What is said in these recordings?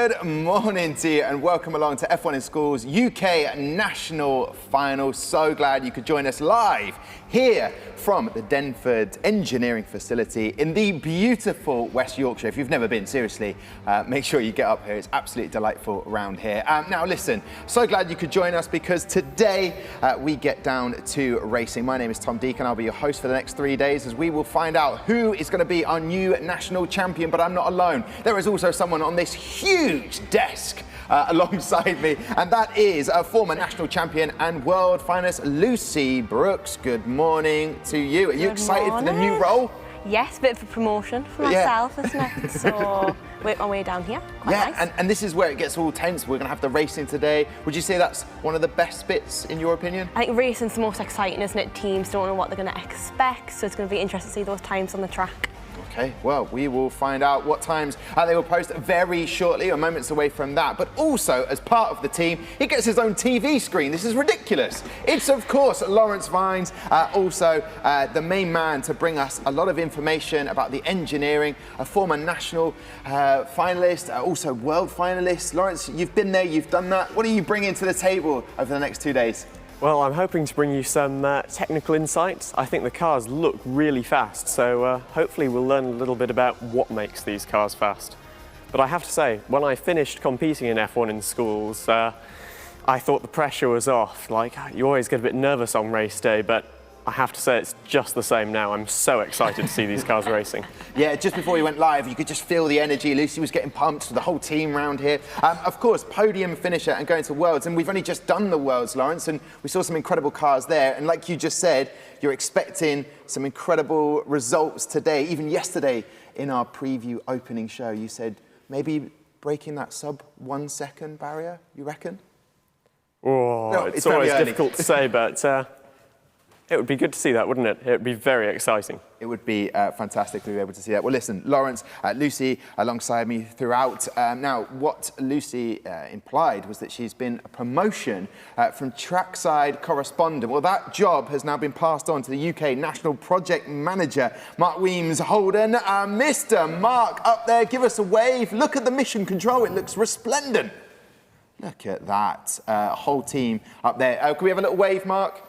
Good morning to you and welcome along to F1 in Schools UK National Final. So glad you could join us live here from the Denford Engineering Facility in the beautiful West Yorkshire. If you've never been, seriously, make sure you get up here. It's absolutely delightful around here. Now listen, so glad you could join us because today we get down to racing. My name is Tom Deacon. I'll be your host for the next 3 days as we will find out who is going to be our new national champion, but I'm not alone. There is also someone on this huge desk alongside me, and that is a former national champion and world finalist Lucy Brooks. Good morning to you. Are you excited for the new role? Yes, a bit of a promotion for myself, isn't it? So work my way down here. Quite nice. And this is where it gets all tense. We're going to have the racing today. Would you say that's one of the best bits in your opinion? I think racing's the most exciting, isn't it? Teams don't know what they're going to expect, so it's going to be interesting to see those times on the track. Okay, well, we will find out what times they will post very shortly, or moments away from that. But also, as part of the team, he gets his own TV screen. This is ridiculous. It's, of course, Lawrence Vines, also the main man to bring us a lot of information about the engineering, a former national finalist, also world finalist. Lawrence, you've been there, you've done that. What are you bringing to the table over the next 2 days? Well, I'm hoping to bring you some technical insights. I think the cars look really fast, so hopefully we'll learn a little bit about what makes these cars fast. But I have to say, when I finished competing in F1 in schools, I thought the pressure was off. Like, you always get a bit nervous on race day, but I have to say it's just the same now. I'm so excited to see these cars racing. Yeah, just before we went live, you could just feel the energy. Lucy was getting pumped, the whole team around here. Of course, podium finisher and going to Worlds, and we've only just done the Worlds, Lawrence, and we saw some incredible cars there. And like you just said, you're expecting some incredible results today. Even yesterday in our preview opening show, you said maybe breaking that sub 1 second barrier, you reckon? Oh, no, it's always difficult to say, but it would be good to see that, wouldn't it? It would be very exciting. It would be fantastic to be able to see that. Well, listen, Lawrence, Lucy alongside me throughout. Now, what Lucy implied was that she's been a promotion from trackside correspondent. Well, that job has now been passed on to the UK National Project Manager, Mark Weems-Holden. Mr. Mark, up there, give us a wave. Look at the mission control. It looks resplendent. Look at that. Whole team up there. Can we have a little wave, Mark?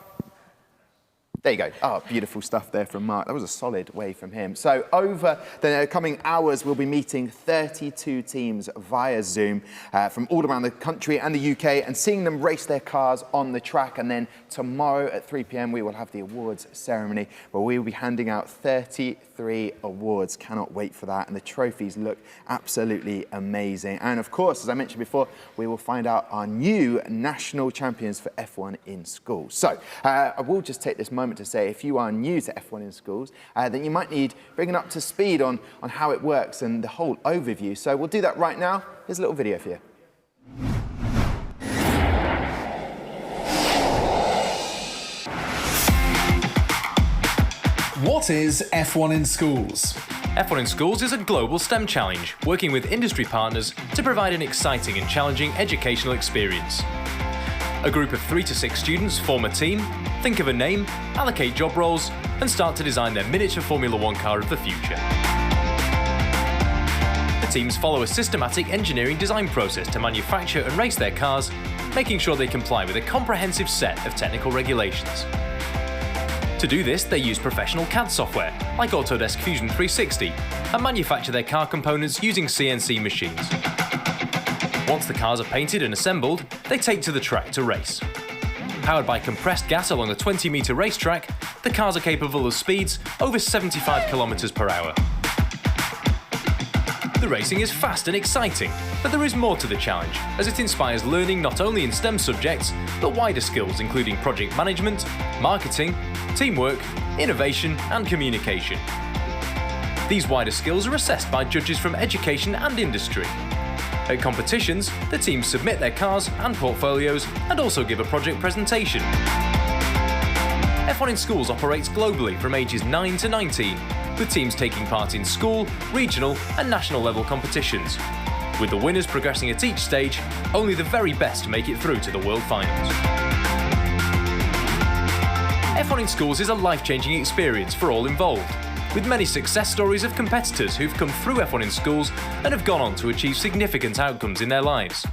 There you go. Oh, beautiful stuff there from Mark. That was a solid wave from him. So over the coming hours, we'll be meeting 32 teams via Zoom from all around the country and the UK and seeing them race their cars on the track. And then tomorrow at 3 p.m, we will have the awards ceremony where we will be handing out 33 awards. Cannot wait for that. And the trophies look absolutely amazing. And of course, as I mentioned before, we will find out our new national champions for F1 in schools. So I will just take this moment to say if you are new to F1 in schools, then you might need bringing up to speed on how it works and the whole overview. So we'll do that right now. Here's a little video for you. What is F1 in Schools? F1 in Schools is a global STEM challenge, working with industry partners to provide an exciting and challenging educational experience. A group of 3 to 6 students form a team, think of a name, allocate job roles, and start to design their miniature Formula 1 car of the future. The teams follow a systematic engineering design process to manufacture and race their cars, making sure they comply with a comprehensive set of technical regulations. To do this, they use professional CAD software, like Autodesk Fusion 360, and manufacture their car components using CNC machines. Once the cars are painted and assembled, they take to the track to race. Powered by compressed gas along a 20-metre racetrack, the cars are capable of speeds over 75 kilometres per hour. The racing is fast and exciting, but there is more to the challenge, as it inspires learning not only in STEM subjects, but wider skills including project management, marketing, teamwork, innovation and communication. These wider skills are assessed by judges from education and industry. At competitions, the teams submit their cars and portfolios and also give a project presentation. F1 in Schools operates globally from ages 9 to 19, with teams taking part in school, regional and national level competitions. With the winners progressing at each stage, only the very best make it through to the World Finals. F1 in Schools is a life-changing experience for all involved. with many success stories of competitors who've come through F1 in schools and have gone on to achieve significant outcomes in their lives.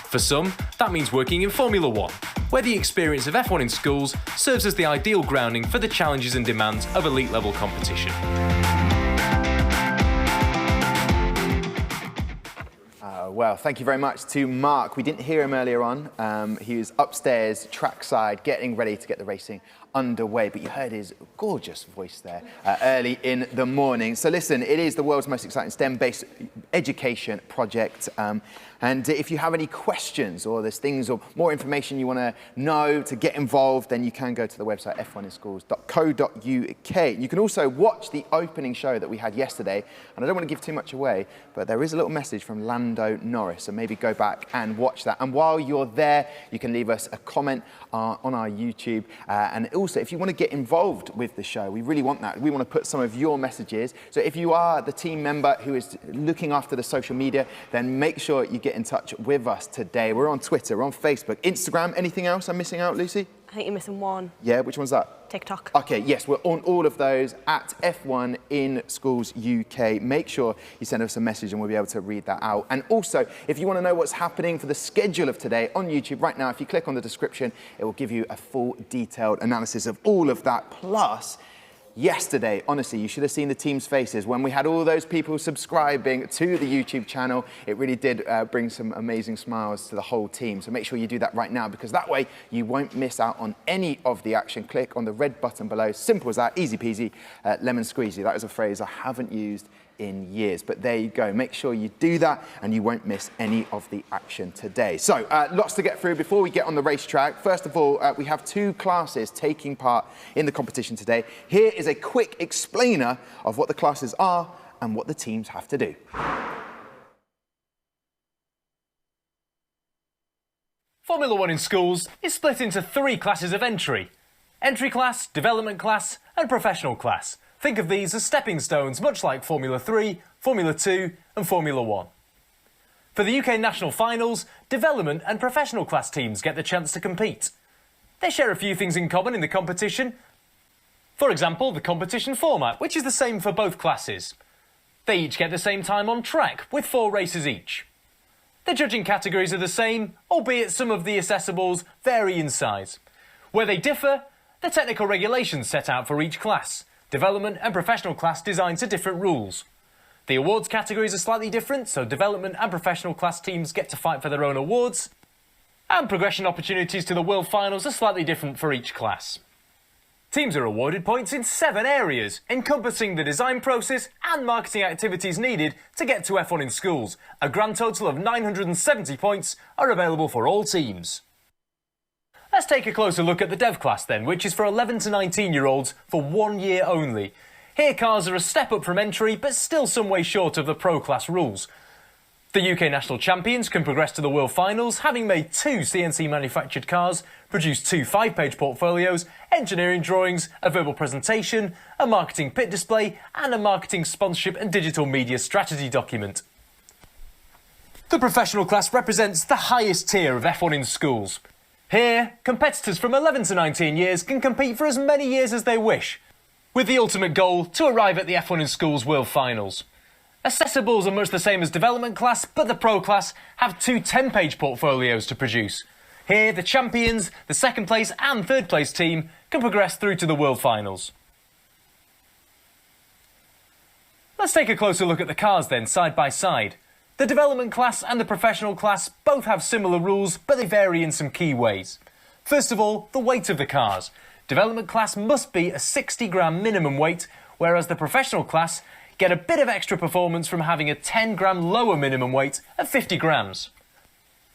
For some, that means working in Formula 1, where the experience of F1 in schools serves as the ideal grounding for the challenges and demands of elite-level competition. Well, thank you very much to Mark. We didn't hear him earlier on. He was upstairs, trackside, getting ready to get the racing underway, but you heard his gorgeous voice there early in the morning. So listen, it is the world's most exciting STEM-based education project. And if you have any questions or there's things or more information you want to know to get involved, then you can go to the website f1inschools.co.uk. You can also watch the opening show that we had yesterday. And I don't want to give too much away, but there is a little message from Lando Norris, so maybe go back and watch that. And while you're there, you can leave us a comment on our YouTube. And also, if you want to get involved with the show, we really want that. We want to put some of your messages. So if you are the team member who is looking after the social media, then make sure you get in touch with us today. We're on Twitter, we're on Facebook, Instagram. Anything else I'm missing out, Lucy? I think you're missing one. Yeah, which one's that? TikTok. Okay, yes, we're on all of those at F1 in Schools UK. Make sure you send us a message and we'll be able to read that out. And also, if you want to know what's happening for the schedule of today on YouTube right now, if you click on the description, it will give you a full detailed analysis of all of that. Plus, yesterday, honestly, you should have seen the team's faces when we had all those people subscribing to the YouTube channel. It really did bring some amazing smiles to the whole team. So make sure you do that right now, because that way you won't miss out on any of the action. Click on the red button below. Simple as that, easy peasy, lemon squeezy. That is a phrase I haven't used in years, but there you go. Make sure you do that and you won't miss any of the action today. So lots to get through before we get on the racetrack. First of all, we have two classes taking part in the competition today. Here is a quick explainer of what the classes are and what the teams have to do. Formula 1 in schools is split into 3 classes of entry: entry class, development class and professional class. Think of these as stepping stones, much like Formula 3, Formula 2 and Formula 1. For the UK National Finals, development and professional class teams get the chance to compete. They share a few things in common in the competition. For example, the competition format, which is the same for both classes. They each get the same time on track, with 4 races each. The judging categories are the same, albeit some of the assessables vary in size. Where they differ, the technical regulations set out for each class. Development and professional class designed to different rules. The awards categories are slightly different, so development and professional class teams get to fight for their own awards, and progression opportunities to the World Finals are slightly different for each class. Teams are awarded points in 7 areas, encompassing the design process and marketing activities needed to get to F1 in schools. A grand total of 970 points are available for all teams. Let's take a closer look at the Dev class then, which is for 11 to 19-year-olds for 1 year only. Here cars are a step up from entry, but still some way short of the Pro class rules. The UK National Champions can progress to the World Finals, having made 2 CNC manufactured cars, produced 2 5-page portfolios, engineering drawings, a verbal presentation, a marketing pit display, and a marketing sponsorship and digital media strategy document. The professional class represents the highest tier of F1 in schools. Here, competitors from 11 to 19 years can compete for as many years as they wish, with the ultimate goal to arrive at the F1 in Schools World Finals. Assessables are much the same as development class, but the Pro class have 2 10-page portfolios to produce. Here, the champions, the second place and third place team can progress through to the World Finals. Let's take a closer look at the cars then, side by side. The development class and the professional class both have similar rules, but they vary in some key ways. First of all, the weight of the cars. Development class must be a 60-gram minimum weight, whereas the professional class get a bit of extra performance from having a 10-gram lower minimum weight of 50 grams.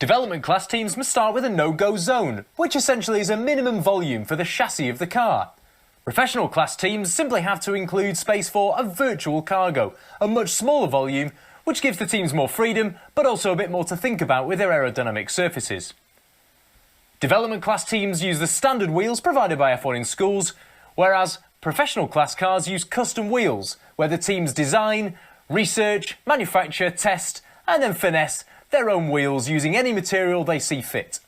Development class teams must start with a no-go zone, which essentially is a minimum volume for the chassis of the car. Professional class teams simply have to include space for a virtual cargo, a much smaller volume, which gives the teams more freedom, but also a bit more to think about with their aerodynamic surfaces. Development class teams use the standard wheels provided by F1 in schools, whereas professional class cars use custom wheels, where the teams design, research, manufacture, test, and then finesse their own wheels using any material they see fit.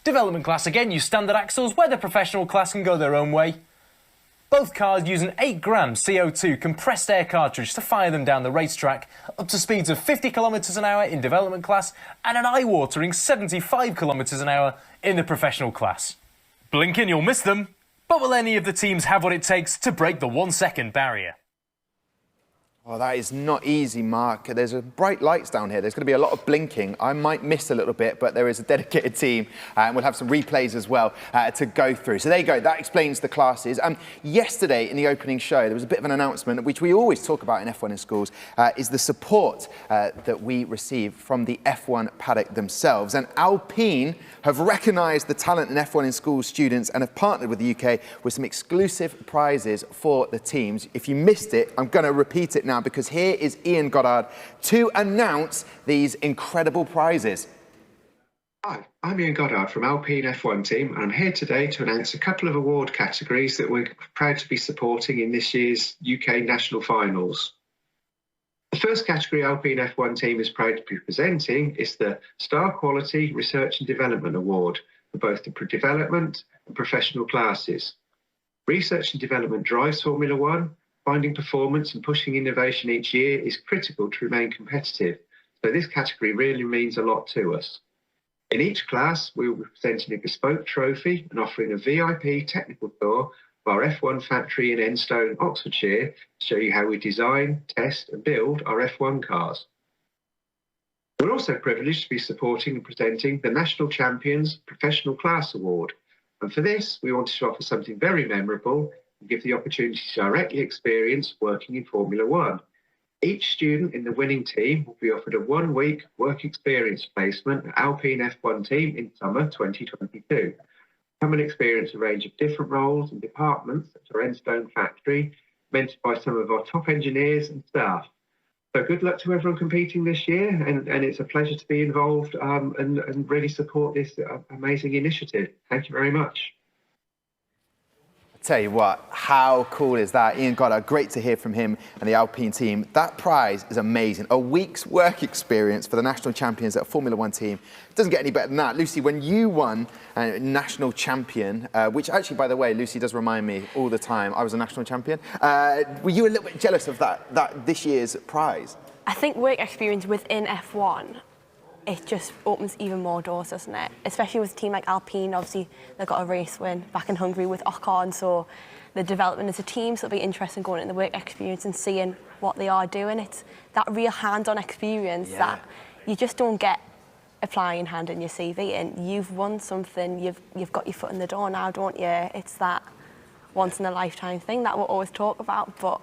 Development class again use standard axles, where the professional class can go their own way. Both cars use an 8-gram CO2 compressed air cartridge to fire them down the racetrack, up to speeds of 50 km an hour in development class and an eye-watering 75 km an hour in the professional class. Blink and you'll miss them, but will any of the teams have what it takes to break the 1-second barrier? Oh, that is not easy, Mark. There's bright lights down here. There's going to be a lot of blinking. I might miss a little bit, but there is a dedicated team, and we'll have some replays as well to go through. So there you go. That explains the classes. Yesterday, in the opening show, there was a bit of an announcement, which we always talk about in F1 in schools, is the support that we receive from the F1 paddock themselves. And Alpine have recognised the talent in F1 in schools students and have partnered with the UK with some exclusive prizes for the teams. If you missed it, I'm going to repeat it now, because here is Ian Goddard to announce these incredible prizes. Hi, I'm Ian Goddard from Alpine F1 team, and I'm here today to announce a couple of award categories that we're proud to be supporting in this year's UK National Finals. The first category Alpine F1 team is proud to be presenting is the Star Quality Research and Development Award for both the development and professional classes. Research and development drives Formula One. Finding performance and pushing innovation each year is critical to remain competitive, so this category really means a lot to us. In each class, we will be presenting a bespoke trophy and offering a VIP technical tour of our F1 factory in Enstone, Oxfordshire, to show you how we design, test and build our F1 cars. We're also privileged to be supporting and presenting the National Champions Professional Class Award, and for this, we wanted to offer something very memorable and give the opportunity to directly experience working in Formula One. Each student in the winning team will be offered a 1-week work experience placement at Alpine F1 team in summer 2022. Come and experience a range of different roles and departments at our Enstone factory, mentored by some of our top engineers and staff. So good luck to everyone competing this year, and it's a pleasure to be involved and really support this amazing initiative. Thank you very much. Tell you what, how cool is that? Ian Goddard, great to hear from him and the Alpine team. That prize is amazing. A week's work experience for the national champions at a Formula One team. It doesn't get any better than that. Lucy, when you won national champion, which actually, by the way, Lucy does remind me all the time, I was a national champion. Were you a little bit jealous of that this year's prize? I think work experience within F1, it just opens even more doors, doesn't it? Especially with a team like Alpine, obviously they've got a race win back in Hungary with Ocon, so the development as a team, so it'll be interesting going in the work experience and seeing what they are doing. It's that real hands-on experience that you just don't get applying hand in your CV, and you've won something, you've got your foot in the door now, don't you? It's that once-in-a-lifetime thing that we'll always talk about, but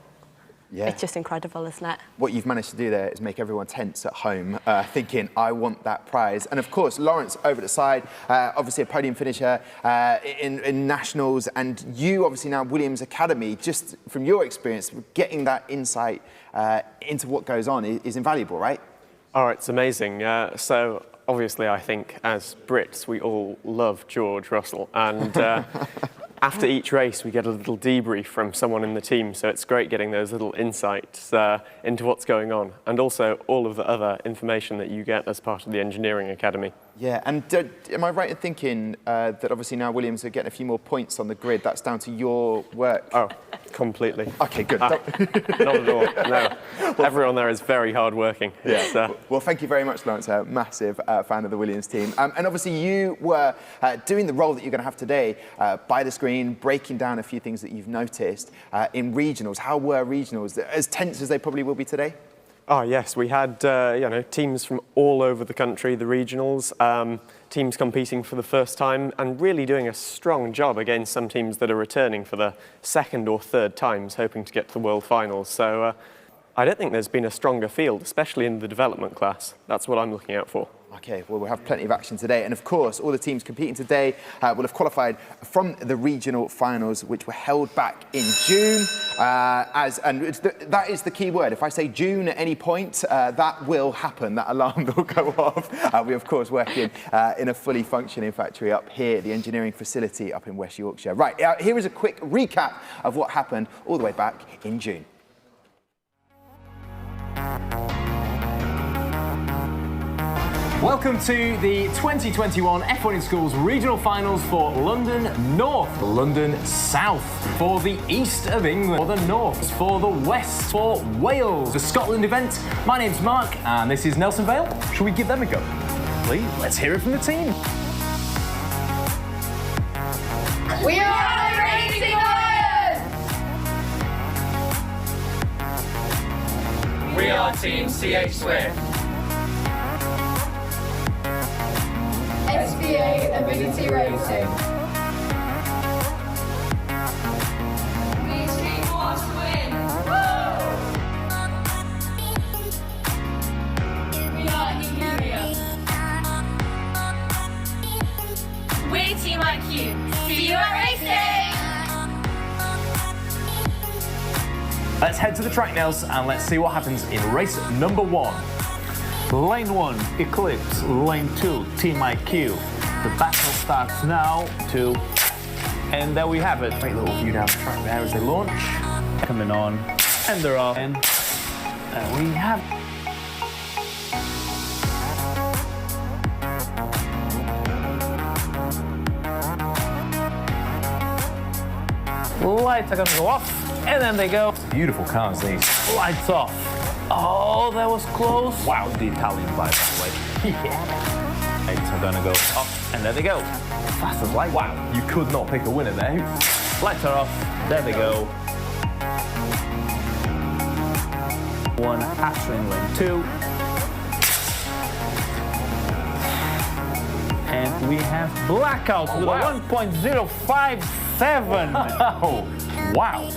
it's just incredible, isn't it? What you've managed to do there is make everyone tense at home, thinking, I want that prize. And of course, Lawrence over at the side, obviously a podium finisher in Nationals, and you obviously now Williams Academy, just from your experience, getting that insight into what goes on is invaluable, right? Oh, it's amazing. So obviously I think as Brits, we all love George Russell, and after each race, we get a little debrief from someone in the team, so it's great getting those little insights into what's going on, and also all of the other information that you get as part of the Engineering Academy. Yeah, and am I right in thinking that obviously now Williams are getting a few more points on the grid? That's down to your work? Oh, completely. Okay, good. Not at all, no. Everyone there is very hard-working. Yeah. Well, thank you very much, Lawrence. A massive fan of the Williams team. And obviously you were doing the role that you're going to have today by the screen, breaking down a few things that you've noticed in regionals. How were regionals? As tense as they probably will be today? Oh yes, we had teams from all over the country, the regionals, teams competing for the first time and really doing a strong job against some teams that are returning for the second or third times, hoping to get to the World Finals. So I don't think there's been a stronger field, especially in the development class. That's what I'm looking out for. Okay, well, we'll have plenty of action today. And of course, all the teams competing today will have qualified from the regional finals, which were held back in June. That is the key word. If I say June at any point, that will happen. That alarm will go off. We, of course, work in a fully functioning factory up here at the engineering facility up in West Yorkshire. Right, here is a quick recap of what happened all the way back in June. Welcome to the 2021 F1 in Schools regional finals for London North, London South, for the east of England, for the north, for the west, for Wales, the Scotland event. My name's Mark and this is Nelson Vale. Shall we give them a go? Please, let's hear it from the team. We are the Racing Lions! We are Team CH Swift. SVA Avidity Racing. These teams want to win. Woo! We are Imperium. We're Team IQ. See you at racing! Let's head to the track, Nels, and let's see what happens in race number 1. Lane 1, Eclipse. Lane 2, Team IQ. The battle starts now, and there we have it. Great little view down the track there as they launch. Coming on, and they're off. And there we have it. Lights are gonna go off, and then they go. Beautiful cars, these. Lights off. Oh, that was close. Wow, the Italian vibe that way. Yeah. Lights are gonna go up, and there they go. Fast as light. Wow, you could not pick a winner there. Lights are off, there they go. One Astra in lane 2. And we have blackout with wow. a 1.057. Oh, wow.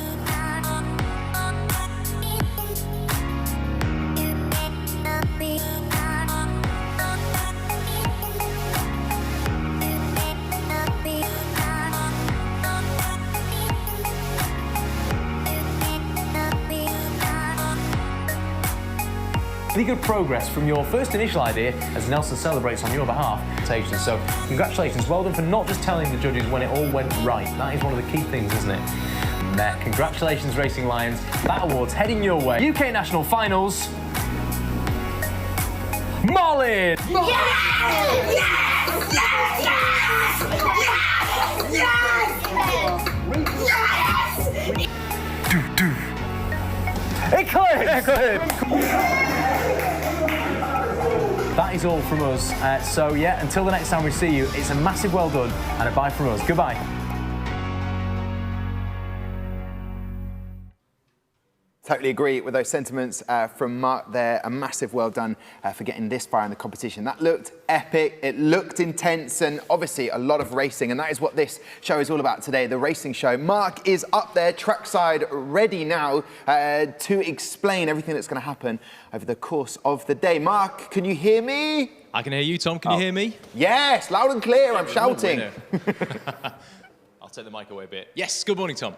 Really good progress from your first initial idea as Nelson celebrates on your behalf. So congratulations, well done for not just telling the judges when it all went right. That is one of the key things, isn't it? And congratulations, Racing Lions. That award's heading your way. UK National Finals. Molly! Yes! Yes! Yes! Yes! Eclipse! That is all from us. So yeah, until the next time we see you, it's a massive well done and a bye from us. Goodbye. Totally agree with those sentiments from Mark there. A massive well done for getting this far in the competition. That looked epic, it looked intense, and obviously a lot of racing, and that is what this show is all about today, the racing show. Mark is up there, trackside, ready now to explain everything that's going to happen over the course of the day. Mark, can you hear me? I can hear you, Tom. Can you hear me? Yes, loud and clear, I'm shouting. I'll take the mic away a bit. Yes, good morning, Tom.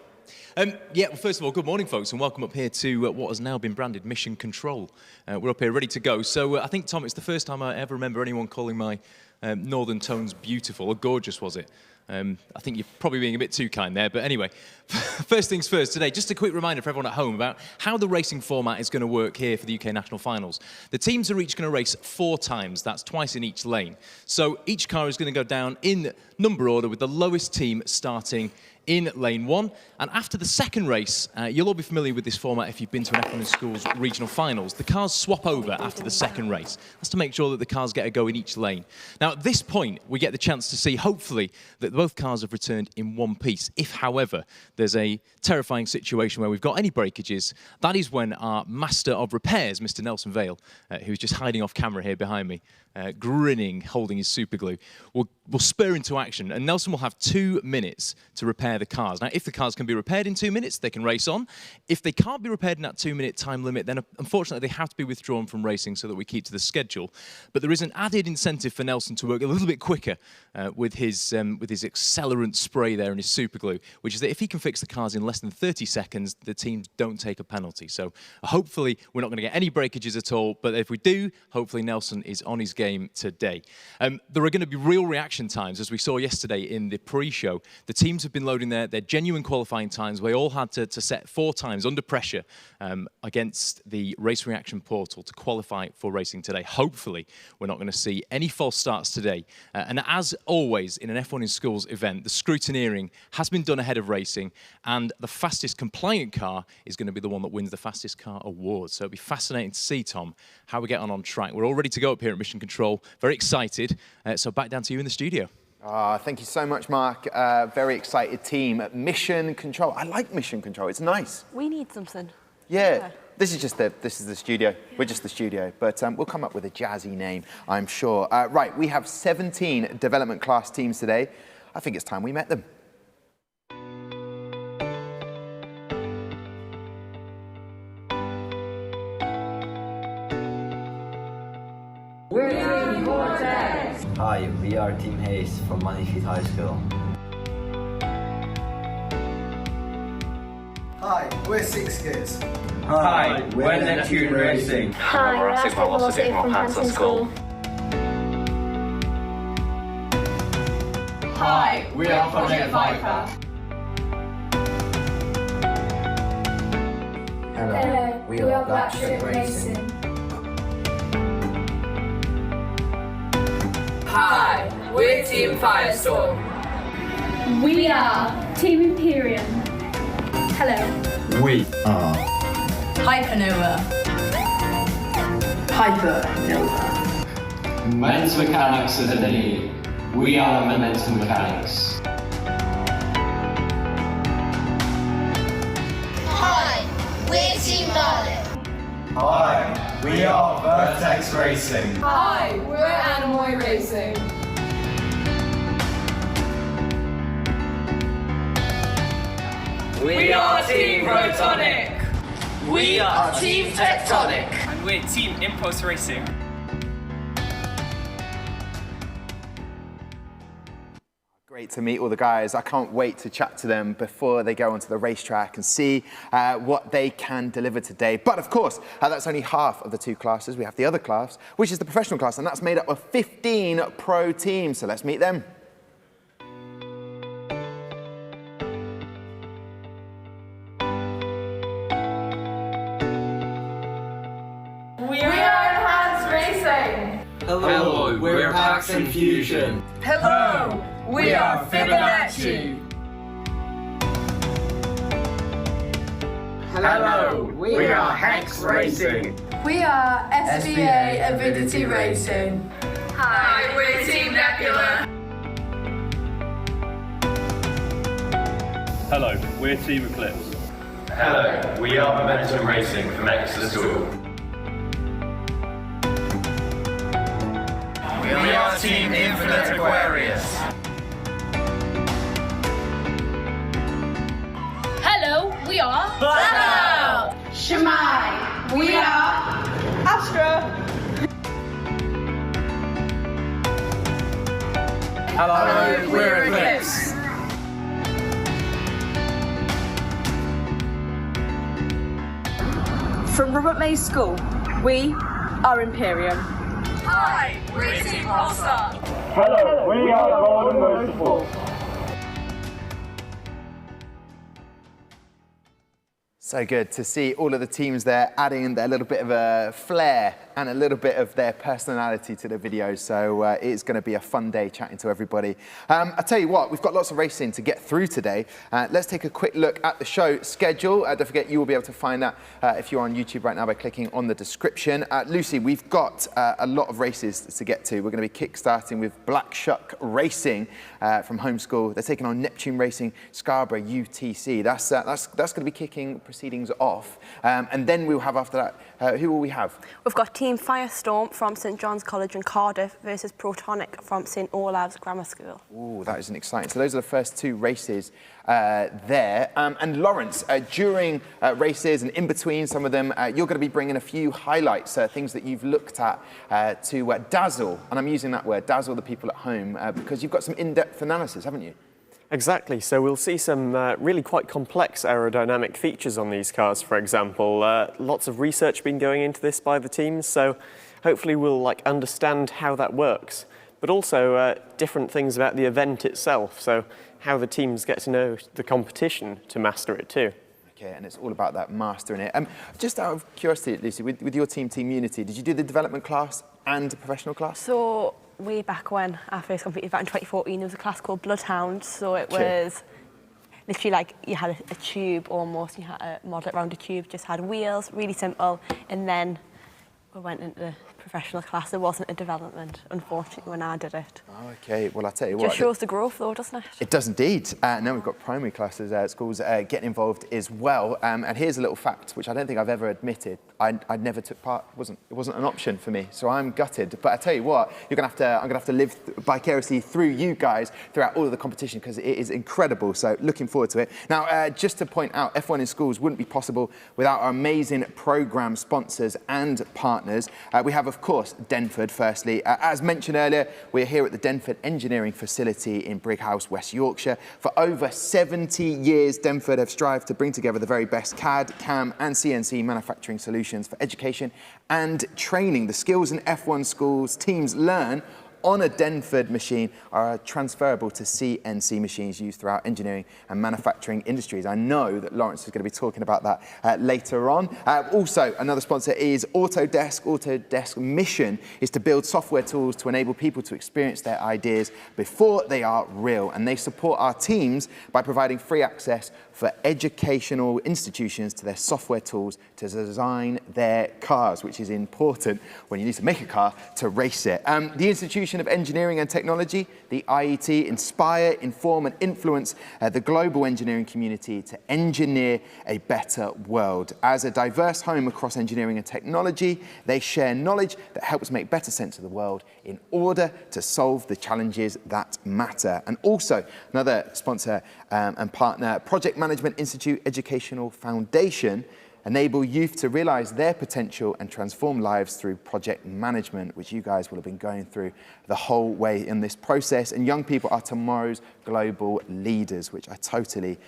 Yeah, well, first of all, good morning, folks, and welcome up here to what has now been branded Mission Control. We're up here ready to go. So I think, Tom, it's the first time I ever remember anyone calling my northern tones beautiful, or gorgeous, was it? I think you're probably being a bit too kind there, but anyway, first things first today, just a quick reminder for everyone at home about how the racing format is going to work here for the UK National Finals. The teams are each going to race 4 times, that's twice in each lane. So each car is going to go down in number order with the lowest team starting in lane 1, and after the second race, you'll all be familiar with this format if you've been to an F1 in Schools regional finals. The cars swap over after the second race. That's to make sure that the cars get a go in each lane. Now, at this point, we get the chance to see, hopefully, that both cars have returned in one piece. If, however, there's a terrifying situation where we've got any breakages, that is when our master of repairs, Mr. Nelson Vale, who's just hiding off camera here behind me, grinning, holding his super glue, will spur into action, and Nelson will have 2 minutes to repair the cars. Now, if the cars can be repaired in 2 minutes, they can race on. If they can't be repaired in that 2-minute time limit, then unfortunately they have to be withdrawn from racing so that we keep to the schedule. But there is an added incentive for Nelson to work a little bit quicker with his accelerant spray there and his super glue, which is that if he can fix the cars in less than 30 seconds, the teams don't take a penalty. So hopefully we're not going to get any breakages at all, but if we do, hopefully Nelson is on his game game today. There are going to be real reaction times, as we saw yesterday in the pre-show. The teams have been loading their genuine qualifying times. They all had to set 4 times under pressure against the race reaction portal to qualify for racing today. Hopefully, we're not going to see any false starts today. And as always in an F1 in Schools event, the scrutineering has been done ahead of racing, and the fastest compliant car is going to be the one that wins the fastest car award. So it'll be fascinating to see, Tom, how we get on track. We're all ready to go up here at Mission Control. Very excited. So back down to you in the studio. Thank you so much, Mark. Very excited team at Mission Control. I like Mission Control. It's nice. We need something. Yeah. This is the studio. We're just the studio, but we'll come up with a jazzy name, I'm sure. Right, we have 17 development class teams today. I think it's time we met them. We're Team Vertex. Hi, we are Team Haste from Monifieth High School. Hi, we're Six Kids. Hi, we're Neptune Racing. Hi, we're Astra from Hanson School. Hi, we are Project Viper. Hello, we are Blackship Racing. Hi, we're Team Firestorm. We are Team Imperium. Hello. We are Hypernova. Men's Mechanics Avidity. We are Momentum Mechanics. Hi, we're Team Garlic. Hi, we are Vertex Racing. Hi, we're Anemoi Racing. We are Team Protonic. We are Team Tectonic. And we're Team Impulse Racing. Great to meet all the guys. I can't wait to chat to them before they go onto the racetrack and see what they can deliver today. But of course, that's only half of the 2 classes. We have the other class, which is the professional class, and that's made up of 15 pro teams. So let's meet them. We are Enhanced Racing. Hello, we're Pax and Fusion. Hello, we are Fibonacci. Hello, we are Hex Racing. We are SBA Avidity Racing. Hi, we're Team Nebula. Hello, we're Team Eclipse. Hello, we are Momentum Racing from Exeter School. We are Team Infinite Aquarius. Hello, we are Blackout. Shemai, we are Astra. Hello, we're Eclipse. From Robert Maes School, we are Imperium. Hi, we're Team Rockstar. Hello, we are Golden Motorsport. So good to see all of the teams there adding their little bit of a flair and a little bit of their personality to the video. So it's going to be a fun day chatting to everybody. I'll tell you what, we've got lots of racing to get through today. Let's take a quick look at the show schedule. Don't forget, you will be able to find that if you're on YouTube right now by clicking on the description. Lucy, we've got a lot of races to get to. We're going to be kick-starting with Black Shuck Racing from home school. They're taking on Neptune Racing, Scarborough UTC. That's going to be kicking proceedings off. And then we'll have after that, who will we have? We've got Team Firestorm from St John's College in Cardiff versus Protonic from St Olave's Grammar School. Ooh, that is exciting. So those are the first 2 races there. And Lawrence, during races and in between some of them, you're going to be bringing a few highlights, things that you've looked at to dazzle, and I'm using that word, dazzle the people at home, because you've got some in-depth analysis, haven't you? Exactly, so we'll see some really quite complex aerodynamic features on these cars, for example. Lots of research been going into this by the teams, so hopefully we'll like understand how that works, but also different things about the event itself. So how the teams get to know the competition to master it too. Okay, and it's all about that mastering it. Just out of curiosity, Lucy, with your Team Unity, did you do the development class and the professional class? So way back when I first competed, back in 2014, there was a class called Bloodhound. So it was literally like you had a tube almost, you had to model it around a tube, just had wheels, really simple. And then we went into the professional class. There wasn't a development, unfortunately, when I did it. Oh, okay, well, I'll tell you what. Just shows the growth, though, doesn't it? It does indeed. Now we've got primary classes, schools getting involved as well. And here's a little fact, which I don't think I've ever admitted. I never took part. It wasn't an option for me, so I'm gutted. But I tell you what, I'm gonna have to live vicariously through you guys throughout all of the competition, because it is incredible. So looking forward to it. Now, just to point out, F1 in schools wouldn't be possible without our amazing programme sponsors and partners. We have, of course, Denford, firstly. As mentioned earlier, we're here at the Denford Engineering Facility in Brighouse, West Yorkshire. For over 70 years, Denford have strived to bring together the very best CAD, CAM and CNC manufacturing solutions for education and training. The skills in F1 schools teams learn on a Denford machine are transferable to CNC machines used throughout engineering and manufacturing industries. I know that Lawrence is going to be talking about that later on. Also, another sponsor is Autodesk. Autodesk's mission is to build software tools to enable people to experience their ideas before they are real. And they support our teams by providing free access for educational institutions to their software tools to design their cars, which is important when you need to make a car to race it. The Institution of Engineering and Technology, the IET, inspire, inform and influence the global engineering community to engineer a better world. As a diverse home across engineering and technology, they share knowledge that helps make better sense of the world in order to solve the challenges that matter. And also, another sponsor and partner, Project Management Institute Educational Foundation, enable youth to realise their potential and transform lives through project management, which you guys will have been going through the whole way in this process. And young people are tomorrow's global leaders, which I totally,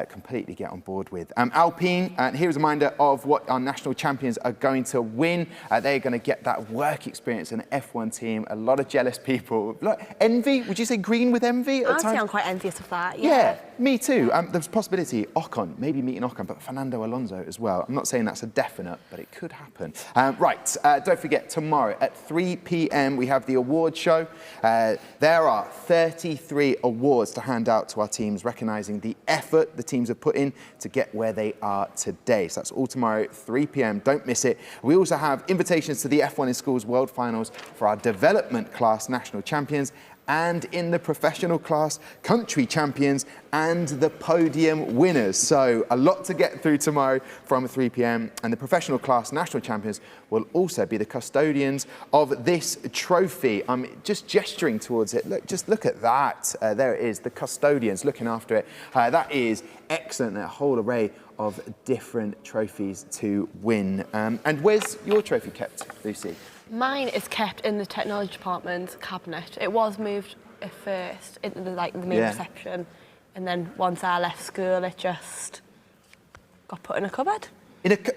completely get on board with. Alpine, and here's a reminder of what our national champions are going to win. They're going to get that work experience in an F1 team. A lot of jealous people. Like, envy, would you say green with envy? I'd say I'm quite envious of that, Yeah, me too. There's a possibility, Ocon, maybe meeting Ocon, but Fernando Alonso as well. I'm not saying that's a definite, but it could happen. Right, don't forget, tomorrow at 3 p.m. we have the award show. There are 33 awards to hand out to our teams, recognising the effort the teams have put in to get where they are today. So that's all tomorrow, 3 p.m. Don't miss it. We also have invitations to the F1 in Schools World Finals for our development class national champions, and in the professional class, country champions and the podium winners. So a lot to get through tomorrow from 3 p.m. And the professional class national champions will also be the custodians of this trophy. I'm just gesturing towards it. Look, just look at that. There it is, the custodians looking after it. That is excellent, a whole array of different trophies to win. And where's your trophy kept, Lucy? Mine is kept in the technology department cabinet. It was moved at first into the main reception, and then once I left school, it just got put in a cupboard.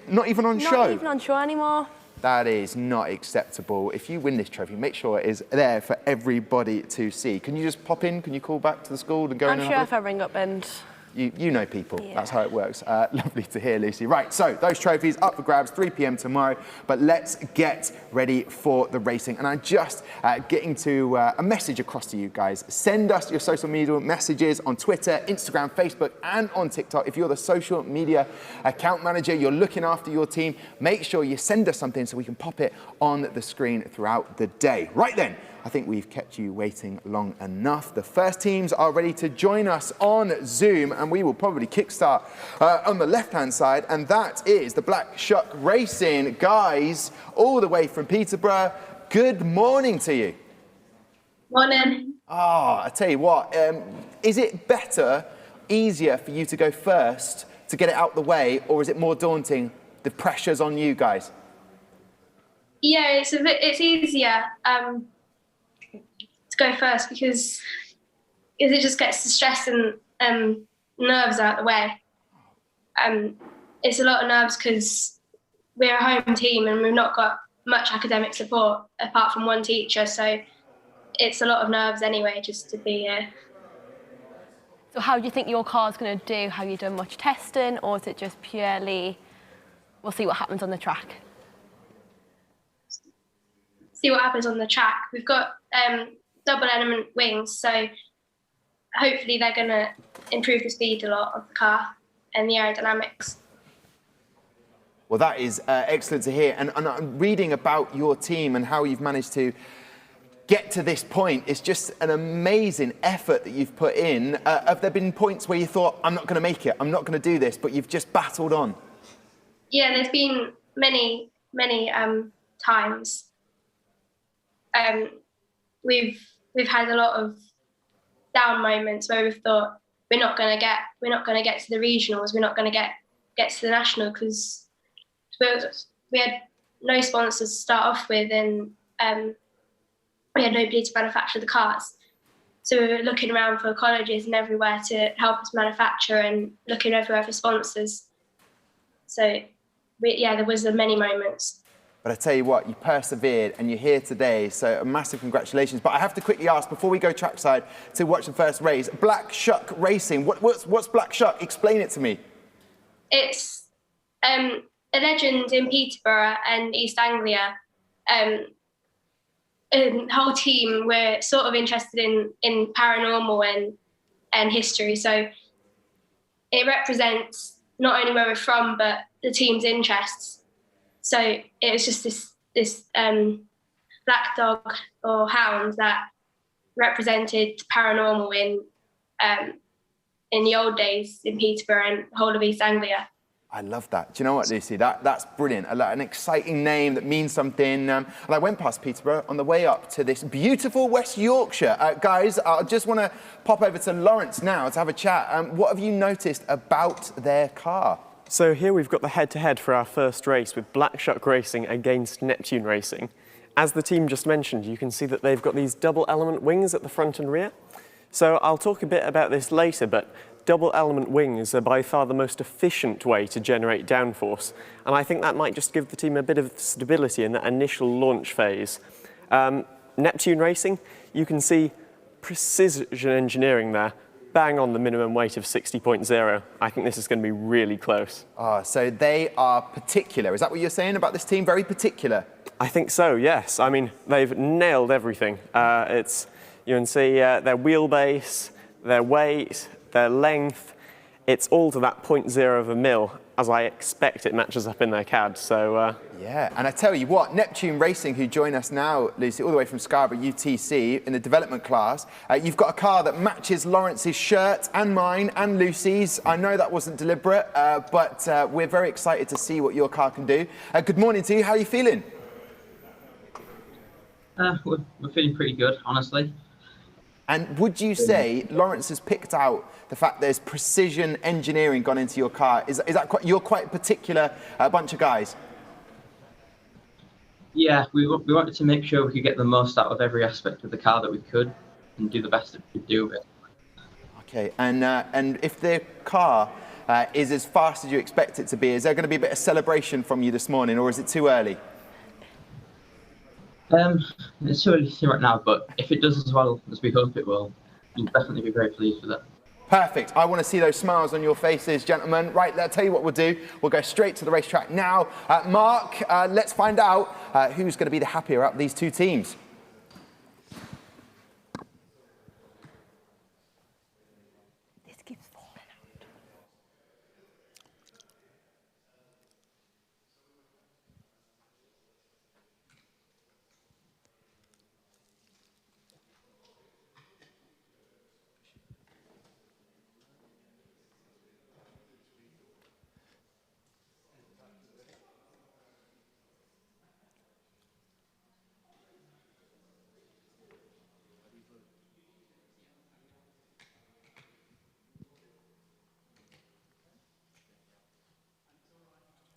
Not even on show? Not even on show anymore. That is not acceptable. If you win this trophy, make sure it is there for everybody to see. Can you just pop in? Can you call back to the school and go in? I'm sure if I ring up and... You know people, that's how it works. Lovely to hear, Lucy. Right, so those trophies up for grabs, 3 p.m. tomorrow, but let's get ready for the racing. And I'm just getting to a message across to you guys. Send us your social media messages on Twitter, Instagram, Facebook, and on TikTok. If you're the social media account manager, you're looking after your team, make sure you send us something so we can pop it on the screen throughout the day. Right then, I think we've kept you waiting long enough. The first teams are ready to join us on Zoom, and we will probably kickstart on the left-hand side, and that is the Black Shuck Racing guys, all the way from Peterborough. Good morning to you. Morning. I tell you what, is it better, easier for you to go first to get it out the way, or is it more daunting? The pressure's on you guys. Yeah, it's easier. Go first because it just gets the stress and nerves out of the way. It's a lot of nerves because we're a home team and we've not got much academic support apart from one teacher, so it's a lot of nerves anyway just to be here. So how do you think your car's going to do? Have you done much testing, or is it just purely, we'll see what happens on the track? See what happens on the track. We've got double element wings, so hopefully they're going to improve the speed a lot of the car and the aerodynamics. Well, that is excellent to hear. And I'm reading about your team and how you've managed to get to this point. It's just an amazing effort that you've put in. Have there been points where you thought, I'm not going to make it, I'm not going to do this, but you've just battled on? Yeah, there's been many times. We've had a lot of down moments where we've thought we're not going to get to the regionals, we're not going to get to the national, because we had no sponsors to start off with, and we had nobody to manufacture the cars. So we were looking around for colleges and everywhere to help us manufacture, and looking everywhere for sponsors. So there was many moments. But I tell you what, you persevered and you're here today, so a massive congratulations. But I have to quickly ask, before we go trackside to watch the first race, Black Shuck Racing, what's Black Shuck? Explain it to me. It's a legend in Peterborough and East Anglia. The whole team, we're sort of interested in paranormal and history, so it represents not only where we're from, but the team's interests. So it was just this black dog or hound that represented paranormal in the old days in Peterborough and the whole of East Anglia. I love that. Do you know what, Lucy? That's brilliant. An exciting name that means something. And I went past Peterborough on the way up to this beautiful West Yorkshire. Guys, I just want to pop over to Lawrence now to have a chat. What have you noticed about their car? So here we've got the head-to-head for our first race with Black Shuck Racing against Neptune Racing. As the team just mentioned, you can see that they've got these double element wings at the front and rear. So I'll talk a bit about this later, but double element wings are by far the most efficient way to generate downforce. And I think that might just give the team a bit of stability in that initial launch phase. Neptune Racing, you can see precision engineering there. Bang on the minimum weight of 60.0. I think this is going to be really close. So they are particular. Is that what you're saying about this team? Very particular? I think so, yes. I mean, they've nailed everything. You can see their wheelbase, their weight, their length. It's all to that 0.0 of a mil, as I expect it matches up in their CAD. So yeah, and I tell you what, Neptune Racing, who join us now, Lucy, all the way from Scarborough UTC in the development class, you've got a car that matches Lawrence's shirt and mine and Lucy's. I know that wasn't deliberate, but we're very excited to see what your car can do. Good morning to you. How are you feeling? We're feeling pretty good, honestly. And would you say Lawrence has picked out the fact there's precision engineering gone into your car? Is that you're quite a particular bunch of guys? Yeah, we wanted to make sure we could get the most out of every aspect of the car that we could and do the best that we could do with it. Okay, and if the car is as fast as you expect it to be, is there going to be a bit of celebration from you this morning, or is it too early? It's too early to see right now, but if it does as well as we hope it will, we'll definitely be very pleased with it. Perfect. I want to see those smiles on your faces, gentlemen. Right, I'll tell you what we'll do. We'll go straight to the racetrack now. Mark, let's find out who's going to be the happier out of these two teams.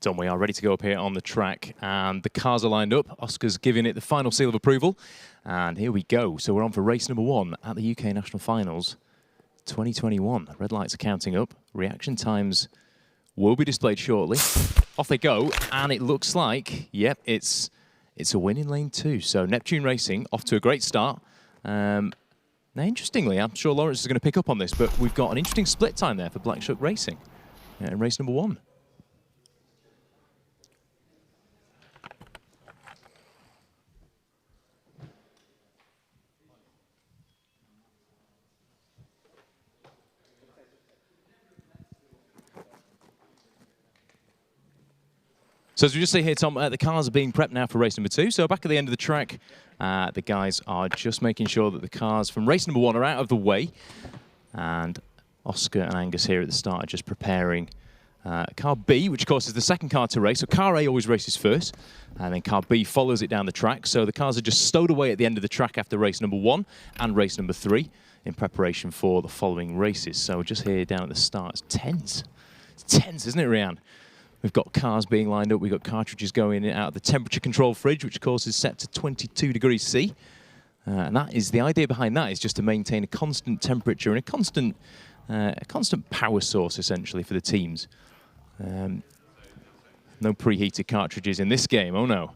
Tom, we are ready to go up here on the track, and the cars are lined up. Oscar's giving it the final seal of approval, and here we go. So we're on for race number 1 at the UK National Finals 2021. Red lights are counting up. Reaction times will be displayed shortly. Off they go, and it looks like, yep, it's it's a win in lane 2. So Neptune Racing off to a great start. Now, interestingly, I'm sure Lawrence is going to pick up on this, but we've got an interesting split time there for Black Shuck Racing in race number 1. So as we just say here, Tom, the cars are being prepped now for race number 2. So back at the end of the track, the guys are just making sure that the cars from race number 1 are out of the way. And Oscar and Angus here at the start are just preparing car B, which of course is the second car to race. So car A always races first, and then car B follows it down the track. So the cars are just stowed away at the end of the track after race number 1 and race number 3 in preparation for the following races. So just here down at the start, it's tense. It's tense, isn't it, Rhian? We've got cars being lined up. We've got cartridges going in and out of the temperature control fridge, which of course is set to 22 degrees C. And that is the idea behind that is just to maintain a constant temperature and a constant power source essentially for the teams. No preheated cartridges in this game. Oh no.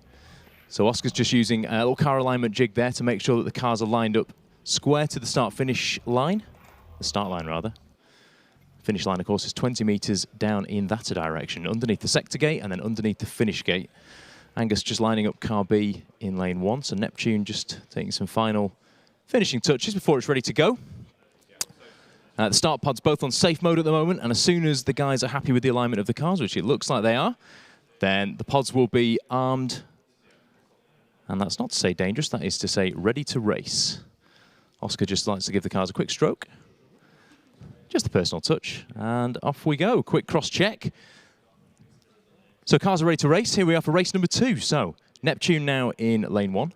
So Oscar's just using a little car alignment jig there to make sure that the cars are lined up square to the start-finish line. The start line, rather. Finish line, of course, is 20 metres down in that direction, underneath the sector gate and then underneath the finish gate. Angus just lining up car B in lane 1, so Neptune just taking some final finishing touches before it's ready to go. The start pod's both on safe mode at the moment, and as soon as the guys are happy with the alignment of the cars, which it looks like they are, then the pods will be armed. And that's not to say dangerous, that is to say ready to race. Oscar just likes to give the cars a quick stroke. Just a personal touch, and off we go. Quick cross-check. So cars are ready to race. Here we are for race number 2. So Neptune now in lane 1,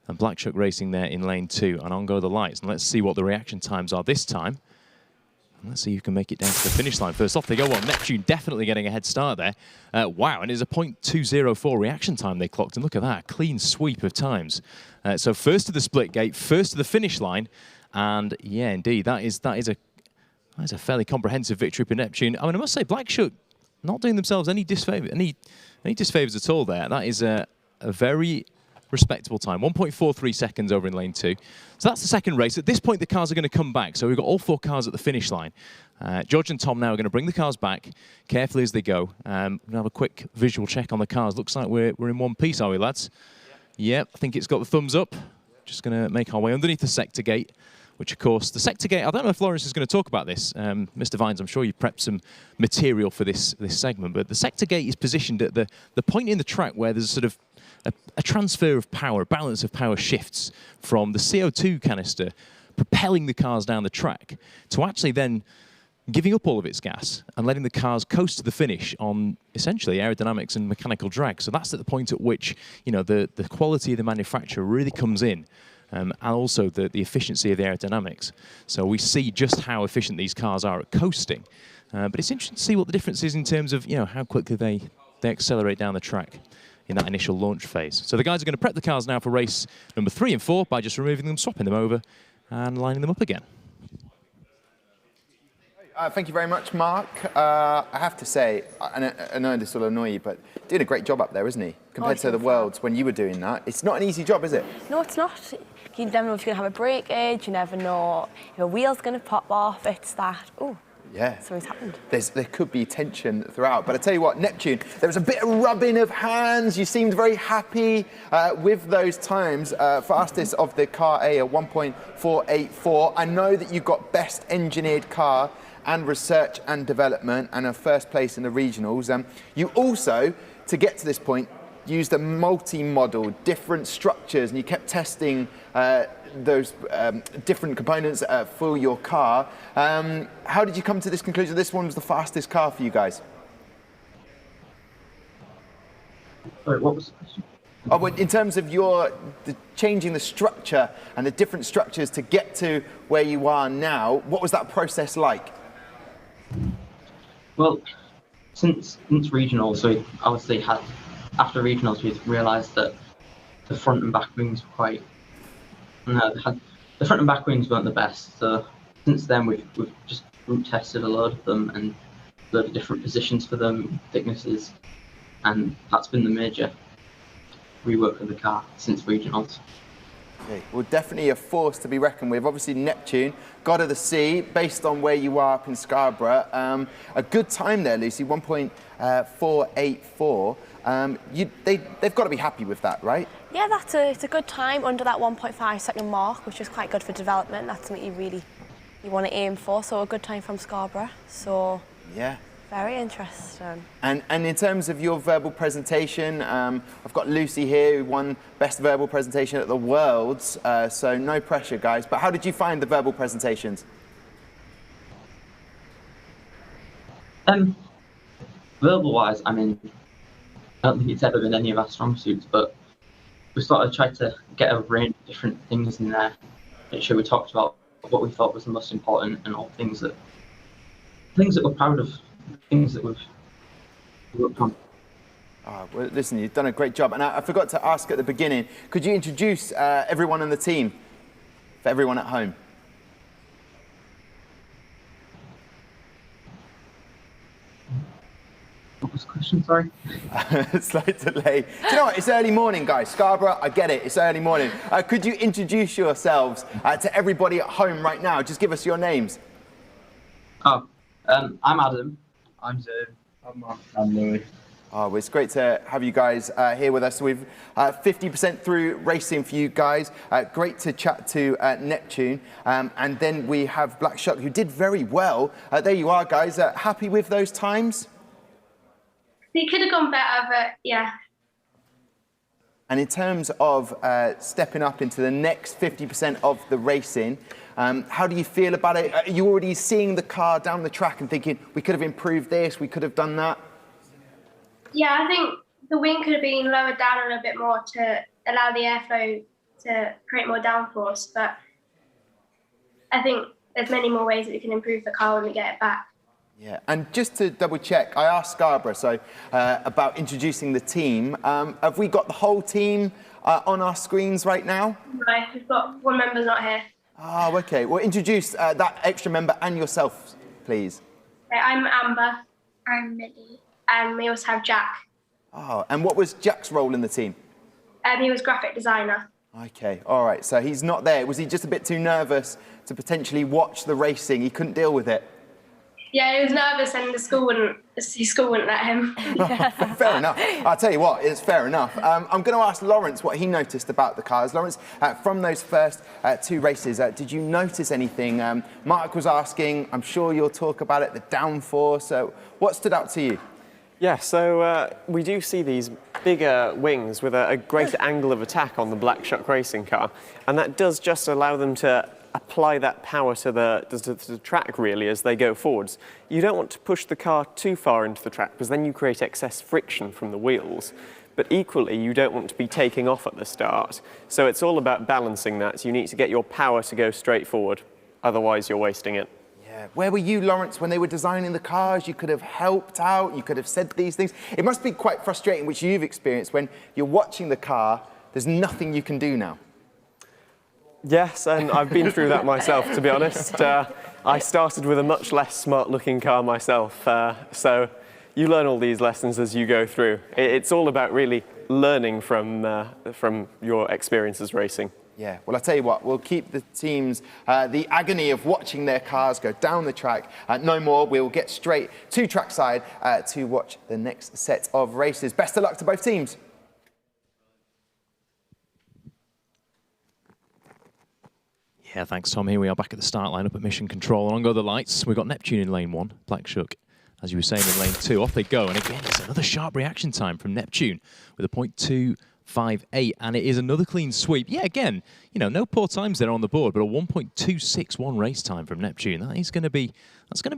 and Black Shuck Racing there in lane 2. And on go the lights, and let's see what the reaction times are this time. And let's see who can make it down to the finish line. First off they go. Well, Neptune definitely getting a head start there. Wow, and it's a 0.204 reaction time they clocked, and look at that, clean sweep of times. So first to the split gate, first to the finish line, and yeah, indeed, that is a fairly comprehensive victory for Neptune. I mean, I must say, Black Shuck not doing themselves any disfavours at all there. That is a very respectable time. 1.43 seconds over in lane 2. So that's the second race. At this point, the cars are going to come back. So we've got all 4 cars at the finish line. George and Tom now are going to bring the cars back carefully as they go. We're going to have a quick visual check on the cars. Looks like we're in one piece, are we, lads? Yep, I think it's got the thumbs up. Just going to make our way underneath the sector gate, which, of course, the sector gate, I don't know if Lawrence is going to talk about this. Mr. Vines, I'm sure you've prepped some material for this segment, but the sector gate is positioned at the point in the track where there's sort of a transfer of power, a balance of power shifts from the CO2 canister propelling the cars down the track to actually then giving up all of its gas and letting the cars coast to the finish on essentially aerodynamics and mechanical drag. So that's at the point at which, you know, the quality of the manufacturer really comes in. And also the efficiency of the aerodynamics. So we see just how efficient these cars are at coasting. But it's interesting to see what the difference is in terms of, you know, how quickly they accelerate down the track in that initial launch phase. So the guys are going to prep the cars now for race number 3 and 4 by just removing them, swapping them over, and lining them up again. Thank you very much, Mark. I have to say, I know this will annoy you, but did a great job up there, isn't he? Compared to the Worlds when you were doing that. It's not an easy job, is it? No, it's not. You never know if you're going to have a breakage. You never know if a wheel's going to pop off. It's that, oh, yeah, something's happened. There could be tension throughout. But I tell you what, Neptune, there was a bit of rubbing of hands. You seemed very happy with those times. Fastest of the car A at 1.484. I know that you got best engineered car and research and development and a first place in the regionals. You also, to get to this point, used a multi-model, different structures, and you kept testing those different components for your car. How did you come to this conclusion? This one was the fastest car for you guys. Sorry, what was the question? Oh, well, in terms of changing the structure and the different structures to get to where you are now, what was that process like? Well, since regionals, we obviously had, after regionals, we realised that the front and back wings were quite, the front and back wings weren't the best. So since then, we've just route tested a load of them and a load of different positions for them, thicknesses, and that's been the major rework of the car since regionals. Okay. Well, definitely a force to be reckoned with. Obviously, Neptune, God of the Sea, based on where you are up in Scarborough. A good time there, Lucy, 1.484. They've got to be happy with that, right? Yeah, it's a good time under that 1.5 second mark, which is quite good for development. That's something you want to aim for. So a good time from Scarborough. So yeah. Very interesting. And in terms of your verbal presentation, I've got Lucy here, who won Best Verbal Presentation at the Worlds, so no pressure, guys. But how did you find the verbal presentations? Verbal-wise, I mean, I don't think it's ever been any of our strong suits, but we sort of tried to get a range of different things in there. Make sure we talked about what we thought was the most important and all things that we're proud of. Things that we've worked on. Oh, well, listen, you've done a great job. And I forgot to ask at the beginning, could you introduce everyone on the team for everyone at home? What was the question, sorry? Slight delay. Do you know what? It's early morning, guys. Scarborough, I get it. It's early morning. Could you introduce yourselves to everybody at home right now? Just give us your names. Oh, I'm Adam. I'm Zoe. I'm Mark. I'm Louis. Oh, well, it's great to have you guys here with us. We've 50% through racing for you guys. Great to chat to Neptune. And then we have Black Shuck, who did very well. There you are, guys. Happy with those times? They could have gone better, but yeah. And in terms of stepping up into the next 50% of the racing, how do you feel about it? Are you already seeing the car down the track and thinking, we could have improved this, we could have done that? Yeah, I think the wing could have been lowered down a little bit more to allow the airflow to create more downforce, but I think there's many more ways that we can improve the car when we get it back. Yeah, and just to double check, I asked Scarborough about introducing the team. Have we got the whole team on our screens right now? No, we've got one member's not here. Oh, okay. Well, introduce that extra member and yourself, please. I'm Amber. I'm Millie. And we also have Jack. Oh, and what was Jack's role in the team? He was graphic designer. Okay, all right. So he's not there. Was he just a bit too nervous to potentially watch the racing? He couldn't deal with it? Yeah, he was nervous and his school wouldn't let him. Fair enough. I'll tell you what, it's fair enough. I'm going to ask Lawrence what he noticed about the cars. Lawrence, from those first two races, did you notice anything? Mark was asking, I'm sure you'll talk about it, the downforce. So what stood out to you? Yeah, so we do see these bigger wings with a greater angle of attack on the Black Shuck racing car, and that does just allow them to apply that power to the track, really, as they go forwards. You don't want to push the car too far into the track, because then you create excess friction from the wheels. But equally, you don't want to be taking off at the start. So it's all about balancing that. You need to get your power to go straight forward, otherwise you're wasting it. Yeah. Where were you, Lawrence, when they were designing the cars? You could have helped out, you could have said these things. It must be quite frustrating, which you've experienced, when you're watching the car, there's nothing you can do now. Yes, and I've been through that myself, to be honest. I started with a much less smart-looking car myself, so you learn all these lessons as you go through. It's all about really learning from your experiences racing. Yeah, well, I'll tell you what, we'll keep the teams, the agony of watching their cars go down the track, no more. We'll get straight to trackside to watch the next set of races. Best of luck to both teams. Yeah, thanks, Tom. Here we are back at the start line up at Mission Control. On go the lights. We've got Neptune in lane 1, Black Shuck, as you were saying, in lane 2. Off they go. And again, it's another sharp reaction time from Neptune with a 0.258. And it is another clean sweep. Yeah, again, you know, no poor times there on the board, but a 1.261 race time from Neptune. That's going to be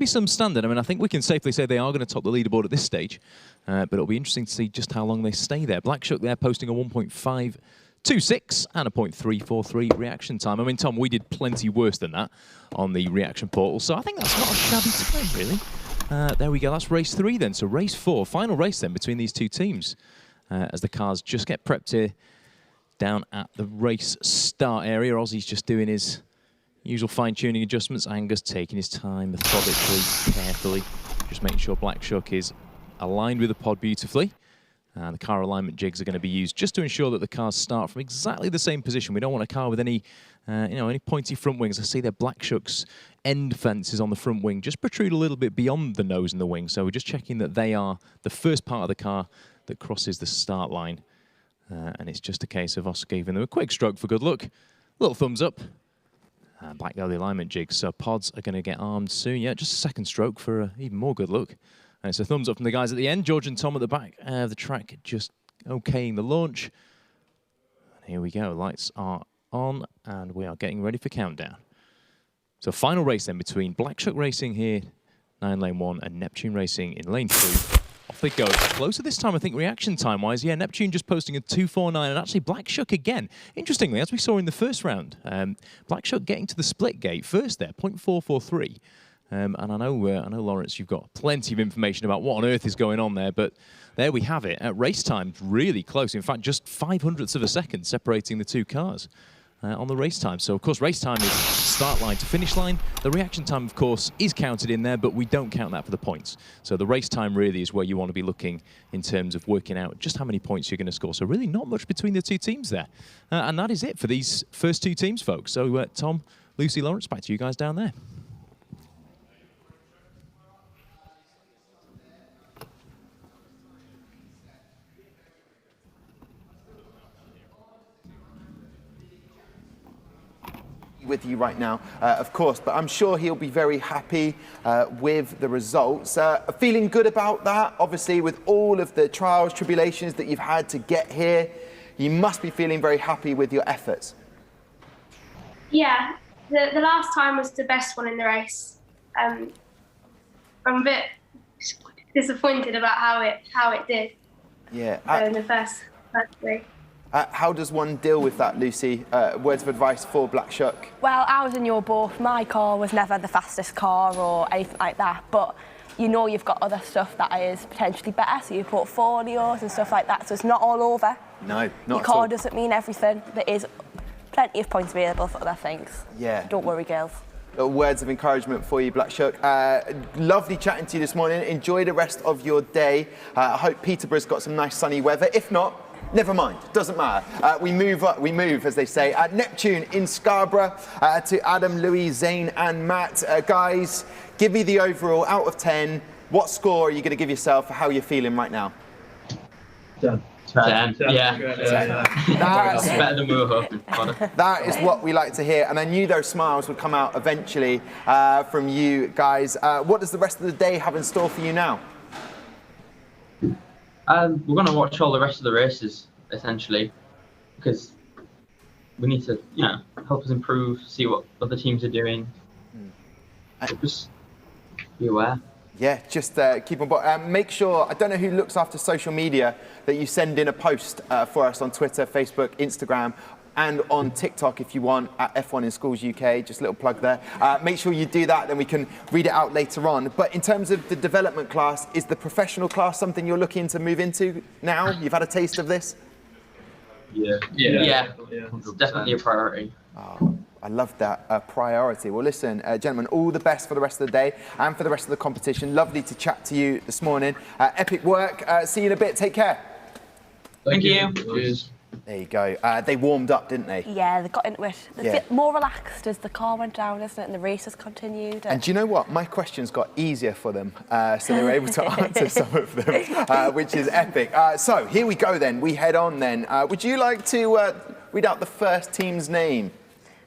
some standard. I mean, I think we can safely say they are going to top the leaderboard at this stage. But it'll be interesting to see just how long they stay there. Black Shuck there posting a 1.526 and a 0.343 reaction time. I mean, Tom, we did plenty worse than that on the reaction portal, so I think that's not a shabby time, really. There we go, that's race 3 then. So race 4, final race then between these two teams as the cars just get prepped here down at the race start area. Ozzy's just doing his usual fine-tuning adjustments. Angus taking his time methodically, carefully, just making sure Black Shuck is aligned with the pod beautifully. The car alignment jigs are going to be used just to ensure that the cars start from exactly the same position. We don't want a car with any, any pointy front wings. I see their Black Shuck's end fences on the front wing just protrude a little bit beyond the nose and the wing. So we're just checking that they are the first part of the car that crosses the start line. And it's just a case of us giving them a quick stroke for good luck. Little thumbs up. And back go the alignment jigs. So pods are going to get armed soon. Yeah, just a second stroke for even more good luck. And it's a thumbs up from the guys at the end. George and Tom at the back of the track just okaying the launch. And here we go. Lights are on and we are getting ready for countdown. So final race then between Black Shuck Racing here, 9 lane 1, and Neptune Racing in lane 2. Off they go. Closer this time, I think, reaction time-wise. Yeah, Neptune just posting a 2.49, and actually Black Shuck again. Interestingly, as we saw in the first round, Black Shuck getting to the split gate first there, 0.443. And I know, Lawrence, you've got plenty of information about what on earth is going on there, but there we have it. At race time, really close. In fact, just 0.05 of a second separating the two cars on the race time. So, of course, race time is start line to finish line. The reaction time, of course, is counted in there, but we don't count that for the points. So the race time really is where you want to be looking in terms of working out just how many points you're going to score. So really not much between the two teams there. And that is it for these first two teams, folks. So, Tom, Lucy, Lawrence, back to you guys down there. With you right now, of course, but I'm sure he'll be very happy with the results. Feeling good about that, obviously, with all of the trials, tribulations that you've had to get here, you must be feeling very happy with your efforts. Yeah, the last time was the best one in the race. I'm a bit disappointed about how it did. Yeah. In the first three. How does one deal with that, Lucy? Words of advice for Black Shuck? Well, I was in your boat. My car was never the fastest car or anything like that, but you know you've got other stuff that is potentially better, so you portfolios and stuff like that, so it's not all over. No, not at all. Your car doesn't mean everything. There is plenty of points available for other things. Yeah. Don't worry, girls. Words of encouragement for you, Black Shuck. Lovely chatting to you this morning. Enjoy the rest of your day. I hope Peterborough's got some nice sunny weather. If not, never mind, doesn't matter. We move, as they say. Neptune in Scarborough to Adam, Louis, Zane and Matt. Guys, give me the overall out of 10. What score are you going to give yourself for how you're feeling right now? 10. 10. Yeah. 10. That's better than we were hoping. That is what we like to hear, and I knew those smiles would come out eventually from you guys. What does the rest of the day have in store for you now? We're going to watch all the rest of the races, essentially, because we need to, help us improve, see what other teams are doing. Just be aware. Yeah, just keep on board. Make sure, I don't know who looks after social media, that you send in a post for us on Twitter, Facebook, Instagram, and on TikTok if you want, at F1 in Schools UK, just a little plug there. Make sure you do that, then we can read it out later on. But in terms of the development class, is the professional class something you're looking to move into now? You've had a taste of this? Yeah. It's definitely a priority. Oh, I love that, priority. Well, listen, gentlemen, all the best for the rest of the day and for the rest of the competition. Lovely to chat to you this morning. Epic work. See you in a bit. Take care. Thank you. Cheers. There you go. They warmed up, didn't they? Yeah, they got into it. They feel more relaxed as the car went down, isn't it? And the races continued. And do you know what? My questions got easier for them, so they were able to answer some of them, which is epic. So here we go then. We head on then. Would you like to read out the first team's name?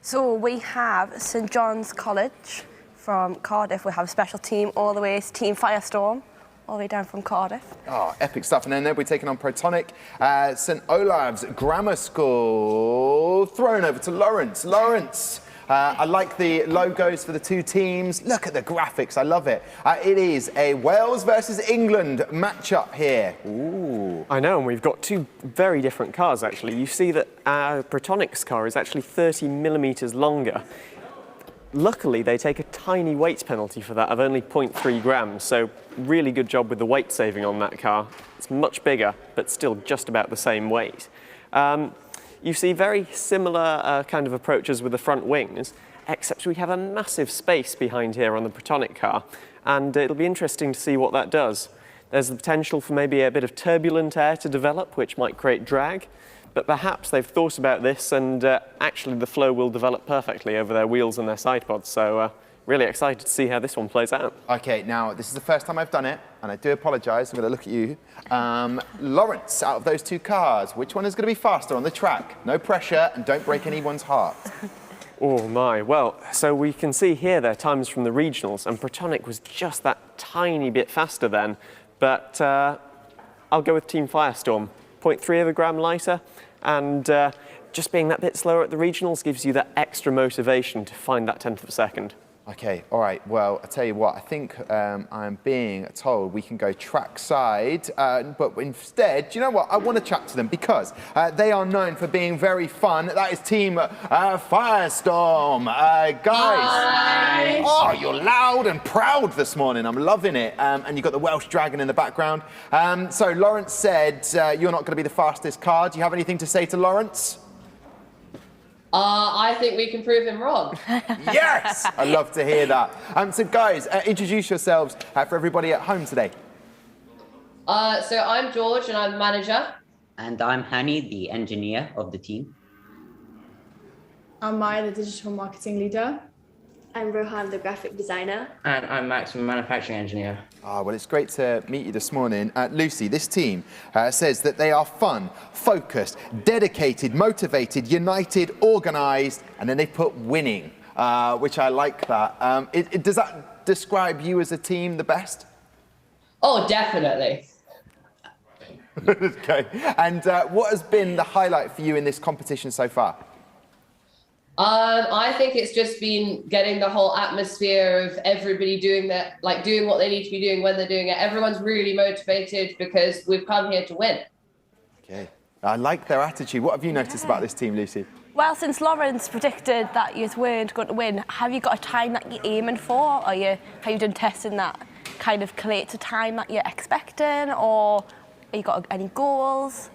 So we have St John's College from Cardiff. We have a special team all the way to Team Firestorm, all the way down from Cardiff. Oh, epic stuff. And then they'll be taking on Protonic, St Olave's Grammar School. Thrown over to Lawrence. Lawrence, I like the logos for the two teams. Look at the graphics. I love it. It is a Wales versus England matchup here. Ooh. I know, and we've got two very different cars, actually. You see that our Protonic's car is actually 30 millimetres longer. Luckily, they take a tiny weight penalty for that of only 0.3 grams, so really good job with the weight saving on that car. It's much bigger, but still just about the same weight. You see very similar kind of approaches with the front wings, except we have a massive space behind here on the Protonic car, and it'll be interesting to see what that does. There's the potential for maybe a bit of turbulent air to develop, which might create drag. But perhaps they've thought about this and actually the flow will develop perfectly over their wheels and their side pods. So really excited to see how this one plays out. Okay, now this is the first time I've done it, and I do apologise. I'm going to look at you. Lawrence, out of those two cars, which one is going to be faster on the track? No pressure, and don't break anyone's heart. Oh my, well, so we can see here their times from the regionals, and Protonic was just that tiny bit faster then. But I'll go with Team Firestorm. 0.3 of a gram lighter, and just being that bit slower at the regionals gives you that extra motivation to find that 10th of a second. Okay, all right, well, I tell you what, I think I'm being told we can go trackside, but instead, do you know what, I want to chat to them because they are known for being very fun. That is Team Firestorm. Guys, Hi. Oh, you're loud and proud this morning, I'm loving it, and you've got the Welsh Dragon in the background. So Lawrence said you're not going to be the fastest car. Do you have anything to say to Lawrence? I think we can prove him wrong. Yes! I love to hear that. So guys, introduce yourselves for everybody at home today. So I'm George and I'm the manager. And I'm Hani, the engineer of the team. I'm Maya, the digital marketing leader. I'm Rohan, the graphic designer. And I'm Max, the manufacturing engineer. Well, it's great to meet you this morning. Lucy, this team says that they are fun, focused, dedicated, motivated, united, organised, and then they put winning, which I like that. Does that describe you as a team the best? Oh, definitely. Okay. And what has been the highlight for you in this competition so far? I think it's just been getting the whole atmosphere of everybody doing that, like doing what they need to be doing when they're doing it. Everyone's really motivated because we've come here to win. Okay. I like their attitude. What have you noticed about this team, Lucy? Well, since Lawrence predicted that you weren't going to win, have you got a time that you're aiming for? Have you done testing that kind of collates a time that you're expecting, or have you got any goals?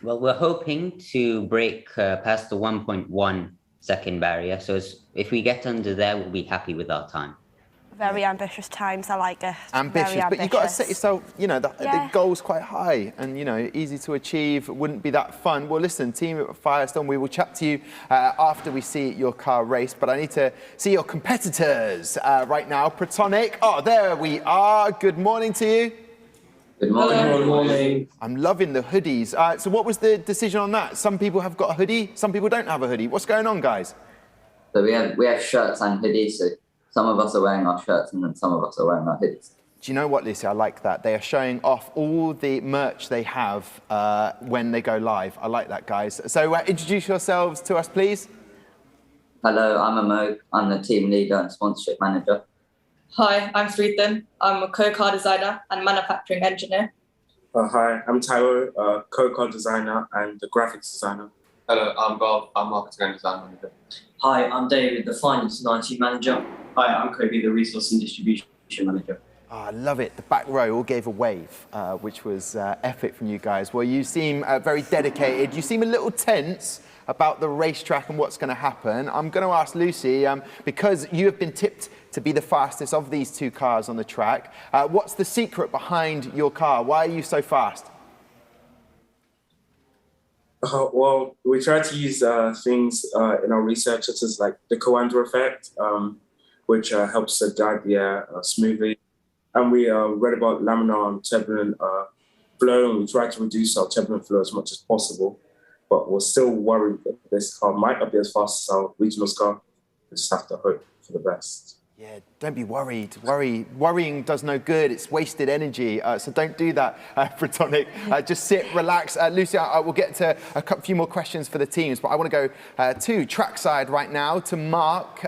Well, we're hoping to break past the 1.1 second barrier. So if we get under there, we'll be happy with our time. Very ambitious times, I like it. Ambitious, but you've got to set yourself, the goal's quite high and, easy to achieve. It wouldn't be that fun. Well, listen, team at Firestorm, we will chat to you after we see your car race, but I need to see your competitors right now. Protonic, there we are. Good morning to you. Good morning. Good morning. I'm loving the hoodies. So what was the decision on that? Some people have got a hoodie, some people don't have a hoodie. What's going on, guys? So we have shirts and hoodies. So some of us are wearing our shirts and then some of us are wearing our hoodies. Do you know what, Lucy? I like that. They are showing off all the merch they have when they go live. I like that, guys. So introduce yourselves to us, please. Hello, I'm Anemoi. I'm the team leader and sponsorship manager. Hi, I'm Sreethan. I'm a co-car designer and manufacturing engineer. Hi, I'm Taiwo, co-car designer and the graphics designer. Hello, I'm Bob. I'm marketing and design manager. Hi, I'm David, the finance and IT manager. Hi, I'm Kobe, the resource and distribution manager. I love it. The back row all gave a wave, which was epic from you guys. Well, you seem very dedicated. You seem a little tense about the racetrack and what's going to happen. I'm going to ask Lucy, because you have been tipped to be the fastest of these two cars on the track, what's the secret behind your car? Why are you so fast? Well, we try to use things in our research, such as like the Coanda effect, which helps to guide the air smoothly. And we read about laminar and turbulent flow, and we try to reduce our turbulent flow as much as possible. But we're still worried that this car might not be as fast as our regionals car. We just have to hope for the best. Yeah, don't be worried. Worrying does no good. It's wasted energy. So don't do that, Protonic. Just sit, relax. Lucy, I will get to a few more questions for the teams, but I want to go to trackside right now to Mark.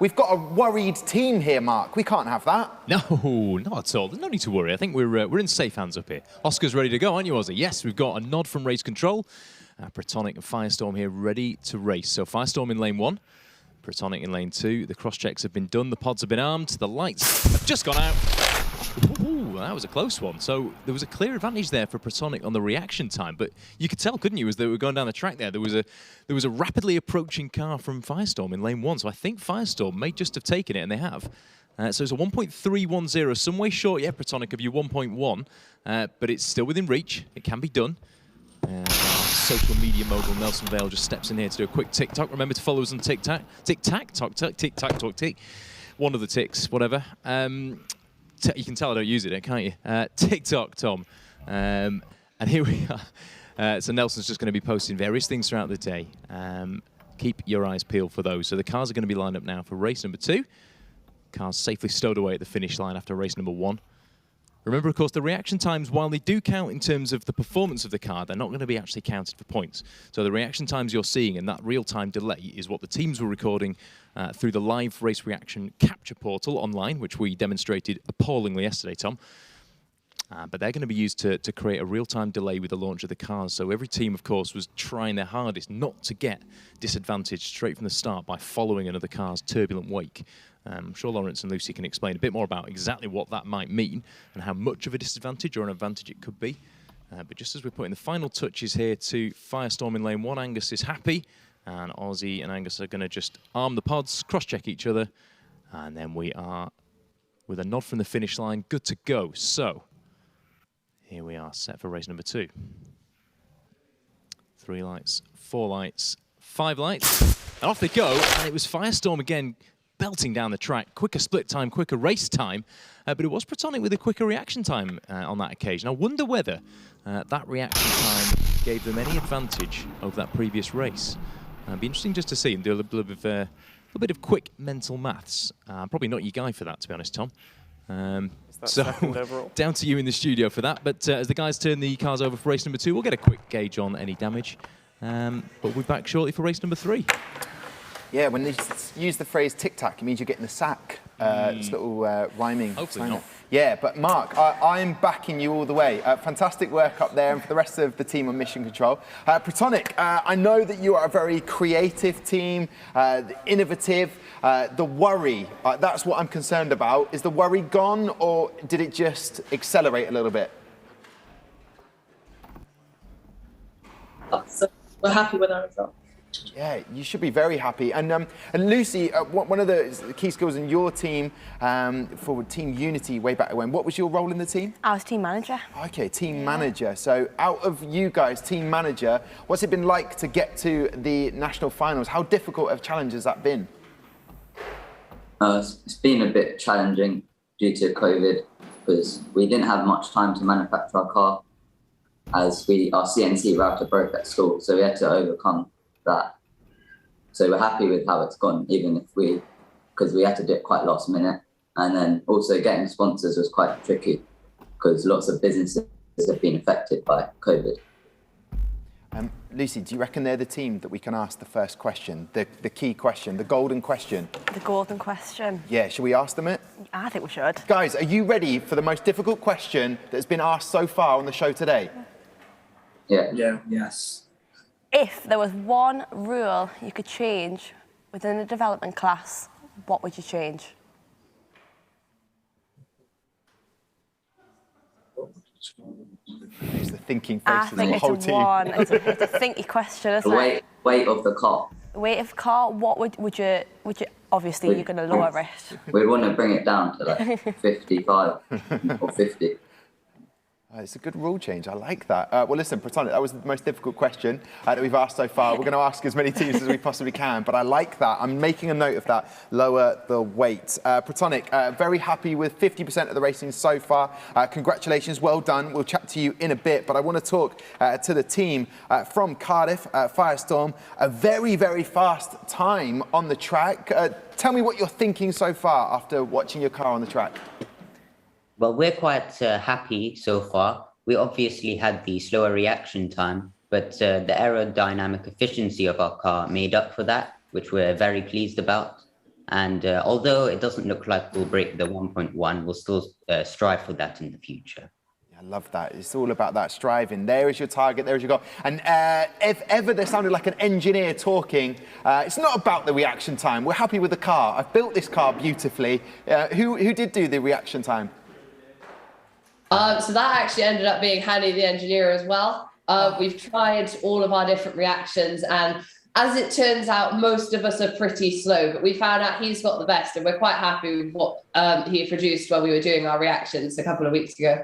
We've got a worried team here, Mark. We can't have that. No, not at all. There's no need to worry. I think we're in safe hands up here. Oscar's ready to go, aren't you, Ozzy? Yes, we've got a nod from race control. Protonic and Firestorm here ready to race. So Firestorm in lane 1. Protonic in lane 2. The cross-checks have been done. The pods have been armed. The lights have just gone out. Ooh, that was a close one. So there was a clear advantage there for Protonic on the reaction time, but you could tell, couldn't you, as they were going down the track there, there was a rapidly approaching car from Firestorm in lane 1, so I think Firestorm may just have taken it, and they have. So it's a 1.310, some way short, yeah, Protonic, of your 1.1, but it's still within reach. It can be done. Our social media mogul Nelson Vale just steps in here to do a quick TikTok. Remember to follow us on TikTok. Tick. One of the ticks, whatever. You can tell I don't use it, can't you? TikTok, Tom. And here we are. So Nelson's just going to be posting various things throughout the day. Keep your eyes peeled for those. So the cars are going to be lined up now for race number 2. Cars safely stowed away at the finish line after race number 1. Remember, of course, the reaction times, while they do count in terms of the performance of the car, they're not going to be actually counted for points. So the reaction times you're seeing and that real-time delay is what the teams were recording through the live race reaction capture portal online, which we demonstrated appallingly yesterday, Tom. But they're going to be used to create a real-time delay with the launch of the cars. So every team, of course, was trying their hardest not to get disadvantaged straight from the start by following another car's turbulent wake. I'm sure Lawrence and Lucy can explain a bit more about exactly what that might mean and how much of a disadvantage or an advantage it could be. But just as we're putting the final touches here to Firestorm in lane 1, Angus is happy. And Ozzy and Angus are going to just arm the pods, cross-check each other. And then we are, with a nod from the finish line, good to go. So here we are, set for race number 2. 3 lights, 4 lights, 5 lights. And off they go. And it was Firestorm again, belting down the track, quicker split time, quicker race time, but it was Protonic with a quicker reaction time on that occasion. I wonder whether that reaction time gave them any advantage over that previous race. It'd be interesting just to see and do a little bit of quick mental maths. Probably not your guy for that, to be honest, Tom. So down to you in the studio for that. But as the guys turn the cars over for race number 2, we'll get a quick gauge on any damage. But we'll be back shortly for race number 3. Yeah, when they use the phrase tic-tac, it means you're getting the sack. It's a little rhyming. Hopefully not. Yeah, but Mark, I'm backing you all the way. Fantastic work up there, and for the rest of the team on Mission Control. Protonic, I know that you are a very creative team, innovative. The worry, that's what I'm concerned about. Is the worry gone, or did it just accelerate a little bit? So we're happy with our result. Yeah, you should be very happy. And Lucy, one of the key skills in your team for Team Unity way back when, what was your role in the team? I was team manager. Okay, team manager. So out of you guys, team manager, what's it been like to get to the national finals? How difficult of a challenge has that been? It's been a bit challenging due to COVID because we didn't have much time to manufacture our car as our CNC router broke at school, so we had to overcome that. So we're happy with how it's gone, even if because we had to do it quite last minute. And then also getting sponsors was quite tricky because lots of businesses have been affected by COVID. Lucy, do you reckon they're the team that we can ask the first question, the key question, the golden question? The golden question. Yeah, should we ask them it? I think we should. Guys, are you ready for the most difficult question that's been asked so far on the show today? Yeah. Yes. If there was one rule you could change within a development class, what would you change? It's the thinking face of the whole team. It's a thinky question, isn't it? Weight of the car. Weight of car, what would you obviously you're going to lower it. We want to bring it down to like 55 or 50. It's a good rule change. I like that. Well, listen, Protonic, that was the most difficult question that we've asked so far. We're going to ask as many teams as we possibly can, but I like that. I'm making a note of that. Lower the weight. Protonic, very happy with 50% of the racing so far. Congratulations. Well done. We'll chat to you in a bit, but I want to talk to the team from Cardiff, Firestorm. A very, very fast time on the track. Tell me what you're thinking so far after watching your car on the track. Well, we're quite happy so far. We obviously had the slower reaction time, but the aerodynamic efficiency of our car made up for that, which we're very pleased about. And although it doesn't look like we'll break the 1.1, we'll still strive for that in the future. I love that. It's all about that striving. There is your target, there is your goal. And if ever there sounded like an engineer talking, it's not about the reaction time. We're happy with the car. I've built this car beautifully. Who did do the reaction time? So that actually ended up being handy to the engineer as well. We've tried all of our different reactions, and as it turns out, most of us are pretty slow, but we found out he's got the best, and we're quite happy with what he produced when we were doing our reactions a couple of weeks ago.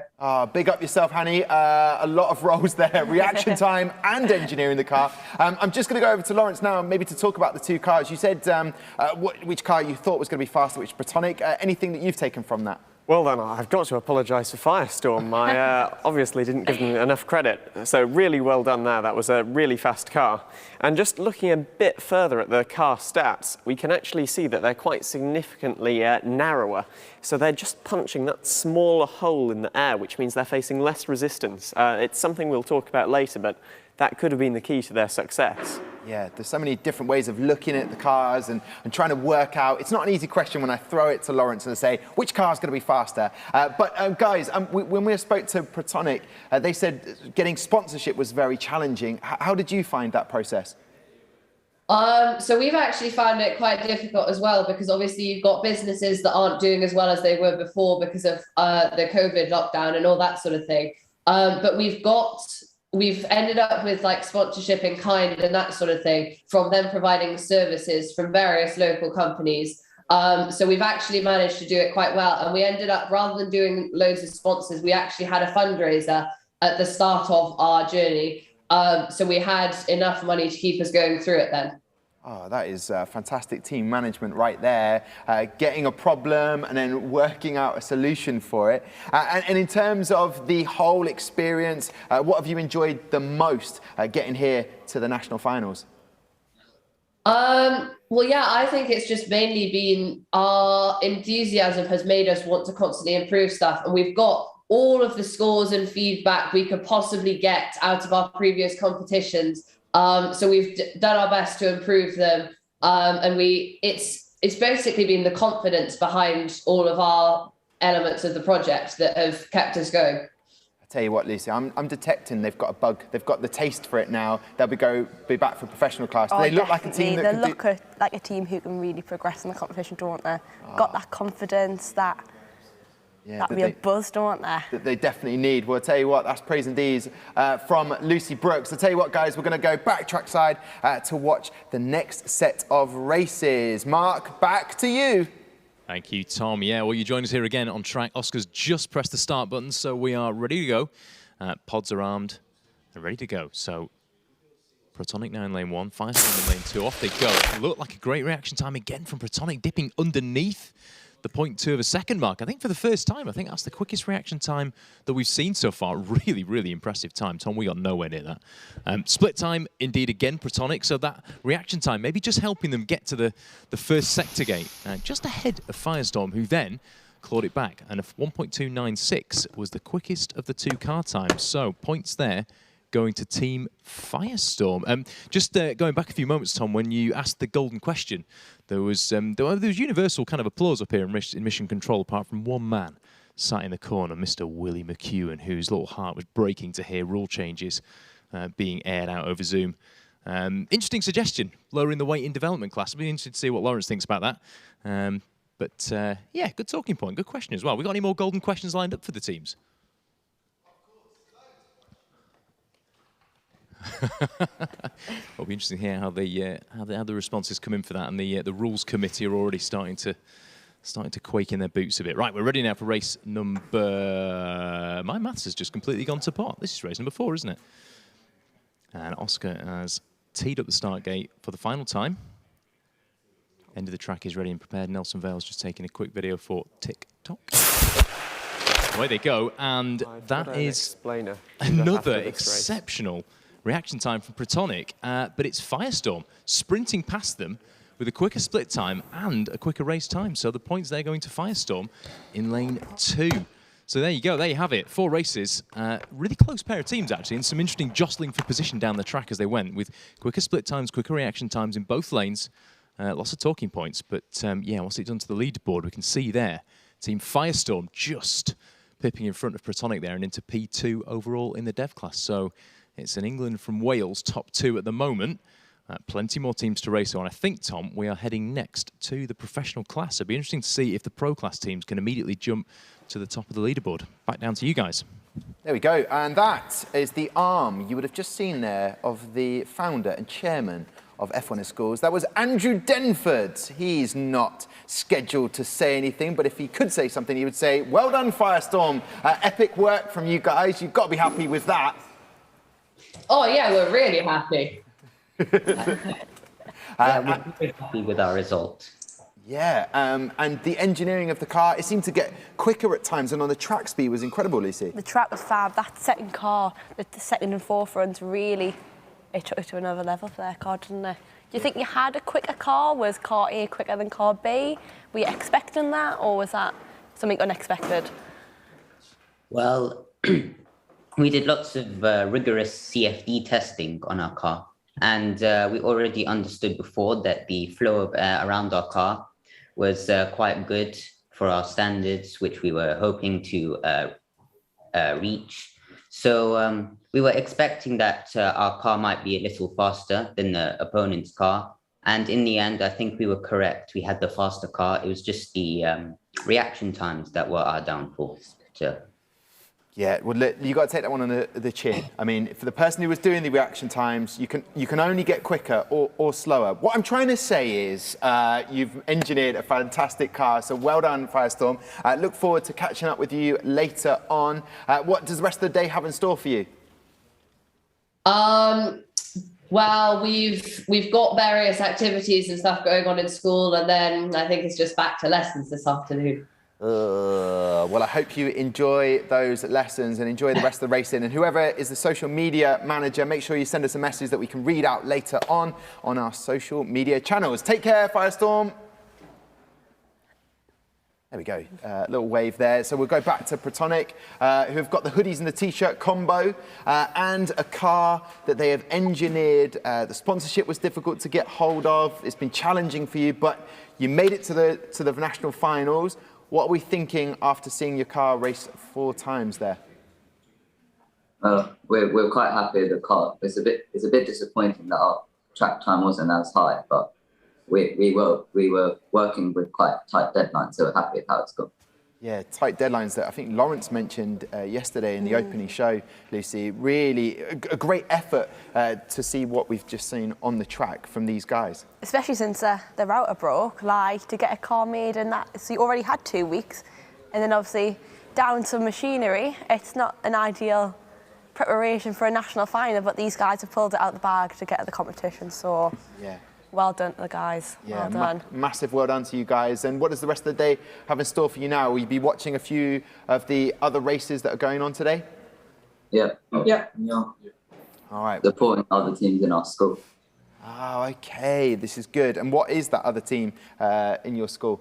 Big up yourself, Hanny. A lot of roles there, reaction time and engineering the car. I'm just going to go over to Lawrence now, maybe to talk about the two cars. You said which car you thought was going to be faster, which Protonic. Anything that you've taken from that? Well then, I've got to apologise for Firestorm. I obviously didn't give them enough credit, so really well done there. That was a really fast car. And just looking a bit further at the car stats, we can actually see that they're quite significantly narrower. So they're just punching that smaller hole in the air, which means they're facing less resistance. It's something we'll talk about later, but that could have been the key to their success. Yeah, there's so many different ways of looking at the cars and trying to work out. It's not an easy question when I throw it to Lawrence and say, which car is going to be faster? But guys, when we spoke to Protonic, they said getting sponsorship was very challenging. How did you find that process? So we've actually found it quite difficult as well, because obviously you've got businesses that aren't doing as well as they were before because of the COVID lockdown and all that sort of thing. But we've ended up with like sponsorship in kind and that sort of thing from them providing services from various local companies. So we've actually managed to do it quite well. And we ended up, rather than doing loads of sponsors, we actually had a fundraiser at the start of our journey. So we had enough money to keep us going through it then. Oh, that is fantastic team management right there, getting a problem and then working out a solution for it. And in terms of the whole experience, what have you enjoyed the most getting here to the national finals? Well, yeah, I think it's just mainly been our enthusiasm has made us want to constantly improve stuff. And we've got all of the scores and feedback we could possibly get out of our previous competitions. So we've done our best to improve them, and it's basically been the confidence behind all of our elements of the project that have kept us going. I tell you what, Lucy, I'm detecting they've got a bug. They've got the taste for it now. They'll be back for professional class. Do they look like a team that they look like a team who can really progress in the competition, don't they? Got that confidence, that real buzz, don't they? That they definitely need. Well, I'll tell you what, that's praise and deeds from Lucy Brooks. I'll tell you what, guys, we're going to go back trackside to watch the next set of races. Mark, back to you. Thank you, Tom. Yeah, well, you join us here again on track. Oscar's just pressed the start button, so we are ready to go. Pods are armed. They're ready to go. So Protonic now in lane 1, Firestorm in lane 2. Off they go. It looked like a great reaction time again from Protonic, dipping underneath the 0.2 of a second mark. I think for the first time, I think that's the quickest reaction time that we've seen so far. Really, really impressive time. Tom, we got nowhere near that. Split time, indeed, again, Protonic. So that reaction time, maybe just helping them get to the first sector gate, just ahead of Firestorm, who then clawed it back. And a 1.296 was the quickest of the two car times. So points there going to Team Firestorm. Just going back a few moments, Tom, when you asked the golden question, there was universal kind of applause up here in Mission Control, apart from one man sat in the corner, Mr. Willie McEwen, whose little heart was breaking to hear rule changes being aired out over Zoom. Interesting suggestion, lowering the weight in development class. I'll be interested to see what Lawrence thinks about that. But yeah, good talking point, good question as well. We got any more golden questions lined up for the teams? It'll be interesting to hear how the responses come in for that, and the rules committee are already starting to quake in their boots a bit. Right, we're ready now for race number. My maths has just completely gone to pot. This is race number 4, isn't it? And Oscar has teed up the start gate for the final time. End of the track is ready and prepared. Nelson Vale's just taking a quick video for TikTok. Away they go, and that is another exceptional reaction time from Protonic, but it's Firestorm sprinting past them with a quicker split time and a quicker race time. So the points there going to Firestorm in lane 2. So there you go, there you have it. 4 races, really close pair of teams actually, and some interesting jostling for position down the track as they went, with quicker split times, quicker reaction times in both lanes. Lots of talking points, but yeah, what's it done to the leaderboard? We can see there, Team Firestorm just pipping in front of Protonic there and into P2 overall in the dev class. So it's an England from Wales top 2 at the moment. Plenty more teams to race on. I think, Tom, we are heading next to the professional class. It'd be interesting to see if the pro class teams can immediately jump to the top of the leaderboard. Back down to you guys. There we go. And that is the arm you would have just seen there of the founder and chairman of F1 Ysgol. That was Andrew Denford. He's not scheduled to say anything, but if he could say something, he would say, well done, Firestorm. Epic work from you guys. You've got to be happy with that. Oh, yeah, we're really happy. Yeah, we're very happy with our result. Yeah, and the engineering of the car, it seemed to get quicker at times, and on the track speed was incredible, Lucy. The track was fab. That second car, the second and fourth runs, really, it took it to another level for their car, didn't it? Do you think you had a quicker car? Was car A quicker than car B? Were you expecting that, or was that something unexpected? Well, we did lots of rigorous CFD testing on our car, and we already understood before that the flow of air around our car was quite good for our standards, which we were hoping to reach. So we were expecting that our car might be a little faster than the opponent's car. And in the end, I think we were correct. We had the faster car. It was just the reaction times that were our downfall. So. Yeah, well, you got to take that one on the chin. I mean, for the person who was doing the reaction times, you can only get quicker or slower. What I'm trying to say is you've engineered a fantastic car, so well done, Firestorm. Look forward to catching up with you later on. What does the rest of the day have in store for you? Well, we've got various activities and stuff going on in school, and then I think it's just back to lessons this afternoon. Well, I hope you enjoy those lessons and enjoy the rest of the racing. And whoever is the social media manager, make sure you send us a message that we can read out later on our social media channels. Take care, Firestorm. There we go, little wave there. So we'll go back to Protonic, who have got the hoodies and the t-shirt combo and a car that they have engineered. The sponsorship was difficult to get hold of. It's been challenging for you, but you made it to the national finals. What are we thinking after seeing your car race 4 times there? We're quite happy with the car. It's a bit disappointing that our track time wasn't as high, but we were working with quite tight deadlines, so we're happy with how it's gone. Yeah, tight deadlines that I think Lawrence mentioned yesterday in the opening show, Lucy. Really a great effort to see what we've just seen on the track from these guys. Especially since the router broke, like to get a car made and that, so you already had 2 weeks, and then obviously down some machinery. It's not an ideal preparation for a national final, but these guys have pulled it out of the bag to get at the competition, so yeah. Well done to the guys, yeah, well done. Massive well done to you guys. And what does the rest of the day have in store for you now? Will you be watching a few of the other races that are going on today? Yeah. Yeah. All right. Supporting other teams in our school. Oh, okay, this is good. And what is that other team in your school?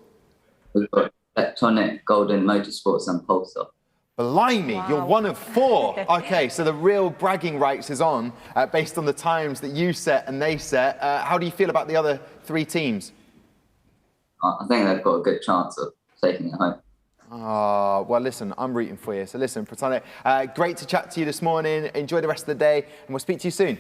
We've got Protonic, Golden Motorsports and Pulsar. Blimey, wow. You're 1 of 4. Okay, so the real bragging rights is on based on the times that you set and they set. How do you feel about the other 3 teams? I think they've got a good chance of taking it home. Oh, well, listen, I'm rooting for you. So listen, Protonic, great to chat to you this morning. Enjoy the rest of the day, and we'll speak to you soon.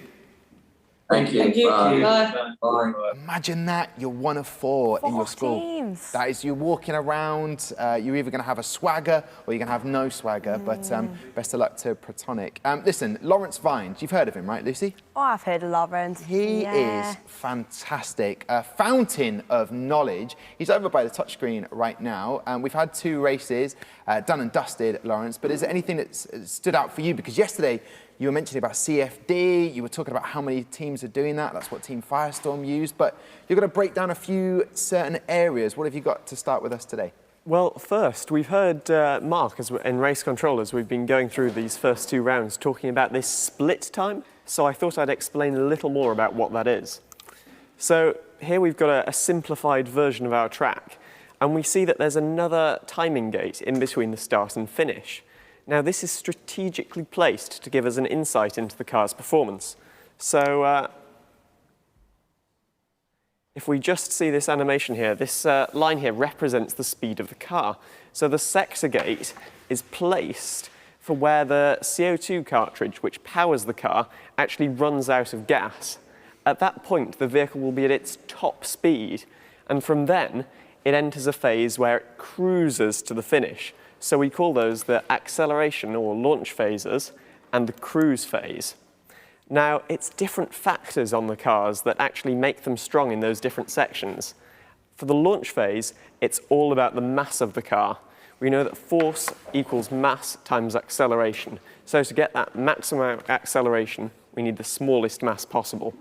Thank you. Thank you. Bye. Bye. Imagine that, you're 1 of 4 in your school. Teams. That is, you're walking around, you're either going to have a swagger or you're going to have no swagger, but best of luck to Protonic. Listen, Lawrence Vines, you've heard of him, right, Lucy? Oh, I've heard of Lawrence. He is fantastic, a fountain of knowledge. He's over by the touchscreen right now, and we've had 2 races, done and dusted, Lawrence, but is there anything that stood out for you? Because yesterday, you were mentioning about CFD, you were talking about how many teams are doing that, that's what Team Firestorm used, but you're going to break down a few certain areas. What have you got to start with us today? Well, first, we've heard Mark in race control as we've been going through these first 2 rounds talking about this split time, so I thought I'd explain a little more about what that is. So here we've got a simplified version of our track, and we see that there's another timing gate in between the start and finish. Now, this is strategically placed to give us an insight into the car's performance. So if we just see this animation here, this line here represents the speed of the car. So the sector gate is placed for where the CO2 cartridge, which powers the car, actually runs out of gas. at that point, the vehicle will be at its top speed, and from then, it enters a phase where it cruises to the finish. So we call those the acceleration or launch phases and the cruise phase. Now, it's different factors on the cars that actually make them strong in those different sections. For the launch phase, it's all about the mass of the car. We know that force equals mass times acceleration. So to get that maximum acceleration, we need the smallest mass possible.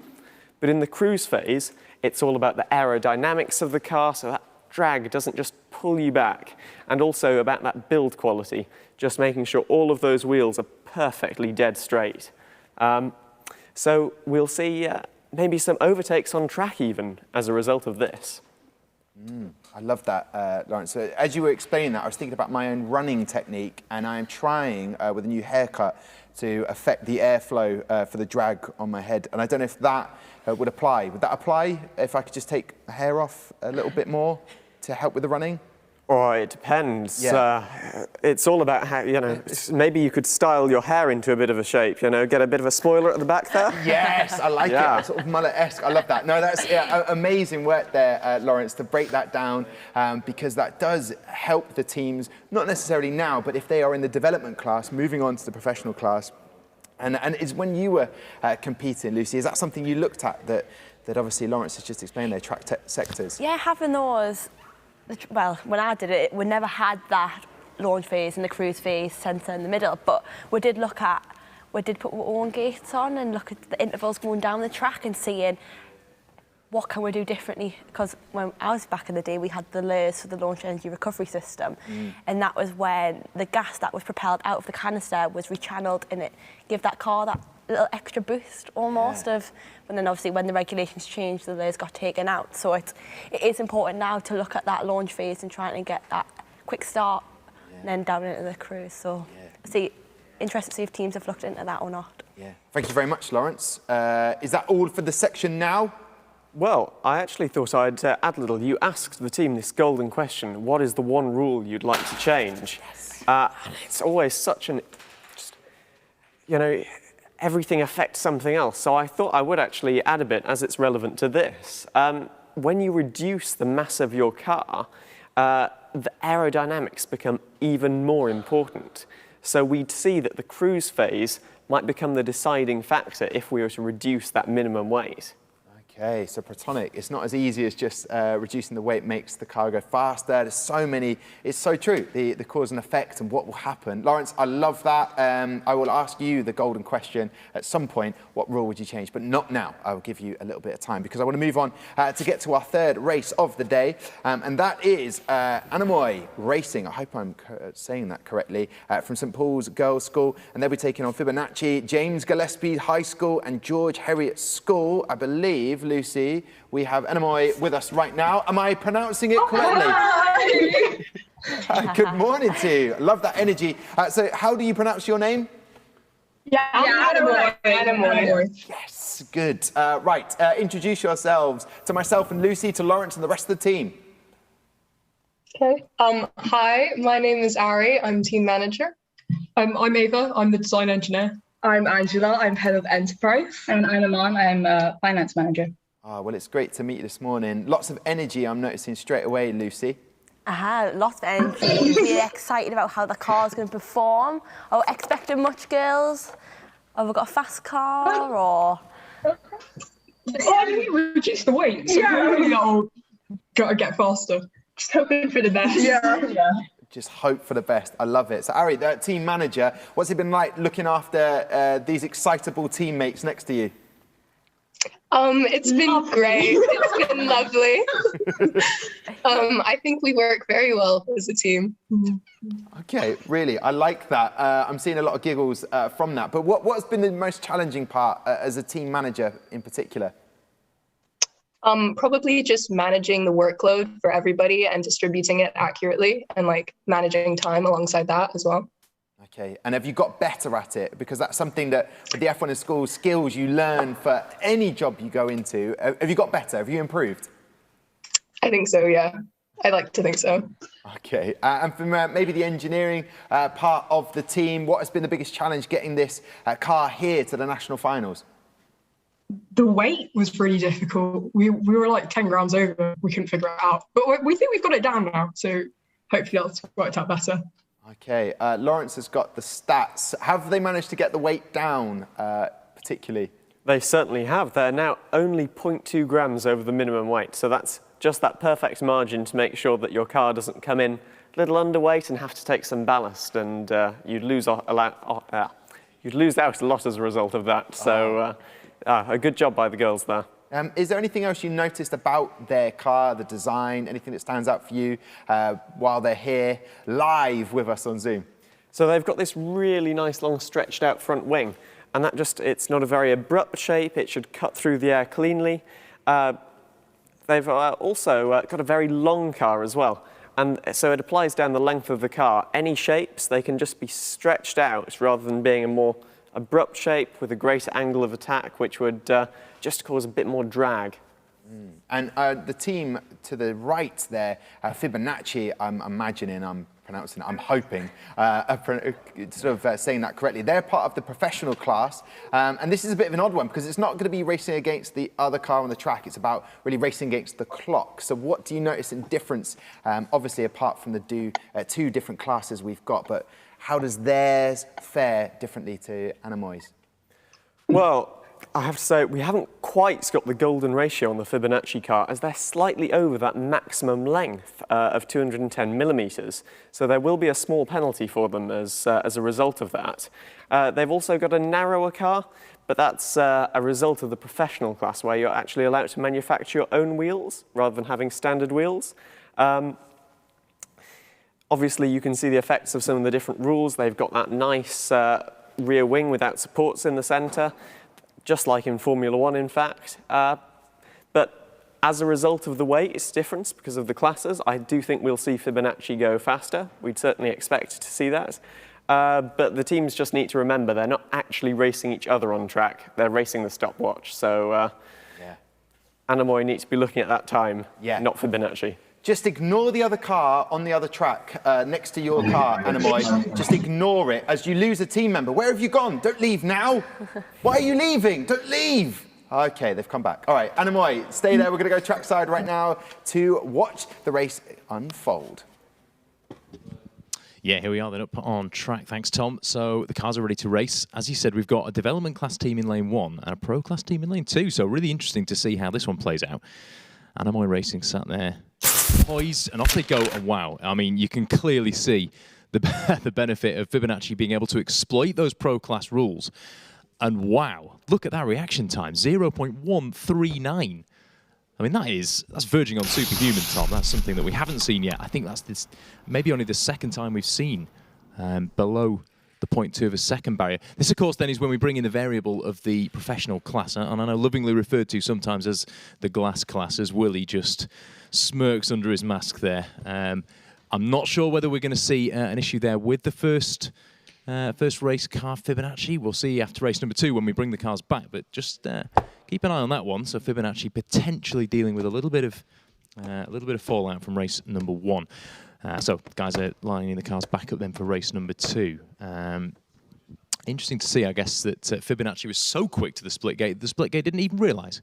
But in the cruise phase, it's all about the aerodynamics of the car, so that drag doesn't just pull you back, and also about that build quality, just making sure all of those wheels are perfectly dead straight. So we'll see maybe some overtakes on track even as a result of this. I love that, Lawrence. So as you were explaining that, I was thinking about my own running technique, and I am trying with a new haircut to affect the airflow for the drag on my head. And I don't know if that would apply. Would that apply if I could just take a hair off a little bit more to help with the running? Oh, it depends. Yeah. It's all about how, maybe you could style your hair into a bit of a shape, get a bit of a spoiler at the back there. Yes, I like it. Sort of mullet-esque. I love that. No, that's amazing work there, Lawrence, to break that down, because that does help the teams, not necessarily now, but if they are in the development class, moving on to the professional class. And it's when you were competing, Lucy, is that something you looked at that obviously Lawrence has just explained there, track sectors? Yeah, having those. Well, when I did it, we never had that launch phase and the cruise phase centre in the middle, but we did put our own gates on and look at the intervals going down the track and seeing what can we do differently, because when I was back in the day, we had the layers for the launch energy recovery system, and that was when the gas that was propelled out of the canister was rechanneled, and it gave that car that little extra boost almost of, and then obviously when the regulations changed, the layers got taken out. So it is important now to look at that launch phase and trying to get that quick start and then down into the cruise. So interested to see if teams have looked into that or not. Yeah. Thank you very much, Lawrence. Is that all for the section now? Well, I actually thought I'd add a little. You asked the team this golden question: what is the one rule you'd like to change? Yes. It's always such an, everything affects something else. So I thought I would actually add a bit as it's relevant to this. When you reduce the mass of your car, the aerodynamics become even more important. So we'd see that the cruise phase might become the deciding factor if we were to reduce that minimum weight. Okay, so Protonic, it's not as easy as just reducing the weight makes the car go faster. There's so many, it's so true, the cause and effect and what will happen. Lawrence, I love that. I will ask you the golden question at some point, what rule would you change? But not now. I will give you a little bit of time because I want to move on to get to our third race of the day. And that is Anemoi Racing. I hope I'm saying that correctly. From St Paul's Girls' School. And they'll be taking on Fibonacci, James Gillespies High School and George Heriots School. I believe, Lucy, we have Anemoi with us right now. Am I pronouncing it correctly? Good morning to you. I love that energy. So how do you pronounce your name? Anemoi. Yes, good. Right, introduce yourselves to myself and Lucy, to Lawrence and the rest of the team. Okay. Hi, my name is Ari. I'm team manager. I'm Ava. I'm the design engineer. I'm Angela. I'm head of enterprise. And I'm Aman. I'm finance manager. Well, it's great to meet you this morning. Lots of energy I'm noticing straight away, Lucy. Lots of energy. Really excited about how the car's going to perform. Are we expecting much, girls? Have we got a fast car or? We reduce the weight, so we all got to get faster. Just hoping for the best. Yeah. Just hope for the best. I love it. So, Ari, the team manager, what's it been like looking after these excitable teammates next to you? It's been great. It's been lovely. I think we work very well as a team. Okay, really, I like that. I'm seeing a lot of giggles from that. But what's been the most challenging part as a team manager in particular? Probably just managing the workload for everybody and distributing it accurately and managing time alongside that as well. Okay, and have you got better at it? Because that's something that with the F1 in school skills you learn for any job you go into. Have you got better? Have you improved? I think so, yeah. I like to think so. Okay, and from maybe the engineering part of the team, what has been the biggest challenge getting this car here to the national finals? The weight was really difficult. We were like 10 grams over. We couldn't figure it out. But we think we've got it down now. So hopefully that's worked out better. Okay, Lawrence has got the stats. Have they managed to get the weight down particularly? They certainly have. They're now only 0.2 grams over the minimum weight. So that's just that perfect margin to make sure that your car doesn't come in a little underweight and have to take some ballast, and you'd lose out a lot as a result of that. So a good job by the girls there. Is there anything else you noticed about their car, the design, anything that stands out for you while they're here live with us on Zoom? So they've got this really nice long stretched out front wing, and that it's not a very abrupt shape. It should cut through the air cleanly. They've also got a very long car as well. And so it applies down the length of the car. Any shapes, they can just be stretched out rather than being a more abrupt shape with a greater angle of attack, which would just cause a bit more drag. And the team to the right there, Fibonacci, I'm imagining, I'm hoping, saying that correctly. They're part of the professional class, and this is a bit of an odd one because it's not going to be racing against the other car on the track. It's about really racing against the clock. So what do you notice in difference, obviously apart from the two different classes we've got, but how does theirs fare differently to Anemoi's? Well, I have to say, we haven't quite got the golden ratio on the Fibonacci car, as they're slightly over that maximum length of 210 millimeters. So there will be a small penalty for them as a result of that. They've also got a narrower car, but that's a result of the professional class, where you're actually allowed to manufacture your own wheels rather than having standard wheels. Obviously, you can see the effects of some of the different rules. They've got that nice rear wing without supports in the center, just like in Formula One, in fact. But as a result of the weight, it's different because of the classes. I do think we'll see Fibonacci go faster. We'd certainly expect to see that. But the teams just need to remember they're not actually racing each other on track. They're racing the stopwatch. So Anemoi needs to be looking at that time, not Fibonacci. Just ignore the other car on the other track next to your car, Anemoi. Just ignore it as you lose a team member. Where have you gone? Don't leave now. Why are you leaving? Don't leave. Okay, they've come back. All right, Anemoi, stay there. We're going to go trackside right now to watch the race unfold. Yeah, here we are then up on track. Thanks, Tom. So the cars are ready to race. As you said, we've got a development class team in lane 1 and a pro class team in lane 2. So really interesting to see how this one plays out. Anemoi Racing sat there, poised, and off they go. And wow, I mean, you can clearly see the benefit of Fibonacci being able to exploit those pro class rules. And wow, look at that reaction time, 0.139. I mean, that's verging on superhuman, Tom. That's something that we haven't seen yet. I think that's maybe only the second time we've seen below the 0.2 of a second barrier. This, of course, then is when we bring in the variable of the professional class, and I know lovingly referred to sometimes as the glass class, as Willie just smirks under his mask there. I'm not sure whether we're going to see an issue there with the first race car Fibonacci. We'll see after race number 2 when we bring the cars back, but just keep an eye on that one. So Fibonacci potentially dealing with a little bit of fallout from race number 1. So guys are lining the cars back up then for race number 2. Interesting to see, I guess, that Fibonacci was so quick to the split gate didn't even realise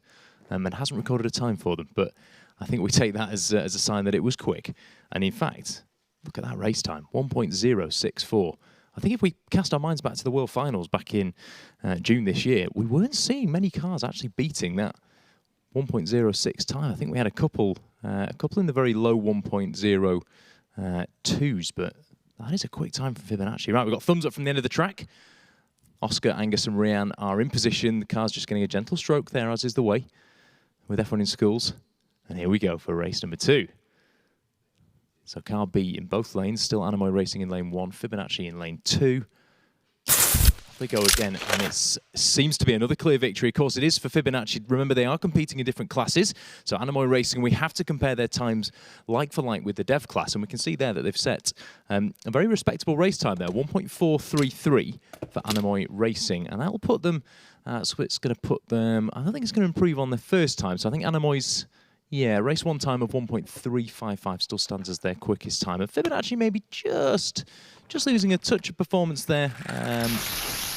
and hasn't recorded a time for them. But I think we take that as a sign that it was quick. And in fact, look at that race time, 1.064. I think if we cast our minds back to the World Finals back in June this year, we weren't seeing many cars actually beating that 1.06 time. I think we had a couple in the very low 1.02s, but that is a quick time for Fibonacci. Right, we've got thumbs up from the end of the track. Oscar, Angus and Rhian are in position. The car's just getting a gentle stroke there, as is the way with F1 in schools. And here we go for race number 2. So car B in both lanes, still Anemoi Racing in lane 1, Fibonacci in lane 2. Off they go again, and it seems to be another clear victory. Of course, it is for Fibonacci. Remember, they are competing in different classes. So Anemoi Racing, we have to compare their times like for like with the Dev class, and we can see there that they've set a very respectable race time there, 1.433 for Anemoi Racing, and that will put them, so it's going to put them, I don't think it's going to improve on their first time, so I think Anemoi's, race 1 time of 1.355 still stands as their quickest time, and Fibonacci maybe just losing a touch of performance there.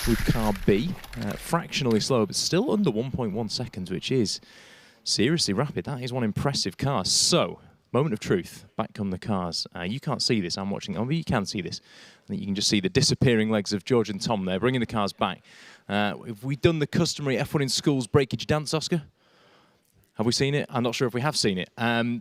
with car B. Fractionally slower, but still under 1.1 seconds, which is seriously rapid. That is one impressive car. So, moment of truth. Back come the cars. You can't see this. I'm watching. Oh, but you can see this. I think you can just see the disappearing legs of George and Tom there, bringing the cars back. Have we done the customary F1 in schools breakage dance, Oscar? Have we seen it? I'm not sure if we have seen it.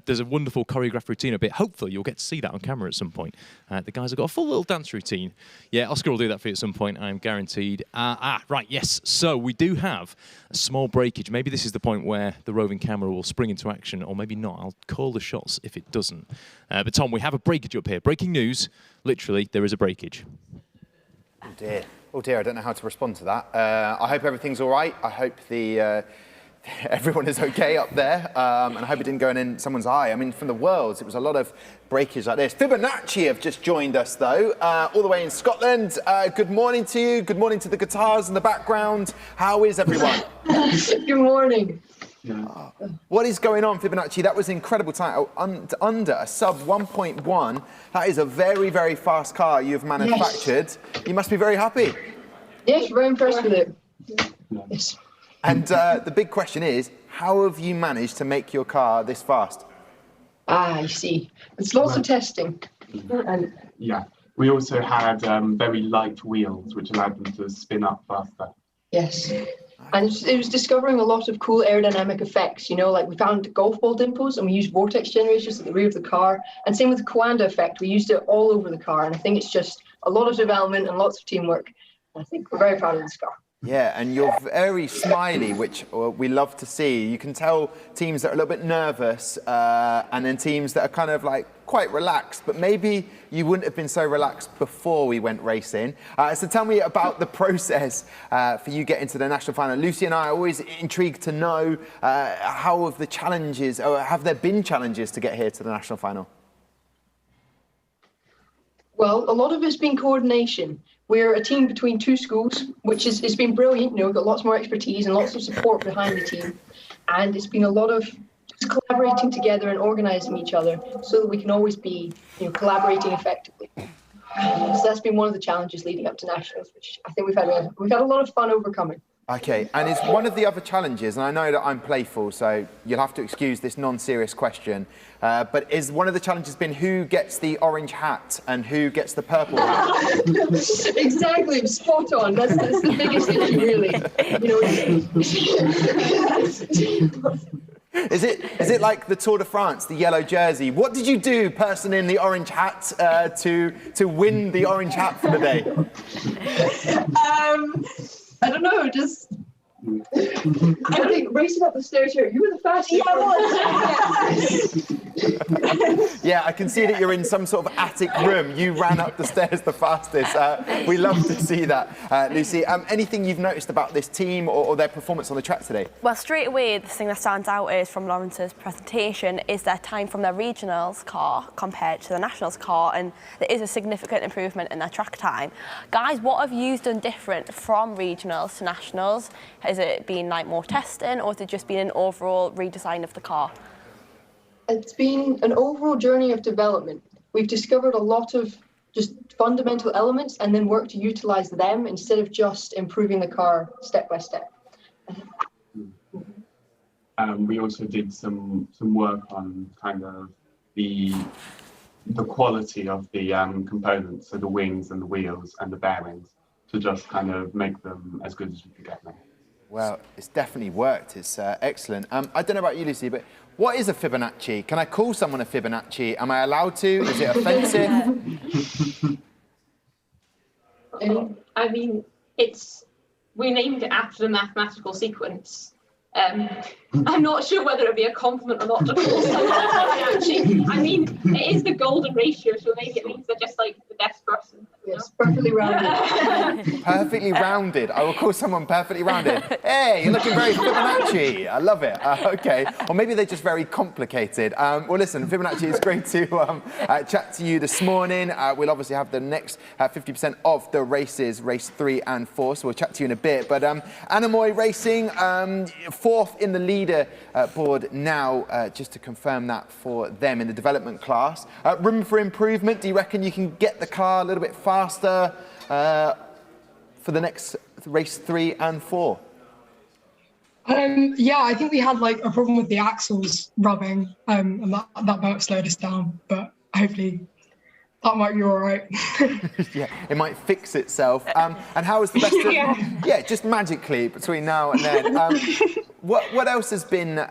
There's a wonderful choreographed routine a bit. Hopefully you'll get to see that on camera at some point. The guys have got a full little dance routine. Yeah, Oscar will do that for you at some point, I'm guaranteed. Right, yes. So we do have a small breakage. Maybe this is the point where the roving camera will spring into action, or maybe not. I'll call the shots if it doesn't. But Tom, we have a breakage up here. Breaking news. Literally, there is a breakage. Oh dear. Oh dear, I don't know how to respond to that. I hope everything's all right. I hope everyone is okay up there, and I hope it didn't go in someone's eye. I mean, from the Worlds, it was a lot of breakage like this. Fibonacci have just joined us, though, all the way in Scotland. Good morning to you. Good morning to the guitars in the background. How is everyone? Good morning. What is going on, Fibonacci? That was incredible time. Under a sub 1.1. That is a very, very fast car you've manufactured. Yes. You must be very happy. Yes, very impressed with it. Yes. And the big question is, how have you managed to make your car this fast? I see. It's lots of testing. And yeah, we also had very light wheels, which allowed them to spin up faster. Yes. And it was discovering a lot of cool aerodynamic effects, you know, like we found golf ball dimples and we used vortex generators at the rear of the car. And same with the Coanda effect, we used it all over the car. And I think it's just a lot of development and lots of teamwork. I think we're very proud of this car. Yeah, and you're very smiley, which we love to see. You can tell teams that are a little bit nervous and then teams that are kind of like quite relaxed, but maybe you wouldn't have been so relaxed before we went racing. So tell me about the process for you getting to the national final. Lucy and I are always intrigued to know how have the challenges, or have there been challenges to get here to the national final? Well, a lot of it's been coordination. We're a team between two schools, which it's been brilliant. You know, we've got lots more expertise and lots of support behind the team. And it's been a lot of just collaborating together and organising each other so that we can always be, you know, collaborating effectively. So that's been one of the challenges leading up to nationals, which I think we've had a lot of fun overcoming. Okay, and it's one of the other challenges, and I know that I'm playful, so you'll have to excuse this non-serious question, but is one of the challenges been who gets the orange hat and who gets the purple hat? Exactly, spot on. That's the biggest issue, really. You know, Is it like the Tour de France, the yellow jersey? What did you do, person in the orange hat, to win the orange hat for the day? I don't know, just I think racing up the stairs here, you were the fastest. Yeah, I can see that you're in some sort of attic room. You ran up the stairs the fastest. We love to see that, Lucy. Anything you've noticed about this team or their performance on the track today? Well, straight away, the thing that stands out is from Lawrence's presentation is their time from their regionals car compared to the nationals car, and there is a significant improvement in their track time. Guys, what have you done different from regionals to nationals? Has it been like more testing, or has it just been an overall redesign of the car? It's been an overall journey of development. We've discovered a lot of just fundamental elements and then worked to utilize them instead of just improving the car step by step. We also did some work on kind of the quality of the components, so the wings and the wheels and the bearings, to just kind of make them as good as we could get them. Well, it's definitely worked. It's excellent. I don't know about you, Lucy, but what is a Fibonacci? Can I call someone a Fibonacci? Am I allowed to? Is it offensive? I mean, we named it after the mathematical sequence. I'm not sure whether it'd be a compliment or not to call someone Fibonacci. I mean, it is the golden ratio, so maybe it means they're just like the best person. Yes, perfectly rounded. Perfectly rounded. I will call someone perfectly rounded. Hey, you're looking very Fibonacci. I love it. Okay. Or maybe they're just very complicated. Well, listen, Fibonacci, it's great to chat to you this morning. We'll obviously have the next 50% of the races, race 3 and 4, so we'll chat to you in a bit. But Anemoi Racing, 4th in the leader board now, just to confirm that for them in the development class. Room for improvement. Do you reckon you can get the car a little bit faster for the race 3 and 4? Yeah, I think we had like a problem with the axles rubbing, and that might slowed us down. But hopefully, that might be all right. Yeah, it might fix itself. And how is the best? Yeah, just magically between now and then. What else has been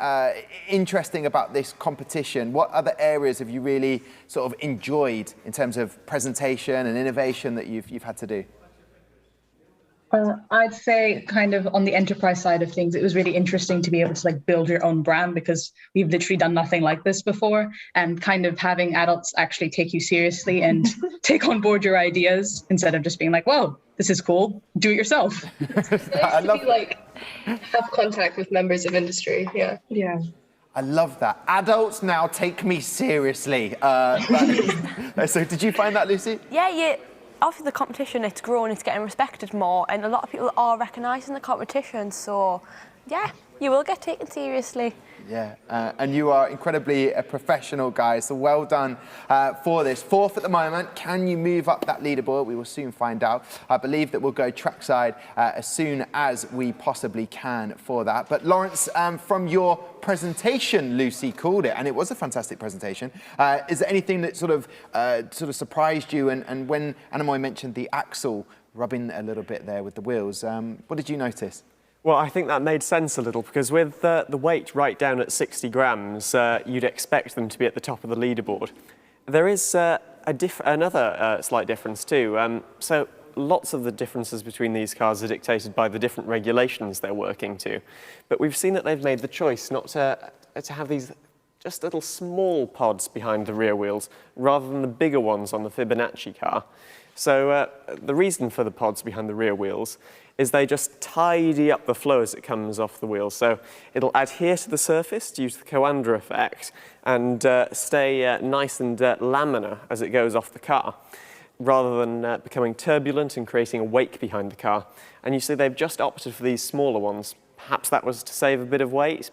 interesting about this competition? What other areas have you really sort of enjoyed in terms of presentation and innovation that you've had to do? I'd say kind of on the enterprise side of things, it was really interesting to be able to like build your own brand, because we've literally done nothing like this before, and kind of having adults actually take you seriously and take on board your ideas instead of just being like, whoa, this is cool, do it yourself. I love to like have contact with members of industry. Yeah. I love that. Adults now take me seriously. So did you find that, Lucy? Yeah. Obviously, the competition, it's grown, it's getting respected more, and a lot of people are recognising the competition. So, yeah, you will get taken seriously. Yeah, and you are incredibly professional, guys, so well done for this. 4th at the moment. Can you move up that leaderboard? We will soon find out. I believe that we'll go trackside as soon as we possibly can for that. But Lawrence, from your presentation, Lucy called it, and it was a fantastic presentation. Is there anything that sort of surprised you? And when Anemoi mentioned the axle rubbing a little bit there with the wheels, what did you notice? Well, I think that made sense a little, because with the weight right down at 60 grams, you'd expect them to be at the top of the leaderboard. There is another slight difference too. So lots of the differences between these cars are dictated by the different regulations they're working to. But we've seen that they've made the choice not to have these just little small pods behind the rear wheels, rather than the bigger ones on the Fibonacci car. So the reason for the pods behind the rear wheels is they just tidy up the flow as it comes off the wheels. So it'll adhere to the surface due to the Coanda effect and stay nice and laminar as it goes off the car, rather than becoming turbulent and creating a wake behind the car. And you see they've just opted for these smaller ones. Perhaps that was to save a bit of weight,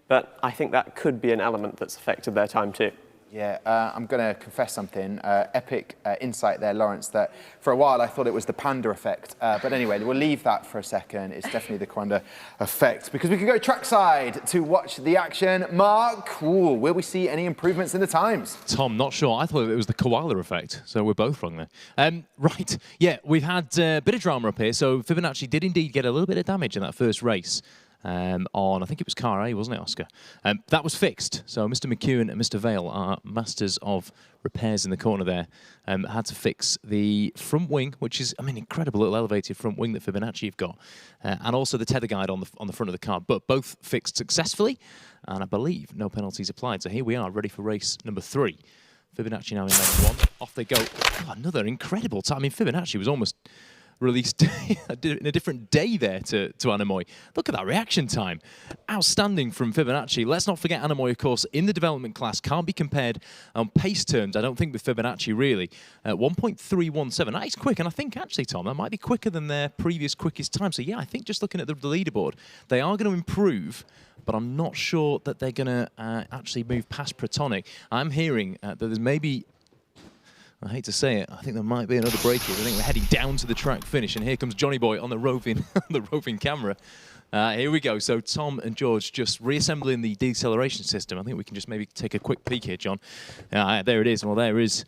but I think that could be an element that's affected their time too. Yeah, I'm going to confess something. Epic insight there, Lawrence, that for a while I thought it was the panda effect. But anyway, we'll leave that for a second. It's definitely the Coanda effect, because we can go trackside to watch the action. Mark, will we see any improvements in the times? Tom, not sure. I thought it was the koala effect, so we're both wrong there. Right, yeah, we've had a bit of drama up here. So Fibonacci did indeed get a little bit of damage in that first race. On, I think it was car A, wasn't it, Oscar? That was fixed. So Mr. McEwen and Mr. Vale, our masters of repairs in the corner there, had to fix the front wing, which is, I mean, incredible little elevated front wing that Fibonacci have got, and also the tether guide on the front of the car. But both fixed successfully, and I believe no penalties applied. So here we are, ready for race number 3. Fibonacci now in lane 1. Off they go. Oh, another incredible time. I mean, Fibonacci was almost released in a different day there to Anemoi. Look at that reaction time. Outstanding from Fibonacci. Let's not forget Anemoi, of course, in the development class. Can't be compared on pace terms, I don't think, with Fibonacci, really. 1.317. That is quick, and I think, actually, Tom, that might be quicker than their previous quickest time. So, yeah, I think just looking at the leaderboard, they are going to improve, but I'm not sure that they're going to actually move past Protonic. I'm hearing that there's maybe... I hate to say it, I think there might be another breakage. I think we're heading down to the track finish, and here comes Johnny Boy on the roving, camera. Here we go. So Tom and George just reassembling the deceleration system. I think we can just maybe take a quick peek here, John. There it is. Well, there is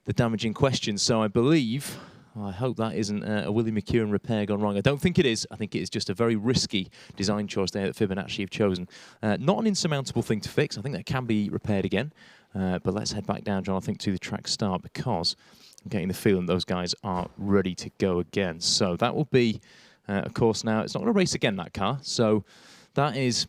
the damage in question. So I believe, I hope that isn't a Willie McEwen repair gone wrong. I don't think it is. I think it is just a very risky design choice there that Fibonacci have chosen. Not an insurmountable thing to fix. I think that can be repaired again. But let's head back down, John, I think, to the track start, because I'm getting the feeling those guys are ready to go again. So that will be, of course, now it's not going to race again, that car. So that is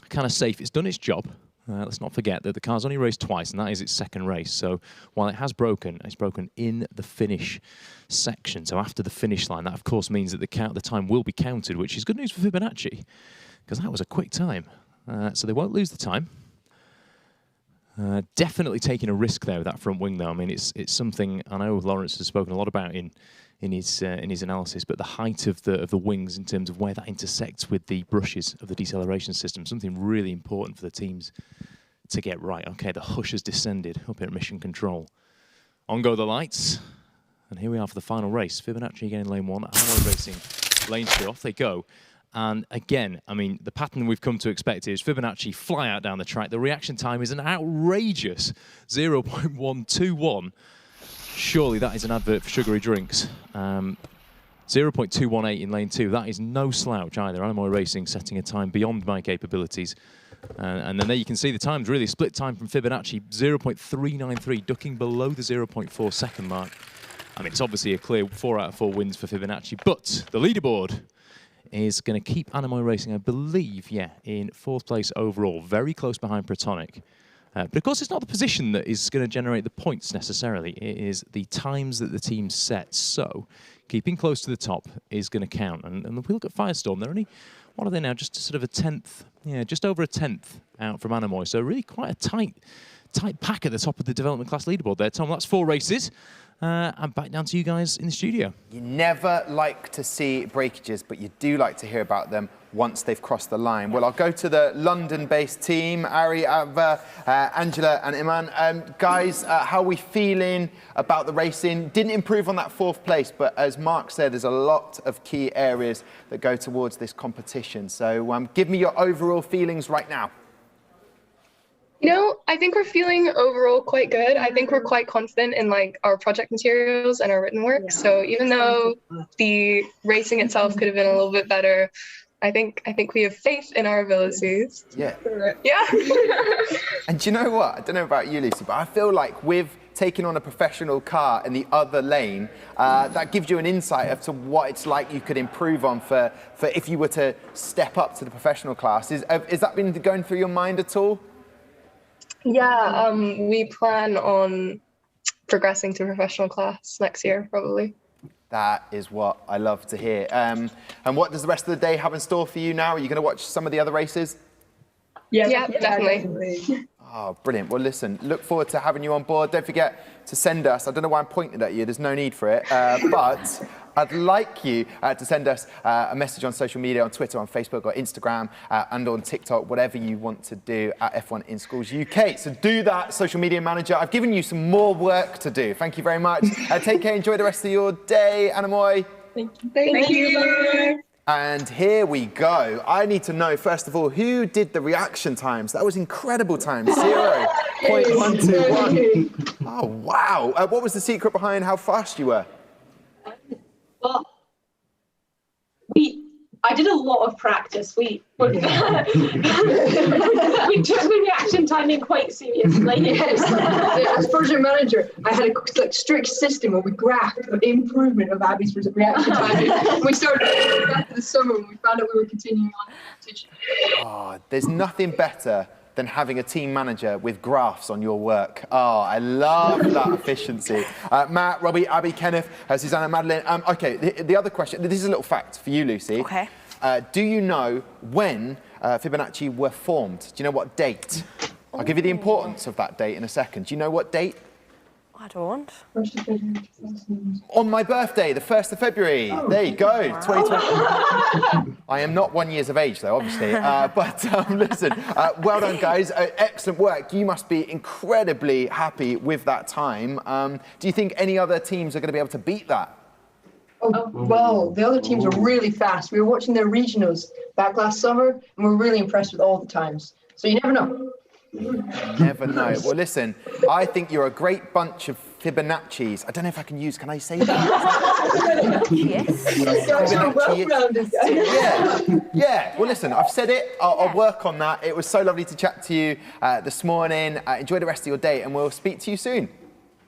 kind of safe. It's done its job. Let's not forget that the car's only raced twice, and that is its second race. So while it has broken, it's broken in the finish section. So after the finish line, that, of course, means that the time will be counted, which is good news for Fibonacci, because that was a quick time. So they won't lose the time. Definitely taking a risk there with that front wing, though. I mean, it's something I know Lawrence has spoken a lot about in his analysis, but the height of the wings in terms of where that intersects with the brushes of the deceleration system, something really important for the teams to get right. Okay, the hush has descended up here at Mission Control. On go the lights, and here we are for the final race. Fibonacci again in lane 1. Anemoi racing lane 2, off they go. And again, I mean, the pattern we've come to expect is Fibonacci fly out down the track. The reaction time is an outrageous 0.121. Surely that is an advert for sugary drinks. 0.218 in lane 2. That is no slouch either. Anemoi Racing setting a time beyond my capabilities. And then there you can see the times really split time from Fibonacci, 0.393, ducking below the 0.4 second mark. I mean, it's obviously a clear 4 out of 4 wins for Fibonacci, but the leaderboard is going to keep Anemoi Racing, I believe, in 4th place overall, very close behind Protonic. But of course, it's not the position that is going to generate the points necessarily. It is the times that the team set. So keeping close to the top is going to count. And if we look at Firestorm, they're only, what are they now? Just sort of a 10th, just over a 10th out from Anemoi. So really quite a tight pack at the top of the development class leaderboard there. Tom, that's 4 races. And back down to you guys in the studio. You never like to see breakages, but you do like to hear about them once they've crossed the line. Well, I'll go to the London-based team, Ari, Ava, Angela and Iman. Guys, how are we feeling about the racing? Didn't improve on that 4th place, but as Mark said, there's a lot of key areas that go towards this competition. So give me your overall feelings right now. You know, I think we're feeling overall quite good. I think we're quite confident in like our project materials and our written work. Yeah. So even though the racing itself could have been a little bit better, I think we have faith in our abilities. Yeah. Yeah. And do you know what? I don't know about you, Lucy, but I feel like with taking on a professional car in the other lane, that gives you an insight as to what it's like you could improve on for if you were to step up to the professional class. Has that been going through your mind at all? Yeah, we plan on progressing to professional class next year, probably. That is what I love to hear. And what does the rest of the day have in store for you now? Are you going to watch some of the other races? Yeah, definitely. Oh, brilliant. Well, listen, look forward to having you on board. Don't forget to send us, I don't know why I'm pointing at you, there's no need for it, but I'd like you to send us a message on social media, on Twitter, on Facebook or Instagram, and on TikTok, whatever you want to do at F1 in Schools UK. So do that, social media manager. I've given you some more work to do. Thank you very much. Take care, enjoy the rest of your day, Anemoi. Thank you. Thank you. And here we go. I need to know, first of all, who did the reaction times? That was incredible times, 0.121. Oh, wow. What was the secret behind how fast you were? Well, I did a lot of practice. We took the reaction timing quite seriously. Yes. As project manager, I had a strict system where we graphed the improvement of Abby's reaction timing. We started after the summer when we found out we were continuing on the competition. Oh, there's nothing better than having a team manager with graphs on your work. Oh, I love that efficiency. Matt, Robbie, Abby, Kenneth, Susanna, Madeline. Okay, the other question, this is a little fact for you, Lucy. Okay. Do you know when Fibonacci were formed? Do you know what date? I'll give you the importance of that date in a second. Do you know what date? I don't. On my birthday, the 1st of February. Oh. There you go, 2020. I am not 1 year of age, though, obviously. But listen, well done, guys. Excellent work. You must be incredibly happy with that time. Do you think any other teams are going to be able to beat that? Oh, well, the other teams are really fast. We were watching their regionals back last summer, and we're really impressed with all the times. So you never know. Never know. Well, listen, I think you're a great bunch of Fibonacci's. I don't know if I can use, can I say that? Yes. Yeah. Well, listen, I've said it. I'll work on that. It was so lovely to chat to you this morning. Enjoy the rest of your day, and we'll speak to you soon.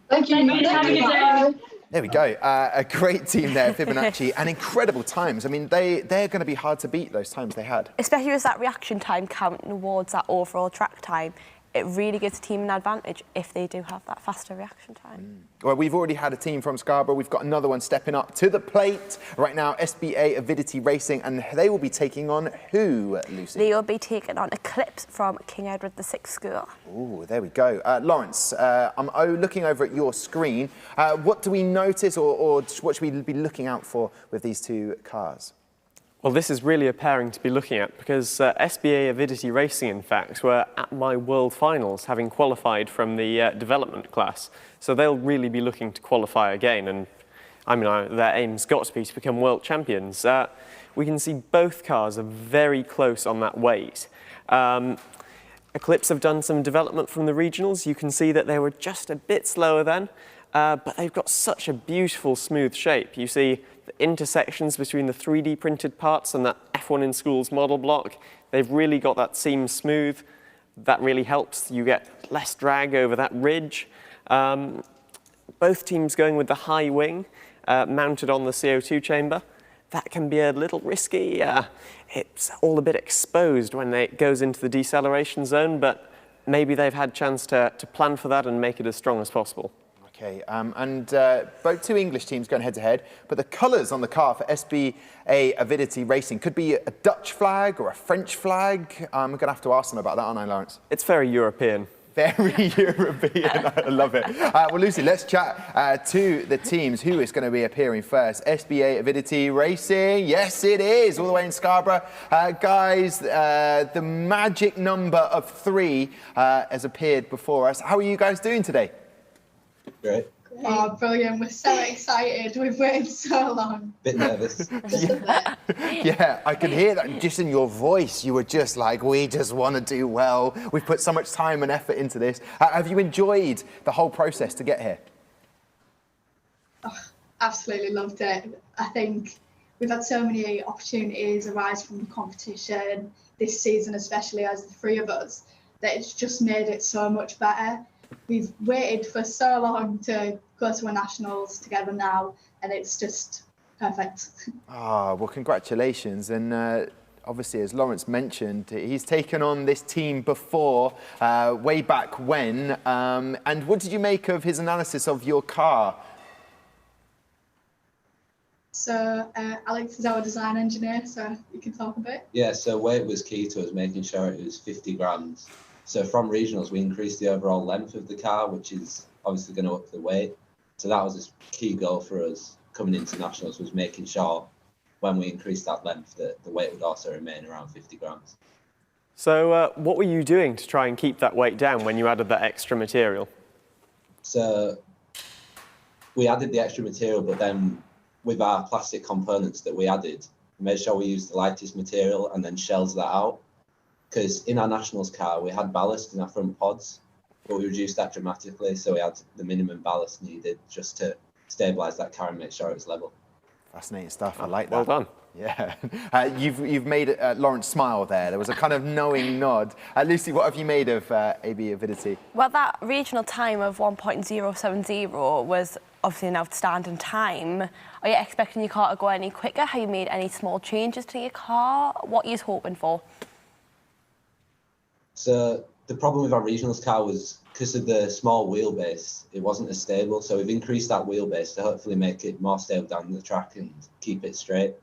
Thank you. Have a good day. There we go. A great team there, Fibonacci, and incredible times. I mean, they're going to be hard to beat, those times they had. Especially with that reaction time counting towards that overall track time. It really gives the team an advantage if they do have that faster reaction time. Well, we've already had a team from Scarborough. We've got another one stepping up to the plate right now, SBA Avidity Racing, and they will be taking on who, Lucy? They will be taking on Eclipse from King Edward VI School. Oh, there we go. Lawrence, I'm looking over at your screen. What do we notice or what should we be looking out for with these two cars? Well, this is really a pairing to be looking at because SBA Avidity Racing, in fact, were at my World Finals, having qualified from the development class. So they'll really be looking to qualify again. And I mean, their aim's got to be to become world champions. We can see both cars are very close on that weight. Eclipse have done some development from the regionals. You can see that they were just a bit slower then, but they've got such a beautiful, smooth shape. You see the intersections between the 3D printed parts and that F1 in Schools model block. They've really got that seam smooth. That really helps. You get less drag over that ridge. Both teams going with the high wing, mounted on the CO2 chamber. That can be a little risky. It's all a bit exposed when it goes into the deceleration zone, but maybe they've had a chance to plan for that and make it as strong as possible. Okay, both two English teams going head-to-head, but the colours on the car for SBA Avidity Racing could be a Dutch flag or a French flag. I'm going to have to ask them about that, aren't I, Lawrence? It's very European. Very European, I love it. Well, Lucy, let's chat to the teams. Who is going to be appearing first? SBA Avidity Racing, yes it is, all the way in Scarborough. Guys, the magic number of 3 has appeared before us. How are you guys doing today? Great. Oh, brilliant. We're so excited. We've waited so long. Bit nervous. Yeah, I could hear that just in your voice. You were just like, we just want to do well. We've put so much time and effort into this. Have you enjoyed the whole process to get here? Oh, absolutely loved it. I think we've had so many opportunities arise from the competition this season, especially as the 3 of us, that it's just made it so much better. We've waited for so long to go to our nationals together now, and it's just perfect. Ah, well, congratulations. And obviously, as Lawrence mentioned, he's taken on this team before, way back when. And what did you make of his analysis of your car? So Alex is our design engineer, so you can talk a bit. Yeah, so weight was key to us, making sure it was 50 grams. So from regionals, we increased the overall length of the car, which is obviously going to up the weight. So that was a key goal for us coming into nationals, was making sure when we increased that length that the weight would also remain around 50 grams. So what were you doing to try and keep that weight down when you added that extra material? So we added the extra material, but then with our plastic components that we added, we made sure we used the lightest material and then shells that out. Because in our nationals car, we had ballast in our front pods, but we reduced that dramatically. So we had the minimum ballast needed just to stabilise that car and make sure it was level. Fascinating stuff. I like that. Well done. Yeah. You've made Lawrence smile there. There was a kind of knowing nod. Lucy, what have you made of AB Avidity? Well, that regional time of 1.070 was obviously an outstanding time. Are you expecting your car to go any quicker? Have you made any small changes to your car? What are you hoping for? So the problem with our regionals car was because of the small wheelbase, it wasn't as stable. So we've increased that wheelbase to hopefully make it more stable down the track and keep it straight.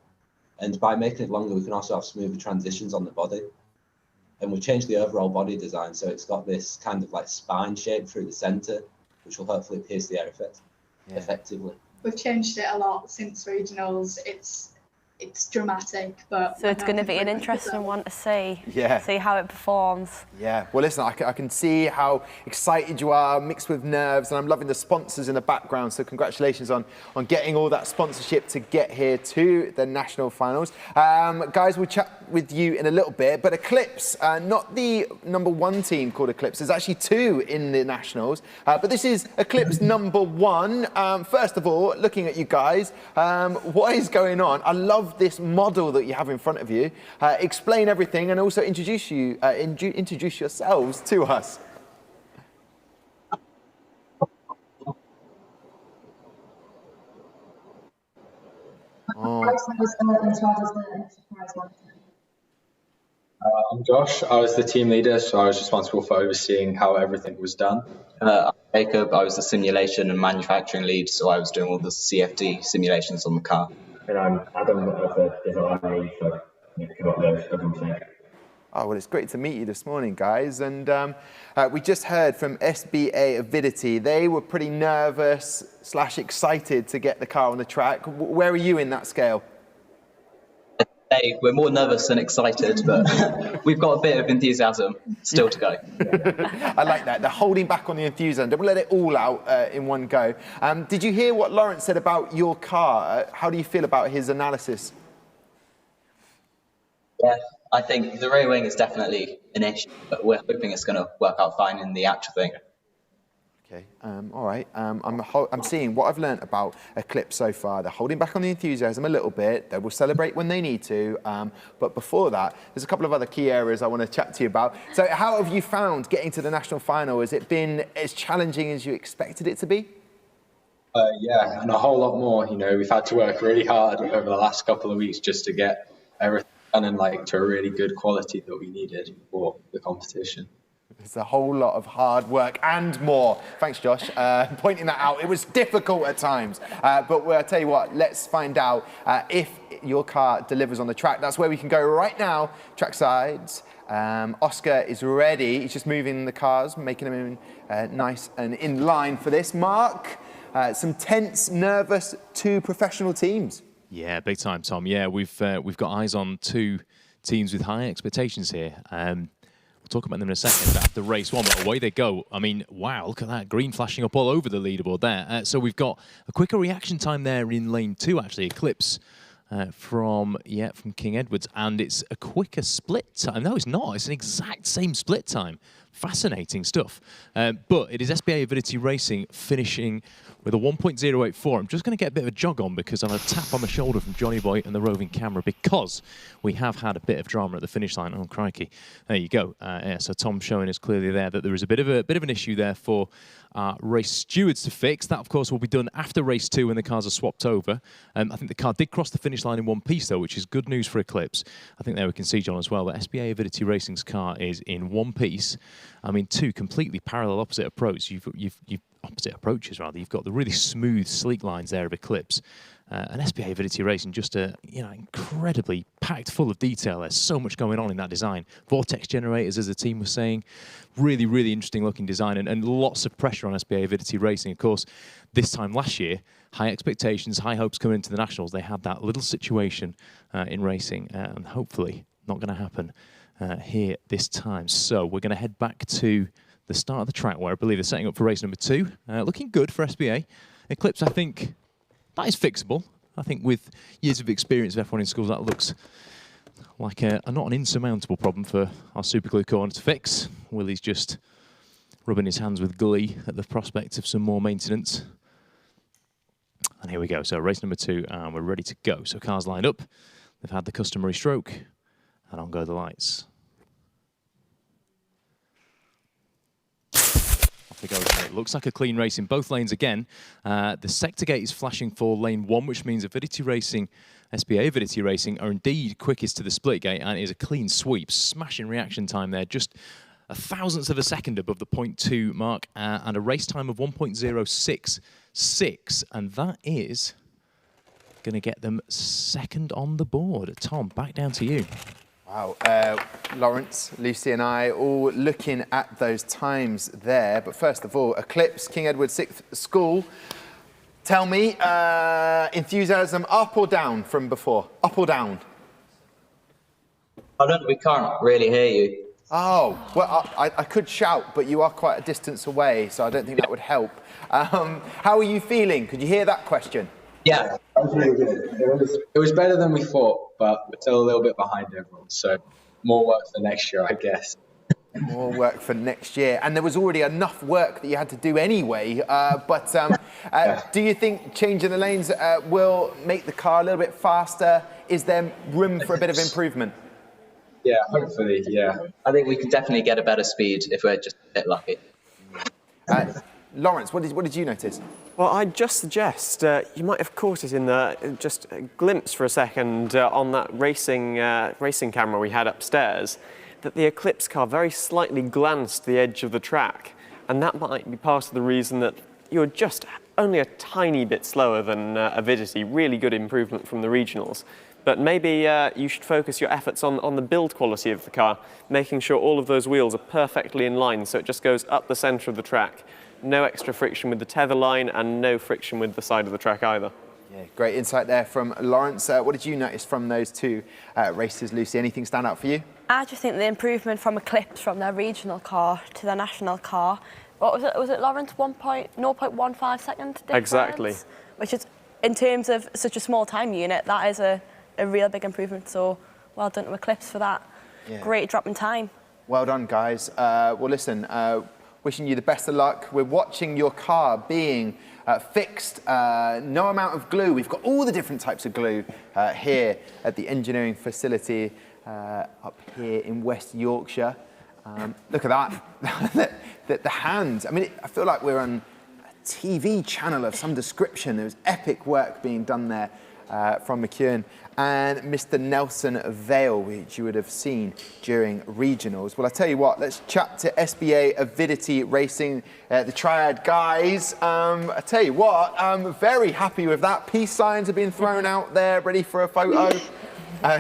And by making it longer, we can also have smoother transitions on the body. And we've changed the overall body design, so it's got this kind of like spine shape through the centre, which will hopefully pierce the air effectively. We've changed it a lot since regionals. It's dramatic, but so it's going to be an interesting one to see. Yeah. See how it performs. Yeah. Well, listen, I can see how excited you are, mixed with nerves, and I'm loving the sponsors in the background. So congratulations on getting all that sponsorship to get here to the national finals. Guys, we'll chat with you in a little bit. But Eclipse, not the #1 team called Eclipse. There's actually 2 in the nationals. But this is Eclipse #1. First of all, looking at you guys, what is going on? I love this model that you have in front of you. Explain everything and also introduce yourselves to us. I'm Josh. I was the team leader, so I was responsible for overseeing how everything was done. I'm Jacob. I was the simulation and manufacturing lead, so I was doing all the CFD simulations on the car. And I'm Adam, the design lead, so came up with everything. Oh, well, it's great to meet you this morning, guys. And we just heard from SBA Avidity. They were pretty nervous / excited to get the car on the track. Where are you in that scale? say we're more nervous than excited, but we've got a bit of enthusiasm still to go. I like that. They're holding back on the enthusiasm. Don't let it all out in one go. Did you hear what Lawrence said about your car? How do you feel about his analysis? Yeah, I think the rear wing is definitely an issue, but we're hoping it's going to work out fine in the actual thing. Okay, all right. I'm seeing what I've learnt about Eclipse so far. They're holding back on the enthusiasm a little bit. They will celebrate when they need to. But before that, there's a couple of other key areas I want to chat to you about. So how have you found getting to the national final? Has it been as challenging as you expected it to be? Yeah, and a whole lot more. You know, we've had to work really hard over the last couple of weeks just to get everything done in like to a really good quality that we needed for the competition. It's a whole lot of hard work and more. Thanks, Josh, pointing that out. It was difficult at times, but I'll tell you what, let's find out if your car delivers on the track. That's where we can go right now. Track sides. Oscar is ready. He's just moving the cars, making them nice and in line for this. Mark, some tense, nervous, two professional teams. Yeah, big time, Tom. Yeah, we've got eyes on two teams with high expectations here. We'll talk about them in a second. But after race one, but away they go. I mean, wow, look at that green flashing up all over the leaderboard there. So we've got a quicker reaction time there in lane 2, actually. Eclipse from King Edward's, and it's a quicker split time. No, it's not. It's an exact same split time. Fascinating stuff. But it is SBA Avidity Racing finishing with a 1.084. I'm just going to get a bit of a jog on because I've had a tap on my shoulder from Johnny Boy and the roving camera because we have had a bit of drama at the finish line. Oh, crikey. There you go. Yeah, so Tom's showing us clearly there that there is a bit of an issue there for race stewards to fix. That, of course, will be done after race 2 when the cars are swapped over. I think the car did cross the finish line in one piece, though, which is good news for Eclipse. I think there we can see, John, as well, that SBA Avidity Racing's car is in one piece. I mean, two completely parallel opposite approaches. You've opposite approaches, rather. You've got the really smooth, sleek lines there of Eclipse. And SBA Avidity Racing, just incredibly packed full of detail. There's so much going on in that design. Vortex generators, as the team was saying, really, really interesting looking design and lots of pressure on SBA Avidity Racing. Of course, this time last year, high expectations, high hopes coming into the Nationals. They had that little situation in racing, and hopefully not going to happen here this time. So we're going to head back to the start of the track where I believe they're setting up for race number 2. Looking good for SBA. Eclipse, I think, that is fixable. I think with years of experience of F1 in schools, that looks like not an insurmountable problem for our super glue corner to fix. Willie's just rubbing his hands with glee at the prospect of some more maintenance. And here we go. So race number 2, and we're ready to go. So cars lined up. They've had the customary stroke, and on go the lights. It looks like a clean race in both lanes again. The sector gate is flashing for lane 1, which means Avidity Racing, SBA Avidity Racing, are indeed quickest to the split gate, and it is a clean sweep. Smashing reaction time there, just a thousandth of a second above the 0.2 mark, and a race time of 1.066, and that is going to get them second on the board. Tom, back down to you. Wow, Lawrence, Lucy and I all looking at those times there. But first of all, Eclipse, King Edward 6th School. Tell me, enthusiasm up or down from before? Up or down? We can't really hear you. Oh, well, I could shout, but you are quite a distance away, so I don't think that would help. How are you feeling? Could you hear that question? Yeah, that was really good. It was better than we thought, but we're still a little bit behind everyone. So more work for next year, I guess. More work for next year. And there was already enough work that you had to do anyway. Do you think changing the lanes will make the car a little bit faster? Is there room for a bit of improvement? Yeah, hopefully, yeah. I think we can definitely get a better speed if we're just a bit lucky. Lawrence, what did you notice? Well, I'd just suggest you might have caught it in just a glimpse for a second on that racing camera we had upstairs, that the Eclipse car very slightly glanced the edge of the track, and that might be part of the reason that you're just only a tiny bit slower than Avidity. Really good improvement from the regionals. But maybe you should focus your efforts on the build quality of the car, making sure all of those wheels are perfectly in line so it just goes up the centre of the track. No extra friction with the tether line and no friction with the side of the track either. Yeah, great insight there from Lawrence. What did you notice from those two races, Lucy? Anything stand out for you? I just think the improvement from Eclipse from their regional car to their national car. What was it? Was it Lawrence 0.15 second difference? Exactly. Which is, in terms of such a small time unit, that is a real big improvement. So well done to Eclipse for that. Yeah. Great drop in time. Well done, guys. Well, listen, wishing you the best of luck. We're watching your car being fixed. No amount of glue. We've got all the different types of glue here at the engineering facility up here in West Yorkshire. Look at that. the hands. I mean, I feel like we're on a TV channel of some description. There was epic work being done there from McEwen and Mr. Nelson Vale, which you would have seen during regionals. Well, I tell you what, let's chat to SBA Avidity Racing, the Triad guys. I tell you what, I'm very happy with that. Peace signs have been thrown out there, ready for a photo.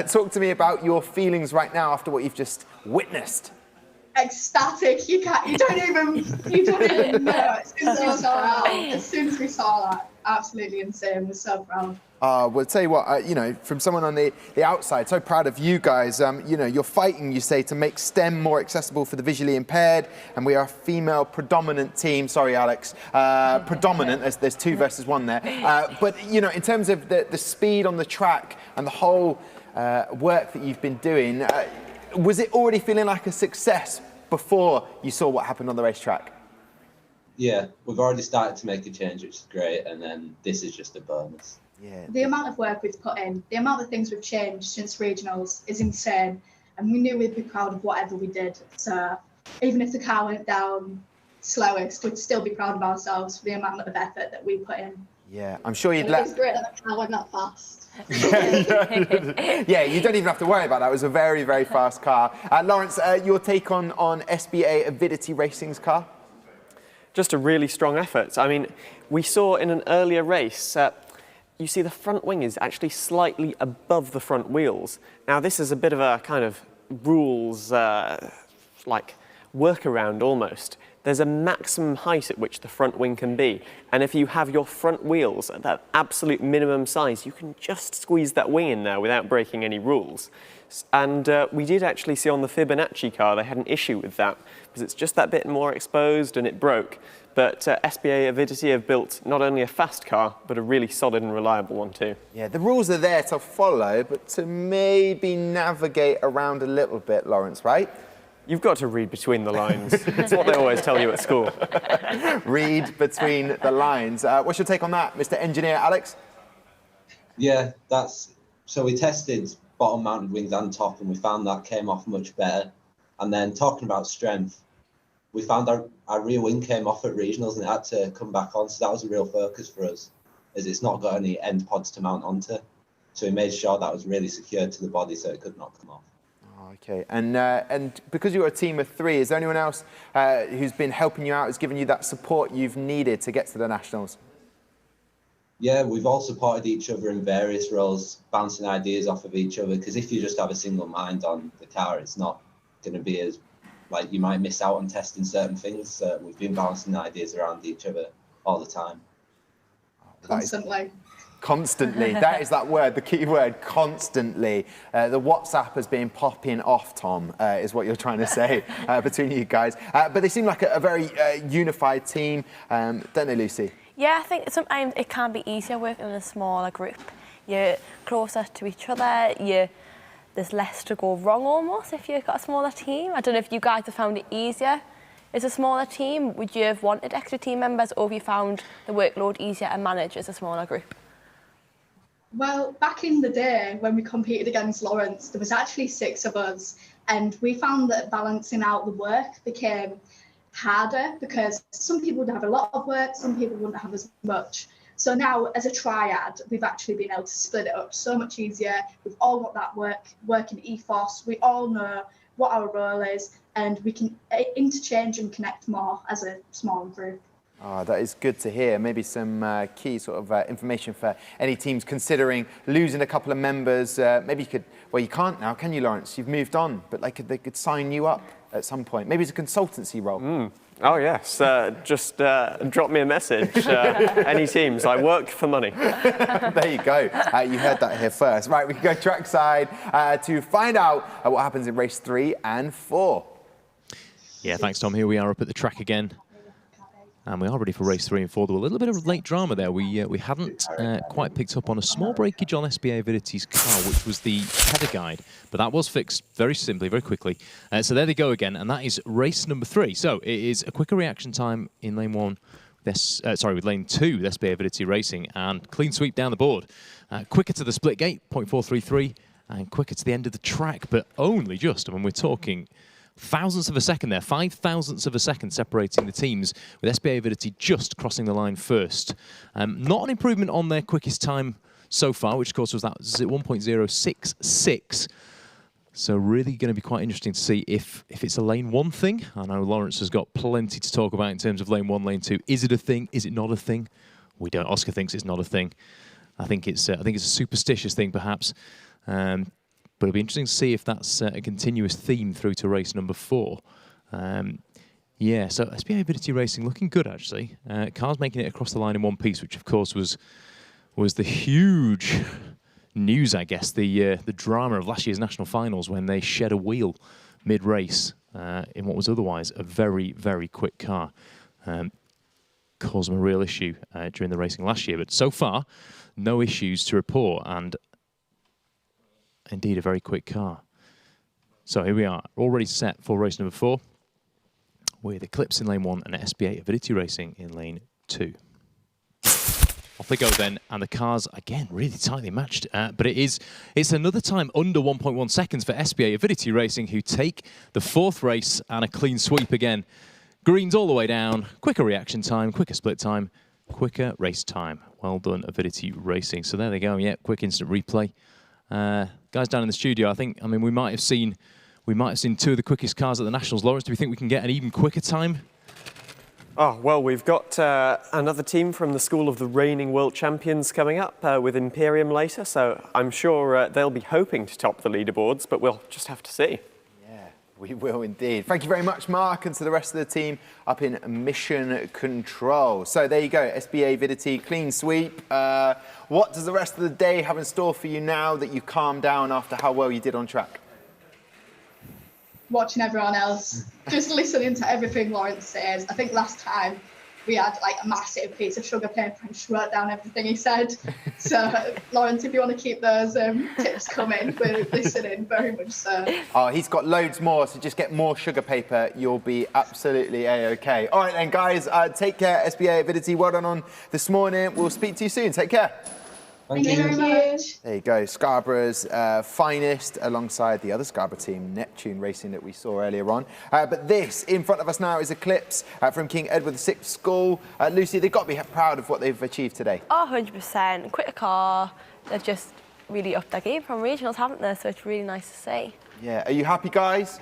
Talk to me about your feelings right now after what you've just witnessed. Ecstatic. You don't even know. As soon as we saw that, absolutely insane. We're so proud. Well, tell you what, you know, from someone on the outside, so proud of you guys. You know, you're fighting, you say, to make STEM more accessible for the visually impaired, and we are a female predominant team. Sorry, Alex. Predominant, there's 2 versus 1 there. But, you know, in terms of the speed on the track and the whole work that you've been doing, was it already feeling like a success before you saw what happened on the racetrack? Yeah, we've already started to make a change, which is great, and then this is just a bonus. Yeah. The amount of work we've put in, the amount of things we've changed since regionals is insane, and we knew we'd be proud of whatever we did. So even if the car went down slowest, we'd still be proud of ourselves for the amount of effort that we put in. Yeah, I'm sure you'd It was great that the car went that fast. Yeah, you don't even have to worry about that. It was a very, very fast car. Lawrence, your take on SBA Avidity Racing's car? Just a really strong effort. I mean, we saw in an earlier race, you see the front wing is actually slightly above the front wheels. Now, this is a bit of a kind of rules, like workaround almost. There's a maximum height at which the front wing can be. And if you have your front wheels at that absolute minimum size, you can just squeeze that wing in there without breaking any rules. And we did actually see on the Fibonacci car, they had an issue with that because it's just that bit more exposed and it broke. But SBA Avidity have built not only a fast car, but a really solid and reliable one too. Yeah, the rules are there to follow, but to maybe navigate around a little bit, Lawrence, right? You've got to read between the lines. It's what they always tell you at school. Read between the lines. What's your take on that, Mr. Engineer Alex? Yeah, so we tested bottom mounted wings and top, and we found that came off much better. And then talking about strength, we found our rear wing came off at regionals and it had to come back on. So that was a real focus for us, as it's not got any end pods to mount onto. So we made sure that was really secured to the body so it could not come off. Okay, and because you're a team of 3, is there anyone else who's been helping you out, who's given you that support you've needed to get to the Nationals? Yeah, we've all supported each other in various roles, bouncing ideas off of each other, because if you just have a single mind on the car, it's not going to be as, like, you might miss out on testing certain things. So we've been bouncing ideas around each other all the time. Constantly. Constantly, that is that word, the key word, constantly. The WhatsApp has been popping off, Tom, is what you're trying to say between you guys. But they seem like a very unified team, don't they, Lucy? Yeah, I think sometimes it can be easier working in a smaller group. You're closer to each other, there's less to go wrong almost if you've got a smaller team. I don't know if you guys have found it easier as a smaller team. Would you have wanted extra team members, or have you found the workload easier to manage as a smaller group? Well, back in the day when we competed against Lawrence, there was actually 6 of us, and we found that balancing out the work became harder because some people would have a lot of work, some people wouldn't have as much. So now, as a triad, we've actually been able to split it up so much easier. We've all got that working ethos. We all know what our role is, and we can interchange and connect more as a small group. Oh, that is good to hear. Maybe some key sort of information for any teams considering losing a couple of members. Maybe you could, well, you can't now, can you, Lawrence? You've moved on, but like they could sign you up at some point. Maybe it's a consultancy role. Oh, yes. Just drop me a message. Any teams. I work for money. There you go. You heard that here first. Right, we can go trackside to find out what happens in race 3 and 4. Yeah, thanks, Tom. Here we are up at the track again. And we are ready for race 3 and 4. There was a little bit of late drama there. We hadn't quite picked up on a small breakage on SBA Avidity's car, which was the header guide. But that was fixed very simply, very quickly. So there they go again, and that is race number 3. So it is a quicker reaction time in lane 1. With lane 2 with SBA Avidity Racing, and clean sweep down the board. Quicker to the split gate, 0.433, and quicker to the end of the track, but only just. I mean, we're talking thousandths of a second there, 5 thousandths of a second separating the teams, with SBA Avidity just crossing the line first. Not an improvement on their quickest time so far, which of course was that 1.066. So really going to be quite interesting to see if it's a lane 1 thing. I know Lawrence has got plenty to talk about in terms of lane 1, lane 2. Is it a thing? Is it not a thing? We don't. Oscar thinks it's not a thing. I think it's a superstitious thing, perhaps. But it'll be interesting to see if that's a continuous theme through to race number 4. Yeah, so SBA Avidity Racing looking good, actually. Cars making it across the line in one piece, which of course was the huge news, I guess, the drama of last year's national finals when they shed a wheel mid-race in what was otherwise a very, very quick car. Caused them a real issue during the racing last year, but so far, no issues to report, and indeed a very quick car. So here we are, already set for race number 4, with Eclipse in lane 1 and SBA Avidity Racing in lane 2. Off they go then, and the cars, again, really tightly matched. But it's another time under 1.1 seconds for SBA Avidity Racing, who take the 4th race and a clean sweep again. Greens all the way down, quicker reaction time, quicker split time, quicker race time. Well done, Avidity Racing. So there they go, yeah, quick instant replay. Guys down in the studio, I mean, we might have seen 2 of the quickest cars at the Nationals. Lawrence, do we think we can get an even quicker time? Oh, well, we've got another team from the school of the reigning world champions coming up with Imperium later, so I'm sure they'll be hoping to top the leaderboards, but we'll just have to see. Yeah, we will indeed. Thank you very much, Mark, and to the rest of the team up in mission control. So there you go, SBA Avidity, clean sweep. What does the rest of the day have in store for you now that you calmed down after how well you did on track? Watching everyone else, just listening to everything Lawrence says. I think last time we had like a massive piece of sugar paper and just wrote down everything he said. So Lawrence, if you want to keep those tips coming, we're listening very much so. Oh, he's got loads more, so just get more sugar paper. You'll be absolutely A-OK. All right then, guys, take care, SBA Avidity. Well done on this morning. We'll speak to you soon. Take care. Thank you very much. There you go, Scarborough's finest alongside the other Scarborough team, Neptune Racing, that we saw earlier on. But this, in front of us now, is Eclipse from King Edward VI School. Lucy, they've got to be proud of what they've achieved today. Oh, 100%. Quicker car. They've just really upped their game from regionals, haven't they? So it's really nice to see. Yeah, are you happy, guys?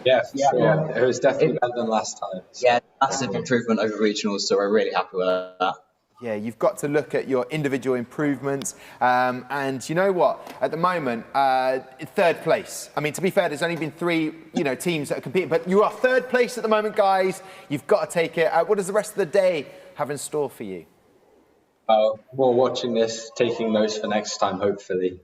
Yeah, for sure. It was definitely better than last time. Yeah, massive improvement over regionals, so we're really happy with that. Yeah, you've got to look at your individual improvements. And you know what? At the moment, 3rd place. I mean, to be fair, there's only been 3 teams that are competing, but you are 3rd place at the moment, guys. You've got to take it. What does the rest of the day have in store for you? More watching this, taking notes for next time, hopefully.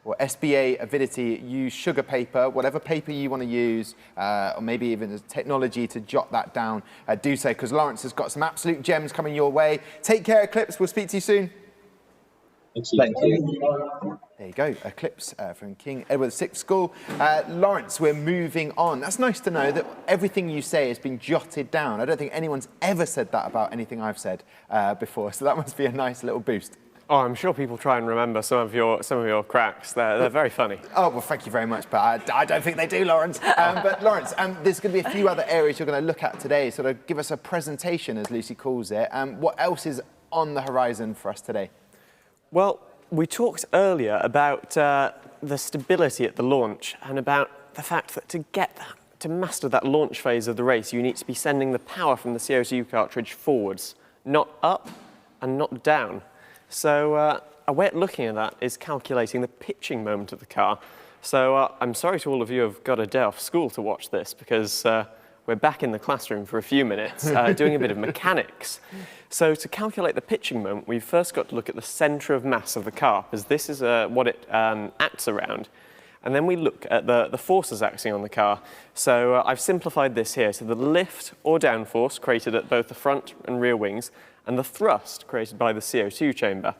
Well, SBA Avidity, use sugar paper, whatever paper you want to use, or maybe even the technology to jot that down. Do so, because Lawrence has got some absolute gems coming your way. Take care, Eclipse. We'll speak to you soon. Thank you. There you go, Eclipse from King Edward VI School. Lawrence, we're moving on. That's nice to know that everything you say has been jotted down. I don't think anyone's ever said that about anything I've said before, so that must be a nice little boost. Oh, I'm sure people try and remember some of your cracks. They're very funny. Oh, well, thank you very much, but I don't think they do, Lawrence. But Lawrence, there's going to be a few other areas you're going to look at today, sort of give us a presentation, as Lucy calls it. What else is on the horizon for us today? Well, we talked earlier about the stability at the launch and about the fact that to master that launch phase of the race, you need to be sending the power from the CO2 cartridge forwards, not up and not down. So a way of looking at that is calculating the pitching moment of the car. So I'm sorry to all of you who've got a day off school to watch this, because we're back in the classroom for a few minutes doing a bit of mechanics. So to calculate the pitching moment, we've first got to look at the centre of mass of the car, because this is what it acts around. And then we look at the forces acting on the car. So I've simplified this here. So the lift or downforce created at both the front and rear wings, and the thrust created by the CO2 chamber.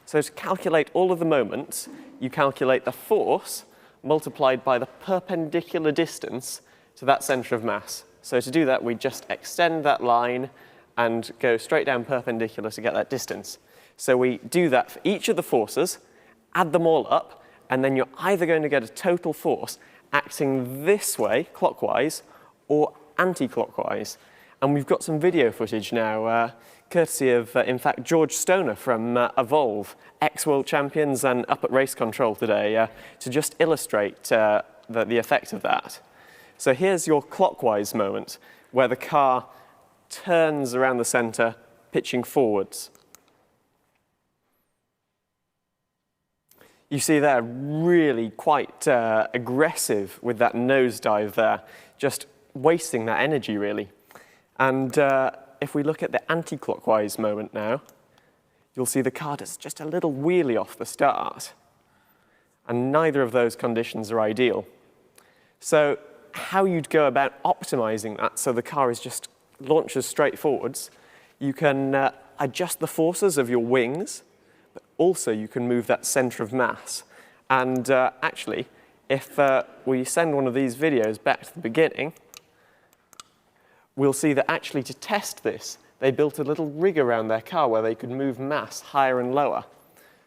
So to calculate all of the moments, you calculate the force multiplied by the perpendicular distance to that centre of mass. So to do that, we just extend that line and go straight down perpendicular to get that distance. So we do that for each of the forces, add them all up, and then you're either going to get a total force acting this way, clockwise, or anti-clockwise. And we've got some video footage now, courtesy of, in fact, George Stoner from Evolve, ex-world champions and up at race control today, to just illustrate the effect of that. So here's your clockwise moment, where the car turns around the centre, pitching forwards. You see they're really quite aggressive with that nosedive there, just wasting that energy, really. And if we look at the anti-clockwise moment now, you'll see the car does just a little wheelie off the start. And neither of those conditions are ideal. So how you'd go about optimizing that so the car is just launches straight forwards, you can adjust the forces of your wings, but also you can move that center of mass. And actually, if we send one of these videos back to the beginning, we'll see that actually to test this, they built a little rig around their car where they could move mass higher and lower.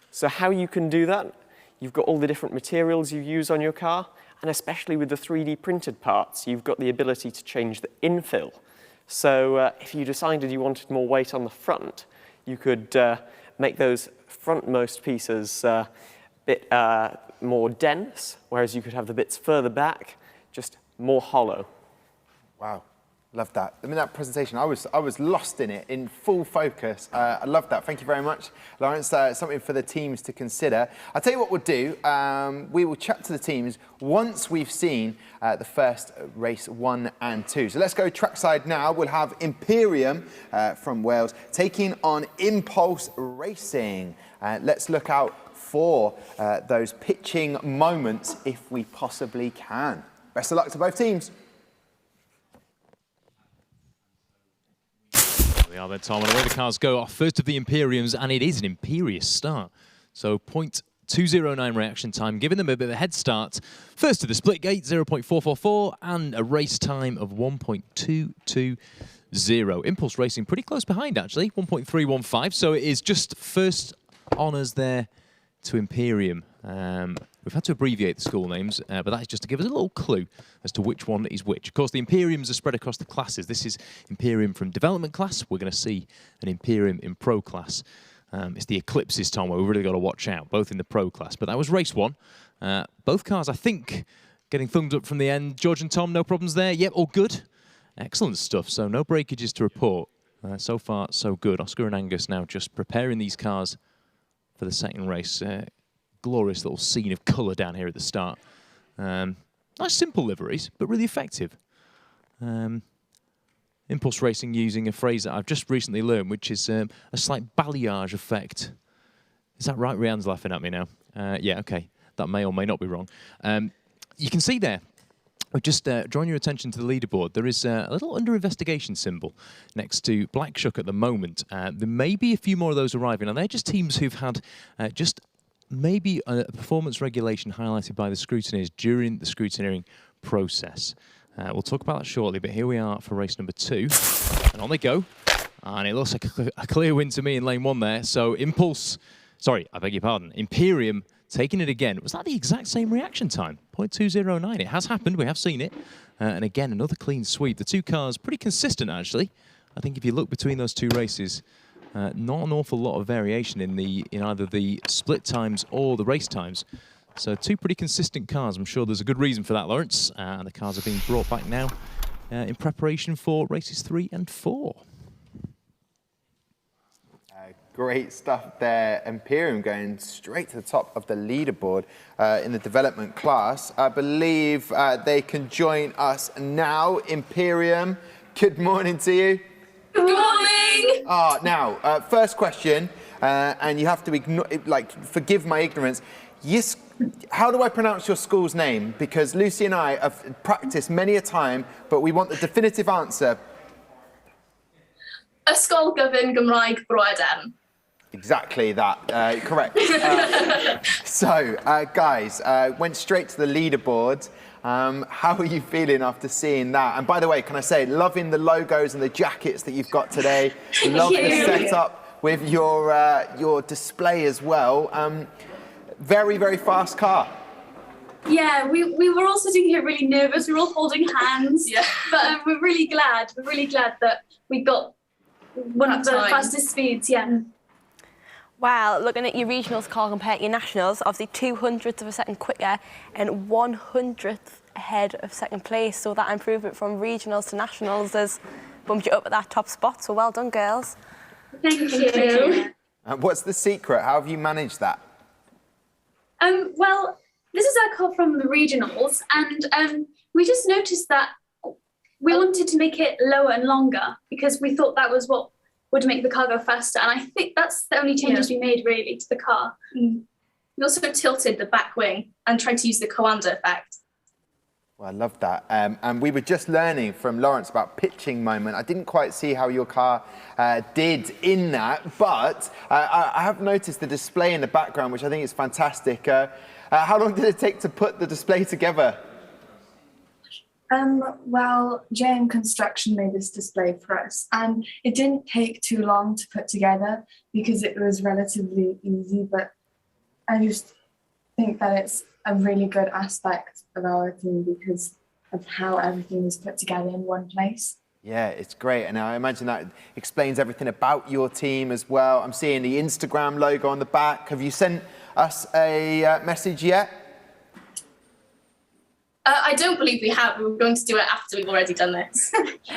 So how you can do that, you've got all the different materials you use on your car, and especially with the 3D printed parts, you've got the ability to change the infill. So if you decided you wanted more weight on the front, you could make those frontmost pieces a bit more dense, whereas you could have the bits further back, just more hollow. Wow. Love that. I mean, that presentation, I was lost in it, in full focus. I love that. Thank you very much, Lawrence. Something for the teams to consider. I'll tell you what we'll do. We will chat to the teams once we've seen the first race 1 and 2. So let's go trackside now. We'll have Imperium from Wales taking on Impulse Racing. Let's look out for those pitching moments if we possibly can. Best of luck to both teams. They are there, Tom, and away the cars go. Our first of the Imperiums, and it is an imperious start. So 0.209 reaction time, giving them a bit of a head start. First to the split gate, 0.444, and a race time of 1.220. Impulse Racing pretty close behind, actually, 1.315. So it is just first honours there to Imperium. We've had to abbreviate the school names, but that is just to give us a little clue as to which one is which. Of course, the Imperiums are spread across the classes. This is Imperium from development class. We're going to see an Imperium in pro class. It's the Eclipses, Tom, where we've really got to watch out, both in the pro class. But that was race 1. Both cars, I think, getting thumbed up from the end. George and Tom, no problems there? Yep, all good. Excellent stuff. So no breakages to report. So far, so good. Oscar and Angus now just preparing these cars for the second race. Glorious little scene of colour down here at the start. Nice simple liveries, but really effective. Impulse Racing using a phrase that I've just recently learned, which is a slight balayage effect. Is that right? Rianne's laughing at me now. Yeah, okay. That may or may not be wrong. You can see there, I've just drawn your attention to the leaderboard. There is a little under investigation symbol next to Black Shuck at the moment. There may be a few more of those arriving, and they're just teams who've had just maybe a performance regulation highlighted by the scrutineers during the scrutineering process. We'll talk about that shortly, but here we are for race number 2. And on they go. And it looks like a clear win to me in lane 1 there. So Impulse, sorry, I beg your pardon, Imperium taking it again. Was that the exact same reaction time? 0.209. It has happened. We have seen it. And again, another clean sweep. The two cars pretty consistent, actually. I think if you look between those two races, not an awful lot of variation in either the split times or the race times. So two pretty consistent cars. I'm sure there's a good reason for that, Lawrence. And the cars are being brought back now in preparation for races 3 and 4. Great stuff there. Imperium going straight to the top of the leaderboard in the development class. I believe they can join us now. Imperium, good morning to you. Good morning. Now, first question, and you have to forgive my ignorance. How do I pronounce your school's name? Because Lucy and I have practiced many a time, but we want the definitive answer. Ysgol, Gyfun, Gymraeg, Edern. Exactly that, correct. Guys, went straight to the leaderboard. How are you feeling after seeing that? And by the way, can I say, loving the logos and the jackets that you've got today. Love the setup with your display as well. Very, very fast car. Yeah, we were all sitting here really nervous. We were all holding hands. Yeah. But we're really glad. We're really glad that we got one of the fastest speeds. Yeah. Well, looking at your regionals car compared to your nationals, obviously 200ths of a second quicker and 100th ahead of second place. So that improvement from regionals to nationals has bumped you up at that top spot. So well done, girls. Thank you. What's the secret? How have you managed that? Well, this is our car from the regionals, and we just noticed that we wanted to make it lower and longer because we thought that was what would make the car go faster. And I think that's the only changes we made really to the car. We also tilted the back wing and tried to use the Coanda effect. Well, I love that. And we were just learning from Lawrence about pitching moment. I didn't quite see how your car did in that, but I have noticed the display in the background, which I think is fantastic. How long did it take to put the display together? Well, JM Construction made this display for us, and it didn't take too long to put together because it was relatively easy, but I just think that it's a really good aspect of our team because of how everything is put together in one place. Yeah, it's great, and I imagine that explains everything about your team as well. I'm seeing the Instagram logo on the back. Have you sent us a message yet? I don't believe we have. We were going to do it after we've already done this.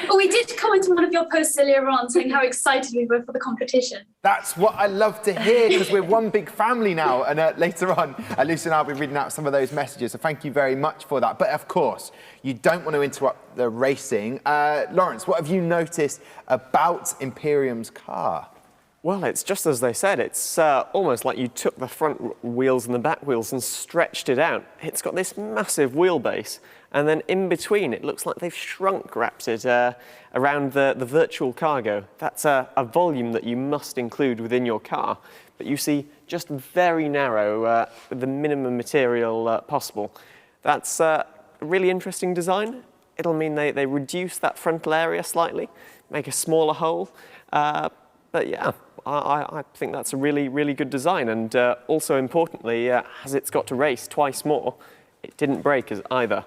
But we did comment on one of your posts earlier on saying how excited we were for the competition. That's what I love to hear, because we're one big family now. And later on, Lucy and I will be reading out some of those messages. So thank you very much for that. But of course, you don't want to interrupt the racing. Lawrence, what have you noticed about Imperium's car? Well, it's just as they said. It's almost like you took the front wheels and the back wheels and stretched it out. It's got this massive wheelbase, and then in between, it looks like they've shrunk-wrapped it around the virtual cargo. That's a volume that you must include within your car, but you see just very narrow with the minimum material possible. That's a really interesting design. It'll mean they reduce that frontal area slightly, make a smaller hole, but yeah. I think that's a really, really good design, and also importantly, as it's got to race twice more, it didn't break either.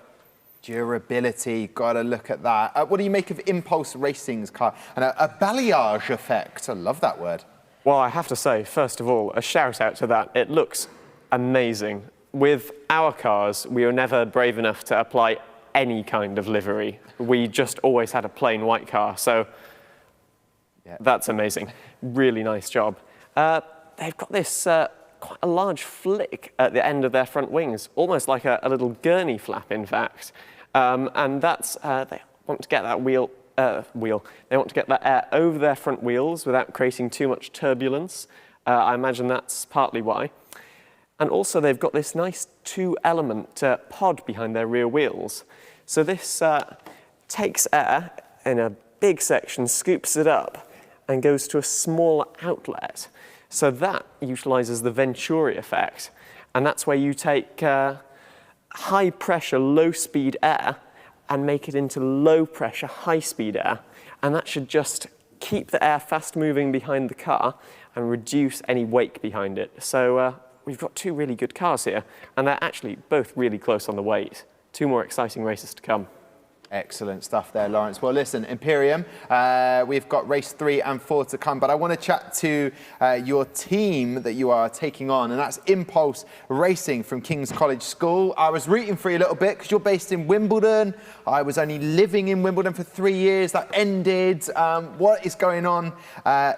Durability, gotta look at that. What do you make of Impulse Racing's car? And a balayage effect, I love that word. Well, I have to say, first of all, a shout out to that. It looks amazing. With our cars, we were never brave enough to apply any kind of livery. We just always had a plain white car, so that's amazing. Really nice job. They've got this quite a large flick at the end of their front wings, almost like a little gurney flap, in fact. And that's, they want to get that they want to get that air over their front wheels without creating too much turbulence. I imagine that's partly why. And also they've got this nice two-element pod behind their rear wheels. So this takes air in a big section, scoops it up, and goes to a smaller outlet. So that utilizes the Venturi effect. And that's where you take high pressure, low speed air and make it into low pressure, high speed air. And that should just keep the air fast moving behind the car and reduce any wake behind it. So we've got two really good cars here, and they're actually both really close on the weight. Two more exciting races to come. Excellent stuff there, Lawrence. Well, listen, Imperium, we've got race 3 and 4 to come, but I want to chat to your team that you are taking on, and that's Impulse Racing from King's College School. I was rooting for you a little bit because you're based in Wimbledon. I was only living in Wimbledon for 3 years. That ended. What is going on?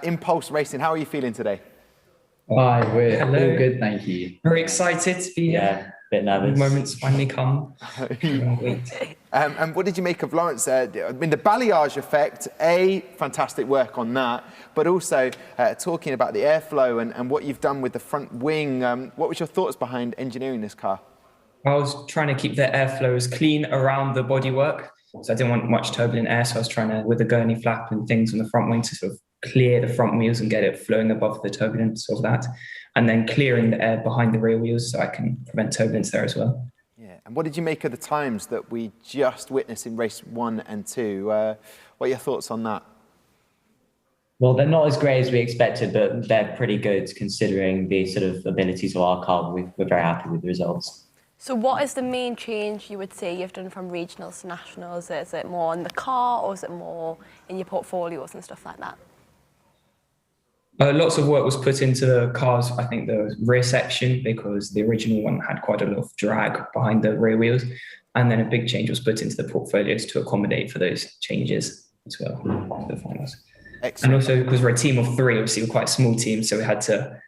Impulse Racing, how are you feeling today? Hi, we're all good, thank you. Very excited to be here. Bit nervous. Moments finally come. And what did you make of Lawrence? I mean, the balayage effect, fantastic work on that, but also talking about the airflow and what you've done with the front wing. What was your thoughts behind engineering this car? I was trying to keep the airflow as clean around the bodywork, so I didn't want much turbulent air, so I was trying to, with the gurney flap and things on the front wing, to sort of clear the front wheels and get it flowing above the turbulence of that, and then clearing the air behind the rear wheels so I can prevent turbulence there as well. Yeah, and what did you make of the times that we just witnessed in race 1 and 2? What are your thoughts on that? Well, they're not as great as we expected, but they're pretty good considering the sort of abilities of our car. We're very happy with the results. So what is the main change you would say you've done from regionals to nationals? Is it more in the car or is it more in your portfolios and stuff like that? Lots of work was put into the cars, I think the rear section, because the original one had quite a lot of drag behind the rear wheels. And then a big change was put into the portfolios to accommodate for those changes as well for the finals. Excellent. And also because we're a team of 3, obviously we're quite a small team, so we had to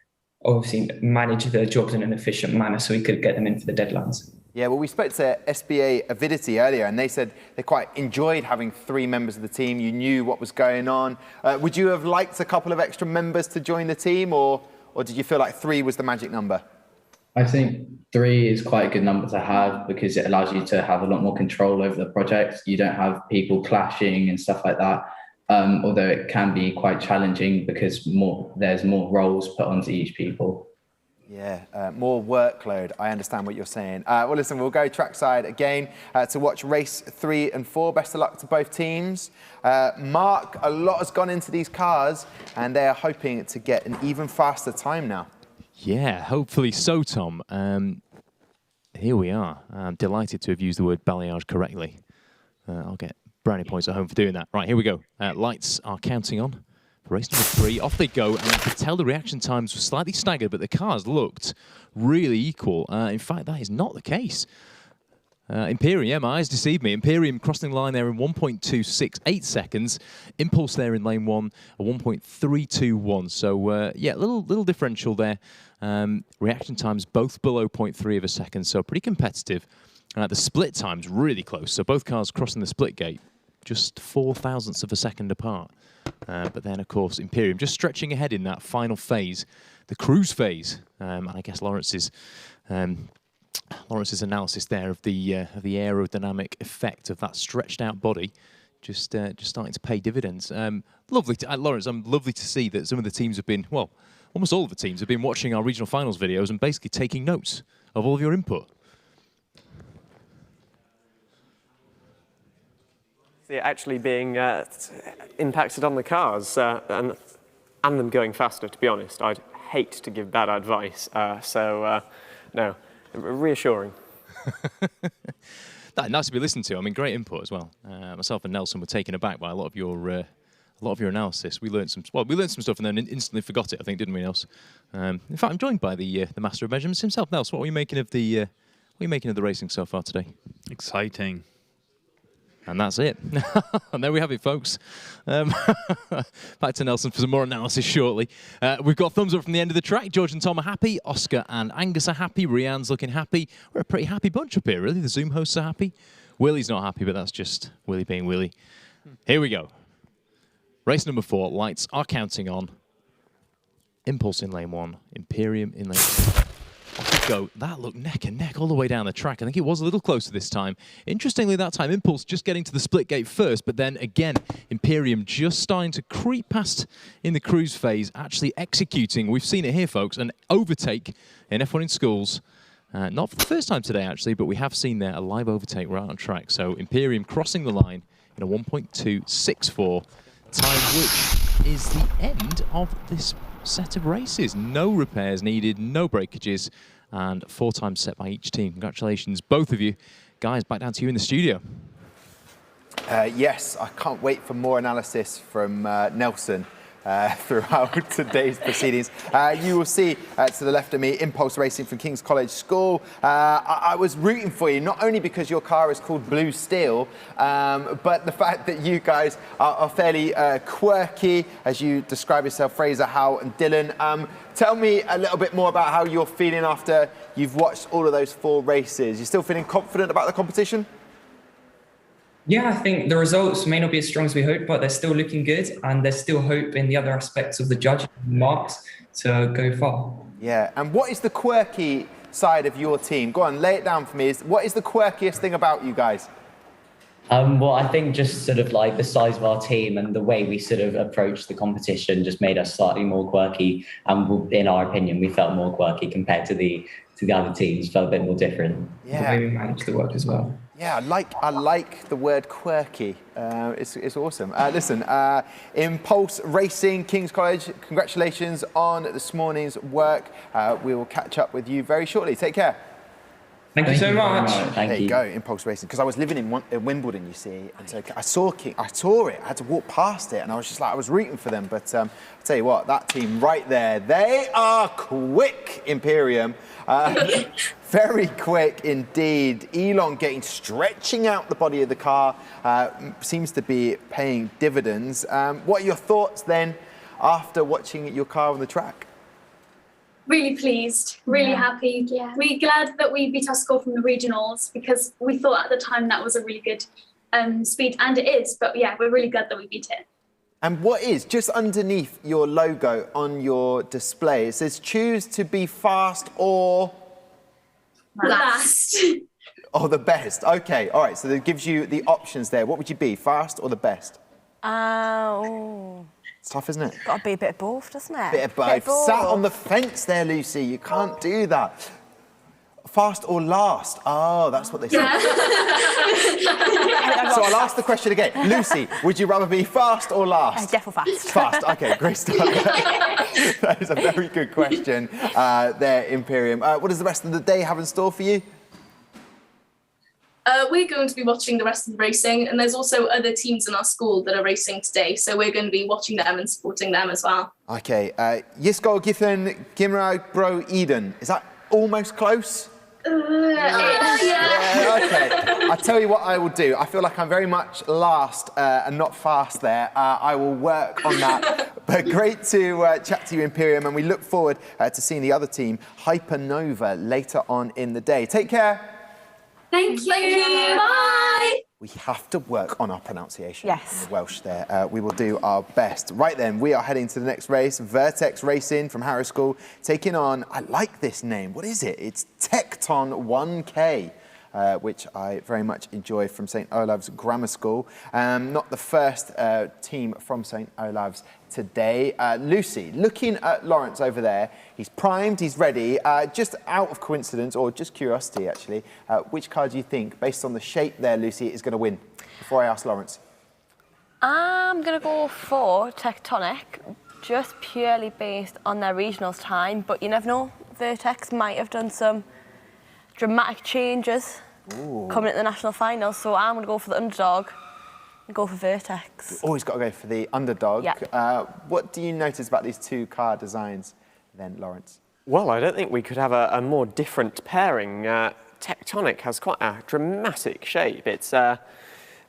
obviously manage the jobs in an efficient manner so we could get them in for the deadlines. Yeah, well, we spoke to SBA Avidity earlier, and they said they quite enjoyed having 3 members of the team. You knew what was going on. Would you have liked a couple of extra members to join the team, or did you feel like 3 was the magic number? I think 3 is quite a good number to have because it allows you to have a lot more control over the project. You don't have people clashing and stuff like that, although it can be quite challenging because there's more roles put onto each people. Yeah, more workload. I understand what you're saying. Well, listen, we'll go trackside again to watch race 3 and 4. Best of luck to both teams. Mark, a lot has gone into these cars, and they are hoping to get an even faster time now. Yeah, hopefully so, Tom. Here we are. I'm delighted to have used the word balayage correctly. I'll get brownie points at home for doing that. Right, here we go. Lights are counting on. For race number 3, off they go, and I could tell the reaction times were slightly staggered, but the cars looked really equal. In fact, that is not the case. Imperium, my eyes deceived me. Imperium crossing the line there in 1.268 seconds. Impulse there in lane 1, a 1.321. So, yeah, little differential there. Reaction times both below 0.3 of a second, so pretty competitive. The split time's really close, so both cars crossing the split gate just 4 thousandths of a second apart. But then, of course, Imperium just stretching ahead in that final phase, the cruise phase. And I guess Lawrence's analysis there of the aerodynamic effect of that stretched out body just starting to pay dividends. Lovely, Lawrence. Lovely to see that some of the teams have been, well, almost all of the teams have been watching our regional finals videos and basically taking notes of all of your input. Actually being impacted on the cars and them going faster, to be honest. I'd hate to give bad advice, no, reassuring. Nice to be listened to. I mean, great input as well. Myself and Nelson were taken aback by a lot of your analysis. We learned some stuff and then instantly forgot it, I think, didn't we, Nelson? In fact, I'm joined by the master of measurements himself, Nelson. What were you making of the racing so far today? Exciting. And that's it. And there we have it, folks. Back to Nelson for some more analysis shortly. We've got thumbs up from the end of the track. George and Tom are happy. Oscar and Angus are happy. Rianne's looking happy. We're a pretty happy bunch up here, really. The Zoom hosts are happy. Willie's not happy, but that's just Willie being Willie. Here we go. Race number 4. Lights are counting on. Impulse in lane 1. Imperium in lane 2. Off we go. That looked neck and neck all the way down the track. I think it was a little closer this time. Interestingly, that time, Impulse just getting to the split gate first, but then again, Imperium just starting to creep past in the cruise phase, actually executing, we've seen it here, folks, an overtake in F1 in schools. Not for the first time today, actually, but we have seen there a live overtake right on track. So Imperium crossing the line in a 1.264 time, which is the end of this set of races. No repairs needed, no breakages, and 4 times set by each team. Congratulations, both of you. Guys, back down to you in the studio. Yes, I can't wait for more analysis from Nelson throughout today's proceedings. You will see to the left of me, Impulse Racing from King's College School. I was rooting for you, not only because your car is called Blue Steel, but the fact that you guys are fairly quirky, as you describe yourself, Fraser, Hal and Dylan. Tell me a little bit more about how you're feeling after you've watched all of those 4 races. You still feeling confident about the competition? Yeah, I think the results may not be as strong as we hoped, but they're still looking good, and there's still hope in the other aspects of the judging marks to go far. Yeah, and what is the quirky side of your team? Go on, lay it down for me. What is the quirkiest thing about you guys? Well, I think just sort of like the size of our team and the way we sort of approached the competition just made us slightly more quirky. And in our opinion, we felt more quirky compared to the other teams. Felt a bit more different. Yeah. The way we managed the work as well. Yeah, I like the word quirky. It's awesome. Listen, Impulse Racing, King's College, congratulations on this morning's work. We will catch up with you very shortly. Take care. Thank you so much. There you go, Impulse Racing. Because I was living in Wimbledon, you see, and so I saw it. I had to walk past it, and I was just like, I was rooting for them. But I'll tell you what, that team right there, they are quick, Imperium. Very quick indeed. Elon stretching out the body of the car, seems to be paying dividends. What are your thoughts then after watching your car on the track? Really pleased, really happy. Yeah. We're glad that we beat our score from the regionals because we thought at the time that was a really good speed, and it is. But yeah, we're really glad that we beat it. And what is just underneath your logo on your display? It says choose to be fast or last. Or the best. Okay, all right. So that gives you the options there. What would you be, fast or the best? It's tough, isn't it? Got to be a bit of both, doesn't it? Bit of both. Sat on the fence there, Lucy. You can't do that. Fast or last? Oh, that's what they say. Yeah. So I'll ask the question again. Lucy, would you rather be fast or last? Definitely fast. Fast, okay, great start. That is a very good question there, Imperium. What does the rest of the day have in store for you? We're going to be watching the rest of the racing, and there's also other teams in our school that are racing today, so we're going to be watching them and supporting them as well. Okay, Ysgol, Gyfun, Gymraeg, Bro, Edern. Is that almost close? Yeah. Okay. I'll tell you what I will do. I feel like I'm very much last and not fast there. I will work on that. But great to chat to you, Imperium, and we look forward to seeing the other team, Hypernova, later on in the day. Take care. Thank you. Bye. We have to work on our pronunciation Yes. in the Welsh there. We will do our best. Right then, we are heading to the next race. Vertex Racing from Harrow School, taking on, I like this name. What is it? It's Tecton 1K. Which I very much enjoy from St. Olave's Grammar School. Not the first team from St. Olave's today. Lucy, looking at Lawrence over there, he's primed, he's ready. Just out of coincidence, or just curiosity actually, which car do you think, based on the shape there, Lucy, is going to win? Before I ask Lawrence. I'm going to go for Tectonic, just purely based on their regionals time, but you never know, Vertex might have done some dramatic changes coming at the national final, so I'm going to go for the underdog and go for Vertex. Always got to go for the underdog. Yeah. What do you notice about these two car designs then, Lawrence? Well, I don't think we could have a more different pairing. Tectonic has quite a dramatic shape. It's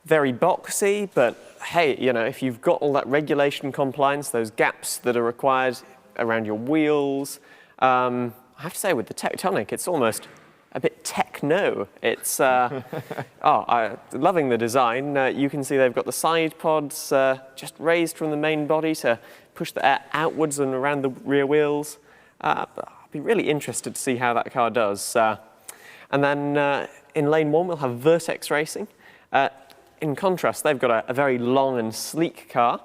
very boxy, but hey, you know, if you've got all that regulation compliance, those gaps that are required around your wheels, I have to say with the Tectonic, it's almost a bit techno. It's, loving the design. You can see they've got the side pods just raised from the main body to push the air outwards and around the rear wheels. I'll be really interested to see how that car does. And then in lane 1, we'll have Vertex Racing. In contrast, they've got a very long and sleek car.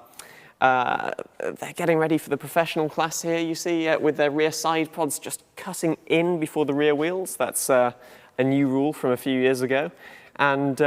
They're getting ready for the professional class here, you see, with their rear side pods just cutting in before the rear wheels. That's a new rule from a few years ago. And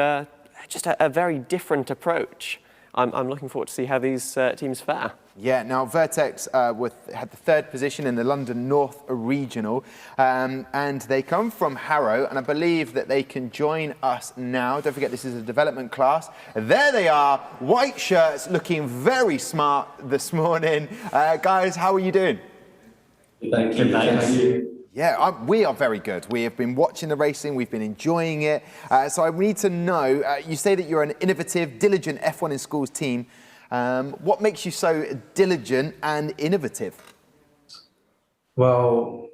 just a very different approach. I'm looking forward to see how these teams fare. Yeah, now Vertex had the 3rd position in the London North Regional, and they come from Harrow, and I believe that they can join us now. Don't forget, this is a development class. There they are, white shirts, looking very smart this morning. Guys, how are you doing? Thank you. Thank you. Yeah, we are very good. We have been watching the racing, we've been enjoying it. So I need to know, you say that you're an innovative, diligent F1 in Schools team. What makes you so diligent and innovative? Well,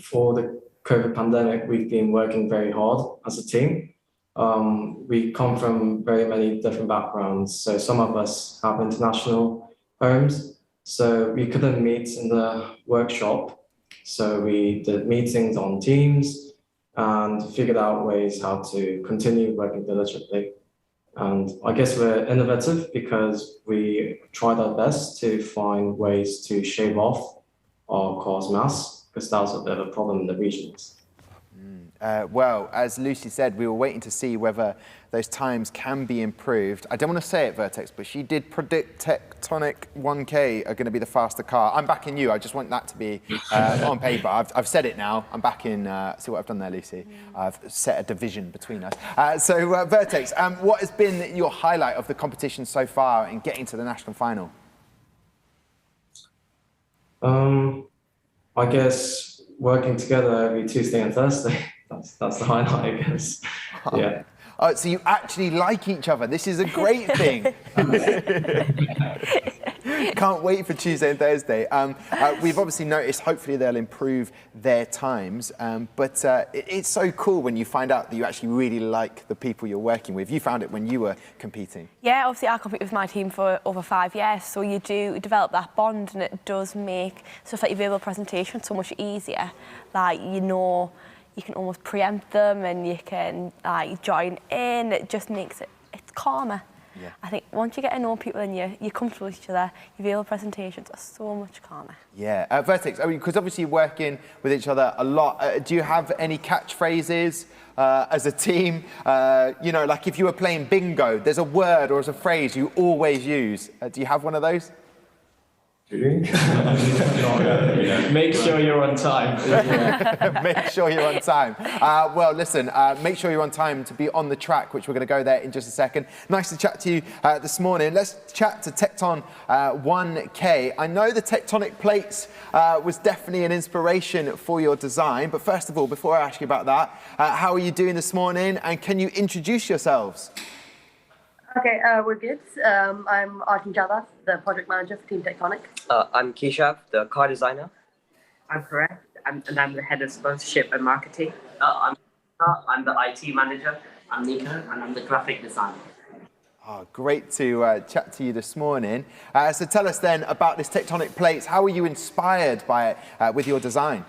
for the COVID pandemic, we've been working very hard as a team. We come from very many different backgrounds. So some of us have international homes, so we couldn't meet in the workshop. So we did meetings on Teams and figured out ways how to continue working diligently. And I guess we're innovative because we tried our best to find ways to shave off our car's mass, because that was a bit of a problem in the regions. Well, as Lucy said, we were waiting to see whether those times can be improved. I don't want to say it, Vertex, but she did predict Tectonic 1K are going to be the faster car. I'm backing you. I just want that to be on paper. I've said it now. I'm backing. See what I've done there, Lucy? I've set a division between us. So, Vertex, what has been your highlight of the competition so far in getting to the national final? I guess working together every Tuesday and Thursday. That's the highlight, I guess. Yeah. So you actually like each other. This is a great thing. Can't wait for Tuesday and Thursday. We've obviously noticed, hopefully they'll improve their times. But it's so cool when you find out that you actually really like the people you're working with. You found it when you were competing. Yeah, obviously I compete with my team for over 5 years. So you do develop that bond, and it does make stuff like your verbal presentation so much easier. Like, you know, you can almost preempt them and you can join in. It just makes it's calmer. Yeah. I think once you get to know people and you're comfortable with each other, your verbal presentations are so much calmer. Yeah, Vertex, because obviously you're working with each other a lot. Do you have any catchphrases as a team? You know, like if you were playing bingo, there's a word or a phrase you always use. Do you have one of those? Make sure you're on time. Make sure you're on time. Well, listen, make sure you're on time to be on the track, which we're going to go there in just a second. Nice to chat to you this morning. Let's chat to Tecton 1K. I know the tectonic plates was definitely an inspiration for your design, but first of all, before I ask you about that, how are you doing this morning, and can you introduce yourselves? Okay, we're good. I'm Arjun Java, the project manager for Team Tectonic. I'm Keshav, the car designer. I'm correct, and I'm the head of sponsorship and marketing. I'm the IT manager. I'm Nico, and I'm the graphic designer. Oh, great to chat to you this morning. So tell us then about this tectonic plates. How were you inspired by it with your design?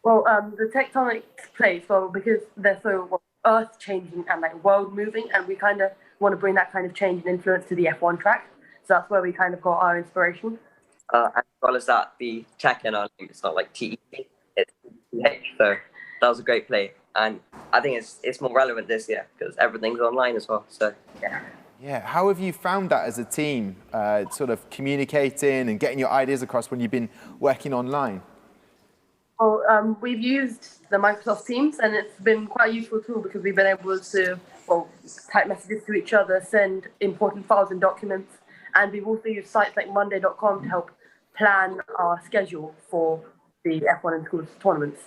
Well, the tectonic plates, well, because they're so earth-changing and like world-moving, and we kind of want to bring that kind of change and influence to the F1 track. So that's where we kind of got our inspiration. As well as that, the tech in our name, it's not like TEP, it's TH. So that was a great play. And I think it's more relevant this year because everything's online as well. So yeah. Yeah, how have you found that as a team, sort of communicating and getting your ideas across when you've been working online? Well, we've used the Microsoft Teams, and it's been quite a useful tool because we've been able to, well, type messages to each other, send important files and documents, and we've also used sites like Monday.com to help plan our schedule for the F1 in Schools tournaments.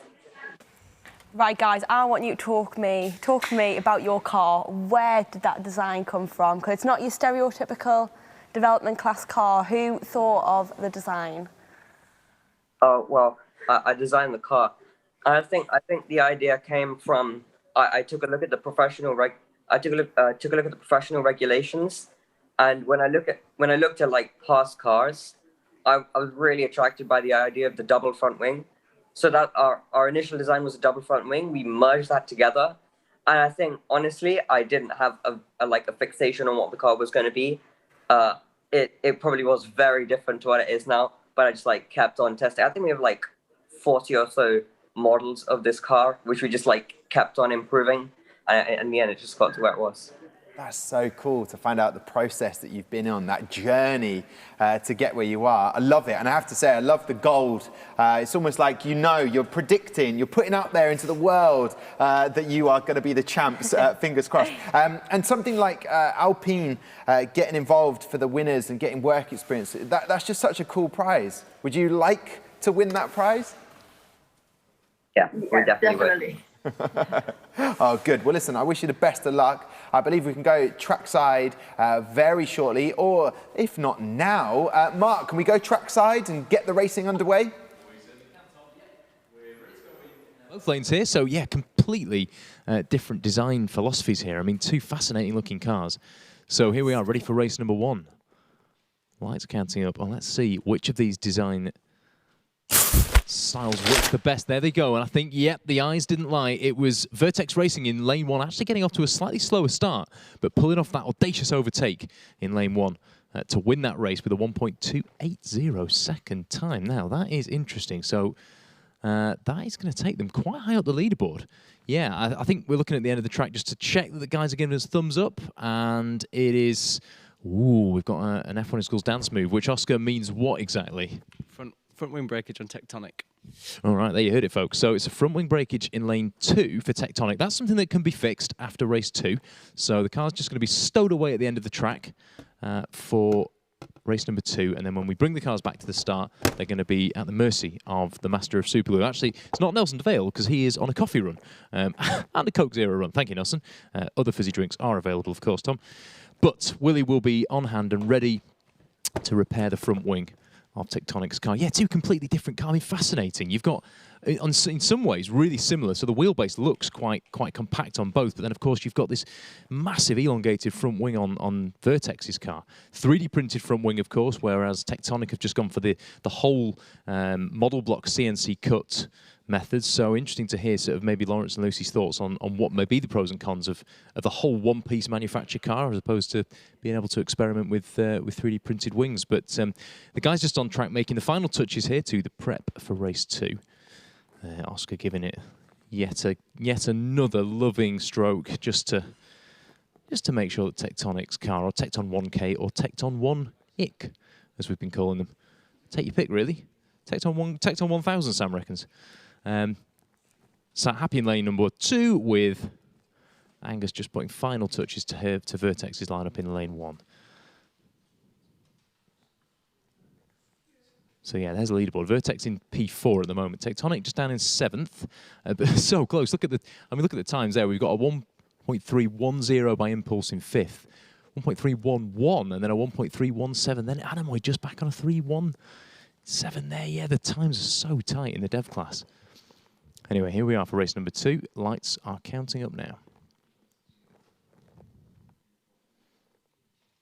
Right, guys, I want you to talk to me about your car. Where did that design come from? Because it's not your stereotypical development class car. Who thought of the design? Well, I designed the car. I think the idea came from I took a look at the professional regulations, and when I looked at like past cars, I was really attracted by the idea of the double front wing. So that our initial design was a double front wing. We merged that together, and I think honestly I didn't have a fixation on what the car was going to be. It probably was very different to what it is now, but I just like kept on testing. I think we have like 40 or so models of this car, which we just like kept on improving, and in the end it just got to where it was. That's so cool to find out the process that you've been on, that journey to get where you are. I love it. And I have to say, I love the gold. It's almost like, you're predicting, you're putting out there into the world that you are going to be the champs, fingers crossed. And something like Alpine getting involved for the winners and getting work experience, that's just such a cool prize. Would you like to win that prize? Yeah, we're definitely. Oh, good. Well, listen, I wish you the best of luck. I believe we can go trackside very shortly, or if not now, Mark, can we go trackside and get the racing underway? Both lanes here, so yeah, completely different design philosophies here. I mean, two fascinating looking cars. So here we are, ready for race number 1. Lights counting up. Oh, let's see which of these design styles works the best. There they go. And I think, yep, the eyes didn't lie. It was Vertex Racing in lane 1, actually getting off to a slightly slower start, but pulling off that audacious overtake in lane 1 to win that race with a 1.280 second time. Now, that is interesting. So that is going to take them quite high up the leaderboard. Yeah, I think we're looking at the end of the track just to check that the guys are giving us thumbs up. And it is, ooh, we've got an F1 Ysgol's dance move, which, Oscar, means what exactly? Front wing breakage on Tectonic. All right, there you heard it, folks. So it's a front wing breakage in lane 2 for Tectonic. That's something that can be fixed after race 2. So the car's just going to be stowed away at the end of the track for race number 2. And then when we bring the cars back to the start, they're going to be at the mercy of the master of Superglue. Actually, it's not Nelson DeVale because he is on a coffee run and a Coke Zero run. Thank you, Nelson. Other fizzy drinks are available, of course, Tom. But Willie will be on hand and ready to repair the front wing of Tectonic's car. Yeah, two completely different cars. I mean, fascinating. You've got, in some ways, really similar. So the wheelbase looks quite compact on both. But then, of course, you've got this massive elongated front wing on Vertex's car. 3D printed front wing, of course, whereas Tectonic have just gone for the whole model block CNC cut methods. So interesting to hear sort of maybe Lawrence and Lucy's thoughts on what may be the pros and cons of the whole one-piece manufactured car as opposed to being able to experiment with 3D printed wings. But the guys just on track making the final touches here to the prep for race 2. Oscar giving it yet another loving stroke just to make sure that Tectonic's car, or Tecton 1K or Tecton 1IC, as we've been calling them. Take your pick, really. Tecton 1000, Sam reckons. Sat happy in lane number 2 with Angus just putting final touches to Vertex's lineup in lane 1. So yeah, there's a leaderboard. Vertex in P4 at the moment. Tectonic just down in 7th, but so close. Look at the times there. We've got a 1.310 by Impulse in 5th, 1.311, and then a 1.317. Then Anemoi just back on a 317 there. Yeah, the times are so tight in the dev class. Anyway, here we are for race number 2. Lights are counting up now.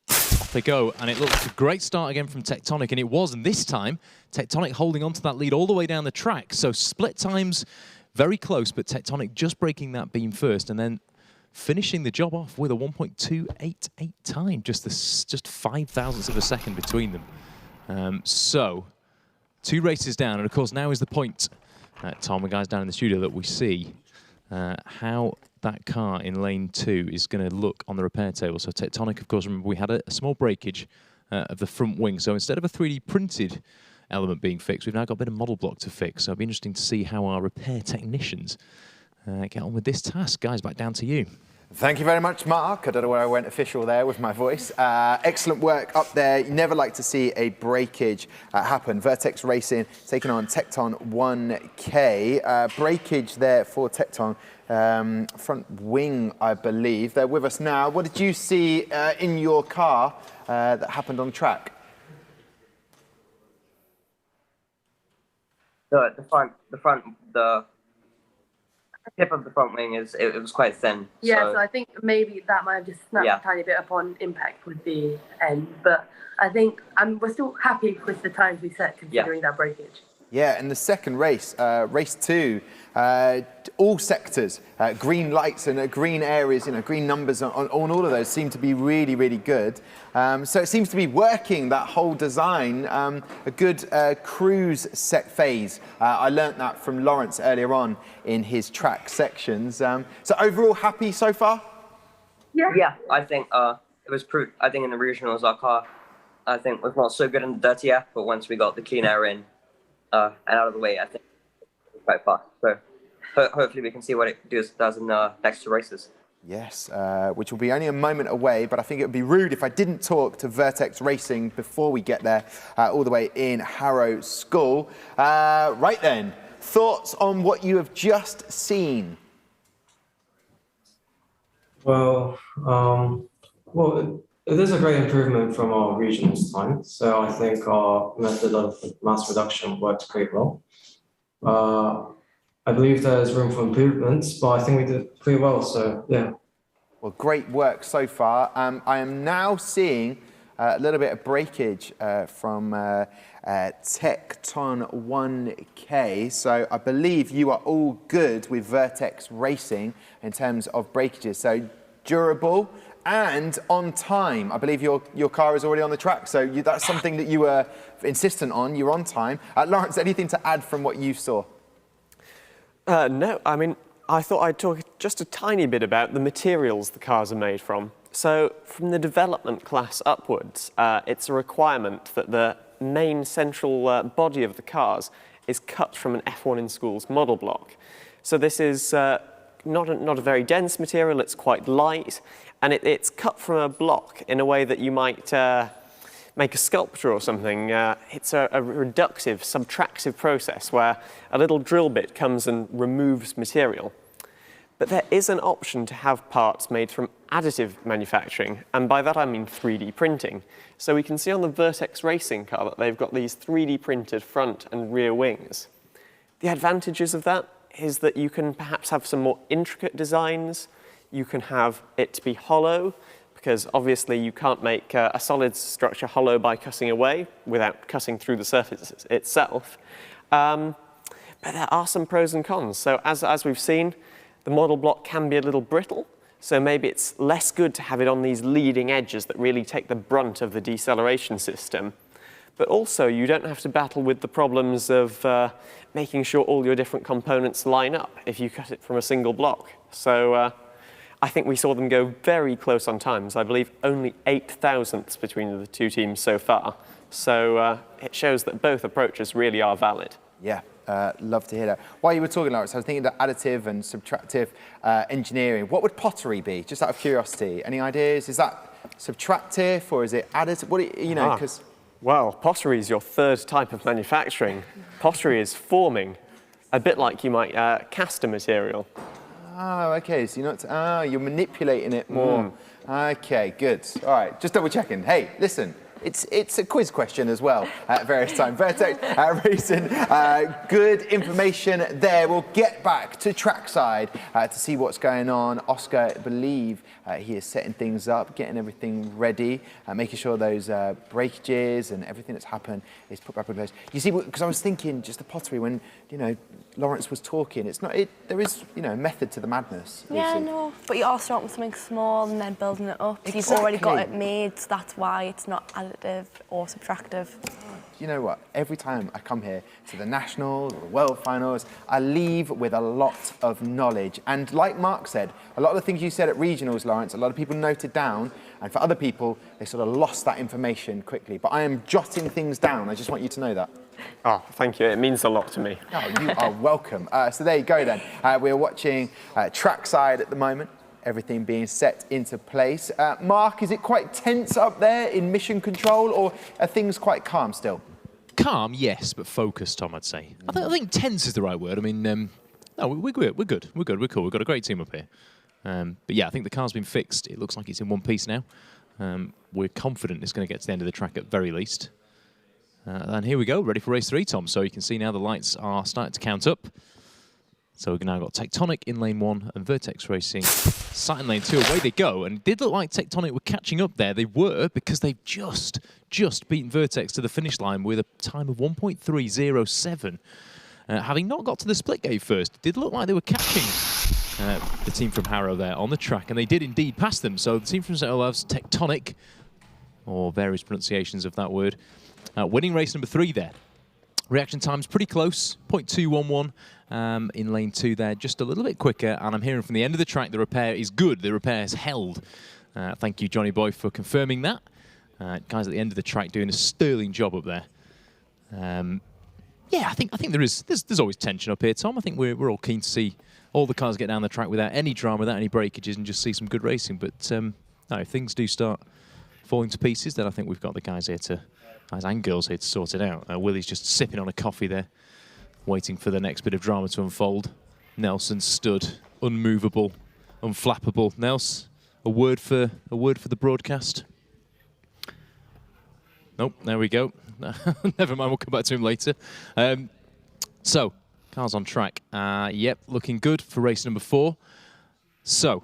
Off they go, and it looks like a great start again from Tectonic, and it was, and this time, Tectonic holding on to that lead all the way down the track. So split times very close, but Tectonic just breaking that beam first, and then finishing the job off with a 1.288 time, just 5 thousandths of a second between them. So 2 races down, and of course now is the point, Tom, the guys down in the studio, that we see how that car in lane 2 is going to look on the repair table. So Tectonic, of course, remember we had a small breakage of the front wing. So instead of a 3D printed element being fixed, we've now got a bit of model block to fix. So it'll be interesting to see how our repair technicians get on with this task. Guys, back down to you. Thank you very much, Mark. I don't know where I went official there with my voice. Excellent work up there. You never like to see a breakage happen. Vertex Racing taking on Tecton 1K. Breakage there for Tecton. Front wing, I believe. They're with us now. What did you see in your car that happened on track? The tip of the front wing it was quite thin. Yeah, so I think maybe that might have just snapped a tiny bit upon impact with the end. But I think we're still happy with the times we set considering that breakage. Yeah, in the second race, race 2, all sectors, green lights and green areas, green numbers on all of those seem to be really, really good. So it seems to be working, that whole design, a good cruise set phase. I learnt that from Lawrence earlier on in his track sections. So overall, happy so far? Yeah. I think it was proved. I think in the regionals, our car, I think, was not so good in the dirty air, but once we got the clean air in and out of the way, I think it was quite fast. So hopefully we can see what it does in the next 2 races. Yes, which will be only a moment away, but I think it would be rude if I didn't talk to Vertex Racing before we get there, all the way in Harrow School. Right then, thoughts on what you have just seen? Well, it is a great improvement from our regionals time. So I think our method of mass reduction worked pretty well. I believe there's room for improvements, but I think we did pretty well, so yeah. Well, great work so far. I am now seeing a little bit of breakage from Tecton 1K. So I believe you are all good with Vertex Racing in terms of breakages. So durable and on time. I believe your car is already on the track. So that's something that you were insistent on. You're on time. Lawrence, anything to add from what you saw? No, I mean, I thought I'd talk just a tiny bit about the materials the cars are made from. So from the development class upwards, it's a requirement that the main central body of the cars is cut from an F1 in Schools model block. So this is not a very dense material, it's quite light, and it's cut from a block in a way that you might make a sculpture or something. It's a reductive, subtractive process where a little drill bit comes and removes material. But there is an option to have parts made from additive manufacturing, and by that I mean 3D printing. So we can see on the Vertex Racing car that they've got these 3D printed front and rear wings. The advantages of that is that you can perhaps have some more intricate designs. You can have it to be hollow, because obviously you can't make a solid structure hollow by cutting away without cutting through the surface itself. But there are some pros and cons. So as we've seen, the model block can be a little brittle, so maybe it's less good to have it on these leading edges that really take the brunt of the deceleration system. But also, you don't have to battle with the problems of making sure all your different components line up if you cut it from a single block. So I think we saw them go very close on times. I believe only 8 thousandths between the 2 teams so far. So it shows that both approaches really are valid. Yeah, love to hear that. While you were talking, Lawrence, I was thinking that additive and subtractive engineering. What would pottery be? Just out of curiosity, any ideas? Is that subtractive or is it additive? What do you know? Because well, pottery is your third type of manufacturing. Pottery is forming, a bit like you might cast a material. Oh, okay. So you're manipulating it more. Okay, good. All right, just double checking. Hey, listen. It's a quiz question as well at various times. Vertex Racing, good information there. We'll get back to trackside to see what's going on. Oscar, I believe he is setting things up, getting everything ready, making sure those breakages and everything that's happened is put back in place. You see, because I was thinking just the pottery when, Lawrence was talking, there is, a method to the madness. Yeah, no, but you are starting with something small and then building it up. So you've already got it made, so that's why it's not additive or subtractive. You know what? Every time I come here to the Nationals or the World Finals, I leave with a lot of knowledge. And like Mark said, a lot of the things you said at Regionals, Lawrence, a lot of people noted down, and for other people, they sort of lost that information quickly. But I am jotting things down. I just want you to know that. Oh, thank you. It means a lot to me. Oh, you are welcome. So there you go then. We're watching trackside at the moment. Everything being set into place. Mark, is it quite tense up there in mission control, or are things quite calm still? Calm, yes, but focused, Tom, I'd say. I think tense is the right word. I mean, no, we're good. We're cool. We've got a great team up here. But yeah, I think the car's been fixed. It looks like it's in one piece now. We're confident it's going to get to the end of the track at very least. And here we go, ready for race 3, Tom. So you can see now the lights are starting to count up. So we've now got Tectonic in lane 1 and Vertex Racing sat in lane 2. Away they go. And it did look like Tectonic were catching up there. They were, because they've just beaten Vertex to the finish line with a time of 1.307. Having not got to the split gate first, it did look like they were catching the team from Harrow there on the track. And they did indeed pass them. So the team from St. Olave's, Tectonic, or various pronunciations of that word, winning race number 3 there. Reaction time's pretty close, 0.211, in lane 2 there, just a little bit quicker. And I'm hearing from the end of the track, the repair is good. The repair has held. Thank you, Johnny Boy, for confirming that. Guys at the end of the track doing a sterling job up there. Yeah, I think there's always tension up here, Tom. I think we're all keen to see all the cars get down the track without any drama, without any breakages, and just see some good racing. But no, if things do start falling to pieces, then I think we've got the guys and girls here to sort it out. Willie's just sipping on a coffee there, waiting for the next bit of drama to unfold. Nelson stood unmovable, unflappable. Nels, a word for the broadcast. Nope, there we go. Never mind, we'll come back to him later. So, cars on track. Yep, looking good for race number 4. So,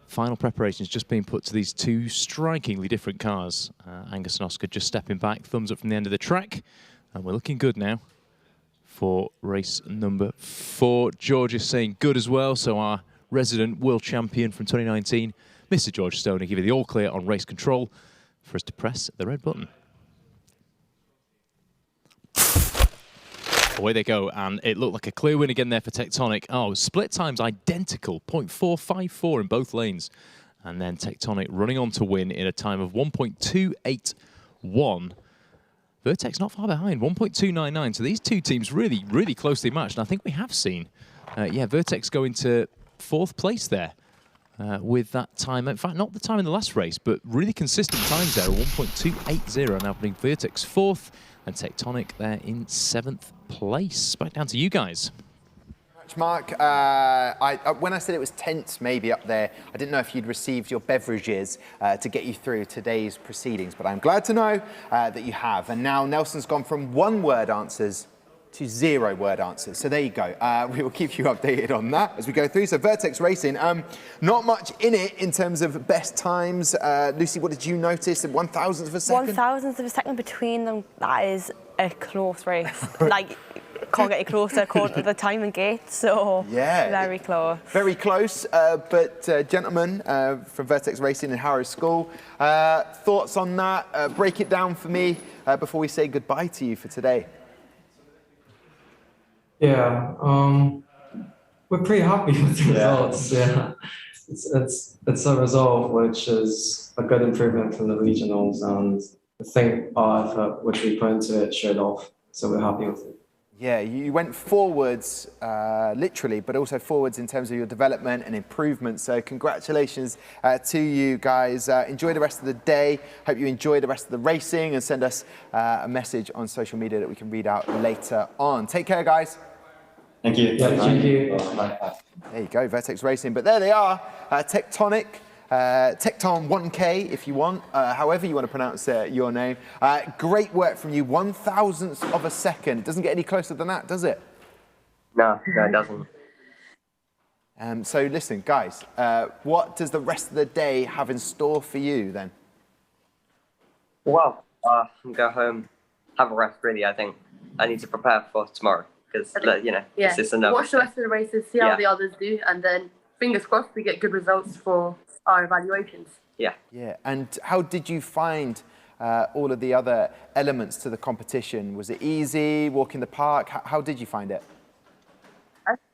final preparations just being put to these 2 strikingly different cars. Angus and Oscar just stepping back, thumbs up from the end of the track. And we're looking good now for race number 4. George is saying good as well, so our resident world champion from 2019, Mr. George Stone, will give you the all clear on race control for us to press the red button. Away they go, and it looked like a clear win again there for Tectonic. Oh, split times identical, 0.454 in both lanes. And then Tectonic running on to win in a time of 1.281. Vertex not far behind, 1.299. So these 2 teams really, really closely matched. And I think we have seen, yeah, Vertex go into 4th place there with that time. In fact, not the time in the last race, but really consistent times there, 1.280. Now putting Vertex 4th and Tectonic there in 7th place. Back down to you guys. Mark, when I said it was tense maybe up there, I didn't know if you'd received your beverages to get you through today's proceedings, but I'm glad to know that you have. And now Nelson's gone from 1-word answers to 0-word answers. So there you go. We will keep you updated on that as we go through. So Vertex Racing, not much in it in terms of best times. Lucy, what did you notice? 1,000th of a second? 1,000th of a second between them. That is a close race. Like, can't get any closer according to the time and gate, so yeah, very close. Very close, but gentlemen from Vertex Racing and Harrow School, thoughts on that? Break it down for me before we say goodbye to you for today. Yeah, we're pretty happy with the results. Yeah, it's a result which is a good improvement from the regionals, and I think our effort which we put into it showed off. So we're happy with it. Yeah, you went forwards, literally, but also forwards in terms of your development and improvement. So congratulations to you guys. Enjoy the rest of the day. Hope you enjoy the rest of the racing, and send us a message on social media that we can read out later on. Take care, guys. Thank you. Yeah, thank you. There you go, Vertex Racing. But there they are, Tectonic. Tecton 1K, if you want, however you want to pronounce your name. Great work from you, 1,000th of a second. It doesn't get any closer than that, does it? No, it doesn't. So listen, guys, what does the rest of the day have in store for you then? Well, go home, have a rest, really, I think. I need to prepare for tomorrow, because, you know, yeah. it's just another Watch the rest of the races, see how the others do, and then fingers crossed we get good results for our evaluations. Yeah. Yeah, and how did you find all of the other elements to the competition? Was it easy, walk in the park? How did you find it?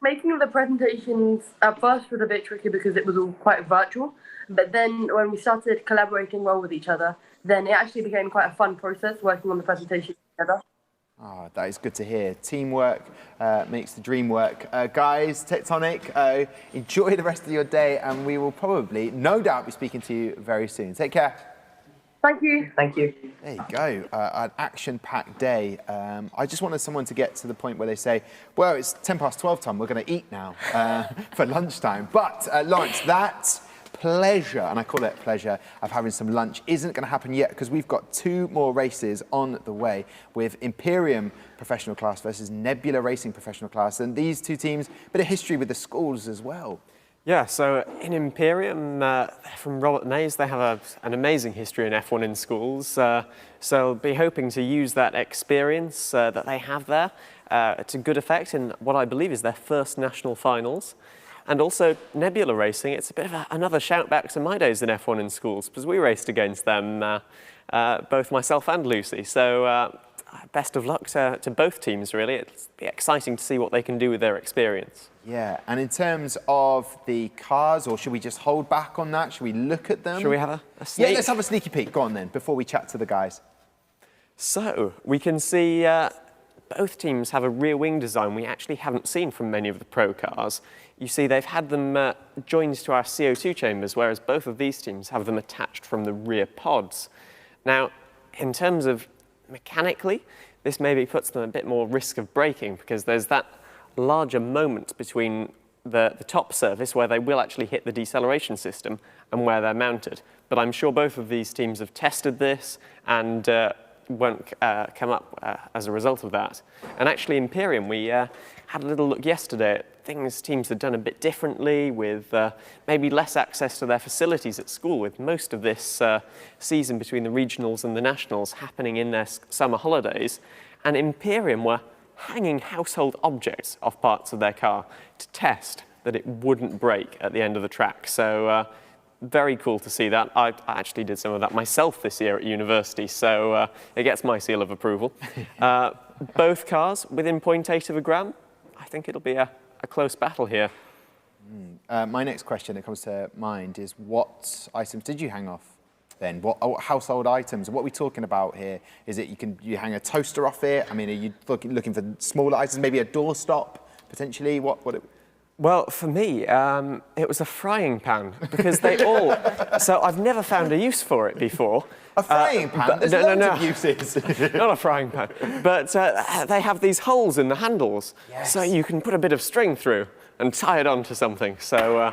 Making the presentations at first was a bit tricky because it was all quite virtual, but then when we started collaborating well with each other, then it actually became quite a fun process working on the presentation together. Oh, that is good to hear. Teamwork makes the dream work. Guys, Tectonic, enjoy the rest of your day, and we will probably, no doubt, be speaking to you very soon. Take care. Thank you. Thank you. There you go, an action-packed day. I just wanted someone to get to the point where they say, well, it's 12 time, we're going to eat now for lunchtime. But, Lawrence, that pleasure, and I call it pleasure, of having some lunch isn't going to happen yet, because we've got 2 more races on the way with Imperium professional class versus Nebula Racing professional class. And these 2 teams, bit of history with the schools as well. Yeah, so in Imperium, from Robert Maes, they have an amazing history in F1 in schools. So I'll be hoping to use that experience that they have there to good effect in what I believe is their first national finals. And also Nebula Racing, it's a bit of another shout back to my days in F1 in schools, because we raced against them, both myself and Lucy. So best of luck to both teams, really. It's be exciting to see what they can do with their experience. Yeah, and in terms of the cars, or should we just hold back on that? Should we look at them? Should we have a sneak? Yeah, let's have a sneaky peek. Go on then, before we chat to the guys. So, we can see both teams have a rear wing design we actually haven't seen from many of the pro cars. You see, they've had them joined to our CO2 chambers, whereas both of these teams have them attached from the rear pods. Now, in terms of mechanically, this maybe puts them a bit more risk of braking because there's that larger moment between the top surface where they will actually hit the deceleration system and where they're mounted. But I'm sure both of these teams have tested this and won't come up as a result of that. And actually, Imperium, we had a little look yesterday at things teams had done a bit differently with maybe less access to their facilities at school, with most of this season between the regionals and the nationals happening in their summer holidays. And Imperium were hanging household objects off parts of their car to test that it wouldn't break at the end of the track. So very cool to see that. I actually did some of that myself this year at university, so it gets my seal of approval. Both cars within 0.8 of a gram. I think it'll be a close battle here. My next question that comes to mind is, what items did you hang off then? What household items? What are we talking about here? Is it you hang a toaster off it? I mean, are you looking for smaller items, maybe a doorstop potentially? Well, for me, it was a frying pan because they all. So I've never found a use for it before. A frying pan? There's loads of uses. Not a frying pan, but they have these holes in the handles, so you can put a bit of string through and tie it onto something. So.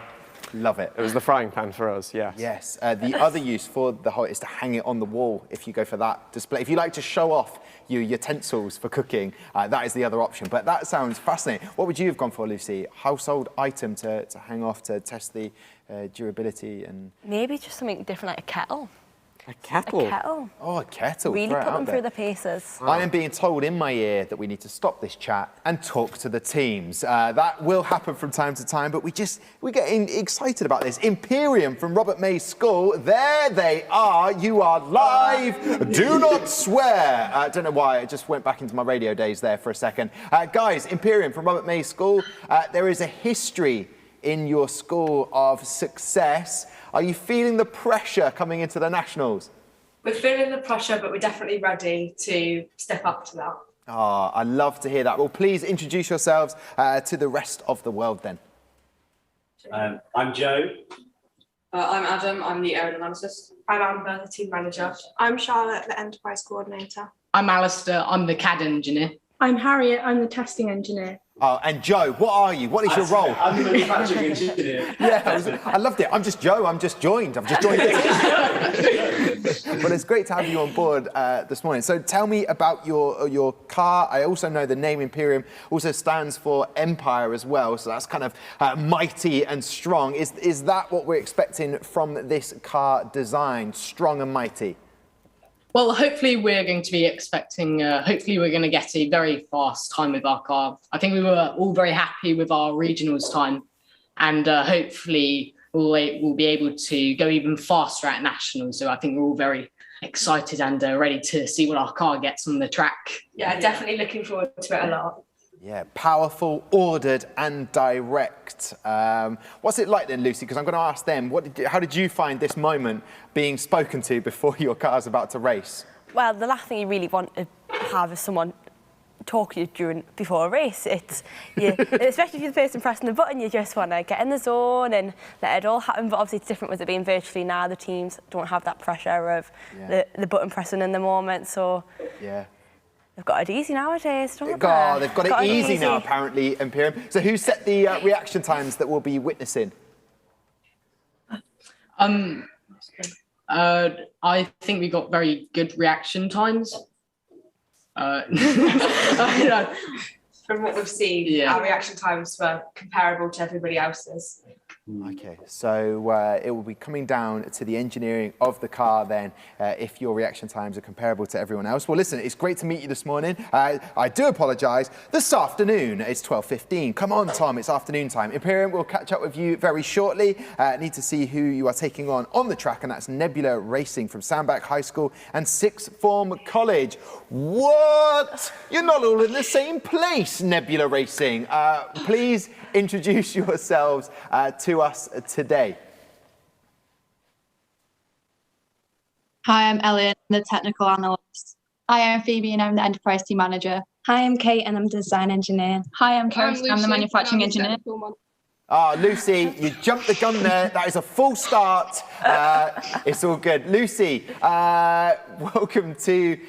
Love it. It was the frying pan for us, yes. Yes. The other use for the hot is to hang it on the wall if you go for that display. If you like to show off your utensils for cooking, that is the other option. But that sounds fascinating. What would you have gone for, Lucy? Household item to hang off to test the durability and... Maybe just something different, like a kettle. A kettle? A kettle. Oh, a kettle. Really put them through the paces. I am being told in my ear that we need to stop this chat and talk to the teams. That will happen from time to time, but we're getting excited about this. Imperium from Robert Maes School. There they are. You are live. Do not swear. I don't know why. I just went back into my radio days there for a second. Guys, Imperium from Robert Maes School. There is a history in your school of success. Are you feeling the pressure coming into the Nationals? We're feeling the pressure, but we're definitely ready to step up to that. Oh, I love to hear that. Well, please introduce yourselves to the rest of the world then. I'm Joe. I'm Adam, I'm the area analyst. I'm Amber, the team manager. I'm Charlotte, the enterprise coordinator. I'm Alistair, I'm the CAD engineer. I'm Harriet, I'm the testing engineer. Oh, and Joe, what are you? What is your role? I'm the manufacturing engineer. Yeah, I loved it. I'm just Joe. I've just joined. But it's great to have you on board this morning. So tell me about your car. I also know the name Imperium also stands for Empire as well. So that's kind of mighty and strong. Is that what we're expecting from this car design? Strong and mighty? Well, hopefully we're going to be expecting, hopefully we're going to get a very fast time with our car. I think we were all very happy with our regionals time, and hopefully we'll be able to go even faster at nationals. So I think we're all very excited and ready to see what our car gets on the track. Yeah, definitely looking forward to it a lot. Yeah, powerful, ordered and direct. What's it like then, Lucy? Because I'm going to ask them, how did you find this moment being spoken to before your car's about to race? Well, the last thing you really want to have is someone talk to you before a race. Especially if you're the person pressing the button, you just want to get in the zone and let it all happen. But obviously it's different with it being virtually now. The teams don't have that pressure of the button pressing in the moment. So yeah. They've got it easy nowadays, don't they? Oh, they've got it easy now, apparently, Imperium. So who set the reaction times that we'll be witnessing? I think we got very good reaction times. From what we've seen, our reaction times were comparable to everybody else's. Okay, so it will be coming down to the engineering of the car then, if your reaction times are comparable to everyone else. Well, listen, it's great to meet you this morning. I do apologise. This afternoon, it's 12:15. Come on, Tom, it's afternoon time. Imperium will catch up with you very shortly. Need to see who you are taking on the track, and that's Nebula Racing from Sandbach High School and Sixth Form College. What? You're not all in the same place, Nebula Racing. Please introduce yourselves to us today. Hi, I'm Elliot, I'm the technical analyst. Hi, I'm Phoebe and I'm the enterprise team manager. Hi, I'm Kate and I'm the design engineer. Hi, I'm Kirsten, I'm the manufacturing engineer. Lucy, you jumped the gun there. That is a full start. It's all good. Lucy, welcome to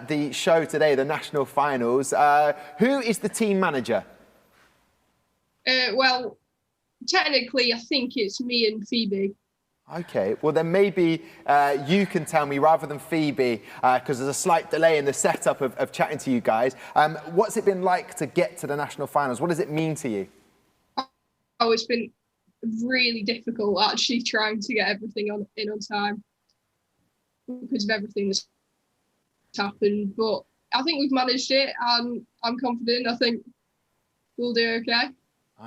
the show today, the national finals. Who is the team manager? Well, technically, I think it's me and Phoebe. Okay, well then maybe you can tell me rather than Phoebe, because there's a slight delay in the setup of chatting to you guys. What's it been like to get to the national finals? What does it mean to you? Oh, it's been really difficult actually trying to get everything on time because of everything that's happened. But I think we've managed it, and I'm confident. I think we'll do okay.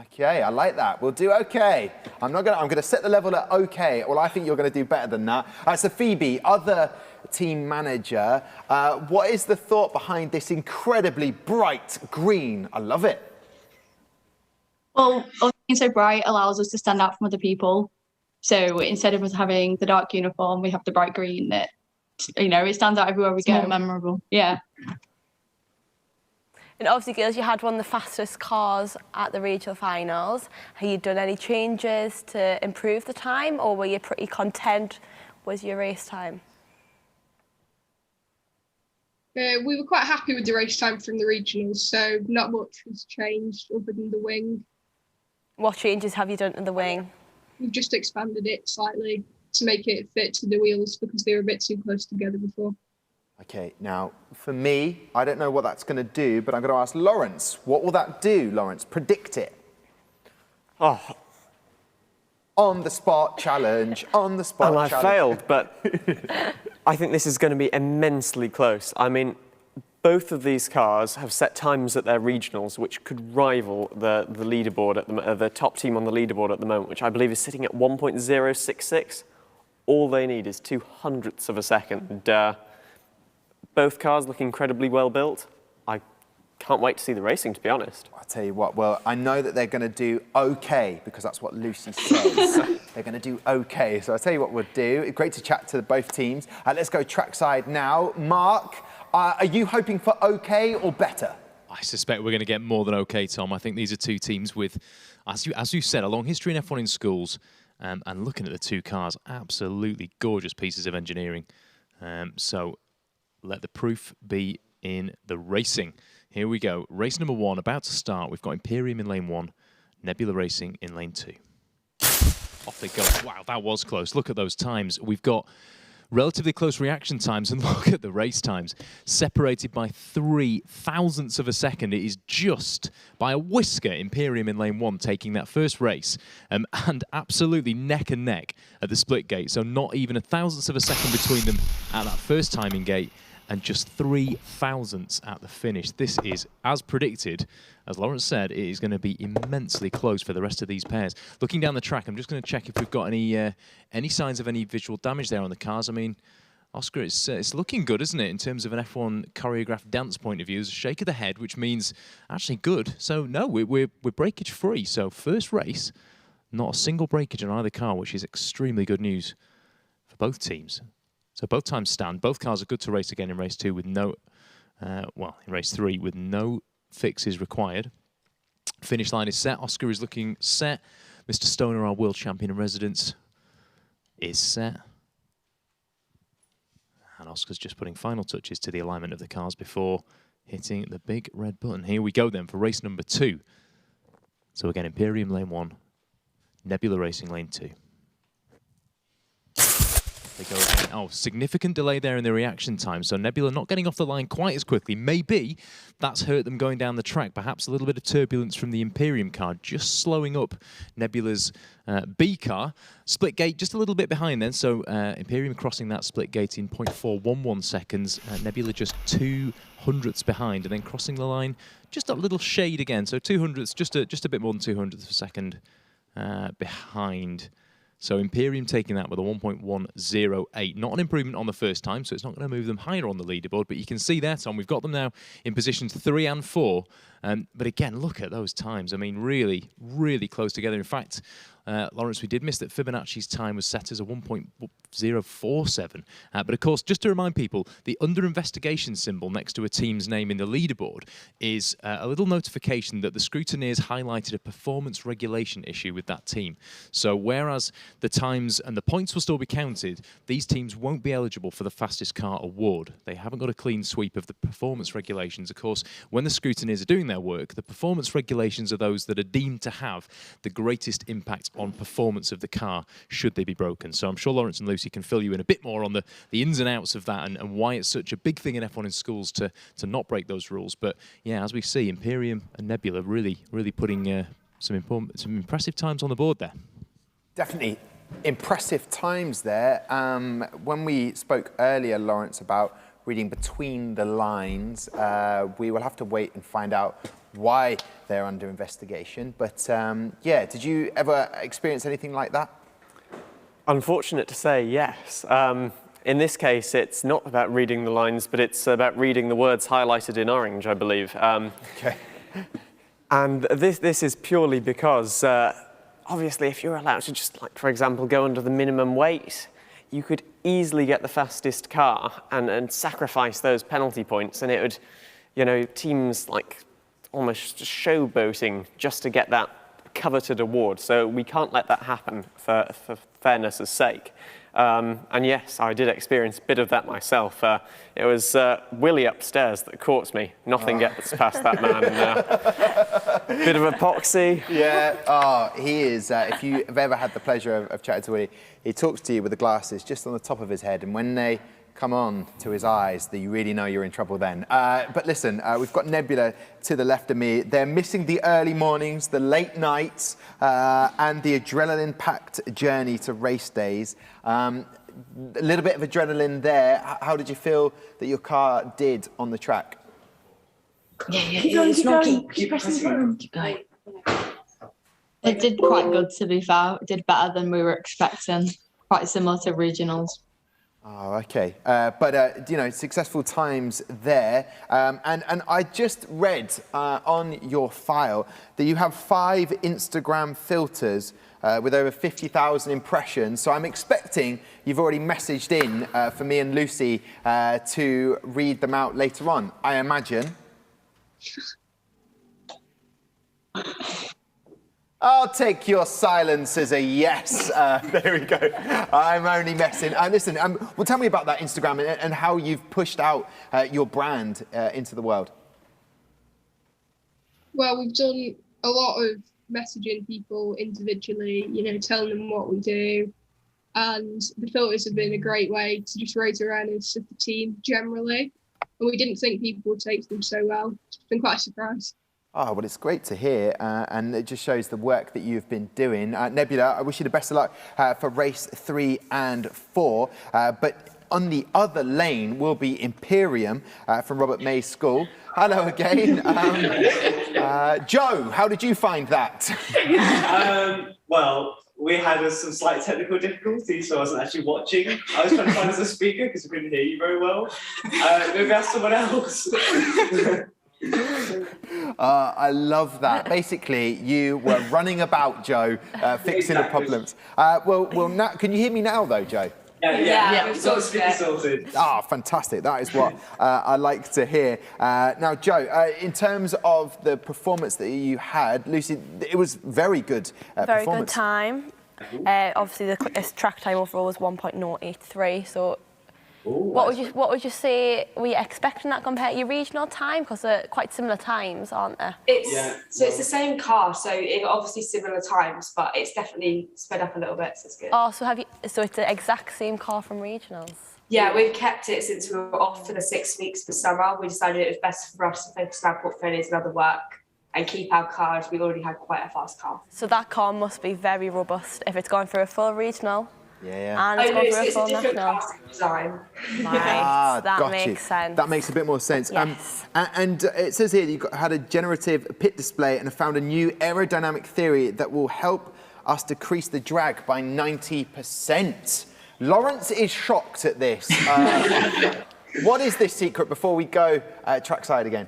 Okay, I like that. We'll do okay. I'm gonna set the level at okay. Well, I think you're gonna do better than that. So Phoebe, other team manager, what is the thought behind this incredibly bright green? I love it. Well, being so bright allows us to stand out from other people. So instead of us having the dark uniform, we have the bright green that, it stands out everywhere we go. More memorable. Yeah. And obviously, girls, you had one of the fastest cars at the regional finals. Have you done any changes to improve the time, or were you pretty content with your race time? We were quite happy with the race time from the regionals, so not much has changed other than the wing. What changes have you done to the wing? We've just expanded it slightly to make it fit to the wheels because they were a bit too close together before. Okay, now, for me, I don't know what that's going to do, but I'm going to ask Lawrence. What will that do, Lawrence? Predict it. Oh. On the spot challenge, on the spot challenge. I failed, but I think this is going to be immensely close. I mean, both of these cars have set times at their regionals which could rival the leaderboard, the top team on the leaderboard at the moment, which I believe is sitting at 1.066. All they need is 0.02 of a second. Both cars look incredibly well built. I can't wait to see the racing, to be honest. I'll tell you what, well, I know that they're going to do okay, because that's what Lucy says. They're going to do okay. So I'll tell you what we'll do. Great to chat to both teams. Let's go trackside now. Mark, are you hoping for okay or better? I suspect we're going to get more than okay, Tom. I think these are two teams with, as you said, a long history in F1 in schools. And looking at the two cars, absolutely gorgeous pieces of engineering. So let the proof be in the racing. Here we go. Race number 1 about to start. We've got Imperium in lane 1, Nebula Racing in lane 2. Off they go. Wow, that was close. Look at those times. We've got relatively close reaction times, and look at the race times. Separated by 0.03 of a second. It is just by a whisker Imperium in lane 1 taking that first race, and absolutely neck and neck at the split gate. So not even 0.01 of a second between them at that first timing gate, and just 0.03 at the finish. This is, as predicted, as Lawrence said, it is going to be immensely close for the rest of these pairs. Looking down the track, I'm just going to check if we've got any signs of any visual damage there on the cars. I mean, Oscar, it's looking good, isn't it, in terms of an F1 choreographed dance point of view? There's a shake of the head, which means actually good. So no, we're breakage free. So first race, not a single breakage on either car, which is extremely good news for both teams. So both times stand. Both cars are good to race again in race 2 with no, in race 3 with no fixes required. Finish line is set. Oscar is looking set. Mr. Stoner, our world champion in residence, is set. And Oscar's just putting final touches to the alignment of the cars before hitting the big red button. Here we go then for race number 2. So again, Imperium lane 1, Nebula Racing lane 2. They go again. Oh, significant delay there in the reaction time. So Nebula not getting off the line quite as quickly. Maybe that's hurt them going down the track. Perhaps a little bit of turbulence from the Imperium car, just slowing up Nebula's B car. Split gate just a little bit behind then. So Imperium crossing that split gate in 0.411 seconds. Nebula just 200ths behind, and then crossing the line just a little shade again. So 200ths, just a bit more than 200ths of a second behind. So Imperium taking that with a 1.108. Not an improvement on the first time, so it's not going to move them higher on the leaderboard. But you can see there, Tom, we've got them now in positions 3 and 4. But again, look at those times. I mean, really, really close together. In fact, Lawrence, we did miss that Fibonacci's time was set as a 1.047. But of course, just to remind people, the under investigation symbol next to a team's name in the leaderboard is a little notification that the scrutineers highlighted a performance regulation issue with that team. So whereas the times and the points will still be counted, these teams won't be eligible for the fastest car award. They haven't got a clean sweep of the performance regulations. Of course, when the scrutineers are doing their work, the performance regulations are those that are deemed to have the greatest impact on performance of the car should they be broken. So I'm sure Lawrence and Lucy can fill you in a bit more on the ins and outs of that and why it's such a big thing in F1 in schools to not break those rules. But yeah, as we see, Imperium and Nebula really putting some impressive times on the board there. Definitely impressive times there. When we spoke earlier, Lawrence, about reading between the lines, we will have to wait and find out why they're under investigation. But yeah, did you ever experience anything like that? Unfortunate to say, yes. In this case, it's not about reading the lines, but it's about reading the words highlighted in orange, I believe. Okay. And this is purely because, obviously, if you're allowed to just, like, for example, go under the minimum weight, you could easily get the fastest car and sacrifice those penalty points, and it would, you know, teams like almost showboating just to get that coveted award. So we can't let that happen for fairness' sake. And yes, I did experience a bit of that myself. It was Willie upstairs that caught me. Nothing gets past that man. Bit of epoxy. Yeah, he is. If you have ever had the pleasure of chatting to Willie, he talks to you with the glasses just on the top of his head, and when they come on to his eyes, that you really know you're in trouble then. But listen, we've got Nebula to the left of me. They're missing the early mornings, the late nights, and the adrenaline-packed journey to race days. A little bit of adrenaline there. How did you feel that your car did on the track? Keep going. It did quite good, to be fair. It did better than we were expecting. Quite similar to regionals. Oh, okay. But, you know, successful times there. And I just read on your file that you have 5 Instagram filters with over 50,000 impressions. So I'm expecting you've already messaged in for me and Lucy to read them out later on, I imagine. I'll take your silence as a yes. There we go. I'm only messing. Listen, well, tell me about that Instagram and how you've pushed out your brand into the world. Well, we've done a lot of messaging people individually, you know, telling them what we do. And the filters have been a great way to just raise awareness of the team generally. And we didn't think people would take them so well. It's been quite a surprise. Oh, well, it's great to hear, and it just shows the work that you've been doing. Nebula, I wish you the best of luck for race 3 and 4. But on the other lane will be Imperium from Robert Maes School. Hello again. Joe, how did you find that? Well, we had some slight technical difficulties, so I wasn't actually watching. I was trying to find us a speaker because I couldn't hear you very well. Maybe ask someone else. I love that. Basically, you were running about, Joe, fixing the problems. Well, now, can you hear me now, though, Joe? Yeah. Sorted. Ah, fantastic. That is what I like to hear. Now, Joe, in terms of the performance that you had, Lucy, it was very good Very performance. good time. Obviously, the quickest track time overall was 1.083, so What would you say were you expecting that compared to your regional time? Because they're quite similar times, aren't they? So it's the same car, so it obviously similar times, but it's definitely sped up a little bit, so it's good. Oh, so it's the exact same car from regionals? Yeah, we've kept it since we were off for the 6 weeks for summer. We decided it was best for us to focus on our portfolios and other work and keep our cars. We already had quite a fast car. So that car must be very robust if it's going for a full regional. Yeah. And it's going for a it's full a different national. casting design. Nice. That got makes you. sense. That makes a bit more sense. Yes. And it says here you had a generative pit display and have found a new aerodynamic theory that will help us decrease the drag by 90%. Lawrence is shocked at this. What is this secret before we go trackside again?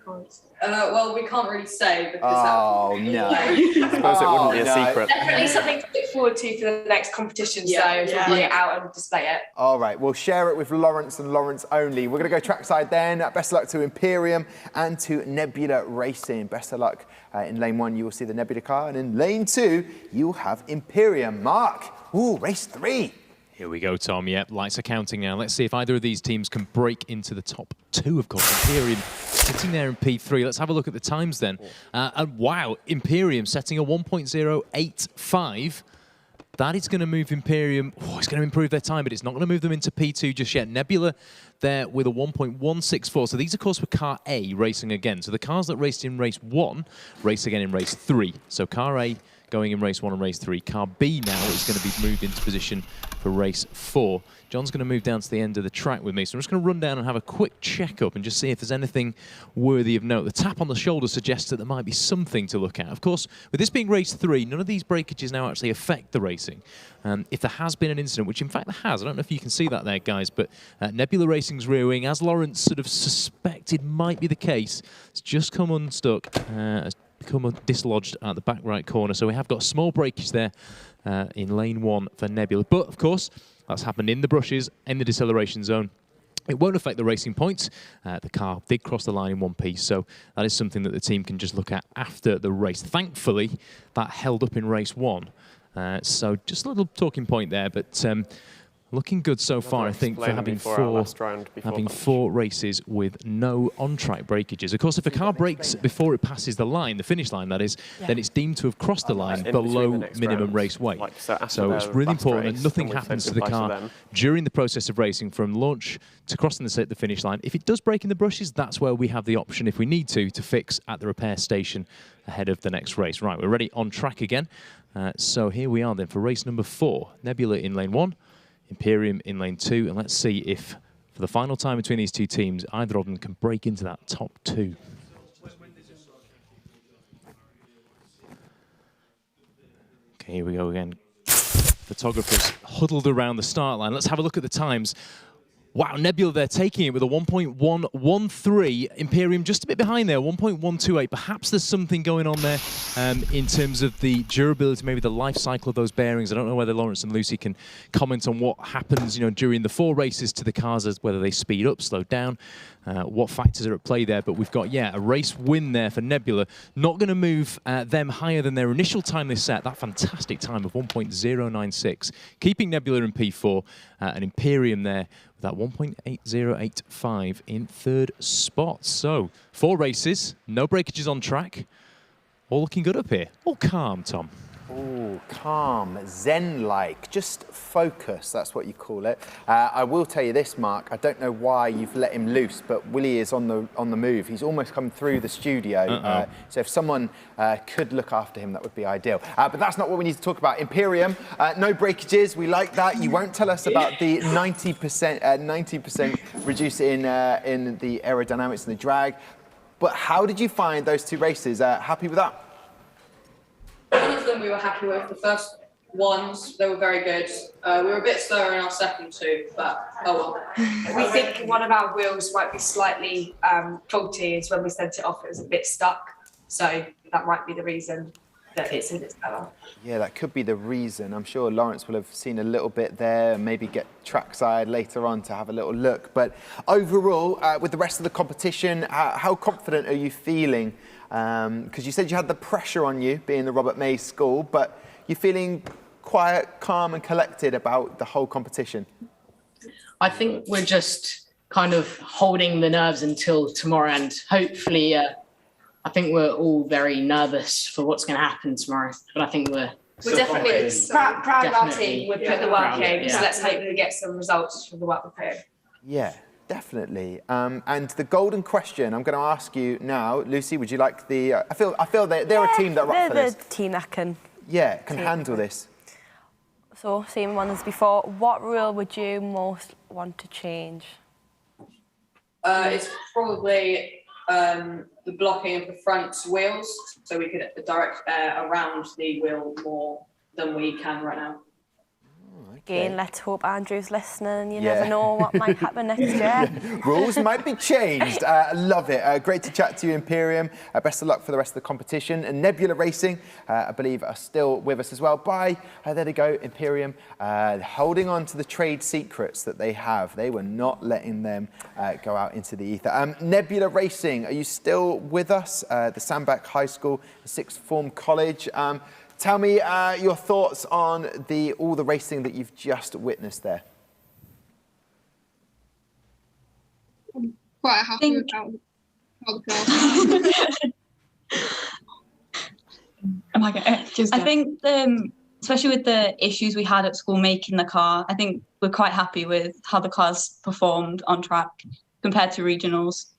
Well, we can't really say because Oh, no. I suppose it wouldn't be a secret. Definitely something to look forward to for the next competition, so we'll bring it out and display it. All right, we'll share it with Lawrence and Lawrence only. We're going to go trackside then. Best of luck to Imperium and to Nebula Racing. Best of luck in lane 1, you will see the Nebula car, and in lane 2, you'll have Imperium. Mark, race 3. Here we go, Tom. Yep, lights are counting now. Let's see if either of these teams can break into the top 2, of course. Imperium sitting there in P3. Let's have a look at the times then. And wow, Imperium setting a 1.085. That is going to move Imperium. It's going to improve their time, but it's not going to move them into P2 just yet. Nebula there with a 1.164. So these, of course, were Car A racing again. So the cars that raced in race 1 race again in race 3. So Car A going in race 1 and race 3. Car B now is going to be moved into position for race 4. John's going to move down to the end of the track with me, so I'm just going to run down and have a quick check-up and just see if there's anything worthy of note. The tap on the shoulder suggests that there might be something to look at. Of course, with this being race 3, none of these breakages now actually affect the racing. If there has been an incident, which in fact there has, I don't know if you can see that there, guys, but Nebula Racing's rear wing, as Lawrence sort of suspected might be the case, it's just come unstuck, become dislodged at the back right corner. So we have got a small breakage there in lane 1 for Nebula. But of course, that's happened in the brushes, in the deceleration zone. It won't affect the racing points. The car did cross the line in one piece, so that is something that the team can just look at after the race. Thankfully, that held up in race 1. So just a little talking point there, but looking good so far, I think, for having four races with no on-track breakages. Of course, if a car breaks before it passes the line, the finish line, that is, then it's deemed to have crossed the line below minimum race weight. So it's really important that nothing happens to the car during the process of racing from launch to crossing the finish line. If it does break in the brushes, that's where we have the option, if we need to fix at the repair station ahead of the next race. Right, we're ready on track again. So here we are then for race number 4. Nebula in lane 1. Imperium in lane 2, and let's see if, for the final time between these two teams, either of them can break into that top 2. Okay, here we go again. Photographers huddled around the start line. Let's have a look at the times. Wow, Nebula, they're taking it with a 1.113. Imperium just a bit behind there, 1.128. Perhaps there's something going on there in terms of the durability, maybe the life cycle of those bearings. I don't know whether Lawrence and Lucy can comment on what happens, during the 4 races to the cars, as whether they speed up, slow down, what factors are at play there. But we've got, a race win there for Nebula. Not going to move them higher than their initial time they set, that fantastic time of 1.096. Keeping Nebula in P4 and Imperium there with that 1.8085 in 3rd spot. So 4 races, no breakages on track. All looking good up here. All calm, Tom. Oh, calm, zen-like, just focus, that's what you call it. I will tell you this, Mark, I don't know why you've let him loose, but Willie is on the move. He's almost come through the studio, so if someone could look after him, that would be ideal. But that's not what we need to talk about. Imperium, no breakages, we like that. You won't tell us about the 90% reduce in the aerodynamics and the drag, but how did you find those 2 races? Happy with that? One of them we were happy with. The first ones, they were very good. We were a bit slower in our second 2, but oh well. We think one of our wheels might be slightly faulty, is when we sent it off, it was a bit stuck. So that might be the reason that it's a bit slower. Yeah, that could be the reason. I'm sure Lawrence will have seen a little bit there, maybe get trackside later on to have a little look. But overall, with the rest of the competition, how confident are you feeling? Because you said you had the pressure on you, being the Robert Maes school, but you're feeling quiet, calm and collected about the whole competition? I think we're just kind of holding the nerves until tomorrow, and hopefully, I think we're all very nervous for what's going to happen tomorrow. But I think we're definitely proud of our team. We've put the work in, so yeah. let's hope we get some results from the work we've put in. Yeah, definitely. And the golden question I'm going to ask you now, Lucy, would you like the... I feel they're a team that are up for They're this. the team that can... Yeah, can handle this. So, same one as before. What rule would you most want to change? It's probably the blocking of the front wheels, so we could direct air around the wheel more than we can right now. Again, let's hope Andrew's listening. You never know what might happen next year. Rules might be changed. Love it. Great to chat to you, Imperium. Best of luck for the rest of the competition. And Nebula Racing, I believe, are still with us as well. Bye. There they go, Imperium. Holding on to the trade secrets that they have. They were not letting them go out into the ether. Nebula Racing, are you still with us? The Sandbach High School, Sixth Form College. Tell me your thoughts on all the racing that you've just witnessed there. I'm quite happy with how the I think, especially with the issues we had at school making the car, I think we're quite happy with how the car's performed on track compared to regionals.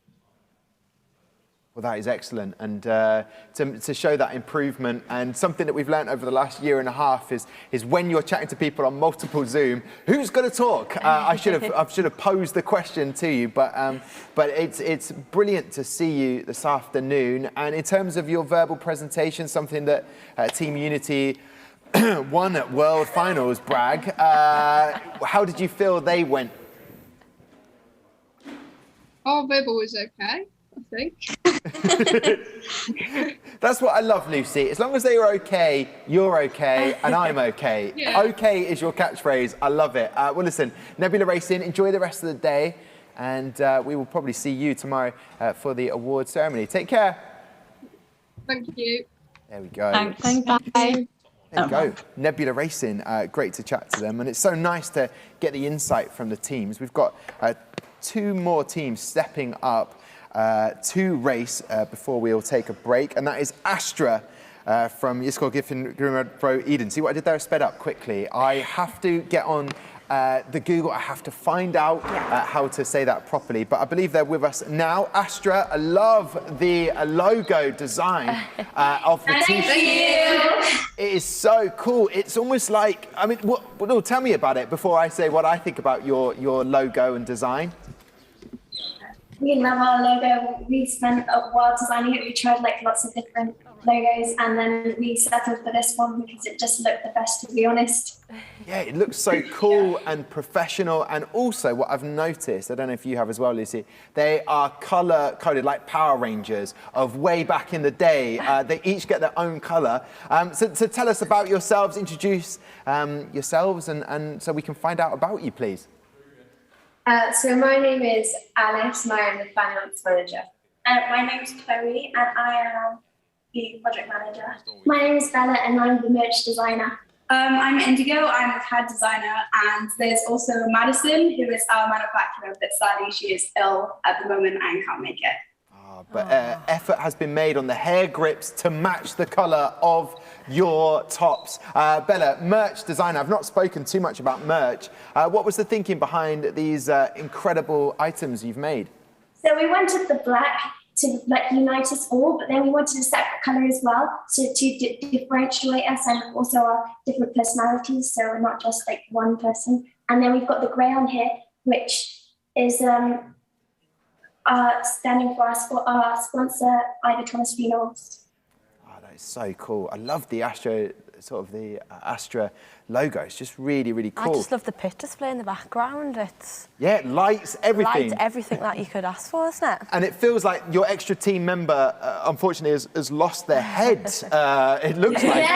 Well, that is excellent, and to show that improvement, and something that we've learned over the last year and a half is when you're chatting to people on multiple Zoom, who's going to talk? I should have posed the question to you, but it's brilliant to see you this afternoon. And in terms of your verbal presentation, something that Team Unity won at World Finals, brag. How did you feel they went? Our verbal was okay, I think. That's what I love, Lucy. As long as they are okay, you're okay, and I'm okay. Yeah. Okay is your catchphrase. I love it. Well, listen, Nebula Racing, enjoy the rest of the day, and we will probably see you tomorrow for the award ceremony. Take care. Thank you. There we go. Thanks. Bye. There you go. Nebula Racing, great to chat to them. And it's so nice to get the insight from the teams. We've got 2 more teams stepping up to race before we'll take a break. And that is Astra from Ysgol, Gyfun, Gymraeg, Edern. See what I did there? I sped up quickly. I have to get on the Google. I have to find out how to say that properly. But I believe they're with us now. Astra, I love the logo design of the t-shirt. It is so cool. It's almost like, I mean, tell me about it before I say what I think about your logo and design. We love our logo. We spent a while designing it. We tried like lots of different logos, and then we settled for this one because it just looked the best, to be honest. Yeah, it looks so cool and professional. And also what I've noticed, I don't know if you have as well, Lucy, they are color coded like Power Rangers of way back in the day. They each get their own color. So tell us about yourselves, introduce yourselves, and so we can find out about you, please. So my name is Alice, and I am the finance manager. My name is Chloe, and I am the project manager. My name is Bella, and I'm the merch designer. I'm Indigo, I'm the CAD designer, and there's also Madison, who is our manufacturer, but sadly she is ill at the moment and can't make it. But effort has been made on the hair grips to match the colour of your tops. Bella, merch designer, I've not spoken too much about merch. What was the thinking behind these incredible items you've made? So we wanted the black to like unite us all, but then we wanted a separate colour as well, so to differentiate us and also our different personalities, so we're not just like one person. And then we've got the grey on here, which is standing for our sponsor, Thomas Phenols. Oh, that is so cool. I love the Astra, sort of the Astra logo. It's just really, really cool. I just love the pit display in the background. Yeah, it lights everything. Lights everything that you could ask for, isn't it? And it feels like your extra team member, unfortunately, has lost their head. It looks like.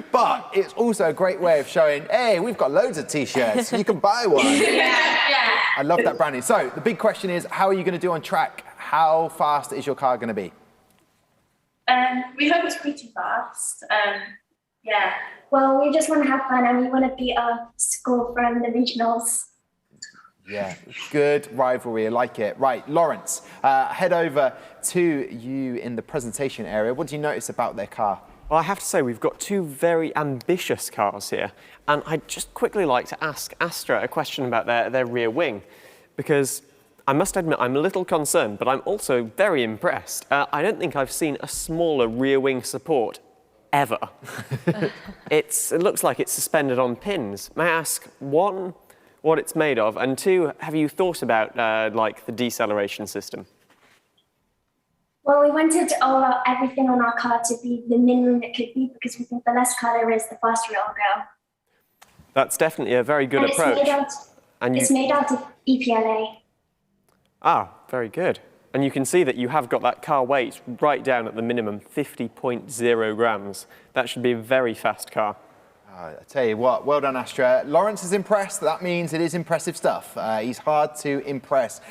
But it's also a great way of showing, hey, we've got loads of t-shirts. You can buy one. Yeah. I love that branding. So the big question is, how are you going to do on track? How fast is your car going to be? We hope it's pretty fast. Yeah. Well, we just want to have fun and we want to beat our score from the regionals. Yeah, good rivalry, I like it. Right, Lawrence, head over to you in the presentation area. What do you notice about their car? Well, I have to say, we've got two very ambitious cars here. And I'd just quickly like to ask Astra a question about their rear wing, because I must admit I'm a little concerned, but I'm also very impressed. I don't think I've seen a smaller rear wing support ever. It looks like it's suspended on pins. May I ask, one, what it's made of, and two, have you thought about like the deceleration system? Well, we wanted everything on our car to be the minimum it could be because we think the less car there is, the faster it'll go. That's definitely a very good approach. It's made out of EPLA. Ah, very good. And you can see that you have got that car weight right down at the minimum, 50.0 grams. That should be a very fast car. I tell you what, well done, Astra. Lawrence is impressed. That means it is impressive stuff. He's hard to impress.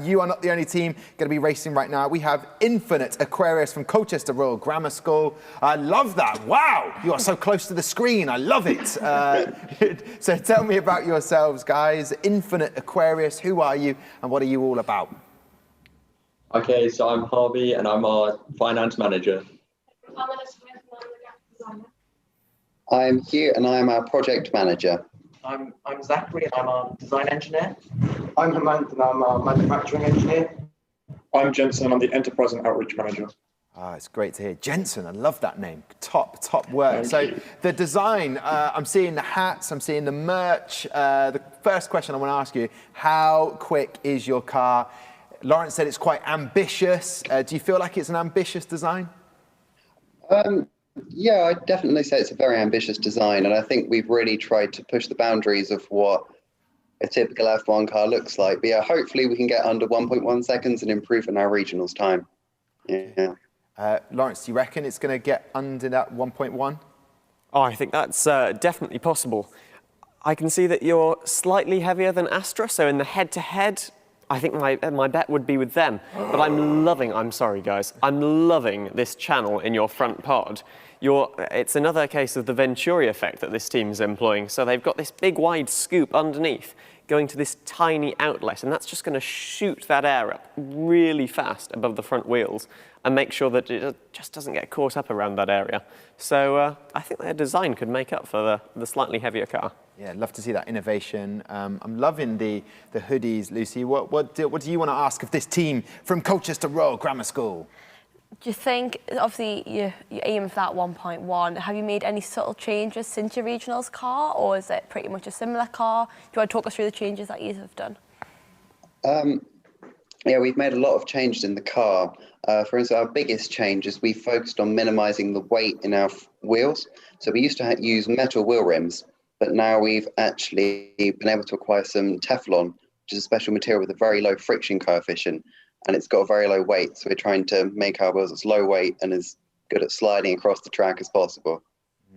You are not the only team going to be racing right now. We have Infinite Aquarius from Colchester Royal Grammar School. I love that. Wow, you are so close to the screen. I love it. So tell me about yourselves, guys. Infinite Aquarius, who are you and what are you all about? Okay, so I'm Harvey and I'm our finance manager. I'm Hugh and I'm our project manager. I'm Zachary and I'm our design engineer. I'm Hemant and I'm our manufacturing engineer. I'm Jensen and I'm the enterprise and outreach manager. It's great to hear. Jensen, I love that name. Top work. So the design, I'm seeing the hats, I'm seeing the merch. The first question I want to ask you, how quick is your car? Lawrence said it's quite ambitious. Do you feel like it's an ambitious design? Yeah, I'd definitely say it's a very ambitious design, and I think we've really tried to push the boundaries of what a typical F1 car looks like. But yeah, hopefully we can get under 1.1 seconds and improve in our regionals time. Yeah. Lawrence, do you reckon it's going to get under that 1.1? Oh, I think that's definitely possible. I can see that you're slightly heavier than Astra, so in the head-to-head, I think my bet would be with them. But I'm sorry guys, I'm loving this channel in your front pod. It's another case of the Venturi effect that this team's employing. So they've got this big wide scoop underneath going to this tiny outlet, and that's just going to shoot that air up really fast above the front wheels and make sure that it just doesn't get caught up around that area. So I think their design could make up for the slightly heavier car. Yeah, love to see that innovation. I'm loving the hoodies, Lucy. What do you want to ask of this team from Colchester Royal Grammar School? Do you think, obviously, you're aiming for that 1.1. Have you made any subtle changes since your regionals car, or is it pretty much a similar car? Do you want to talk us through the changes that you have done? Yeah, we've made a lot of changes in the car. For instance, our biggest change is we focused on minimizing the weight in our wheels. So we used to use metal wheel rims, but now we've actually been able to acquire some Teflon, which is a special material with a very low friction coefficient, and it's got a very low weight. So we're trying to make our wheels as low weight and as good at sliding across the track as possible.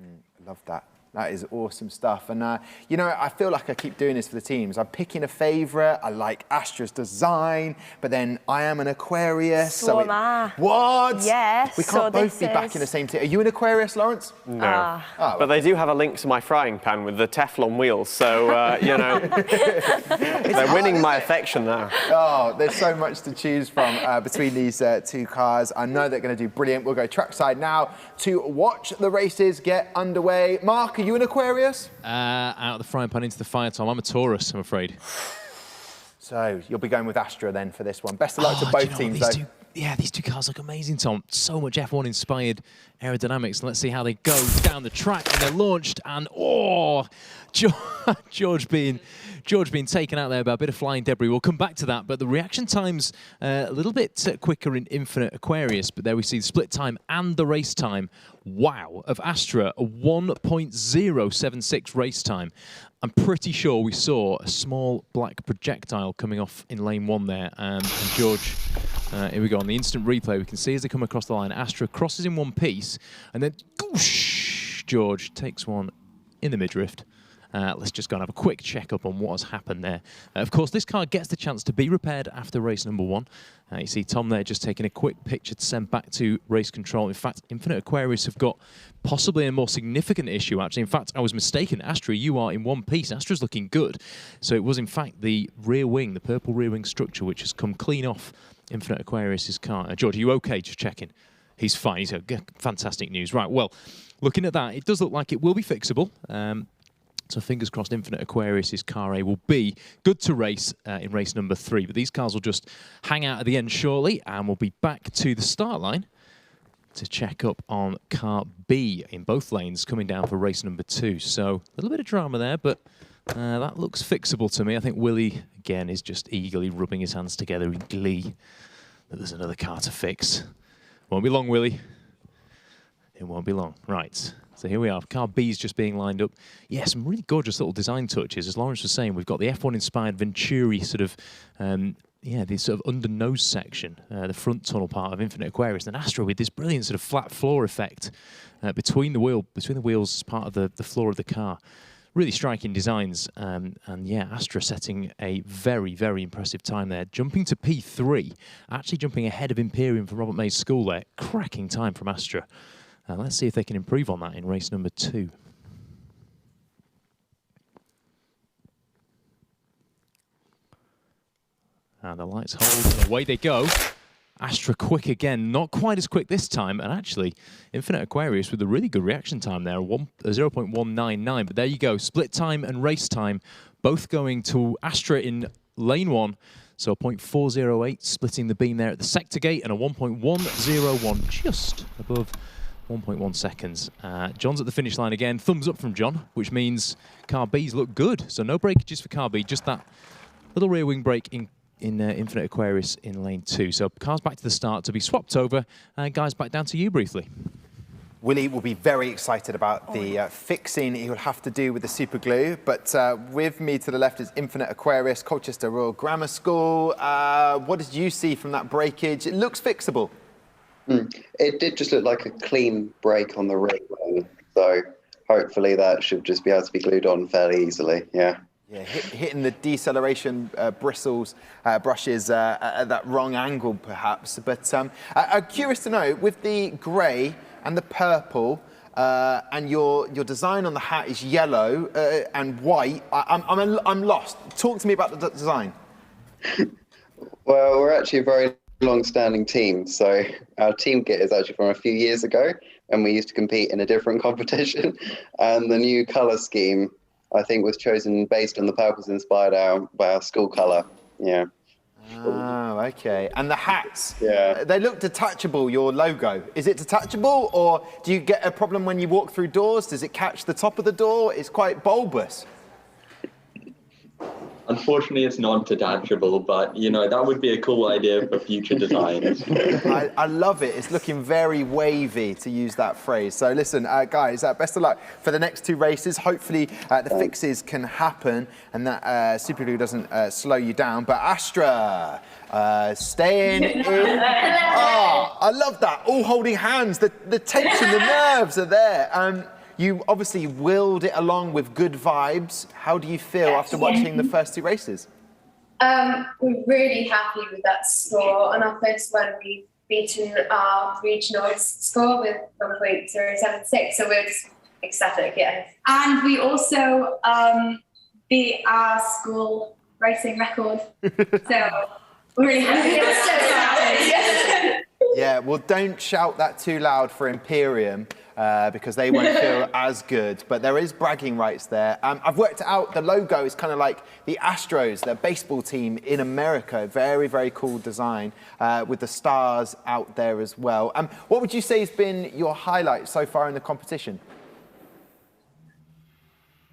I love that. That is awesome stuff. And, you know, I feel like I keep doing this for the teams. I'm picking a favourite. I like Astra's design, but then I am an Aquarius. So am I. What? Yes. We can't both be back in the same team. Are you an Aquarius, Lawrence? No. But they do have a link to my frying pan with the Teflon wheels, so, you know, they're winning my affection now. Oh, there's so much to choose from between these two cars. I know they're going to do brilliant. We'll go trackside now to watch the races get underway. Mark, are you an Aquarius? Out of the frying pan into the fire, Tom. I'm a Taurus, I'm afraid. So you'll be going with Astra then for this one. Best of luck to both teams, though. These two cars look amazing, Tom. So much F1-inspired aerodynamics. Let's see how they go down the track. And they're launched, and George being taken out there by a bit of flying debris. We'll come back to that, but the reaction time's a little bit quicker in Infinite Aquarius, but there we see the split time and the race time. Wow, of Astra, a 1.076 race time. I'm pretty sure we saw a small black projectile coming off in lane 1 there, and George, here we go, on the instant replay, we can see as they come across the line, Astra crosses in one piece, and then, whoosh, George takes one in the midriff, Let's just go and have a quick check-up on what has happened there. Of course, this car gets the chance to be repaired after race number 1. You see Tom there just taking a quick picture to send back to race control. In fact, Infinite Aquarius have got possibly a more significant issue, actually. In fact, I was mistaken. Astra, you are in one piece. Astra's looking good. So it was, in fact, the rear wing, the purple rear wing structure, which has come clean off Infinite Aquarius's car. George, are you okay? Just checking. He's fine. He's fantastic news. Right, well, looking at that, it does look like it will be fixable. So fingers crossed Infinite Aquarius's car A will be good to race in race number 3. But these cars will just hang out at the end shortly, and we'll be back to the start line to check up on car B in both lanes coming down for race number 2. So a little bit of drama there, but that looks fixable to me. I think Willie, again, is just eagerly rubbing his hands together in glee that there's another car to fix. Won't be long, Willie. It won't be long. Right. So here we are. Car B is just being lined up. Yeah, some really gorgeous little design touches. As Lawrence was saying, we've got the F1-inspired Venturi sort of, the sort of under-nose section, the front tunnel part of Infinite Aquarius, and Astra with this brilliant sort of flat floor effect between the wheels as part of the floor of the car. Really striking designs, and yeah, Astra setting a very, very impressive time there. Jumping to P3, actually jumping ahead of Imperium for Robert Maes' school there. Cracking time from Astra. Let's see if they can improve on that in race number 2. And the lights hold, and away they go. Astra quick again, not quite as quick this time, and actually Infinite Aquarius with a really good reaction time there, 0.199, but there you go, split time and race time, both going to Astra in lane 1, so 0.408 splitting the beam there at the sector gate, and a 1.101 just above 1.1 seconds. John's at the finish line again, thumbs up from John, which means car B's look good, so no breakages for car B, just that little rear wing brake in Infinite Aquarius in lane 2. So cars back to the start to be swapped over. Guys, back down to you briefly. Willie will be very excited about the fixing he will have to do with the super glue. But with me to the left is Infinite Aquarius, Colchester Royal Grammar School. What did you see from that breakage? It looks fixable. It did just look like a clean break on the ring. So hopefully that should just be able to be glued on fairly easily. Yeah. Yeah, hitting the deceleration brushes at that wrong angle, perhaps. But I'm curious to know, with the grey and the purple, and your design on the hat is yellow and white, I'm lost. Talk to me about the design. Well, we're actually a very long-standing team, so our team kit is actually from a few years ago, and we used to compete in a different competition. And the new colour scheme, I think, was chosen based on the purples inspired by our school colour. Yeah. Oh, okay. And the hats, yeah, they look detachable, your logo. Is it detachable, or do you get a problem when you walk through doors? Does it catch the top of the door? It's quite bulbous. Unfortunately, it's not detachable, but, you know, that would be a cool idea for future designs. I love it. It's looking very wavy, to use that phrase. So listen, guys, best of luck for the next 2 races. Hopefully the fixes can happen and that super glue doesn't slow you down. But Astra, staying in. Oh, I love that. All holding hands. The tension, the nerves are there. You obviously willed it along with good vibes. How do you feel after watching the first 2 races? We're really happy with that score. On our first one, we've beaten our regional score with 1.076, so we're just ecstatic, yeah. And we also beat our school racing record, so we're really happy. Yeah, well, don't shout that too loud for Imperium, because they won't feel as good. But there is bragging rights there. I've worked out the logo is kind of like the Astros, their baseball team in America. Very, very cool design with the stars out there as well. What would you say has been your highlight so far in the competition?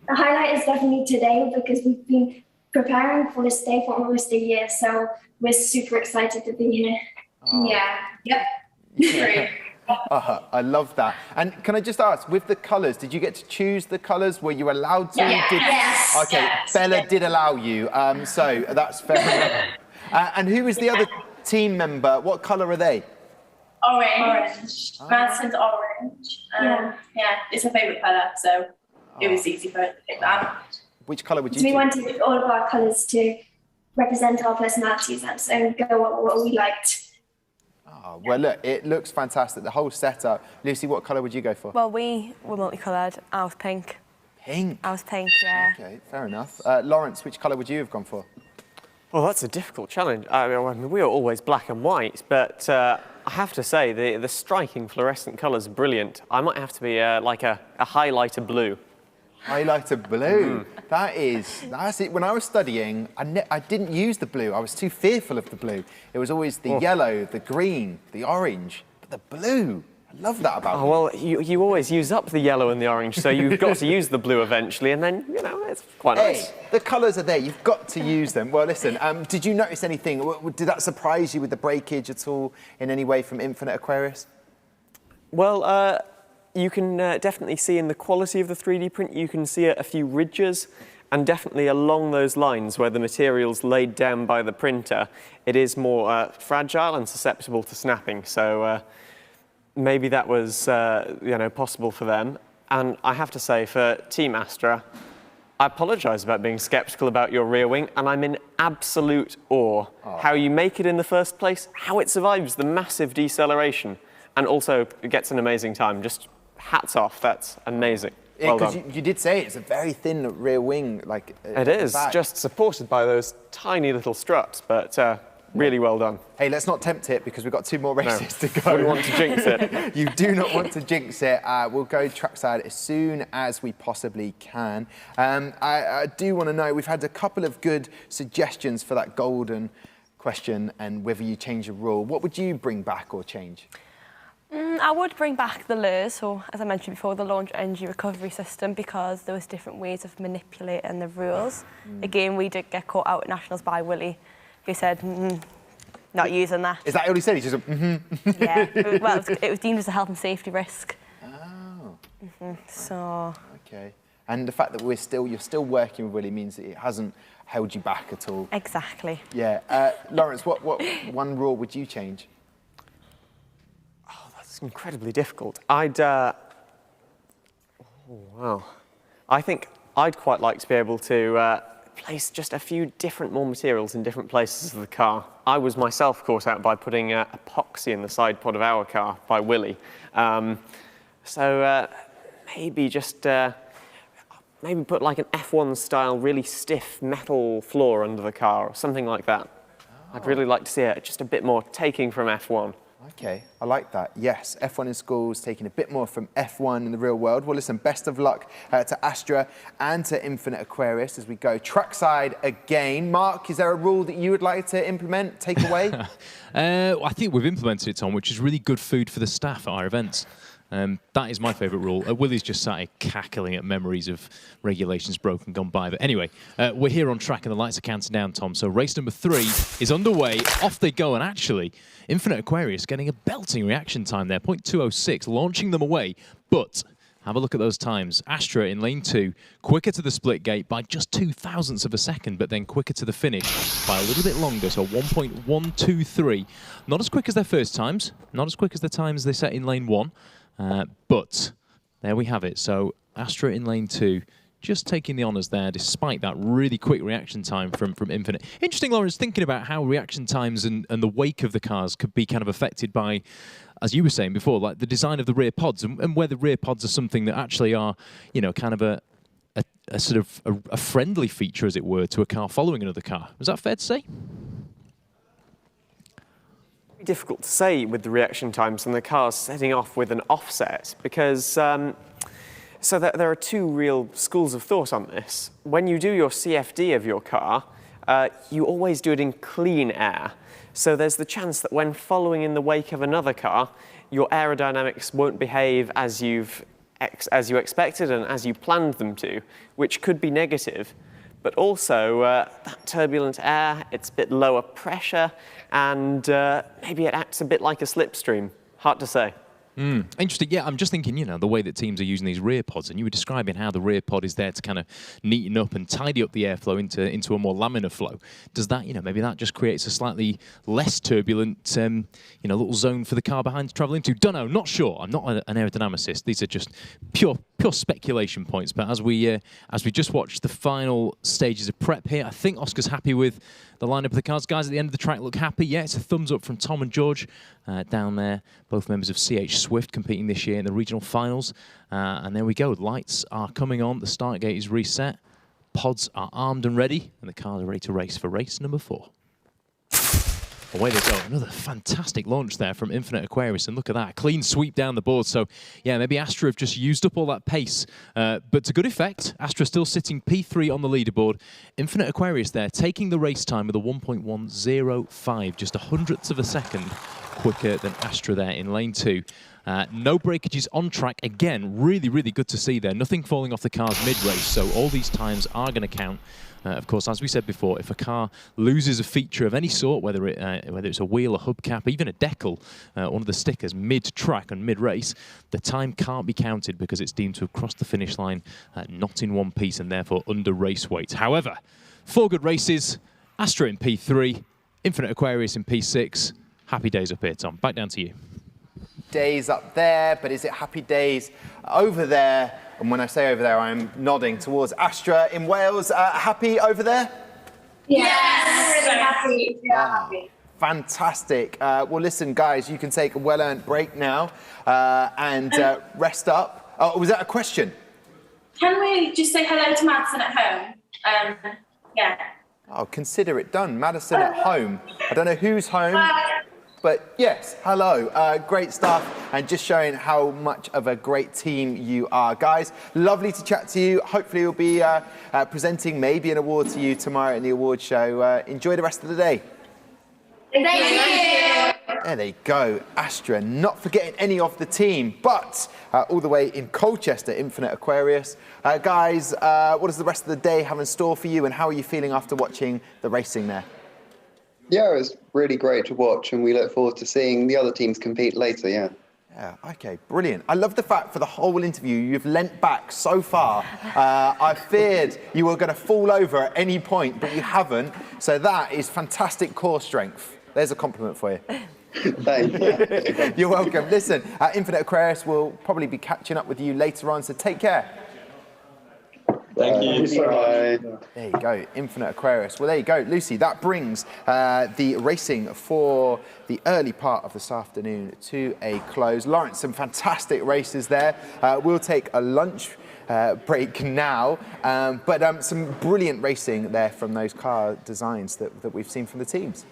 The highlight is definitely today, because we've been preparing for this day for almost a year. So we're super excited to be here. Oh. Yeah. Yep. Great. I love that. And can I just ask, with the colours, did you get to choose the colours? Were you allowed to? Yes. Okay, yes. Bella did allow you, so that's fair enough. And who is the other team member? What colour are they? Orange. Madison's orange. Yeah, it's her favourite colour, so. it was easy for us to pick that. Which colour would you So we do? wanted all of our colours to represent our personalities and so go what we liked. Oh, well, look, it looks fantastic. The whole setup. Lucy, what colour would you go for? Well, we were multicoloured. I was pink. Pink? I was pink, yeah. Okay, fair enough. Lawrence, which colour would you have gone for? Well, that's a difficult challenge. I mean, we were always black and white, but I have to say the striking fluorescent colours are brilliant. I might have to be like a highlighter blue. Highlighter blue. That's it. When I was studying, I didn't use the blue. I was too fearful of the blue. It was always the yellow, the green, the orange, but the blue. I love that about it. Well, you always use up the yellow and the orange, so you've got to use the blue eventually, and then, you know, it's quite nice. Hey, the colours are there. You've got to use them. Well, listen, did you notice anything? Did that surprise you with the breakage at all in any way from Infinite Aquarius? Well, you can definitely see in the quality of the 3D print, you can see a few ridges, and definitely along those lines where the material's laid down by the printer, it is more fragile and susceptible to snapping. So maybe that was you know, possible for them. And I have to say, for Team Astra, I apologise about being sceptical about your rear wing, and I'm in absolute awe. How you make it in the first place, how it survives the massive deceleration, and also it gets an amazing time. Just hats off, that's amazing. Well done. You did say it's a very thin rear wing, like it is, just supported by those tiny little struts, but really well done. Hey, let's not tempt it because we've got 2 more races to go. Wouldn't want to jinx it. You do not want to jinx it. We'll go trackside as soon as we possibly can. I do want to know, we've had a couple of good suggestions for that golden question and whether you change a rule. What would you bring back or change? I would bring back the lures, so as I mentioned before, the launch energy recovery system, because there was different ways of manipulating the rules. Again, we did get caught out at Nationals by Willie, who said, not using that. Is that all he said? He just Yeah, well, it was deemed as a health and safety risk. Oh. So. Okay. And the fact that you're still working with Willie means that it hasn't held you back at all. Exactly. Yeah. Lawrence, what one rule would you change? It's incredibly difficult. Oh, wow. I think I'd quite like to be able to place just a few more materials in different places of the car. I was myself caught out by putting epoxy in the side pod of our car by Willie. So maybe just maybe put like an F1 style really stiff metal floor under the car or something like that. I'd really like to see it just a bit more taking from F1. Okay, I like that. Yes, F1 in schools, taking a bit more from F1 in the real world. Well, listen, best of luck to Astra and to Infinite Aquarius as we go trackside again. Mark, is there a rule that you would like to implement, take away? I think we've implemented it, Tom, which is really good food for the staff at our events. That is my favourite rule. Willie's just sat here cackling at memories of regulations broken, gone by. But anyway, we're here on track and the lights are counting down, Tom. So race number 3 is underway. Off they go. And actually, Infinite Aquarius getting a belting reaction time there. 0.206, launching them away. But have a look at those times. Astra in lane 2, quicker to the split gate by just 0.02 of a second, but then quicker to the finish by a little bit longer, so 1.123. Not as quick as their first times, not as quick as the times they set in lane 1. But there we have it. So Astra in lane 2, just taking the honours there, despite that really quick reaction time from Infinite. Interesting, Lawrence, thinking about how reaction times and the wake of the cars could be kind of affected by, as you were saying before, like the design of the rear pods and whether rear pods are something that actually are, you know, kind of a sort of a friendly feature, as it were, to a car following another car. Was that fair to say? Difficult to say with the reaction times and the cars setting off with an offset, because so there are 2 real schools of thought on this. When you do your CFD of your car, you always do it in clean air. So there's the chance that when following in the wake of another car, your aerodynamics won't behave as you expected and as you planned them to, which could be negative. But also, that turbulent air, it's a bit lower pressure, and maybe it acts a bit like a slipstream. Hard to say. Interesting. Yeah, I'm just thinking, you know, the way that teams are using these rear pods, and you were describing how the rear pod is there to kind of neaten up and tidy up the airflow into a more laminar flow. Does that, you know, maybe that just creates a slightly less turbulent, you know, little zone for the car behind to travel into? Dunno, not sure. I'm not an aerodynamicist. These are just pure pure speculation points, but as we just watched the final stages of prep here, I think Oscar's happy with the lineup of the cars. Guys at the end of the track look happy. Yeah, it's a thumbs up from Tom and George down there, both members of CH Swift competing this year in the regional finals. And there we go, lights are coming on, the start gate is reset, pods are armed and ready, and the cars are ready to race for race number 4. Away they go. Another fantastic launch there from Infinite Aquarius. And look at that, clean sweep down the board. So, yeah, maybe Astra have just used up all that pace. But to good effect, Astra still sitting P3 on the leaderboard. Infinite Aquarius there, taking the race time with a 1.105, just 100ths of a second quicker than Astra there in lane 2. No breakages on track. Again, really, really good to see there. Nothing falling off the cars mid-race, so all these times are going to count. Of course, as we said before, if a car loses a feature of any sort, whether it's a wheel, a hubcap, even a decal, one of the stickers mid-track and mid-race, the time can't be counted because it's deemed to have crossed the finish line not in one piece and therefore under race weight. However, 4 good races, Astra in P3, Infinite Aquarius in P6. Happy days up here, Tom. Back down to you. Days up there, but is it happy days over there? And when I say over there, I'm nodding towards Astra in Wales. Happy over there? Yes, really happy. Yeah, happy. Fantastic. Well, listen, guys, you can take a well-earned break now and rest up. Oh, was that a question? Can we just say hello to Madison at home? Yeah. Oh, consider it done. Madison at home. I don't know who's home. But yes, hello, great stuff, and just showing how much of a great team you are. Guys, lovely to chat to you. Hopefully we'll be presenting maybe an award to you tomorrow in the award show. Enjoy the rest of the day. Thank you. There they go, Astra, not forgetting any of the team, but all the way in Colchester, Infinite Aquarius. Guys, what does the rest of the day have in store for you, and how are you feeling after watching the racing there? Yeah, it was really great to watch, and we look forward to seeing the other teams compete later, yeah. Yeah, okay, brilliant. I love the fact for the whole interview you've leant back so far. I feared you were going to fall over at any point, but you haven't. So that is fantastic core strength. There's a compliment for you. Thank you. You're welcome. Listen, Infinite Aquarius will probably be catching up with you later on, so take care. Thank you. Bye. There you go, Infinite Aquarius. Well, there you go, Lucy. That brings the racing for the early part of this afternoon to a close. Lawrence, some fantastic races there. We'll take a lunch break now, but some brilliant racing there from those car designs that we've seen from the teams.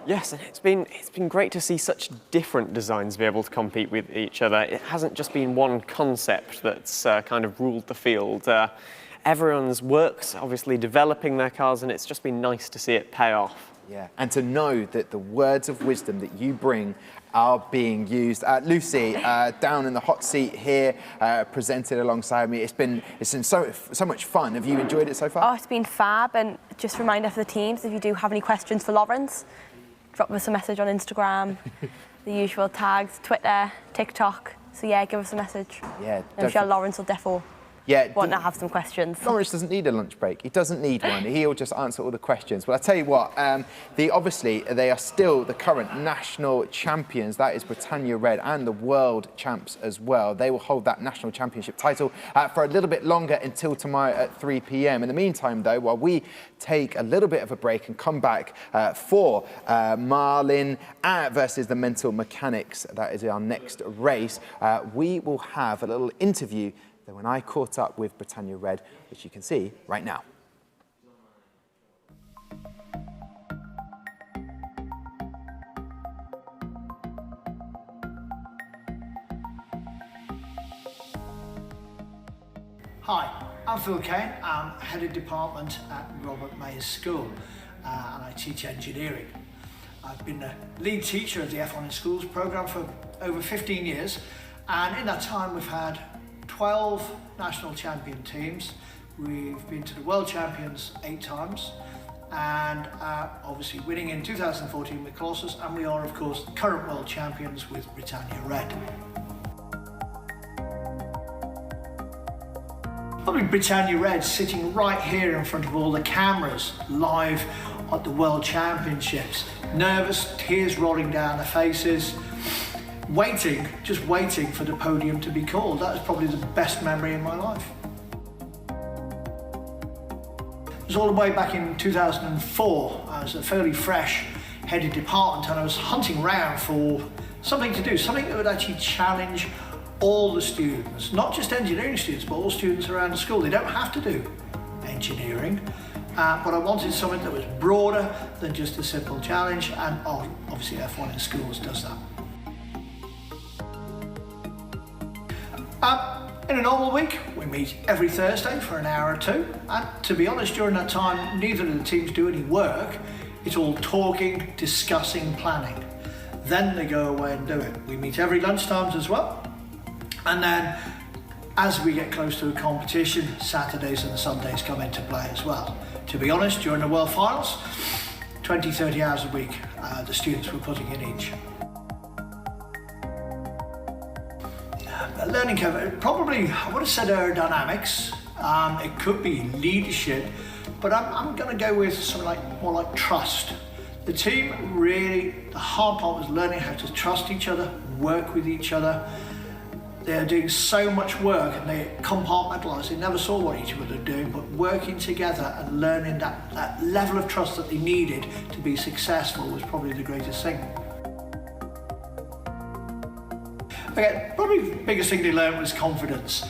Yes, and it's been great to see such different designs be able to compete with each other. It hasn't just been one concept that's kind of ruled the field. Everyone's worked, obviously developing their cars, and it's just been nice to see it pay off. Yeah, and to know that the words of wisdom that you bring are being used. Lucy, down in the hot seat here, presented alongside me. It's been so much fun. Have you enjoyed it so far? Oh, it's been fab, and just a reminder for the teams, if you do have any questions for Lawrence, drop us a message on Instagram, the usual tags, Twitter, TikTok. So yeah, give us a message. Yeah. I'm sure Lawrence will defo want to have some questions. Lawrence doesn't need a lunch break. He doesn't need one. He'll just answer all the questions. But I tell you what, obviously they are still the current national champions. That is Britannia Red, and the world champs as well. They will hold that national championship title for a little bit longer until tomorrow at 3 p.m. In the meantime, though, while we take a little bit of a break and come back for Marlin versus the Mental Mechanics, that is our next race, we will have a little interview that when I caught up with Britannia Red, which you can see right now. Hi, I'm Phil Kane. I'm Head of Department at Robert Maes School and I teach engineering. I've been the lead teacher of the F1 in Schools programme for over 15 years, and in that time we've had 12 national champion teams. We've been to the World Champions 8 times, and obviously winning in 2014 with Colossus, and we are of course current World Champions with Britannia Red. Probably Britannia Red sitting right here in front of all the cameras, live at the World Championships. Nervous, tears rolling down their faces. just waiting for the podium to be called. That is probably the best memory in my life. It was all the way back in 2004. I was a fairly fresh head of department and I was hunting around for something to do, something that would actually challenge all the students, not just engineering students, but all students around the school. They don't have to do engineering, but I wanted something that was broader than just a simple challenge, and obviously F1 in schools does that. In a normal week, we meet every Thursday for an hour or two, and to be honest, during that time, neither of the teams do any work. It's all talking, discussing, planning. Then they go away and do it. We meet every lunchtimes as well, and then as we get close to a competition, Saturdays and Sundays come into play as well. To be honest, during the World Finals, 20, 30 hours a week, the students were putting in each. Learning curve, probably, I would have said aerodynamics. It could be leadership, but I'm going to go with something more like trust. The team really, the hard part was learning how to trust each other, work with each other. They are doing so much work and they compartmentalize. They never saw what each other were doing, but working together and learning that level of trust that they needed to be successful was probably the greatest thing. Okay, probably the biggest thing they learned was confidence.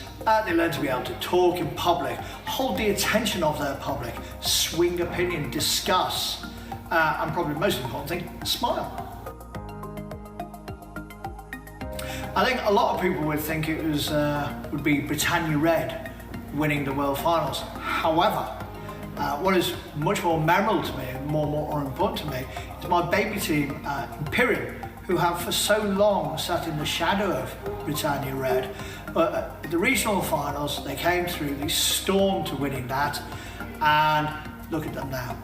They learned to be able to talk in public, hold the attention of their public, swing opinion, discuss, and probably the most important thing, smile. I think a lot of people would think it was would be Britannia Red winning the World Finals. However, what is much more memorable to me and more important to me is my baby team, Imperium, who have for so long sat in the shadow of Britannia Red. But at the regional finals, they came through, they stormed to winning that, and look at them now.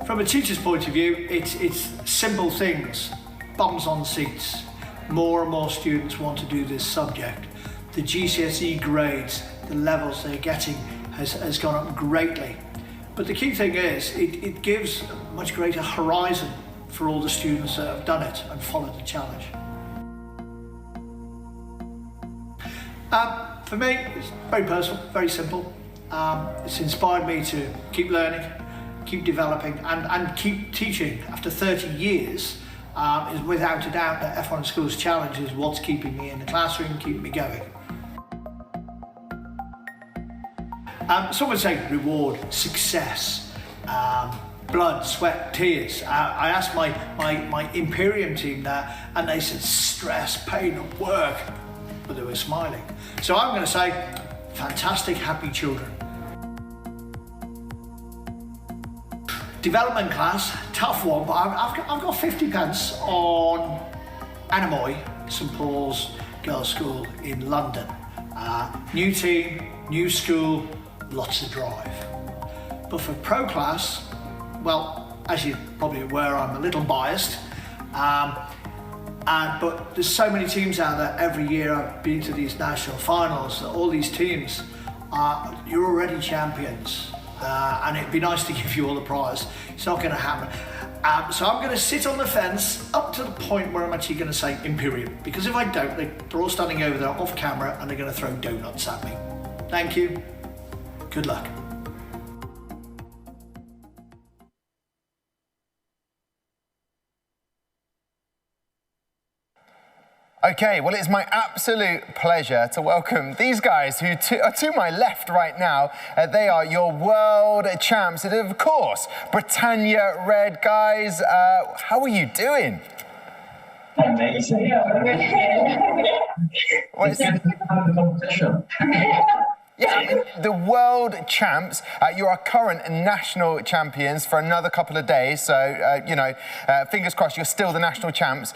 From a teacher's point of view, it's simple things, bums on seats. More and more students want to do this subject. The GCSE grades, the levels they're getting has gone up greatly. But the key thing is, it gives a much greater horizon for all the students that have done it and followed the challenge. For me, it's very personal, very simple. It's inspired me to keep learning, keep developing and keep teaching. After 30 years, is without a doubt that F1 Schools Challenge is what's keeping me in the classroom, keeping me going. Some would say reward, success, blood, sweat, tears. I asked my Imperium team that, and they said stress, pain and work, but they were smiling. So I'm going to say fantastic, happy children. Development class, tough one, but I've got 50 pence on Anemoi, St Paul's Girls' School in London. New team, new school, lots of drive. But for pro class, well, as you're probably aware, I'm a little biased. But there's so many teams out there. Every year I've been to these national finals. All these teams, you're already champions. And it'd be nice to give you all the prize. It's not going to happen. So I'm going to sit on the fence up to the point where I'm actually going to say Imperium. Because if I don't, they're all standing over there off camera and they're going to throw donuts at me. Thank you. Good luck. Okay, well, it's my absolute pleasure to welcome these guys who are to my left right now. They are your world champs. And of course, Britannia Red guys. How are you doing? Amazing. Yeah, I mean, the world champs, you are current national champions for another couple of days, so, you know, fingers crossed you're still the national champs.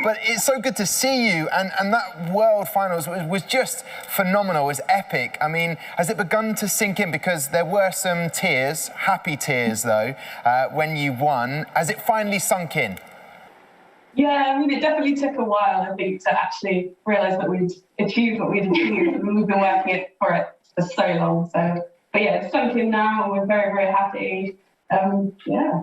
But it's so good to see you, and that world finals was just phenomenal, it was epic. I mean, has it begun to sink in? Because there were some tears, happy tears though, when you won. Has it finally sunk in? Yeah, I mean, it definitely took a while, I think, to actually realise that we'd achieved what we'd achieved. And we've been working for it for so long. So, but yeah, it's sunk in now, and we're very, very happy. Yeah.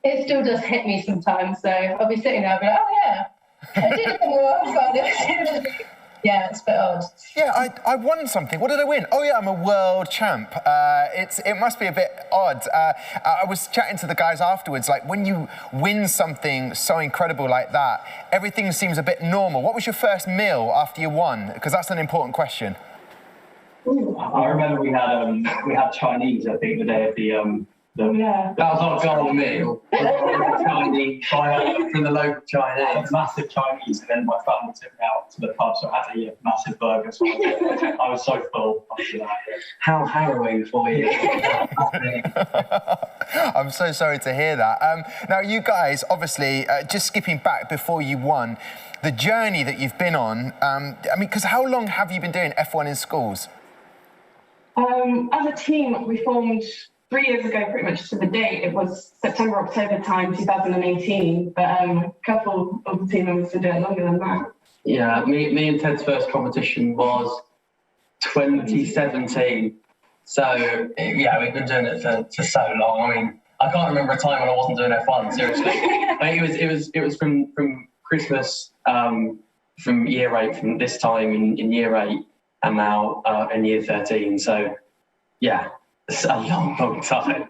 It still does hit me sometimes, so I'll be sitting there and be like, oh yeah, I did it in the world, but yeah, it's a bit odd. Yeah, I won something. What did I win? Oh yeah, I'm a world champ. It must be a bit odd. I was chatting to the guys afterwards, like when you win something so incredible like that, everything seems a bit normal. What was your first meal after you won? Because that's an important question. I remember we had Chinese, I think, the day of the that was our golden meal. Chinese from the local Chinese. Massive Chinese, and then my family took me out to the pub, so I had to eat a massive burger. So I was so full after that. How harrowing for you. I'm so sorry to hear that. Now, you guys, obviously, just skipping back before you won, the journey that you've been on, I mean, because how long have you been doing F1 in schools? As a team, we formed 3 years ago, pretty much to the date. It was September, October time, 2018. But a couple of the team members have been doing it longer than that. Yeah, me and Ted's first competition was 2017. So, yeah, we've been doing it for so long. I mean, I can't remember a time when I wasn't doing F1, seriously. I mean, it was from Christmas, from year 8, from this time in year 8, and now in year 13. So, yeah, it's a long, long time.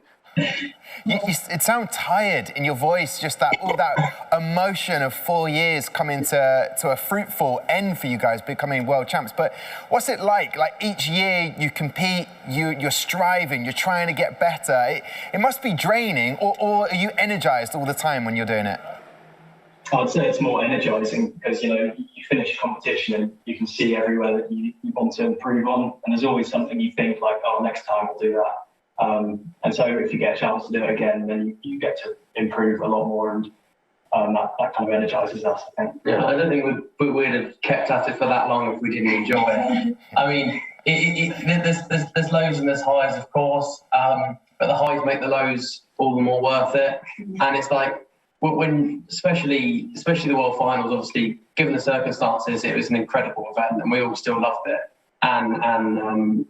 It sounds tired in your voice, just that all that emotion of 4 years coming to a fruitful end for you guys, becoming world champs. But what's it like? Like each year you compete, you're striving, you're trying to get better. It must be draining, or are you energized all the time when you're doing it? I'd say it's more energizing because, you know, you finish a competition and you can see everywhere that you want to improve on. And there's always something you think like, oh, next time I'll do that. And so if you get a chance to do it again, then you get to improve a lot more, and that kind of energizes us, I think. Yeah, I don't think we'd have kept at it for that long if we didn't enjoy it. I mean, there's lows and there's highs, of course, but the highs make the lows all the more worth it. And it's like, when especially the World Finals, obviously, given the circumstances, it was an incredible event, and we all still loved it. And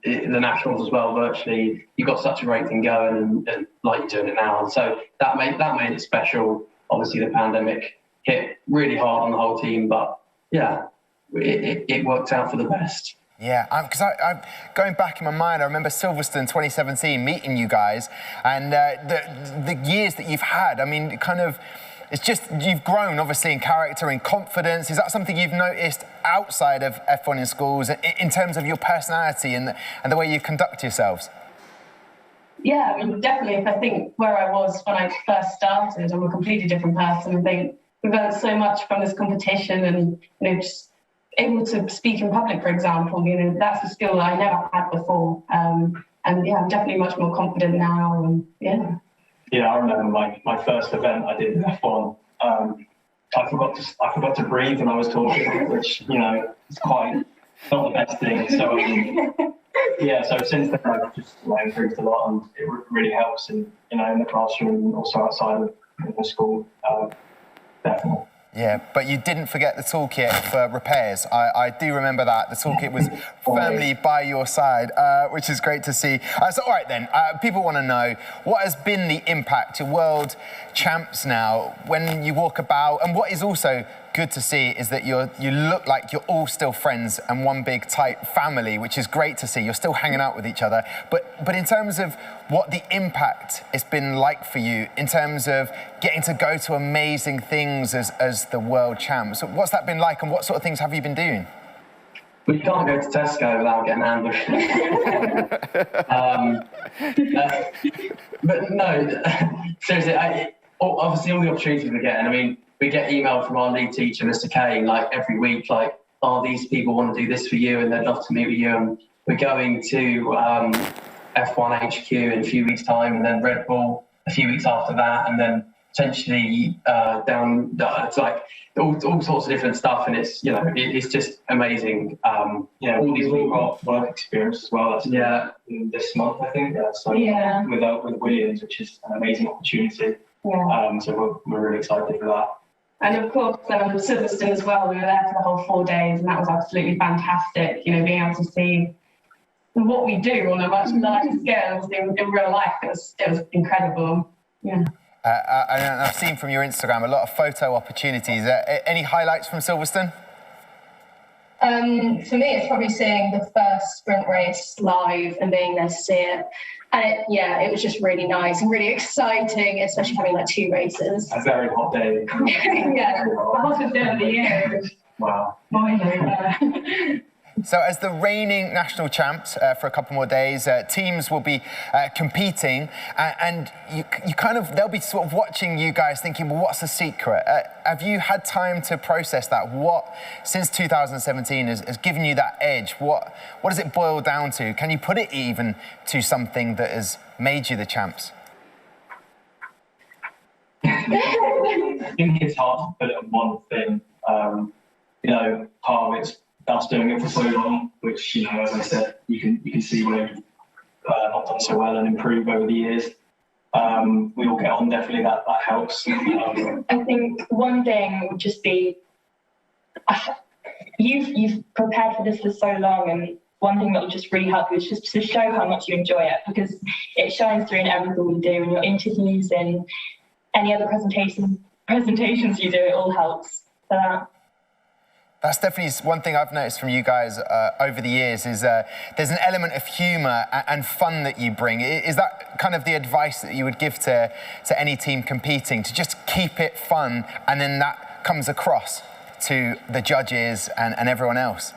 the Nationals as well. Virtually, you got such a great thing going, and like you're doing it now, and so that made it special. Obviously, the pandemic hit really hard on the whole team, but yeah, it worked out for the best. Yeah, because I'm going back in my mind, I remember Silverstone 2017, meeting you guys, and the years that you've had. I mean, kind of, it's just, you've grown, obviously, in character and confidence. Is that something you've noticed outside of F1 in schools, in terms of your personality and the way you conduct yourselves? Yeah, I mean, definitely. If I think where I was when I first started, I'm a completely different person. I think we've learned so much from this competition, and, you know, just able to speak in public, for example, you know, that's a skill that I never had before. And yeah, I'm definitely much more confident now, and yeah. Yeah, I remember my first event I did with F1. I forgot to breathe when I was talking, which, you know, is quite not the best thing. So yeah, so since then I've just improved a lot, and it really helps in the classroom and also outside of the school. Definitely. Yeah, but you didn't forget the toolkit for repairs. I do remember that. The toolkit was firmly by your side, which is great to see. So, all right then, people want to know, what has been the impact? You're world champs now, when you walk about, and what is also good to see is that you look like you're all still friends and one big tight family, which is great to see. You're still hanging out with each other. But in terms of what the impact it's been like for you, in terms of getting to go to amazing things as the world champs, what's that been like, and what sort of things have you been doing? We can't go to Tesco without getting ambushed. But no, seriously, obviously all the opportunities we're getting. I mean, we get email from our lead teacher, Mr. Kane, like every week, like, oh, these people want to do this for you and they'd love to meet with you. And we're going to F1 HQ in a few weeks' time, and then Red Bull a few weeks after that, and then potentially it's like all sorts of different stuff, and it's, you know, it's just amazing. Yeah, all these people got work experience as well. That's this month, I think. So with Williams, which is an amazing opportunity. Yeah. So we're really excited for that. And of course, Silverstone as well. We were there for the whole 4 days, and that was absolutely fantastic. You know, being able to see what we do on a much larger scale in real life, it was incredible. Yeah. I've seen from your Instagram a lot of photo opportunities. Any highlights from Silverstone? For me, it's probably seeing the first sprint race live and being there to see it. And it was just really nice and really exciting, especially having like 2 races. A very hot day. Yeah, the hottest day of the year. Wow. So as the reigning national champs for a couple more days, teams will be competing, and they'll be sort of watching you guys thinking, well, what's the secret? Have you had time to process that? What, since 2017, has given you that edge? What does it boil down to? Can you put it even to something that has made you the champs? I think it's hard to put it on one thing. Part of it's us doing it for so long, which, as I said, you can see where you've not done so well and improve over the years. We all get on, definitely that helps. I think one thing would just be, you've prepared for this for so long, and one thing that will just really help you is just to show how much you enjoy it, because it shines through in everything you do, in your interviews and any other presentations you do, it all helps for that. That's definitely one thing I've noticed from you guys over the years is there's an element of humour and fun that you bring. Is that kind of the advice that you would give to any team competing, to just keep it fun, and then that comes across to the judges and everyone else?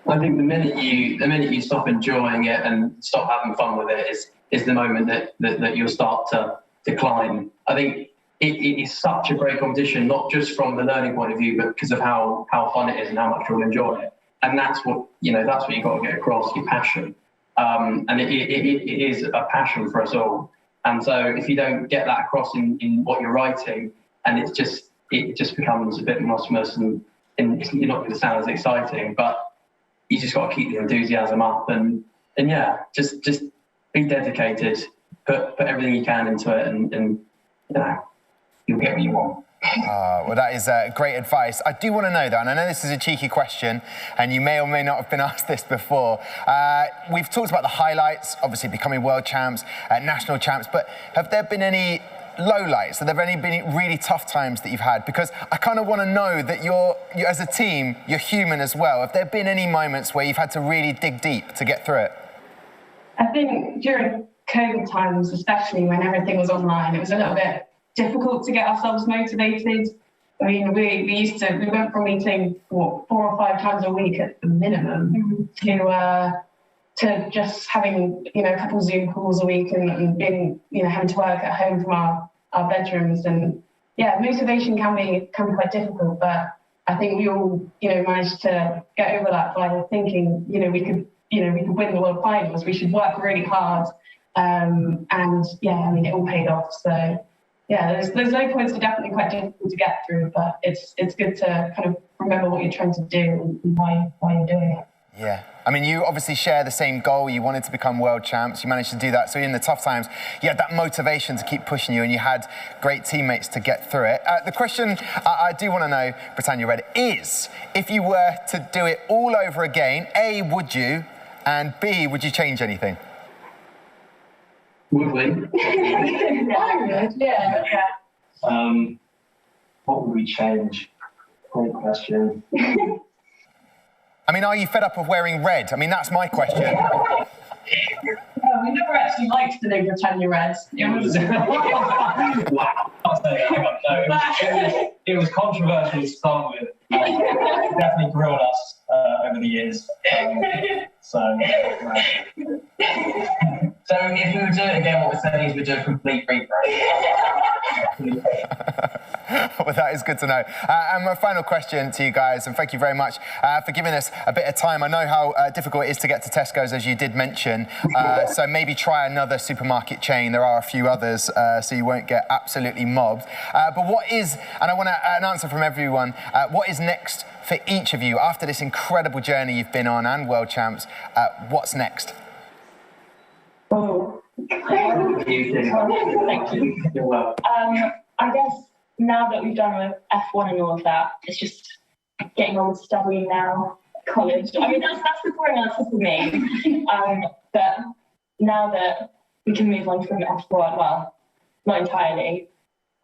I think the minute you stop enjoying it and stop having fun with it is the moment that you'll start to decline. I think it is such a great competition, not just from the learning point of view, but because of how fun it is and how much you'll enjoy it. And that's what you've got to get across, your passion. And it is a passion for us all. And so if you don't get that across in what you're writing, and it just becomes a bit monotonous and you're not going to sound as exciting, but you just got to keep the enthusiasm up and just be dedicated, put everything you can into it, and you'll get what you want. Well, that is great advice. I do want to know, though, and I know this is a cheeky question, and you may or may not have been asked this before. We've talked about the highlights, obviously becoming world champs, national champs, but have there been any lowlights? Have there been really tough times that you've had? Because I kind of want to know that you as a team, you're human as well. Have there been any moments where you've had to really dig deep to get through it? I think during COVID times, especially when everything was online, it was a little bit difficult to get ourselves motivated. I mean, we went from meeting 4 or 5 times a week at the minimum to just having a couple of Zoom calls a week and being having to work at home from our bedrooms. And motivation can be quite difficult, but I think we all managed to get over that by thinking we could win the world finals. We should work really hard, and it all paid off. So. Yeah, there's low points are definitely quite difficult to get through, but it's good to kind of remember what you're trying to do and why you're doing it. Yeah, I mean, you obviously share the same goal. You wanted to become world champs. You managed to do that. So in the tough times, you had that motivation to keep pushing you, and you had great teammates to get through it. The question I do want to know, Britannia Red, is if you were to do it all over again, A, would you? And B, would you change anything? Would we? I would, yeah. What would we change? Great question. I mean, are you fed up of wearing red? I mean, that's my question. No, we never actually liked the name Britannia Red. It was... Wow. I'll say that. It was controversial to start with. It definitely grew on us over the years. So if we were doing it again, what we're saying is we'd do a complete refresh. Well, that is good to know. And my final question to you guys, and thank you very much for giving us a bit of time. I know how difficult it is to get to Tesco's, as you did mention. So maybe try another supermarket chain. There are a few others, so you won't get absolutely mobbed. But what is, and I want an answer from everyone, what is next for each of you after this incredible journey you've been on and world champs? What's next? Oh, thank you. You're welcome. I guess now that we've done with F1 and all of that, it's just getting on with studying now, college. I mean, that's the boring answer for me. But now that we can move on from F1, well, not entirely,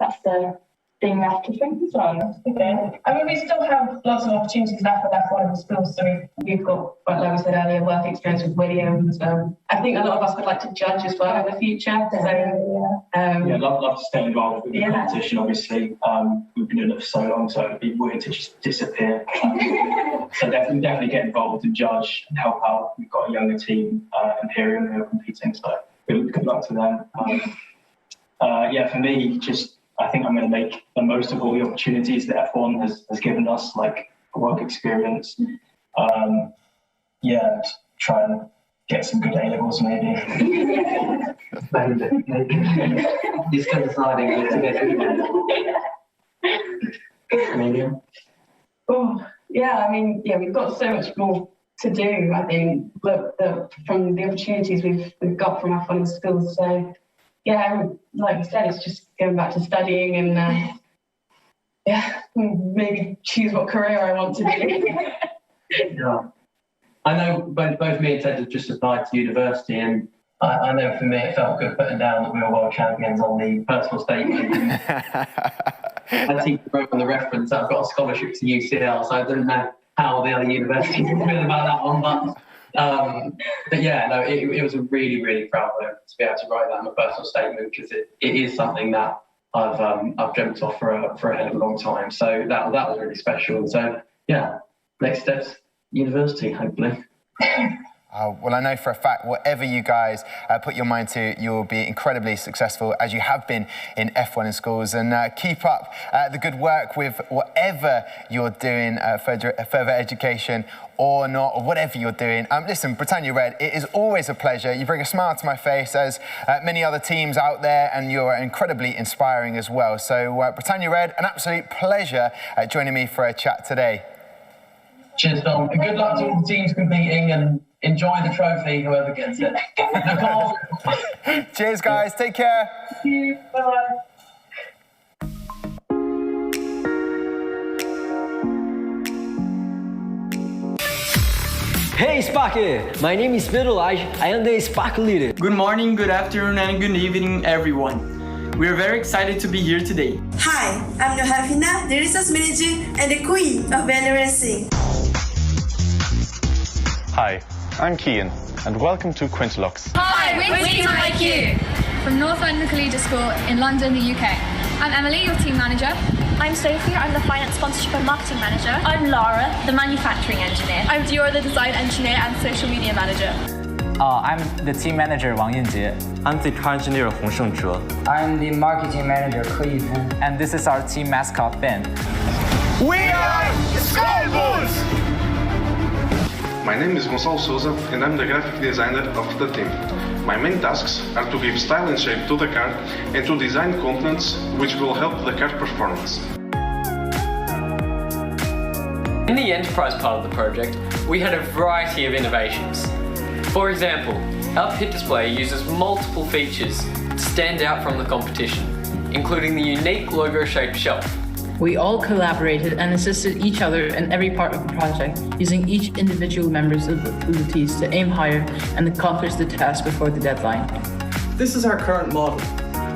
that's the thing we have to focus on. Okay. I mean, we still have lots of opportunities left for F1 in the school, so we've got, like we said earlier, work experience with William. So I think a lot of us would like to judge as well in the future. So love to stay involved with the competition. Obviously, we've been doing it for so long, so it'd be weird to just disappear. So definitely get involved and judge and help out. We've got a younger team, Imperium, who are competing, so good luck to them. For me, I think I'm going to make the most of all the opportunities that F1 has given us, like work experience. Try and get some good A-levels maybe. He's still deciding to get maybe. We've got so much more to do, I think, from the opportunities we've got from F1 in schools. So, like you said, it's just going back to studying and, maybe choose what career I want to do. I know both me and Ted have just applied to university, and I know for me it felt good putting down that we were world champions on the personal statement. I think on the reference I've got a scholarship to UCL, so I don't know how the other universities feel about that one, it was a really, really proud moment to be able to write that in a personal statement, because it is something that I've dreamt of for a hell of a long time. So that was really special. So next steps, university, hopefully. Well, I know for a fact, whatever you guys put your mind to, you'll be incredibly successful, as you have been in F1 in schools. And keep up the good work with whatever you're doing, further education or not, or whatever you're doing. Listen, Britannia Red, it is always a pleasure. You bring a smile to my face, as many other teams out there, and you're incredibly inspiring as well. So, Britannia Red, an absolute pleasure joining me for a chat today. Cheers, Tom. Good luck to all the teams competing, and enjoy the trophy, whoever gets it. Cheers, guys. Take care. Thank you. Bye-bye. Hey Sparky, my name is Olave. I am the Spark leader. Good morning, good afternoon, and good evening, everyone. We are very excited to be here today. Hi, I'm Nohavina, the resource manager and the queen of banner racing. Hi, I'm Kian, and welcome to Quintilux. Hi, we're Team IQ from North London Collegiate School in London, the UK. I'm Emily, your team manager. I'm Sophia, I'm the Finance, Sponsorship and Marketing Manager. I'm Lara, the Manufacturing Engineer. I'm Dior, the Design Engineer and Social Media Manager. I'm the Team Manager Wang Yinjie. I'm the Car Engineer Hong Shengzhe. I'm the Marketing Manager Ke Yifeng. And this is our team mascot, Ben. We are Scarborough! My name is Gonçalo Souza, and I'm the graphic designer of the team. My main tasks are to give style and shape to the car and to design components which will help the car performance. In the enterprise part of the project, we had a variety of innovations. For example, our pit display uses multiple features to stand out from the competition, including the unique logo-shaped shelf. We all collaborated and assisted each other in every part of the project, using each individual member's abilities to aim higher and accomplish the task before the deadline. This is our current model.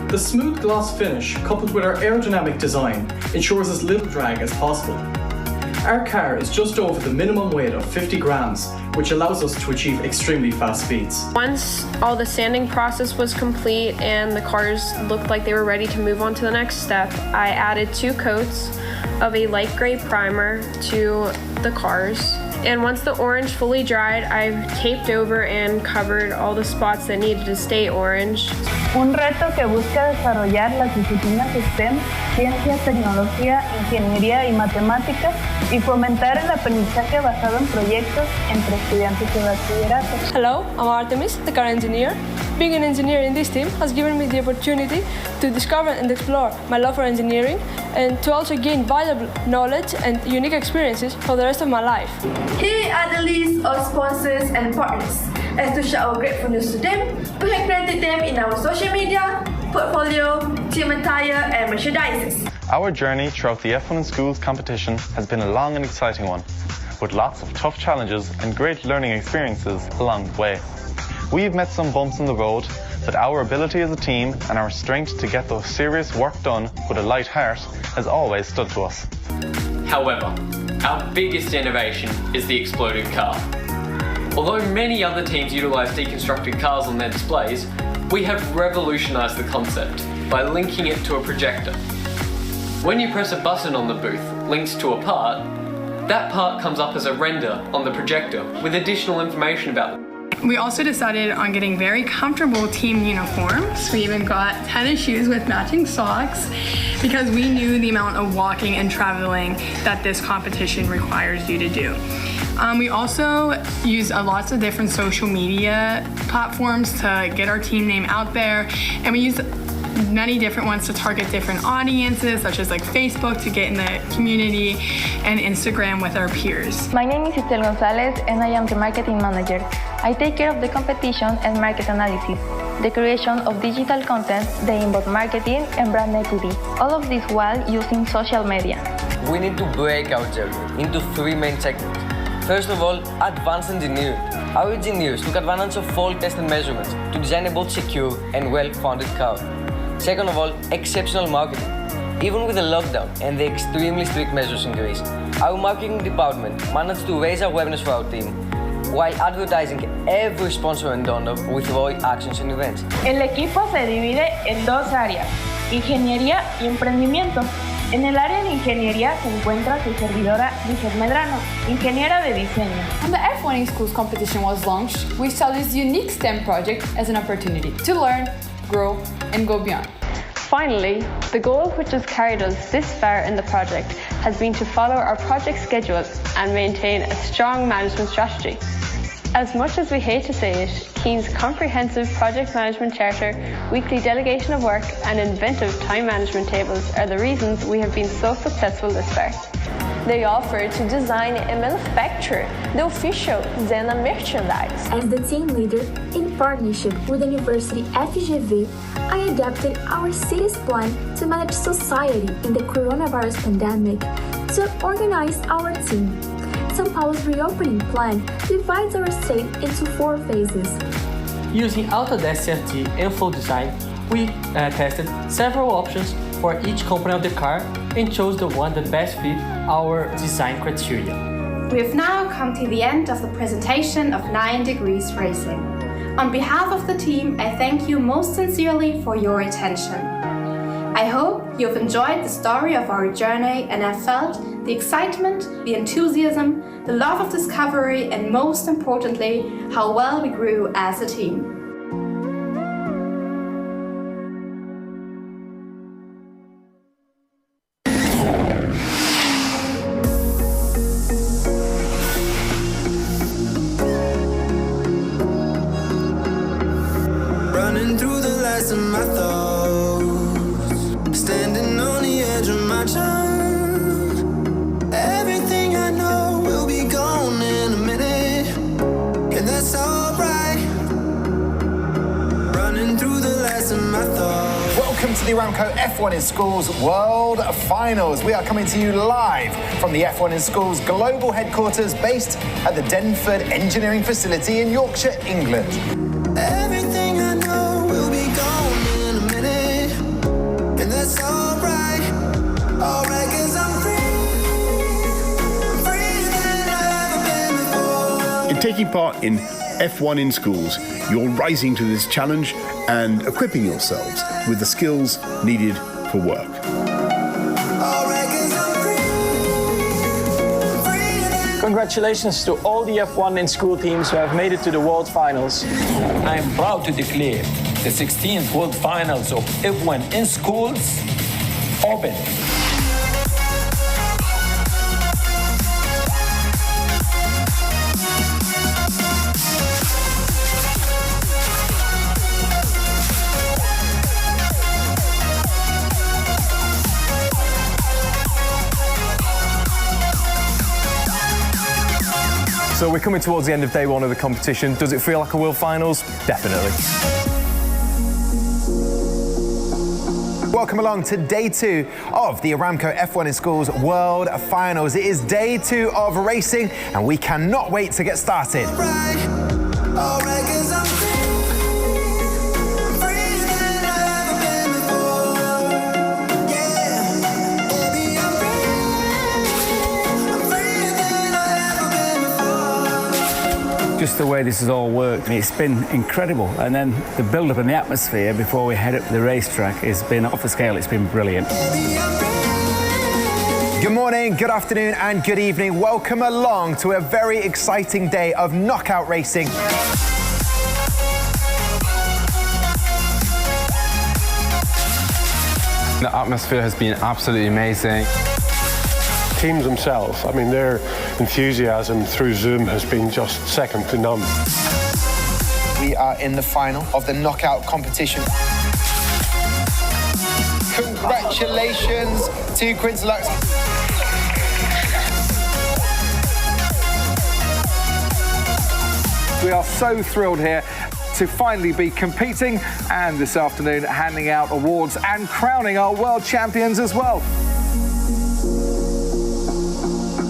The smooth gloss finish, coupled with our aerodynamic design, ensures as little drag as possible. Our car is just over the minimum weight of 50 grams, which allows us to achieve extremely fast speeds. Once all the sanding process was complete and the cars looked like they were ready to move on to the next step, I added 2 coats of a light gray primer to the cars. And once the orange fully dried, I taped over and covered all the spots that needed to stay orange. Un reto que busca desarrollar las disciplinas STEM, ciencia, tecnología, ingeniería y matemáticas, y fomentar el aprendizaje basado en proyectos entre estudiantes de bachillerato. Hello, I'm Artemis, the car engineer. Being an engineer in this team has given me the opportunity to discover and explore my love for engineering and to also gain valuable knowledge and unique experiences for the rest of my life. Here are the list of sponsors and partners. As to show our gratefulness to them, we have credited them in our social media, portfolio, team attire, and merchandise. Our journey throughout the F1 in Schools competition has been a long and exciting one, with lots of tough challenges and great learning experiences along the way. We've met some bumps in the road, but our ability as a team and our strength to get the serious work done with a light heart has always stood to us. However, our biggest innovation is the exploded car. Although many other teams utilise deconstructed cars on their displays, we have revolutionised the concept by linking it to a projector. When you press a button on the booth linked to a part, that part comes up as a render on the projector with additional information about it. We also decided on getting very comfortable team uniforms. We even got tennis shoes with matching socks because we knew the amount of walking and traveling that this competition requires you to do. We also use lots of different social media platforms to get our team name out there, and we use many different ones to target different audiences, such as like Facebook to get in the community, and Instagram with our peers. My name is Ysgol Gonzalez and I am the marketing manager. I take care of the competition and market analysis, the creation of digital content, the inbound marketing and brand equity, all of this while using social media. We need to break our journey into three main segments. First of all, advanced engineering. Our engineers took advantage of all tested measurements to design a both secure and well-funded car. Second of all, exceptional marketing. Even with the lockdown and the extremely strict measures in Greece, our marketing department managed to raise awareness for our team while advertising every sponsor and donor with ROI actions and events. El equipo se divide en dos áreas, ingeniería y emprendimiento. En el área de ingeniería se encuentra su servidora Lizeth Medrano, ingeniera de diseño. When the F1 in Schools competition was launched, we saw this unique STEM project as an opportunity to learn, grow, and go beyond. Finally, the goal which has carried us this far in the project has been to follow our project schedule and maintain a strong management strategy. As much as we hate to say it, Keen's comprehensive project management charter, weekly delegation of work and inventive time management tables are the reasons we have been so successful this far. They offer to design and manufacture the official Zena merchandise. As the team leader, in partnership with the University FGV, I adapted our city's plan to manage society in the coronavirus pandemic to organize our team. São Paulo's reopening plan divides our state into 4 phases. Using Autodesk CFD and Flow Design, we tested several options for each component of the car and chose the one that best fit our design criteria. We have now come to the end of the presentation of 9 Degrees Racing. On behalf of the team, I thank you most sincerely for your attention. I hope you've enjoyed the story of our journey and have felt the excitement, the enthusiasm, the love of discovery, and most importantly, how well we grew as a team. Running through the last of my thoughts, standing on the edge of my tongue. Everything I know will be gone in a minute, and that's alright. Running through the last of my thoughts. Welcome to the Aramco F1 in Schools World Finals. We are coming to you live from the F1 in Schools global headquarters based at the Denford Engineering Facility in Yorkshire, England. Everything I know will be gone in a minute, and that's alright. Alright, 'cause I'm free than I've ever been before. In taking part in F1 in Schools, you're rising to this challenge and equipping yourselves with the skills needed for work. Congratulations to all the F1 in School teams who have made it to the World Finals. I am proud to declare the 16th World Finals of F1 in Schools open. So we're coming towards the end of day 1 of the competition. Does it feel like a World Finals? Definitely. Welcome along to day 2 of the Aramco F1 in Schools World Finals. It is day 2 of racing and we cannot wait to get started. Alright, 'cause I'm free just the way this has all worked, it's been incredible. And then the build-up in the atmosphere before we head up to the racetrack has been off the scale. It's been brilliant. Good morning, good afternoon and good evening. Welcome along to a very exciting day of knockout racing. The atmosphere has been absolutely amazing. Teams themselves, I mean, their enthusiasm through Zoom has been just second to none. We are in the final of the knockout competition. Congratulations to Quincy Lux. We are so thrilled here to finally be competing and this afternoon handing out awards and crowning our world champions as well.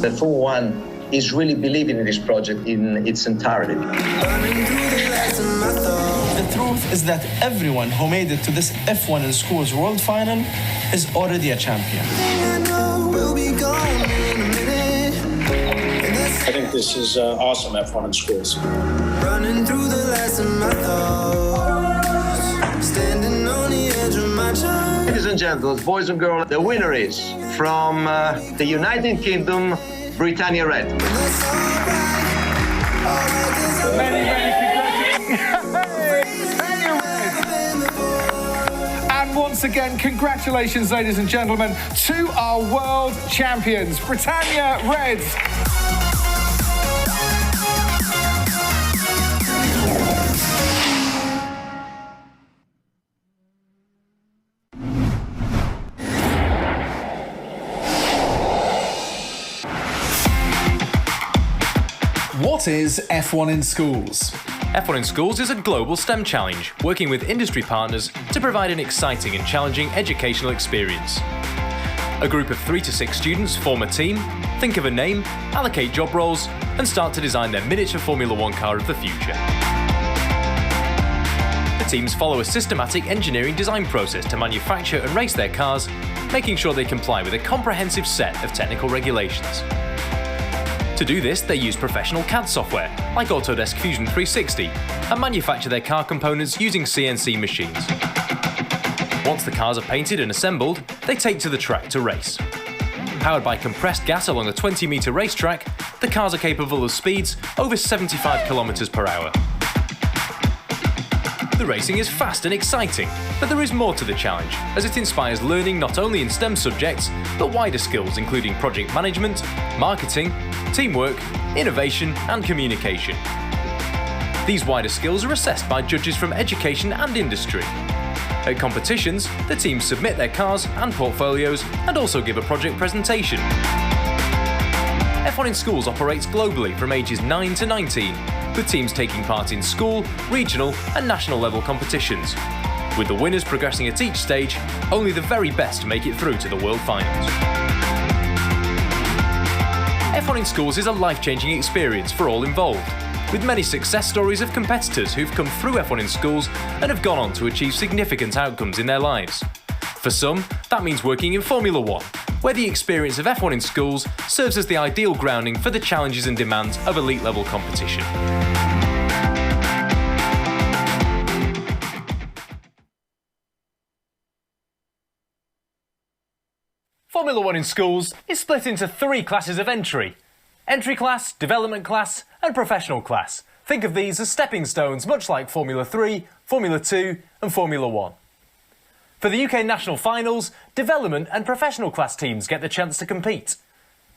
The Formula One is really believing in this project in its entirety. The truth is that everyone who made it to this F1 in Schools World Final is already a champion. I think this is awesome F1 in Schools. Running through the last of my thoughts, standing on the edge of my time. Ladies and gentlemen, boys and girls, the winner is from the United Kingdom, Britannia Red. And once again, congratulations, ladies and gentlemen, to our world champions, Britannia Reds. What is F1 in Schools? F1 in Schools is a global STEM challenge, working with industry partners to provide an exciting and challenging educational experience. A group of 3 to 6 students form a team, think of a name, allocate job roles, and start to design their miniature Formula One car of the future. The teams follow a systematic engineering design process to manufacture and race their cars, making sure they comply with a comprehensive set of technical regulations. To do this, they use professional CAD software, like Autodesk Fusion 360, and manufacture their car components using CNC machines. Once the cars are painted and assembled, they take to the track to race. Powered by compressed gas along a 20-metre racetrack, the cars are capable of speeds over 75 km per hour. The racing is fast and exciting, but there is more to the challenge, as it inspires learning not only in STEM subjects, but wider skills including project management, marketing, teamwork, innovation and communication. These wider skills are assessed by judges from education and industry. At competitions, the teams submit their cars and portfolios and also give a project presentation. F1 in Schools operates globally from ages 9 to 19, with teams taking part in school, regional and national level competitions. With the winners progressing at each stage, only the very best make it through to the World Finals. F1 in Schools is a life-changing experience for all involved, with many success stories of competitors who've come through F1 in Schools and have gone on to achieve significant outcomes in their lives. For some, that means working in Formula One, where the experience of F1 in Schools serves as the ideal grounding for the challenges and demands of elite-level competition. Formula One in Schools is split into 3 classes of entry: entry class, development class and professional class. Think of these as stepping stones, much like Formula 3, Formula 2 and Formula 1. For the UK National Finals, development and professional class teams get the chance to compete.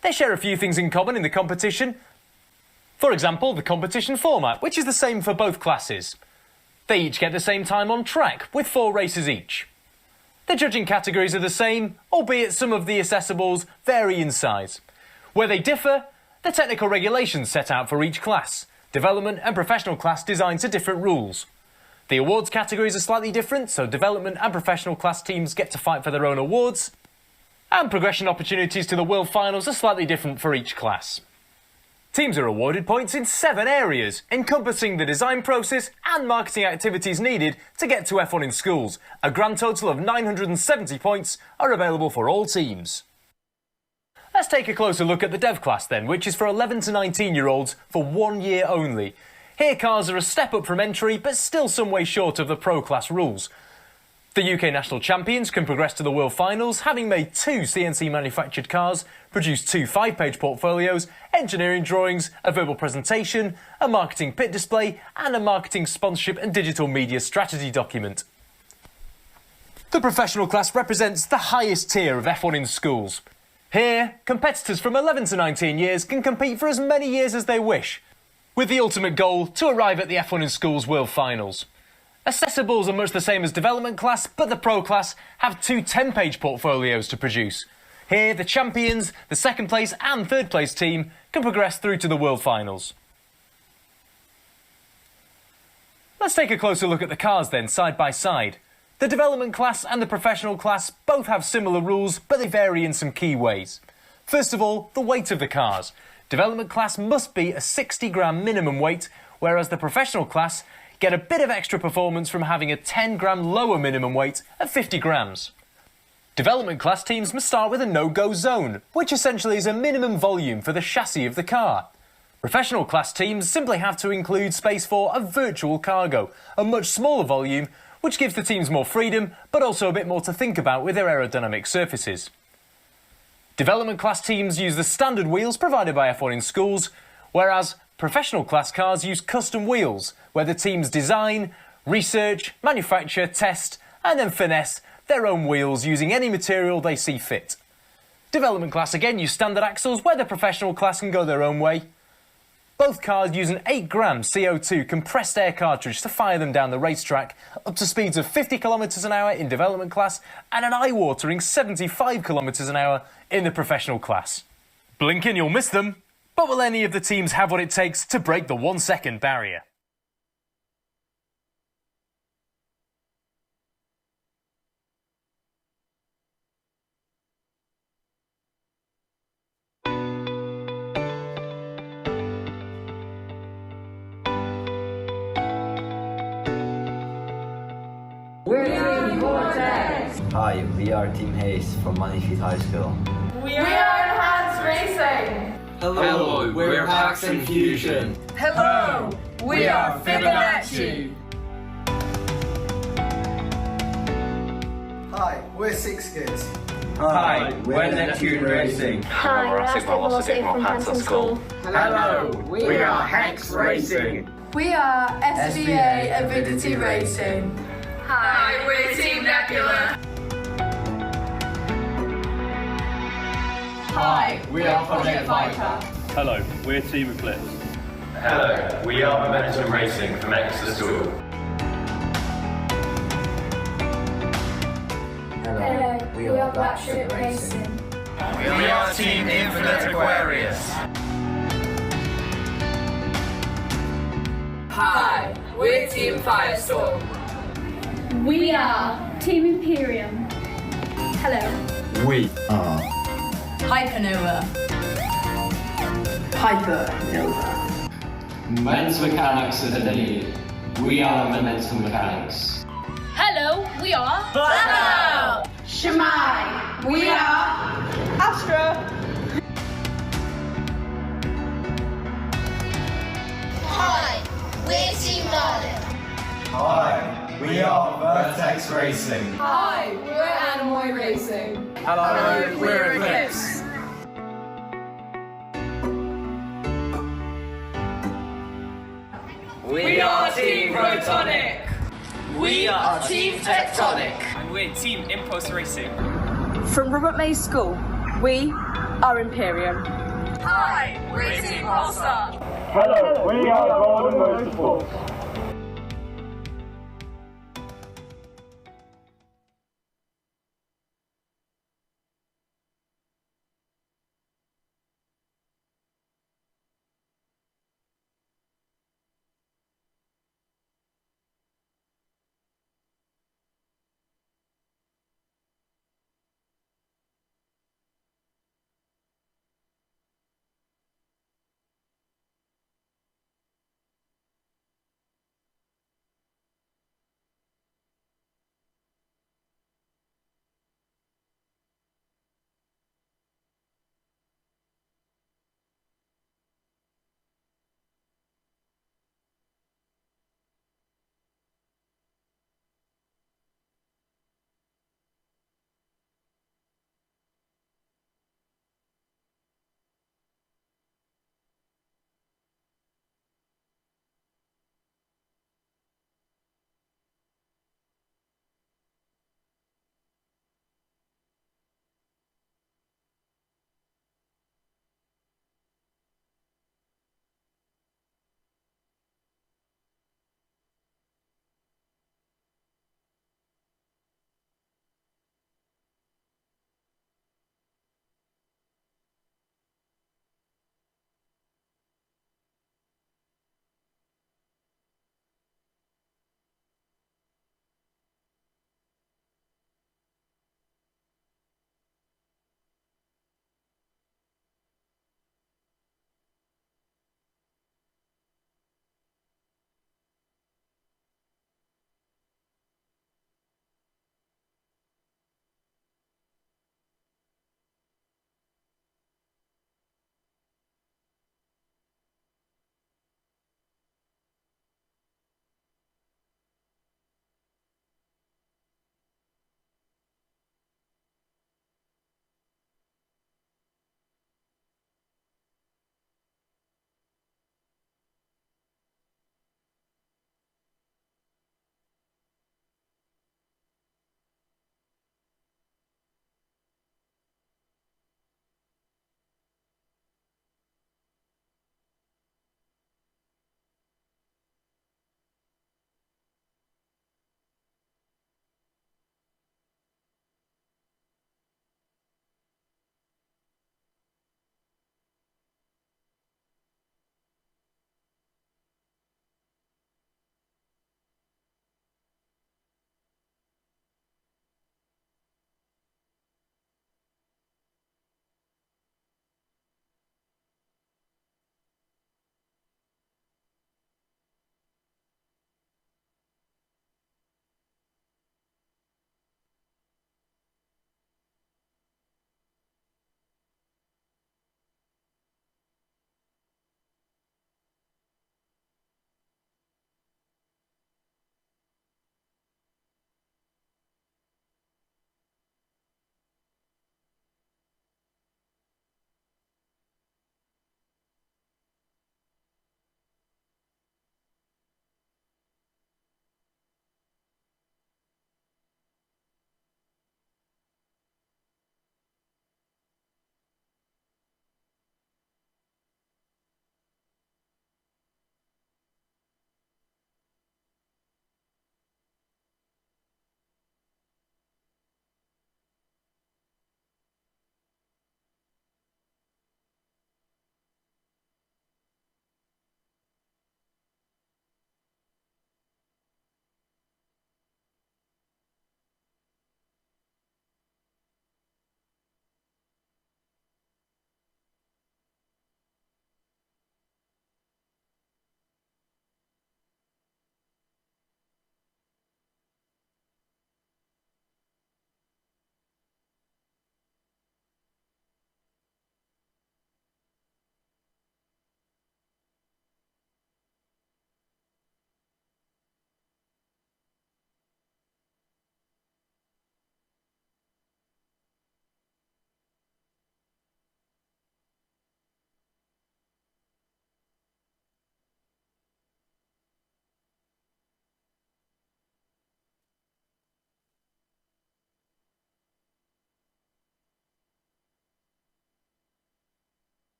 They share a few things in common in the competition. For example, the competition format, which is the same for both classes. They each get the same time on track, with 4 races each. The judging categories are the same, albeit some of the assessables vary in size. Where they differ, the technical regulations set out for each class. Development and professional class designed to different rules. The awards categories are slightly different, so development and professional class teams get to fight for their own awards. And progression opportunities to the World Finals are slightly different for each class. Teams are awarded points in 7 areas, encompassing the design process and marketing activities needed to get to F1 in Schools. A grand total of 970 points are available for all teams. Let's take a closer look at the Dev class then, which is for 11 to 19-year-olds for 1 year only. Here cars are a step up from entry, but still some way short of the Pro Class rules. The UK national champions can progress to the World Finals, having made 2 CNC manufactured cars, produced 2 5-page portfolios, engineering drawings, a verbal presentation, a marketing pit display, and a marketing sponsorship and digital media strategy document. The professional class represents the highest tier of F1 in schools. Here, competitors from 11 to 19 years can compete for as many years as they wish, with the ultimate goal to arrive at the F1 in schools World Finals. Accessibles are much the same as development class, but the Pro Class have 2 10-page portfolios to produce. Here, the champions, the second place and third place team can progress through to the World Finals. Let's take a closer look at the cars then, side by side. The development class and the professional class both have similar rules, but they vary in some key ways. First of all, the weight of the cars. Development class must be a 60-gram minimum weight, whereas the professional class get a bit of extra performance from having a 10-gram lower minimum weight of 50 grams. Development class teams must start with a no-go zone, which essentially is a minimum volume for the chassis of the car. Professional class teams simply have to include space for a virtual cargo, a much smaller volume, which gives the teams more freedom, but also a bit more to think about with their aerodynamic surfaces. Development class teams use the standard wheels provided by F1 in schools, whereas professional class cars use custom wheels, where the teams design, research, manufacture, test, and then finesse their own wheels using any material they see fit. Development class again use standard axles, where the professional class can go their own way. Both cars use an 8-gram CO2 compressed air cartridge to fire them down the racetrack, up to speeds of 50 km an hour in development class and an eye-watering 75 km an hour in the professional class. Blink and you'll miss them. But will any of the teams have what it takes to break the 1-second barrier? We're Team Vertex! Hi, we are Team Haste from Monifieth High School. We are Enhanced Racing! Hello, we're Pax and Fusion. Hello, we are Fibonacci! Hi, we're Six Kids. Hi, we're Neptune Racing. Hi, we're Astra Velocity from Hanson School. Hello, we are Hex Racing. We are SVA Avidity Racing. Hi, we're Team Nebula. Hi, we are Project Viper. Hello, we're Team Eclipse. Hello, we are Momentum Racing from Exeter School. Hello, we are Blackship Racing. We are Team Infinite Aquarius. Hi, we're Team Firestorm. We are Team Imperium. Hello. We are Hypernova. Hypernova. Men's Mechanics is the lead. We are Momentum Mechanics. Hello, we are Hello. Shemai. We are Astra. Hi, we're Team Garden. Hi, we are Vertex Racing. Hi, we're Anemoi Racing. Hello, we're Eclipse. We are Team Protonic. We are Team Tectonic. And we're Team Impulse Racing. From Maes School, we are Imperium. Hi, we're Team Polestar. Hello, we are Golden Motorsports.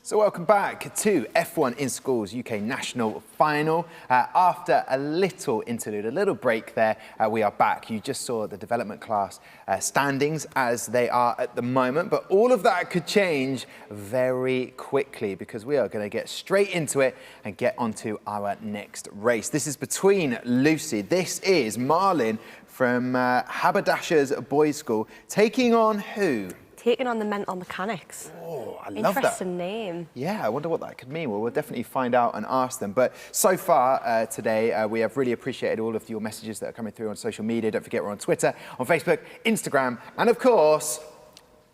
So welcome back to F1 in Schools UK National Final. After a little interlude, a little break there, we are back. You just saw the development class standings as they are at the moment, but all of that could change very quickly because we are going to get straight into it and get onto our next race. This is between Lucy. This is Marlin from Haberdashers Boys School taking on who? Taking on the mental mechanics. Oh, I love that. Interesting name. Yeah, I wonder what that could mean. Well, we'll definitely find out and ask them. But so far today, we have really appreciated all of your messages that are coming through on social media. Don't forget, we're on Twitter, on Facebook, Instagram, and of course,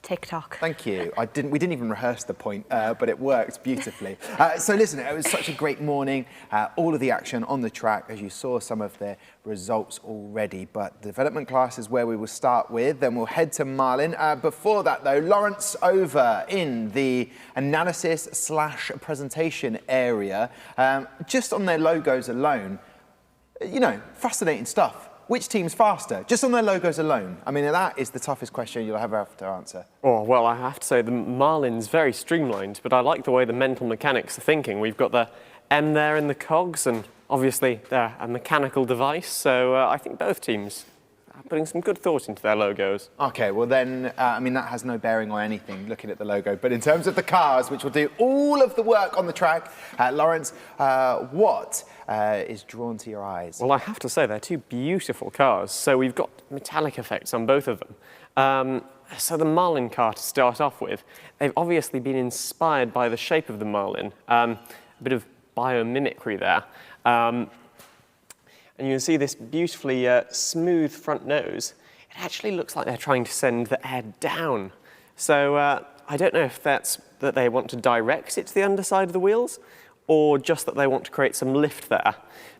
TikTok. Thank you. We didn't even rehearse the point, but it worked beautifully. So listen, it was such a great morning. All of the action on the track, as you saw some of the results already. But the development class is where we will start with. Then we'll head to Marlin. Before that, though, Lawrence over in the analysis/presentation area. Just on their logos alone, you know, fascinating stuff. Which team's faster? Just on their logos alone. I mean, that is the toughest question you'll ever have to answer. Oh, well, I have to say the Marlin's very streamlined, but I like the way the mental mechanics are thinking. We've got the M there in the cogs, and obviously they're a mechanical device, so I think both teams are putting some good thought into their logos. OK, well then, I mean, that has no bearing on anything, looking at the logo. But in terms of the cars, which will do all of the work on the track, Lawrence, what is drawn to your eyes? Well, I have to say, they're two beautiful cars. So we've got metallic effects on both of them. So the Marlin car to start off with, they've obviously been inspired by the shape of the Marlin. A bit of biomimicry there. And you can see this beautifully smooth front nose. It actually looks like they're trying to send the air down. So I don't know if that's that they want to direct it to the underside of the wheels, or just that they want to create some lift there.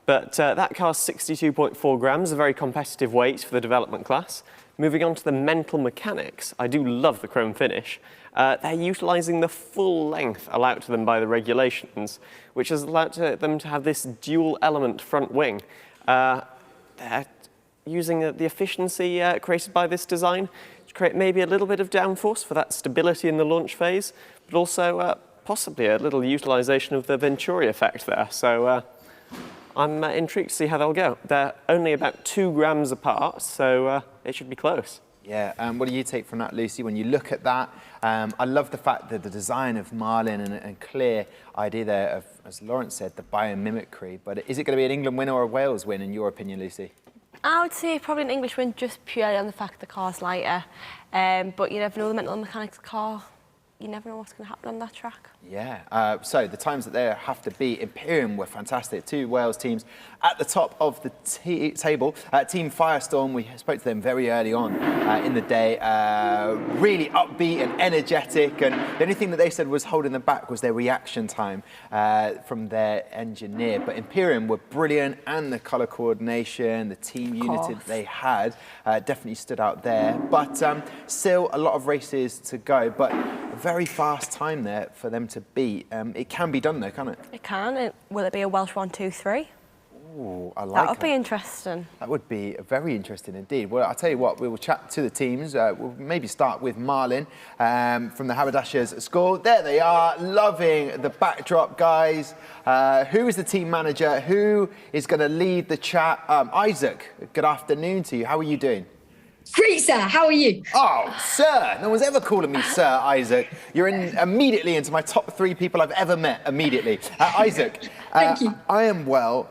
But that car's 62.4 grams, a very competitive weight for the development class. Moving on to the mental mechanics, I do love the chrome finish. They're utilising the full length allowed to them by the regulations, which has allowed them to have this dual element front wing. They're using the efficiency created by this design to create maybe a little bit of downforce for that stability in the launch phase, but also possibly a little utilisation of the Venturi effect there. So I'm intrigued to see how they'll go. They're only about 2 grams apart, so it should be close. Yeah, what do you take from that, Lucy, when you look at that? I love the fact that the design of Marlin and clear idea there of, as Lawrence said, the biomimicry. But is it going to be an England win or a Wales win, in your opinion, Lucy? I would say probably an English win, just purely on the fact the car's lighter. But you never know, the mental mechanics car, you never know what's going to happen on that track. Yeah, so the times that they have to beat, Imperium were fantastic. 2 Wales teams at the top of the table. Team Firestorm, we spoke to them very early on in the day. Really upbeat and energetic, and the only thing that they said was holding them back was their reaction time from their engineer. But Imperium were brilliant, and the colour coordination, the team unity that they had definitely stood out there. But still a lot of races to go, but a very fast time there for them to beat. It can be done though, can't it? It can. Will it be a Welsh 1, 2, 3? Ooh, I like that. That would be interesting. That would be very interesting indeed. Well, I'll tell you what, we will chat to the teams. We'll maybe start with Marlin from the Haberdashers School. There they are, loving the backdrop, guys. Who is the team manager? Who is going to lead the chat? Isaac, good afternoon to you. How are you doing? Great, sir. How are you? Oh, sir. No one's ever calling me sir, Isaac. You're immediately into my top 3 people I've ever met, immediately. Isaac, thank you. I am well.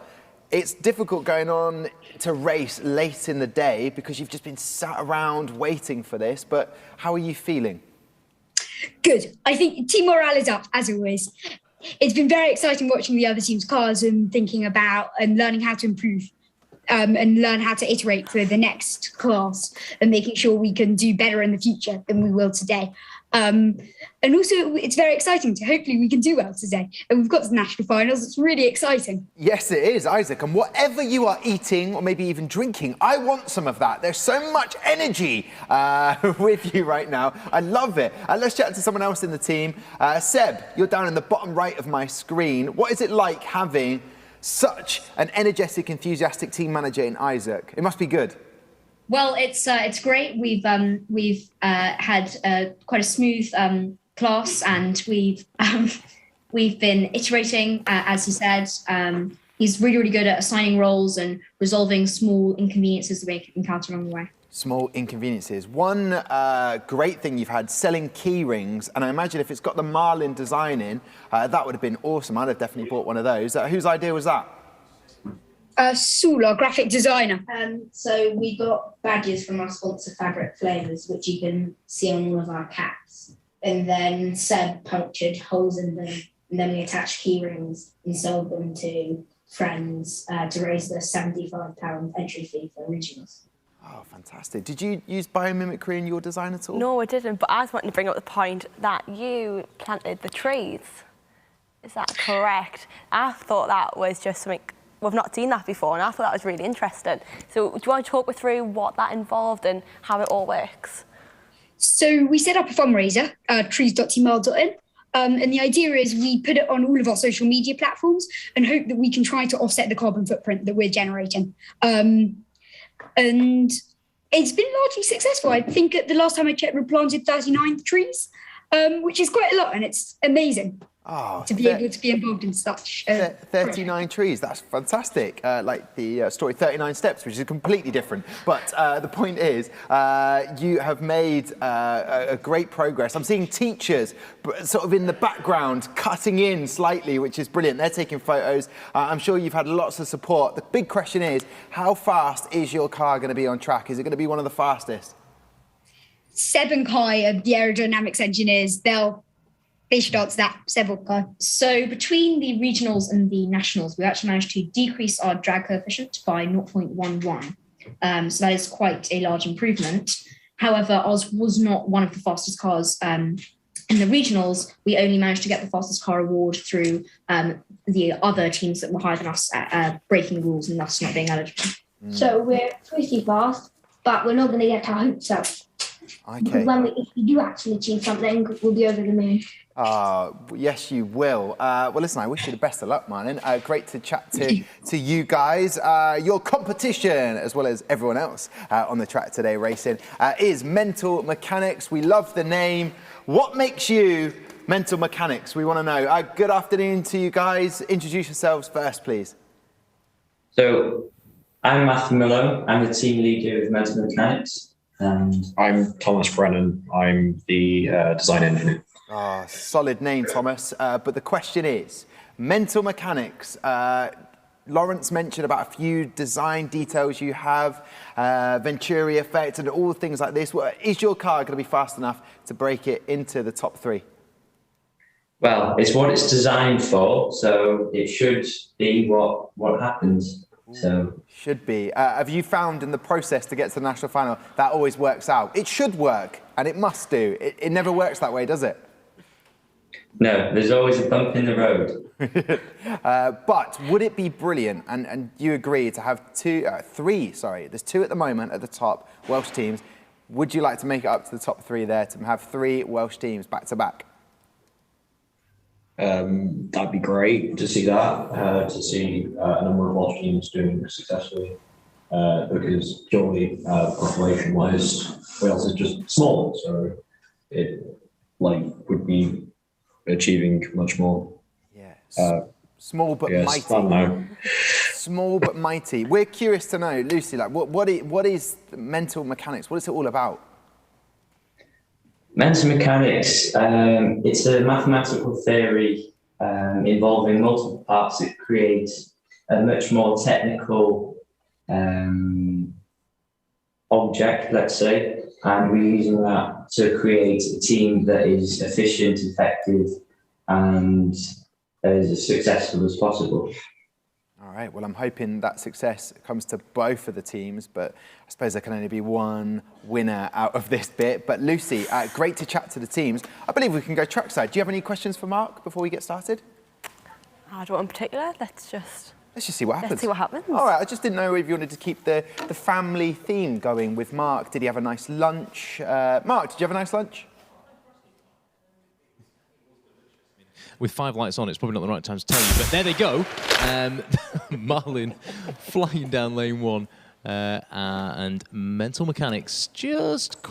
It's difficult going on to race late in the day because you've just been sat around waiting for this, but how are you feeling? Good. I think team morale is up, as always. It's been very exciting watching the other team's cars and thinking about and learning how to improve. And learn how to iterate for the next class and making sure we can do better in the future than we will today. And also, it's very exciting to hopefully we can do well today. And we've got the national finals. It's really exciting. Yes, it is, Isaac. And whatever you are eating or maybe even drinking, I want some of that. There's so much energy with you right now. I love it. Let's chat to someone else in the team. Seb, you're down in the bottom right of my screen. What is it like having such an energetic, enthusiastic team manager in Isaac? It must be good. Well, it's great. We've had quite a smooth class, and we've been iterating, as he said. He's really, really good at assigning roles and resolving small inconveniences that we encounter along the way. Small inconveniences. One great thing you've had, selling key rings, and I imagine if it's got the Marlin design in, that would have been awesome. I'd have definitely bought one of those. Whose idea was that? Saul, our graphic designer. So we got badges from our sponsor Fabric Flavors, which you can see on all of our caps. And then Seb punctured holes in them, and then we attached key rings and sold them to friends to raise the £75 entry fee for originals. Oh, fantastic. Did you use biomimicry in your design at all? No, I didn't, but I was wanting to bring up the point that you planted the trees. Is that correct? I thought that was just something, we've not seen that before, and I thought that was really interesting. So do you want to talk me through what that involved and how it all works? So we set up a fundraiser, trees.tml.in. And the idea is we put it on all of our social media platforms and hope that we can try to offset the carbon footprint that we're generating. And it's been largely successful. I think at the last time I checked, we planted 39 trees, which is quite a lot, and it's amazing to be able to be involved in such 39 trees, that's fantastic. Like the story 39 Steps, which is completely different. But the point is, you have made a great progress. I'm seeing teachers sort of in the background cutting in slightly, which is brilliant. They're taking photos. I'm sure you've had lots of support. The big question is, how fast is your car going to be on track? Is it going to be one of the fastest? Seb and Kai are the aerodynamics engineers. They should answer that. Several Kai. So between the regionals and the nationals, we actually managed to decrease our drag coefficient by 0.11. So that is quite a large improvement. However, ours was not one of the fastest cars. In the regionals, we only managed to get the fastest car award through the other teams that were higher than us at breaking the rules and thus not being eligible. So we're pretty fast, but we're not going to get our hopes up. Okay. Because if we do actually achieve something, we'll be over the moon. Yes, you will. Well, listen, I wish you the best of luck, Marlin. Great to chat to you guys. Your competition, as well as everyone else on the track today racing, is Mental Mechanics. We love the name. What makes you Mental Mechanics? We want to know. Good afternoon to you guys. Introduce yourselves first, please. So, I'm Matthew Malone. I'm the team leader of Mental Mechanics. And I'm Thomas Brennan. I'm the design engineer. Solid name, Thomas. But the question is, Mental Mechanics. Lawrence mentioned about a few design details you have, Venturi effect and all things like this. Is your car going to be fast enough to break it into the top three? Well, it's what it's designed for, so it should be what happens. So should be. Have you found in the process to get to the national final that always works out? It should work, and it must do. It never works that way, does it? No, there's always a bump in the road. But would it be brilliant, and you agree, to have three, there's two at the moment at the top, Welsh teams. Would you like to make it up to the top three there, to have three Welsh teams back to back? That'd be great to see that, to see a number of Welsh teams doing successfully, because purely population-wise, Wales is just small, so it would be achieving much more. Yeah, small but mighty. Small but mighty. We're curious to know, Lucy, what is Mental Mechanics? What is it all about? Mental mechanics, it's a mathematical theory involving multiple parts that create a much more technical object, let's say, and we're using that to create a team that is efficient, effective, and as successful as possible. All right, well, I'm hoping that success comes to both of the teams, but I suppose there can only be one winner out of this bit. But Lucy, great to chat to the teams. I believe we can go trackside. Do you have any questions for Mark before we get started? I don't in particular. Let's just see what happens. Let's see what happens. All right, I just didn't know if you wanted to keep the family theme going with Mark. Did he have a nice lunch? Mark, did you have a nice lunch? With 5 lights on, it's probably not the right time to tell you, but there they go. Marlin flying down lane 1. And Mental Mechanics just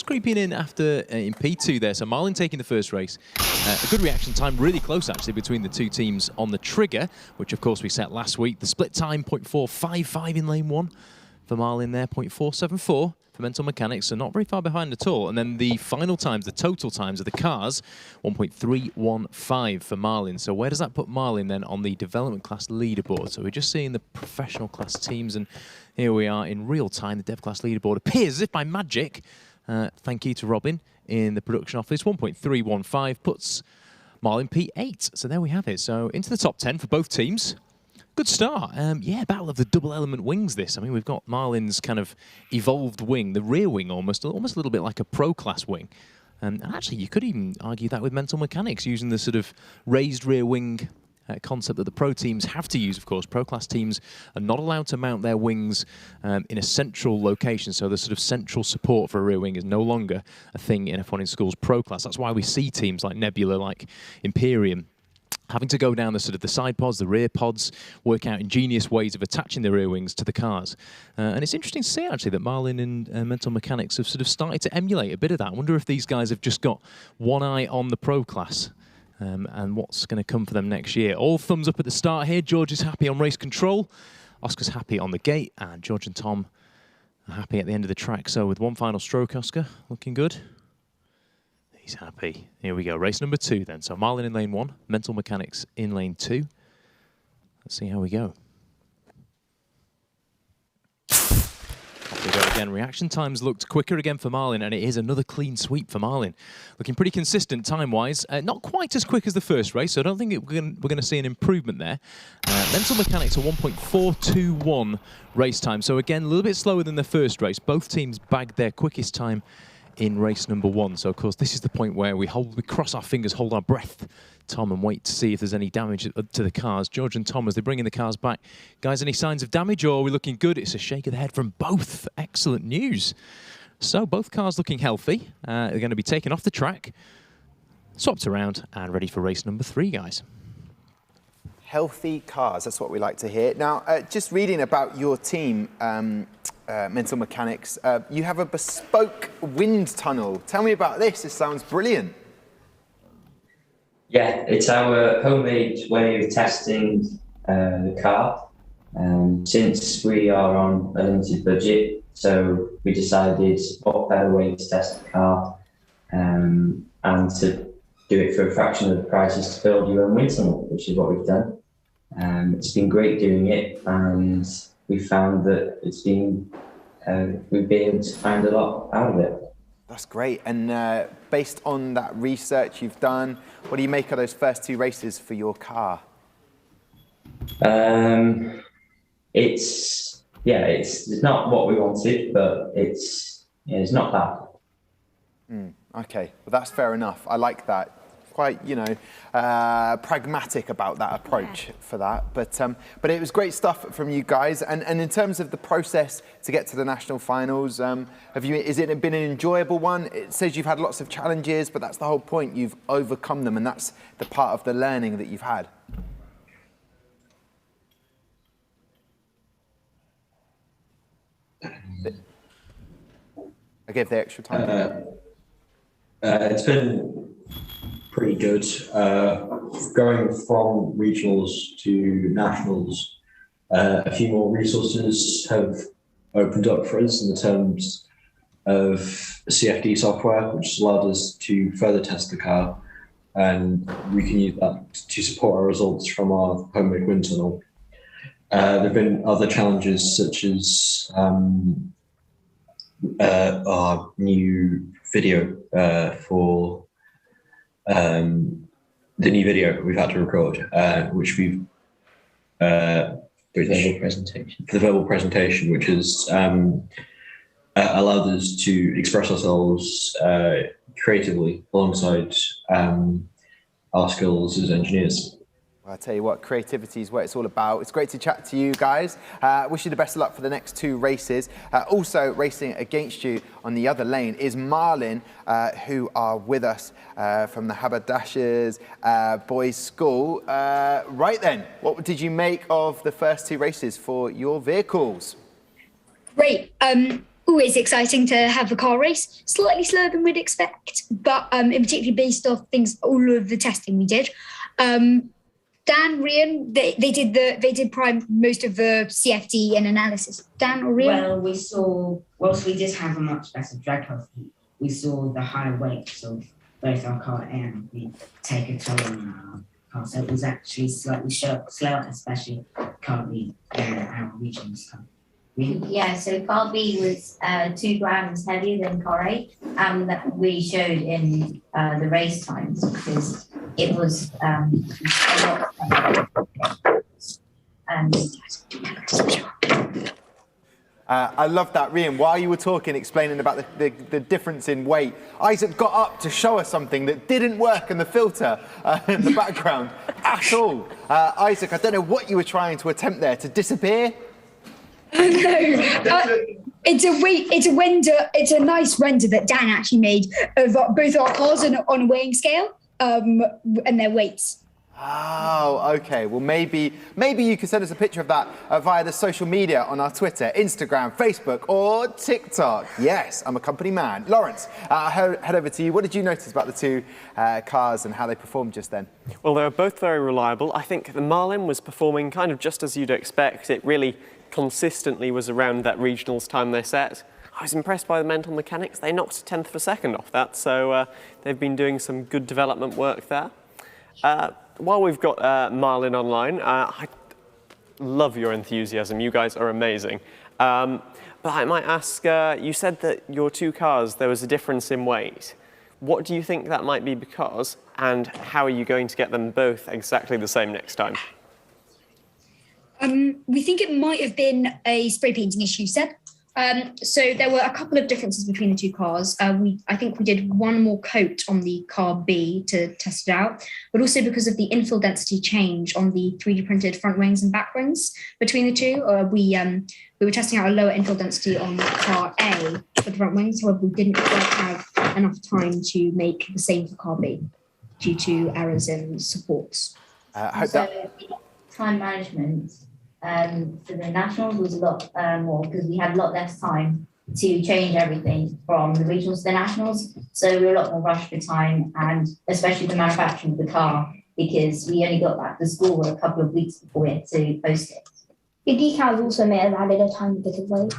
creeping in after in P2 there. So Marlin taking the first race. A good reaction time, really close actually between the two teams on the trigger, which of course we set last week. The split time 0.455 in lane 1 for Marlin there, 0.474 for Mental Mechanics, so not very far behind at all. And then the final times, the total times of the cars, 1.315 for Marlin. So where does that put Marlin then on the development class leaderboard? So we're just seeing the professional class teams, and here we are in real time. The dev class leaderboard appears as if by magic. Thank you to Robin in the production office. 1.315 puts Marlin P8. So there we have it. So into the top 10 for both teams. Good start. Yeah, battle of the double element wings this. I mean, we've got Marlin's kind of evolved wing, the rear wing almost a little bit like a pro class wing. And actually, you could even argue that with Mental Mechanics, using the sort of raised rear wing concept that the pro teams have to use, of course. Pro class teams are not allowed to mount their wings in a central location, so the sort of central support for a rear wing is no longer a thing in F1 in Schools pro class. That's why we see teams like Nebula, like Imperium, having to go down the sort of the side pods, the rear pods, work out ingenious ways of attaching the rear wings to the cars. And it's interesting to see, actually, that Marlin and Mental Mechanics have sort of started to emulate a bit of that. I wonder if these guys have just got one eye on the pro class and what's going to come for them next year. All thumbs up at the start here. George is happy on race control. Oscar's happy on the gate. And George and Tom are happy at the end of the track. So with one final stroke, Oscar, looking good. He's happy. Here we go. Race number 2 then. So Marlin in lane 1, Mental Mechanics in lane 2. Let's see how we go. Off we go again. Reaction times looked quicker again for Marlin, and it is another clean sweep for Marlin. Looking pretty consistent time-wise. Not quite as quick as the first race, so I don't think we're going to see an improvement there. Mental Mechanics are 1.421 race time. So again, a little bit slower than the first race. Both teams bagged their quickest time in race number 1. So of course this is the point where we cross our fingers, hold our breath, Tom, and wait to see if there's any damage to the cars. George and Tom, as they bring in the cars back, guys, any signs of damage, or are we looking good? It's a shake of the head from both. Excellent news. So both cars looking healthy. They're going to be taken off the track, swapped around, and ready for race number 3, guys. Healthy cars, that's what we like to hear. Now, just reading about your team, Mental Mechanics, you have a bespoke wind tunnel. Tell me about this. This sounds brilliant. Yeah, it's our homemade way of testing the car. Since we are on a limited budget, so we decided what better way to test the car and to do it for a fraction of the price is to build your own wind tunnel, which is what we've done. It's been great doing it, and we found that it's been we've been able to find a lot out of it. That's great. And based on that research you've done, what do you make of those first 2 races for your car? It's not what we wanted, but it's not bad. Okay, well that's fair enough. I like that. Quite, pragmatic about that approach for that. But it was great stuff from you guys. And in terms of the process to get to the national finals, has it been an enjoyable one? It says you've had lots of challenges, but that's the whole point. You've overcome them, and that's the part of the learning that you've had. I gave the extra time. It's been pretty good. Going from regionals to nationals, a few more resources have opened up for us in the terms of CFD software, which has allowed us to further test the car, and we can use that to support our results from our homemade wind tunnel. There have been other challenges, such as our new video for the new video we've had to record, which we've for the verbal presentation, which has allowed us to express ourselves creatively alongside our skills as engineers. Well, I tell you what, creativity is what it's all about. It's great to chat to you guys. Wish you the best of luck for the next 2 races. Also racing against you on the other lane is Marlin, who are with us from the Haberdashers boys school. Right then, what did you make of the first 2 races for your vehicles? Great. Always exciting to have a car race. Slightly slower than we'd expect, but in particularly based off all of the testing we did. Dan, Rian, they did prime most of the CFD and analysis. Dan or Rian? Well, whilst we did have a much better drag health, we saw the higher weights of both our car and we take a toll on our car. So it was actually slightly slower, especially car B our regionals car. Yeah, so car B was 2 grams heavier than car A, and that we showed in the race times because it was a lot. I love that, Rian. While you were talking, explaining about the difference in weight, Isaac got up to show us something that didn't work in the filter in the background at all. Isaac, I don't know what you were trying to attempt there, to disappear? No, it's a render. It's a nice render that Dan actually made of both our cars on a weighing scale and their weights. Oh, okay. Well, maybe you could send us a picture of that via the social media on our Twitter, Instagram, Facebook, or TikTok. Yes, I'm a company man. Lawrence, I'll head over to you. What did you notice about the 2 cars and how they performed just then? Well, they were both very reliable. I think the Marlin was performing kind of just as you'd expect. It really consistently was around that regionals time they set. I was impressed by the mental mechanics. They knocked a 1/10 of a second off that, so they've been doing some good development work there. While we've got Marlin online, I love your enthusiasm. You guys are amazing. But I might ask, you said that your 2 cars, there was a difference in weight. What do you think that might be because, and how are you going to get them both exactly the same next time? We think it might have been a spray painting issue, Seb. So there were a couple of differences between the 2 cars. I think we did 1 more coat on the car B to test it out, but also because of the infill density change on the 3D printed front wings and back wings between the 2. We were testing out a lower infill density on car A for the front wings. However, we didn't quite have enough time to make the same for car B due to errors in supports. Time management for the nationals was a lot more because we had a lot less time to change everything from the regionals to the nationals. So we were a lot more rushed for time, and especially the manufacturing of the car, because we only got back to school a couple of weeks before we had to post it. The decals also may have added a tiny bit of weight.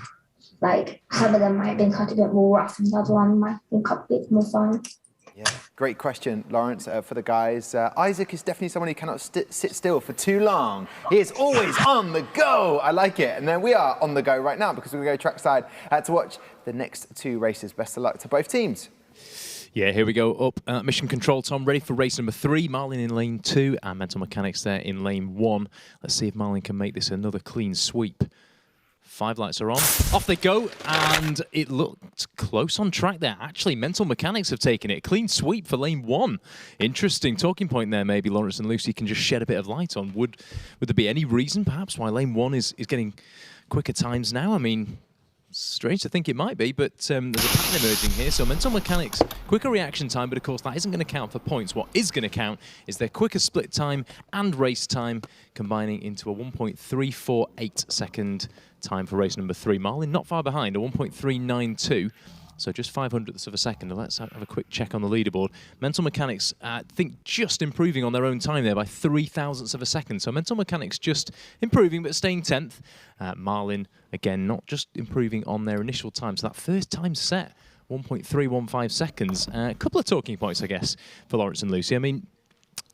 Like some of them might have been cut a bit more rough and the other one might have been cut a bit more fine. Yeah, great question, Lawrence, for the guys. Isaac is definitely someone who cannot sit still for too long. He is always on the go. I like it. And then we are on the go right now because we're going to go trackside to watch the next 2 races. Best of luck to both teams. Yeah, here we go. Up mission control, Tom, ready for race number 3. Marlin in lane 2 and mental mechanics there in lane 1. Let's see if Marlin can make this another clean sweep. 5 lights are on. Off they go, and it looked close on track there. Actually, mental mechanics have taken it. Clean sweep for lane 1. Interesting talking point there. Maybe Lawrence and Lucy can just shed a bit of light on. Would there be any reason, perhaps, why lane 1 is getting quicker times now? I mean, strange to think it might be, but there's a pattern emerging here. So mental mechanics, quicker reaction time, but of course that isn't going to count for points. What is going to count is their quicker split time and race time, combining into a 1.348 second time for race number 3. Marlin not far behind, a 1.392. So just 500ths of a second. Let's have a quick check on the leaderboard. Mental Mechanics, I think, just improving on their own time there by 0.003 of a second. So Mental Mechanics just improving, but staying 10th. Marlin, again, not just improving on their initial time. So that first time set, 1.315 seconds. A couple of talking points, I guess, for Lawrence and Lucy. I mean,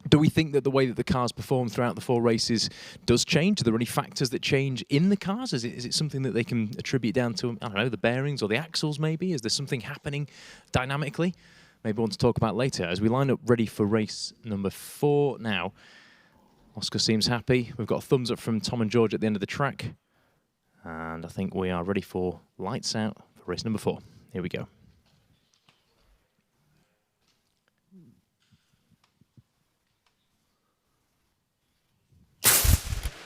do we think that the way that the cars perform throughout the 4 races does change? Are there any factors that change in the cars? Is it something that they can attribute down to, I don't know, the bearings or the axles maybe? Is there something happening dynamically? Maybe we want to talk about later. As we line up ready for race number 4 now, Oscar seems happy. We've got a thumbs up from Tom and George at the end of the track. And I think we are ready for lights out for race number 4. Here we go.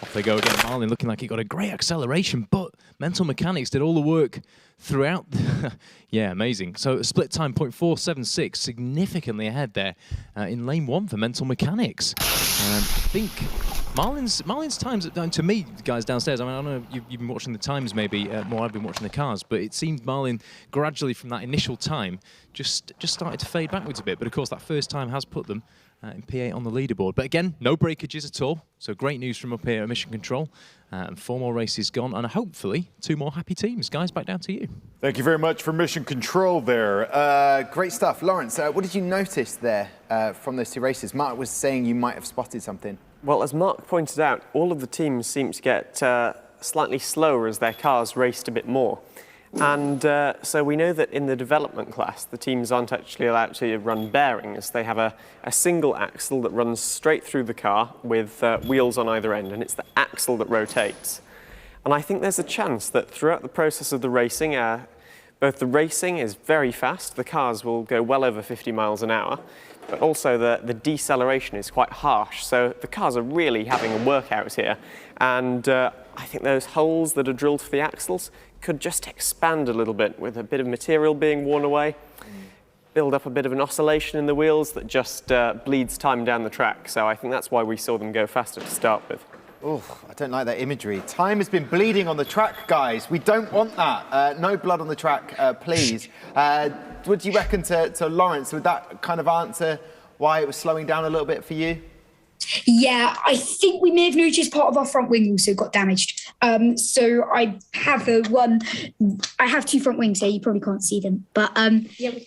Off they go again. Marlin looking like he got a great acceleration, but Mental Mechanics did all the work throughout. Yeah, amazing. So split time 0.476, significantly ahead there in lane 1 for Mental Mechanics. I think Marlin's times, to me, guys downstairs, I mean, I don't know if you've been watching the times maybe more, I've been watching the cars, but it seemed Marlin gradually from that initial time just started to fade backwards a bit. But of course, that first time has put them in P8 on the leaderboard. But again, no breakages at all. So great news from up here at Mission Control. And 4 more races gone, and hopefully 2 more happy teams. Guys, back down to you. Thank you very much for Mission Control there. Great stuff. Lawrence, what did you notice there from those 2 races? Mark was saying you might have spotted something. Well, as Mark pointed out, all of the teams seem to get slightly slower as their cars raced a bit more. And so we know that in the development class, the teams aren't actually allowed to run bearings. They have a single axle that runs straight through the car with wheels on either end, and it's the axle that rotates. And I think there's a chance that throughout the process of the racing, both the racing is very fast, the cars will go well over 50 miles an hour, but also the deceleration is quite harsh. So the cars are really having a workout here. And I think those holes that are drilled for the axles could just expand a little bit with a bit of material being worn away, build up a bit of an oscillation in the wheels that just bleeds time down the track. So I think that's why we saw them go faster to start with. Oh, I don't like that imagery. Time has been bleeding on the track, guys. We don't want that. No blood on the track, please. What do you reckon to Lawrence? Would that kind of answer why it was slowing down a little bit for you? Yeah, I think we may have noticed part of our front wing also got damaged. So I have I have 2 front wings here. You probably can't see them, but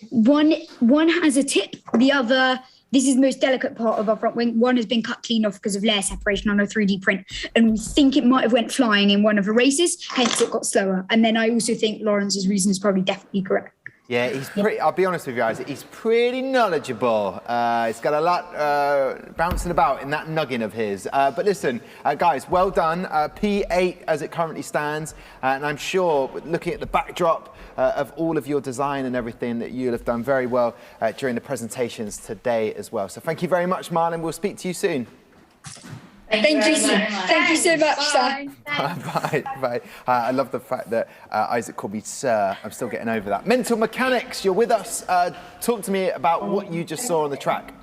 one has a tip. The other, this is the most delicate part of our front wing. One has been cut clean off because of layer separation on a 3D print, and we think it might have went flying in one of the races. Hence, it got slower. And then I also think Lawrence's reason is probably definitely correct. Yeah, he's pretty, I'll be honest with you guys, he's pretty knowledgeable. He's got a lot bouncing about in that noggin of his. But listen, guys, well done. P8 as it currently stands. And I'm sure, looking at the backdrop of all of your design and everything, that you'll have done very well during the presentations today as well. So thank you very much, Marlin. We'll speak to you soon. Thank you so much, sir. Bye. I love the fact that Isaac called me sir. I'm still getting over that. Mental Mechanics, you're with us. Talk to me about what you just saw on the track.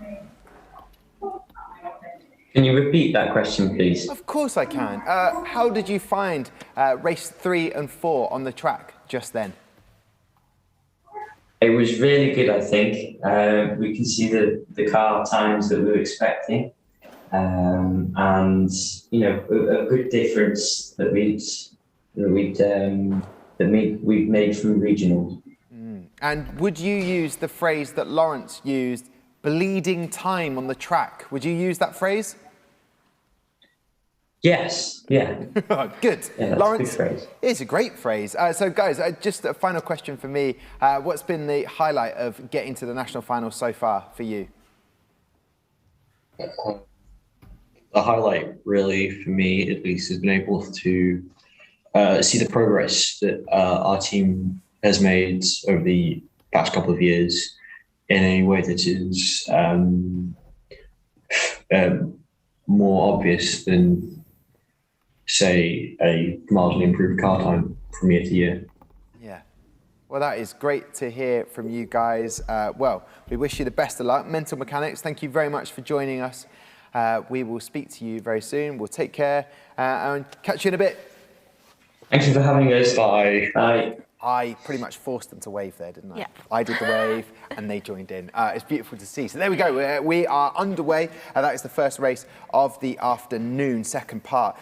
Can you repeat that question, please? Of course I can. How did you find race 3 and 4 on the track just then? It was really good, I think. We can see the car times that we were expecting. And you know, a good difference that we've made from regional. And would you use the phrase that Lawrence used, bleeding time on the track? Would you use that phrase? Yes. Yeah. Good. Yeah, that's Lawrence, a good phrase. It's a great phrase. So guys, just a final question for me. What's been the highlight of getting to the national final so far for you? The highlight, really, for me at least, has been able to see the progress that our team has made over the past couple of years in a way that is more obvious than, say, a marginally improved car time from year to year. Yeah. Well, that is great to hear from you guys. Well, we wish you the best of luck. Mental Mechanics, thank you very much for joining us. We will speak to you very soon. We'll take care and catch you in a bit. Thank you for having us. Bye. Bye. I pretty much forced them to wave there, didn't I? Yeah. I did the wave and they joined in. It's beautiful to see. So there we go. We are underway. That is the first race of the afternoon, second part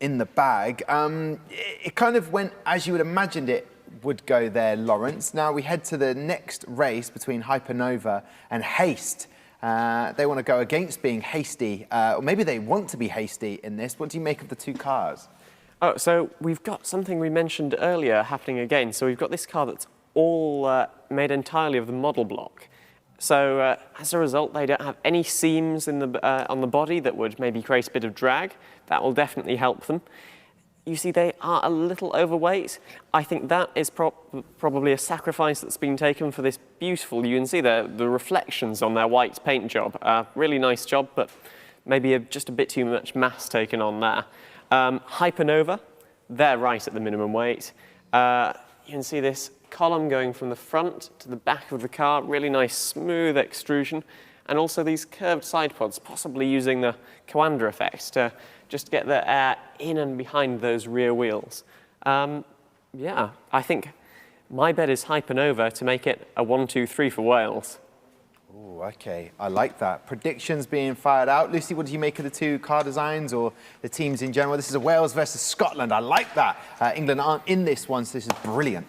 in the bag. It kind of went as you would imagined it would go there, Lawrence. Now we head to the next race between Hypernova and Haste. They want to go against being hasty, or maybe they want to be hasty in this. What do you make of the 2 cars? Oh, so we've got something we mentioned earlier happening again. So we've got this car that's all made entirely of the model block. So as a result, they don't have any seams in the, on the body that would maybe create a bit of drag. That will definitely help them. You see, they are a little overweight. I think that is probably a sacrifice that's been taken for this beautiful. You can see the reflections on their white paint job. Really nice job, but maybe just a bit too much mass taken on there. Hypernova, they're right at the minimum weight. You can see this column going from the front to the back of the car. Really nice, smooth extrusion. and also these curved side pods, possibly using the Coanda effect to just get the air in and behind those rear wheels. Yeah, I think my bet is Hypernova to make it a 1-2-3 for Wales. Oh, okay. I like that. Predictions being fired out. Lucy, what do you make of the two car designs or the teams in general? This is a Wales versus Scotland. I like that. England aren't in this one, so this is brilliant.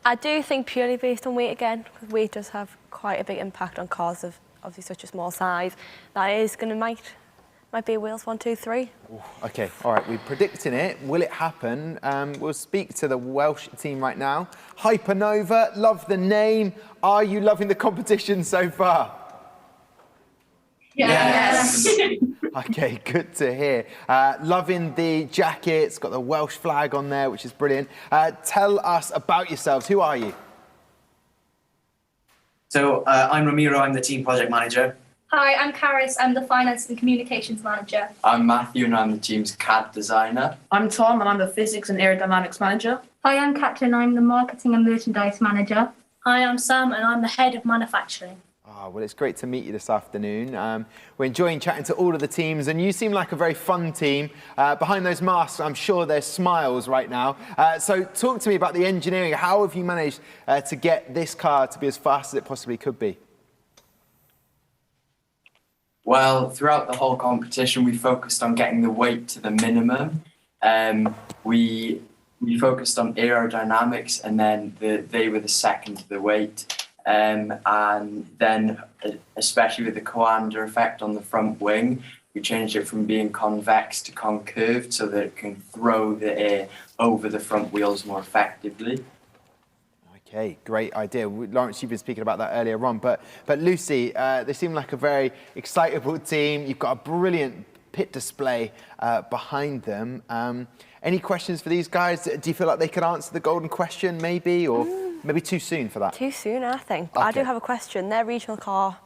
I do think purely based on weight again, because weight does have quite a big impact on cars of obviously such a small size. That is going to might be a Wales 1-2-3. Okay, all right, we're predicting it. Will it happen? We'll speak to the Welsh team right now. Hypernova, love the name. Are you loving the competition so far? Yes. Okay, good to hear. Loving the jacket. It's got the Welsh flag on there, which is brilliant. Tell us about yourselves. Who are you? So I'm Ramiro. I'm the team project manager. Hi, I'm Karis. I'm the finance and communications manager. I'm Matthew and I'm the team's CAD designer. I'm Tom and I'm the physics and aerodynamics manager. Hi, I'm Katrin. I'm the marketing and merchandise manager. Hi, I'm Sam and I'm the head of manufacturing. Oh, well, it's great to meet you this afternoon. We're enjoying chatting to all of the teams, and you seem like a very fun team. Behind those masks, I'm sure there's smiles right now. So talk to me about the engineering. How have you managed to get this car to be as fast as it possibly could be? Well, throughout the whole competition, we focused on getting the weight to the minimum. We focused on aerodynamics, and then they were the second to the weight. And then, especially with the Coanda effect on the front wing, we changed it from being convex to concurved so that it can throw the air over the front wheels more effectively. Okay, great idea. Lawrence, you've been speaking about that earlier on, but Lucy, they seem like a very excitable team. You've got a brilliant pit display behind them. Any questions for these guys? Do you feel like they could answer the golden question, maybe, or maybe too soon for that? Too soon, I think. But Okay. I do have a question. Their regional car,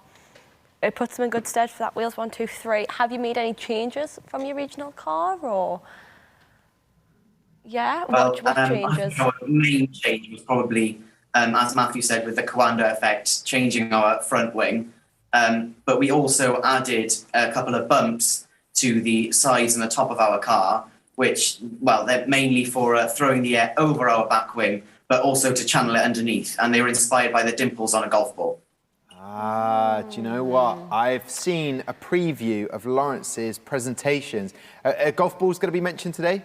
it puts them in good stead for that Wales 1-2-3. Have you made any changes from your regional car, or? Yeah, Well, what changes? Our main change was probably, as Matthew said, with the Coanda effect, changing our front wing. But we also added a couple of bumps to the sides and the top of our car, which, well, they're mainly for throwing the air over our back wing, but also to channel it underneath. And they were inspired by the dimples on a golf ball. Do you know what? I've seen a preview of Lawrence's presentations. A golf ball's going to be mentioned today?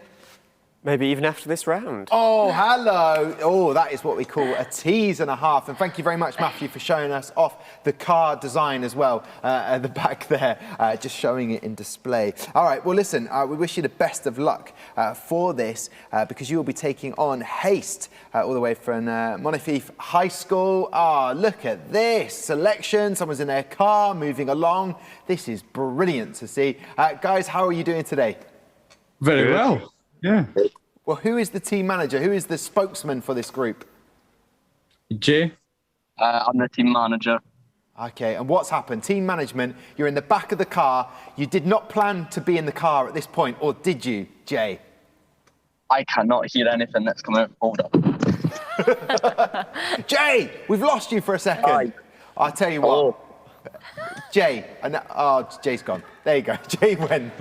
Maybe even after this round. Oh, hello. Oh, that is what we call a tease and a half. And thank you very much, Matthew, for showing us off the car design as well at the back there, just showing it in display. All right, well, listen, we wish you the best of luck for this because you will be taking on Haste all the way from Monifieth High School. Ah, look at this selection. Someone's in their car moving along. This is brilliant to see. Guys, how are you doing today? Very well. Yeah. Well, who is the team manager? Who is the spokesman for this group? Jay. I'm the team manager. Okay, and what's happened? Team management, you're in the back of the car. You did not plan to be in the car at this point, or did you, Jay? I cannot hear anything that's coming out. Hold up. Jay, we've lost you for a second. Hi. I'll tell you what. Jay, Jay's gone. There you go. Jay went.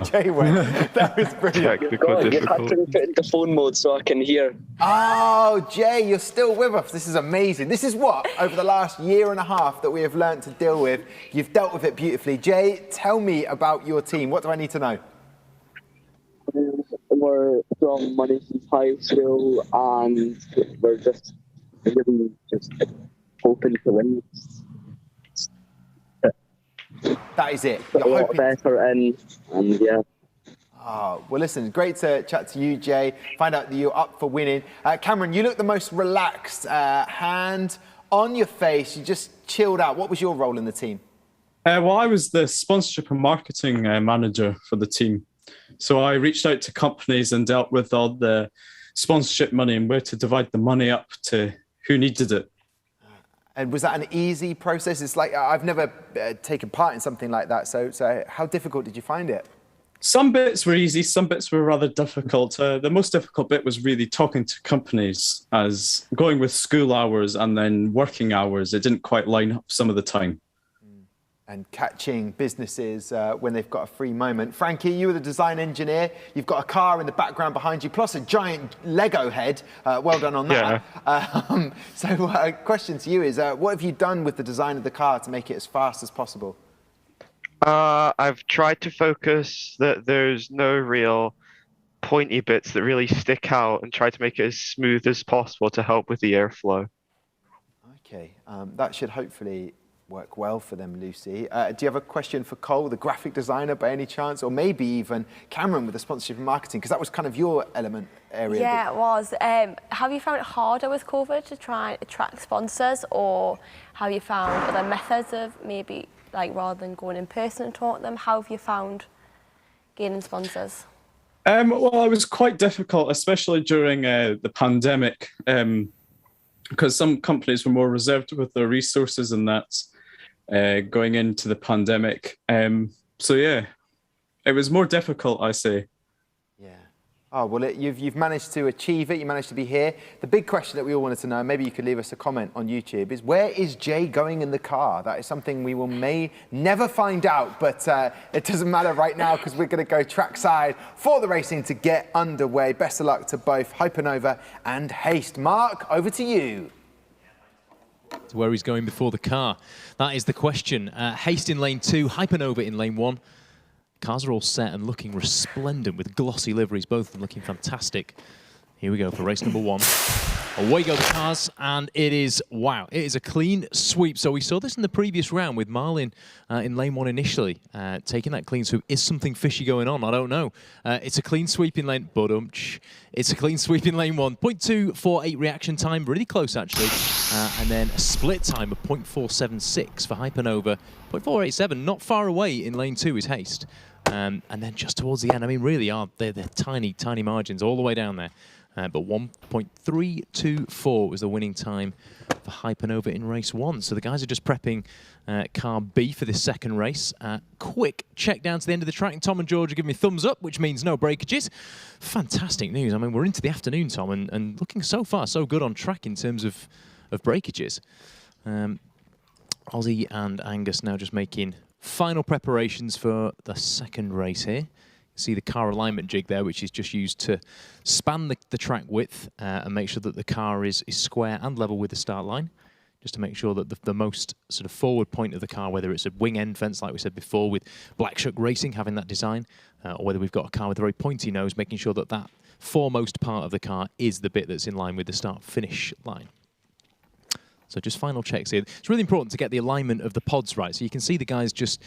That was brilliant. God, you had to put into phone mode so I can hear. Oh, Jay, you're still with us. This is amazing. This is what, over the last year and a half, that we have learned to deal with. You've dealt with it beautifully. Jay, tell me about your team. What do I need to know? We're from Monifieth High School and we're just really hoping to win. That is it. Put a lot of effort in, and yeah. Oh, well, listen, great to chat to you, Jay. Find out that you're up for winning. Cameron, you look the most relaxed. Hand on your face, you just chilled out. What was your role in the team? Well, I was the sponsorship and marketing manager for the team. So I reached out to companies and dealt with all the sponsorship money and where to divide the money up to who needed it. And was that an easy process? It's like, I've never taken part in something like that. So how difficult did you find it? Some bits were easy, some bits were rather difficult. The most difficult bit was really talking to companies, as going with school hours and then working hours. It didn't quite line up some of the time. and catching businesses when they've got a free moment. Frankie, you were the design engineer. You've got a car in the background behind you, plus a giant Lego head. Well done on that. Yeah. So question to you is, what have you done with the design of the car to make it as fast as possible? I've tried to focus that there's no real pointy bits that really stick out and try to make it as smooth as possible to help with the airflow. Okay, that should hopefully work well for them, Lucy. Do you have a question for Cole, the graphic designer, by any chance? Or maybe even Cameron with the sponsorship and marketing, because that was kind of your element area. Yeah, it was. Have you found it harder with COVID to try and attract sponsors, or have you found other methods of maybe, like, rather than going in person and talk to them, how have you found gaining sponsors? Well, it was quite difficult, especially during the pandemic, because some companies were more reserved with their resources and that going into the pandemic. So yeah, it was more difficult, I say. Yeah. Oh, well, you've managed to achieve it. You managed to be here. The big question that we all wanted to know, maybe you could leave us a comment on YouTube, is where is Jay going in the car? That is something we may never find out, but it doesn't matter right now because we're going to go trackside for the racing to get underway. Best of luck to both Hypernova and Haste. Mark, over to you. To where he's going before the car. That is the question. Haste in lane 2, Hypernova in lane 1. Cars are all set and looking resplendent with glossy liveries, both of them looking fantastic. Here we go for race number 1. Away go the cars, and it is, wow, it is a clean sweep. So we saw this in the previous round with Marlin in lane 1 initially, taking that clean sweep. Is something fishy going on? I don't know. It's a clean sweep in lane, it's a clean sweep in lane 1. 0.248 reaction time, really close actually. And then a split time of 0.476 for Hypernova. 0.487, not far away in lane 2 is Haste. And then just towards the end, I mean, really they're tiny, tiny margins all the way down there. But 1.324 was the winning time for Hypernova in race 1. So the guys are just prepping car B for this second race. Quick check down to the end of the track. And Tom and George are giving me thumbs up, which means no breakages. Fantastic news. I mean, we're into the afternoon, Tom, and looking so far so good on track in terms of breakages. Ozzy and Angus now just making final preparations for the second race here. See the car alignment jig there, which is just used to span the track width and make sure that the car is square and level with the start line, just to make sure that the most sort of forward point of the car, whether it's a wing end fence, like we said before, with Black Shuck Racing having that design, or whether we've got a car with a very pointy nose, making sure that that foremost part of the car is the bit that's in line with the start-finish line. So just final checks here. It's really important to get the alignment of the pods right. So you can see the guys just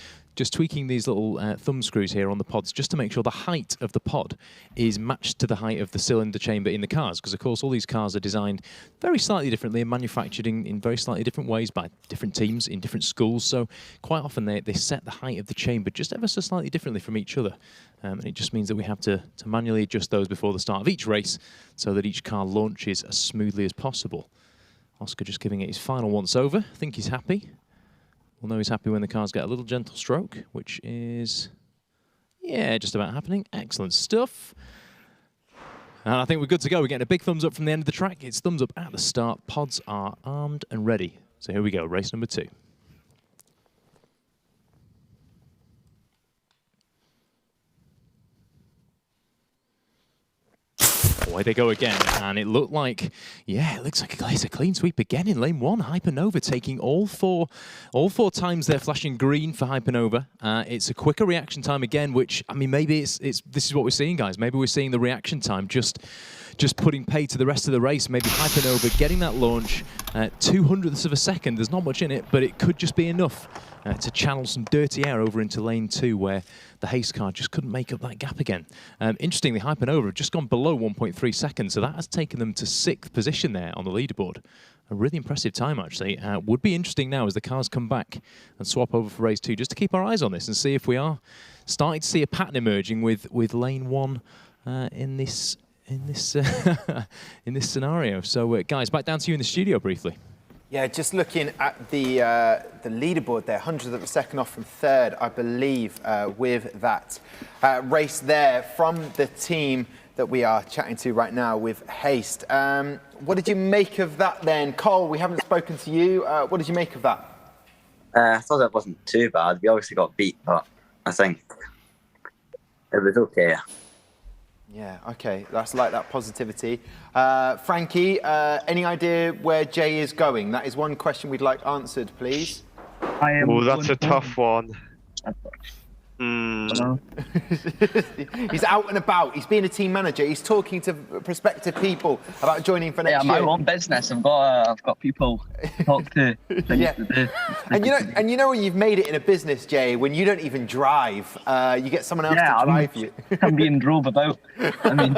tweaking these little thumb screws here on the pods just to make sure the height of the pod is matched to the height of the cylinder chamber in the cars. Because, of course, all these cars are designed very slightly differently and manufactured in very slightly different ways by different teams in different schools. So quite often they set the height of the chamber just ever so slightly differently from each other. And it just means that we have to manually adjust those before the start of each race so that each car launches as smoothly as possible. Oscar just giving it his final once over. I think he's happy. We'll know he's happy when the cars get a little gentle stroke, which is, yeah, just about happening. Excellent stuff. And I think we're good to go. We're getting a big thumbs up from the end of the track. It's thumbs up at the start. Pods are armed and ready. So here we go, race number 2. Away they go again, and it looked like, yeah, it looks like it's a clean sweep again in lane 1. Hypernova taking all four times they're flashing green for Hypernova. It's a quicker reaction time again, which, I mean, maybe this is what we're seeing, guys. Maybe we're seeing the reaction time just putting pay to the rest of the race. Maybe Hypernova getting that launch, 200ths of a second. There's not much in it, but it could just be enough to channel some dirty air over into lane 2, where the Haste car just couldn't make up that gap again. Interestingly, Hypernova have just gone below 1.3 seconds, so that has taken them to 6th position there on the leaderboard. A really impressive time, actually. Would be interesting now as the cars come back and swap over for race 2, just to keep our eyes on this and see if we are starting to see a pattern emerging with lane 1 in this scenario. So, guys, back down to you in the studio briefly. Yeah, just looking at the leaderboard there, 100th of a second off from 3rd, I believe, with that race there from the team that we are chatting to right now with Haste. What did you make of that then? Cole, we haven't spoken to you. What did you make of that? I thought it wasn't too bad. We obviously got beat, but I think it was okay. Yeah, okay, that's like that positivity. Frankie, any idea where Jay is going? That is one question we'd like answered, please. Oh, that's a tough one. He's out and about. He's being a team manager. He's talking to prospective people about joining for next year. Yeah, my own business. I've got people to talk to. Yeah. And you know when you've made it in a business, Jay, when you don't even drive, you get someone else to drive you. I'm being drove about. I mean,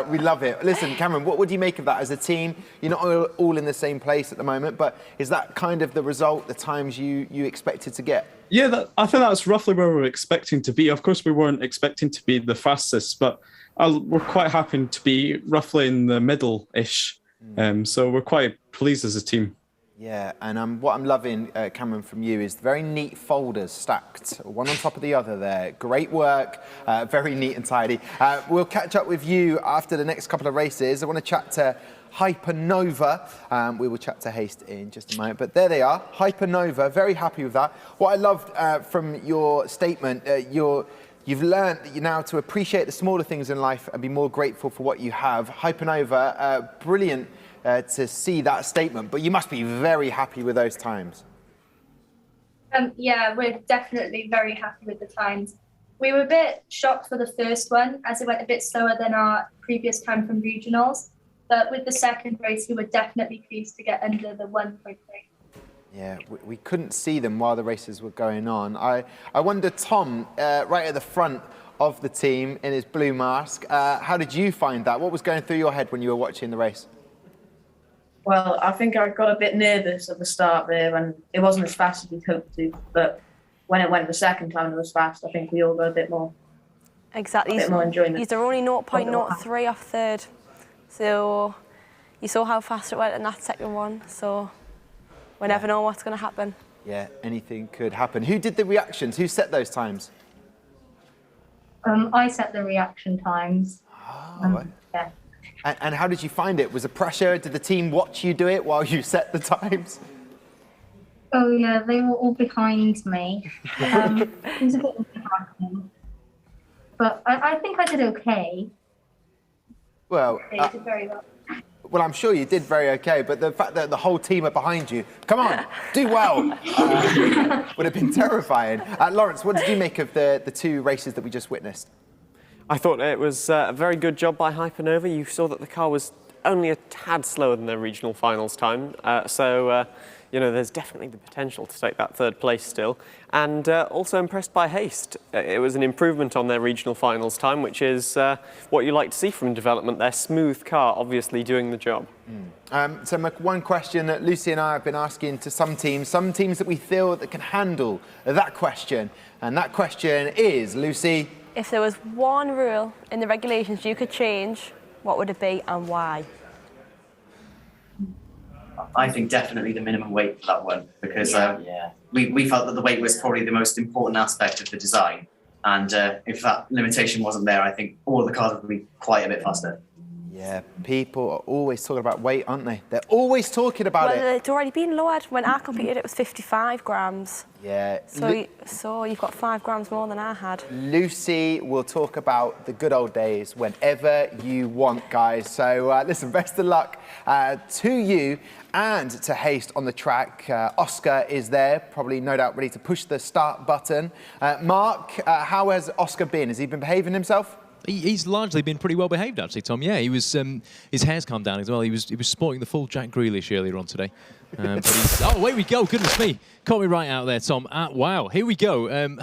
we love it. Listen, Cameron, what would you make of that as a team? You're not all in the same place at the moment, but is that kind of the result, the times you expected to get? Yeah, I think that's roughly where we were expecting to be. Of course, we weren't expecting to be the fastest, but we're quite happy to be roughly in the middle-ish. So we're quite pleased as a team. Yeah, and what I'm loving, Cameron, from you is very neat folders stacked, one on top of the other there. Great work, very neat and tidy. We'll catch up with you after the next couple of races. I want to chat to Hypernova. We will chat to Haste in just a moment, but there they are, Hypernova. Very happy with that. What I loved from your statement, you've learned that you're now to appreciate the smaller things in life and be more grateful for what you have. Hypernova, brilliant to see that statement, but you must be very happy with those times. Yeah, we're definitely very happy with the times. We were a bit shocked for the first one as it went a bit slower than our previous time from regionals. But with the second race, we were definitely pleased to get under the 1.3. Yeah, we couldn't see them while the races were going on. I wonder, Tom, right at the front of the team in his blue mask, how did you find that? What was going through your head when you were watching the race? Well, I think I got a bit nervous at the start there, and it wasn't as fast as we'd hoped to. But when it went the second time, it was fast. I think we all got a bit more. Exactly. A bit more enjoyment. These are only 0.03 off third. So you saw how fast it went in that second one, so we never know what's going to happen. Yeah, anything could happen. Who did the reactions? Who set those times? I set the reaction times. Yeah. And how did you find it? Was it pressure? Did the team watch you do it while you set the times? Oh yeah, they were all behind me. It was a bit embarrassing, but I think I did okay. Well, Yeah, you did very well. Well, I'm sure you did very okay, but the fact that the whole team are behind you, come on, do well, would have been terrifying. Lawrence, what did you make of the two races that we just witnessed? I thought it was a very good job by Hypernova. You saw that the car was only a tad slower than their regional finals time, you know, there's definitely the potential to take that third place still. And also impressed by Haste. It was an improvement on their regional finals time, which is what you like to see from development. Their smooth car obviously doing the job. So one question that Lucy and I have been asking to some teams that we feel that can handle that question. And that question is, Lucy? If there was one rule in the regulations you could change, what would it be and why? I think definitely the minimum weight for that one, because we felt that the weight was probably the most important aspect of the design. And if that limitation wasn't there, I think all of the cars would be quite a bit faster. Yeah, people are always talking about weight, aren't they? They're always talking about it. It's already been lowered. When I competed, it was 55 grams. Yeah. So you've got 5 grams more than I had. Lucy will talk about the good old days whenever you want, guys. So listen, best of luck to you and to Haste on the track. Oscar is there, probably no doubt ready to push the start button. Mark, how has Oscar been? Has he been behaving himself? He's largely been pretty well behaved, actually, Tom. Yeah, he was. His hair's calmed down as well. He was sporting the full Jack Grealish earlier on today. Oh, away we go! Goodness me, caught me right out there, Tom. Wow, here we go.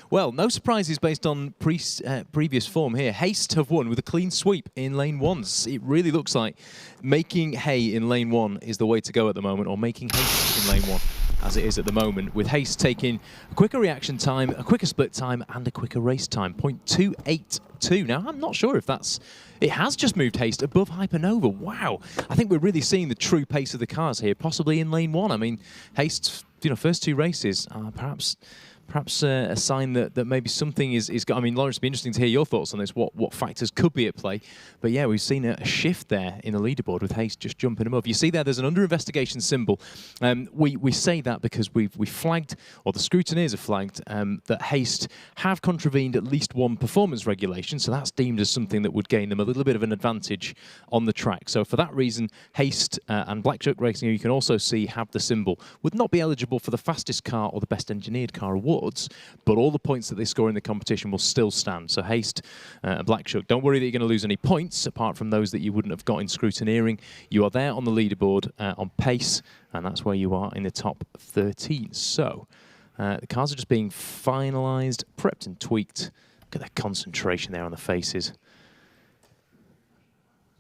Well, no surprises based on previous form here. Haste have won with a clean sweep in lane 1. It really looks like making hay in lane 1 is the way to go at the moment, or making haste in lane 1. As it is at the moment, with Haste taking a quicker reaction time, a quicker split time, and a quicker race time, 0.282. Now, I'm not sure if it has just moved Haste above Hypernova. Wow, I think we're really seeing the true pace of the cars here, possibly in lane 1. I mean, Haste's first 2 races are perhaps perhaps a sign that maybe something is I mean, Lawrence, it'd be interesting to hear your thoughts on this, what factors could be at play. But yeah, we've seen a shift there in the leaderboard with Haste just jumping above. You see there's an under investigation symbol. We say that because we flagged, or the scrutineers have flagged, that Haste have contravened at least one performance regulation, so that's deemed as something that would gain them a little bit of an advantage on the track. So for that reason, Haste and Black Shuck Racing, you can also see have the symbol, would not be eligible for the fastest car or the best engineered car awards, but all the points that they score in the competition will still stand. So Haste and Black Shuck, don't worry that you're going to lose any points apart from those that you wouldn't have got in scrutineering. You are there on the leaderboard on pace, and that's where you are in the top 13. So the cars are just being finalised, prepped and tweaked. Look at that concentration there on the faces.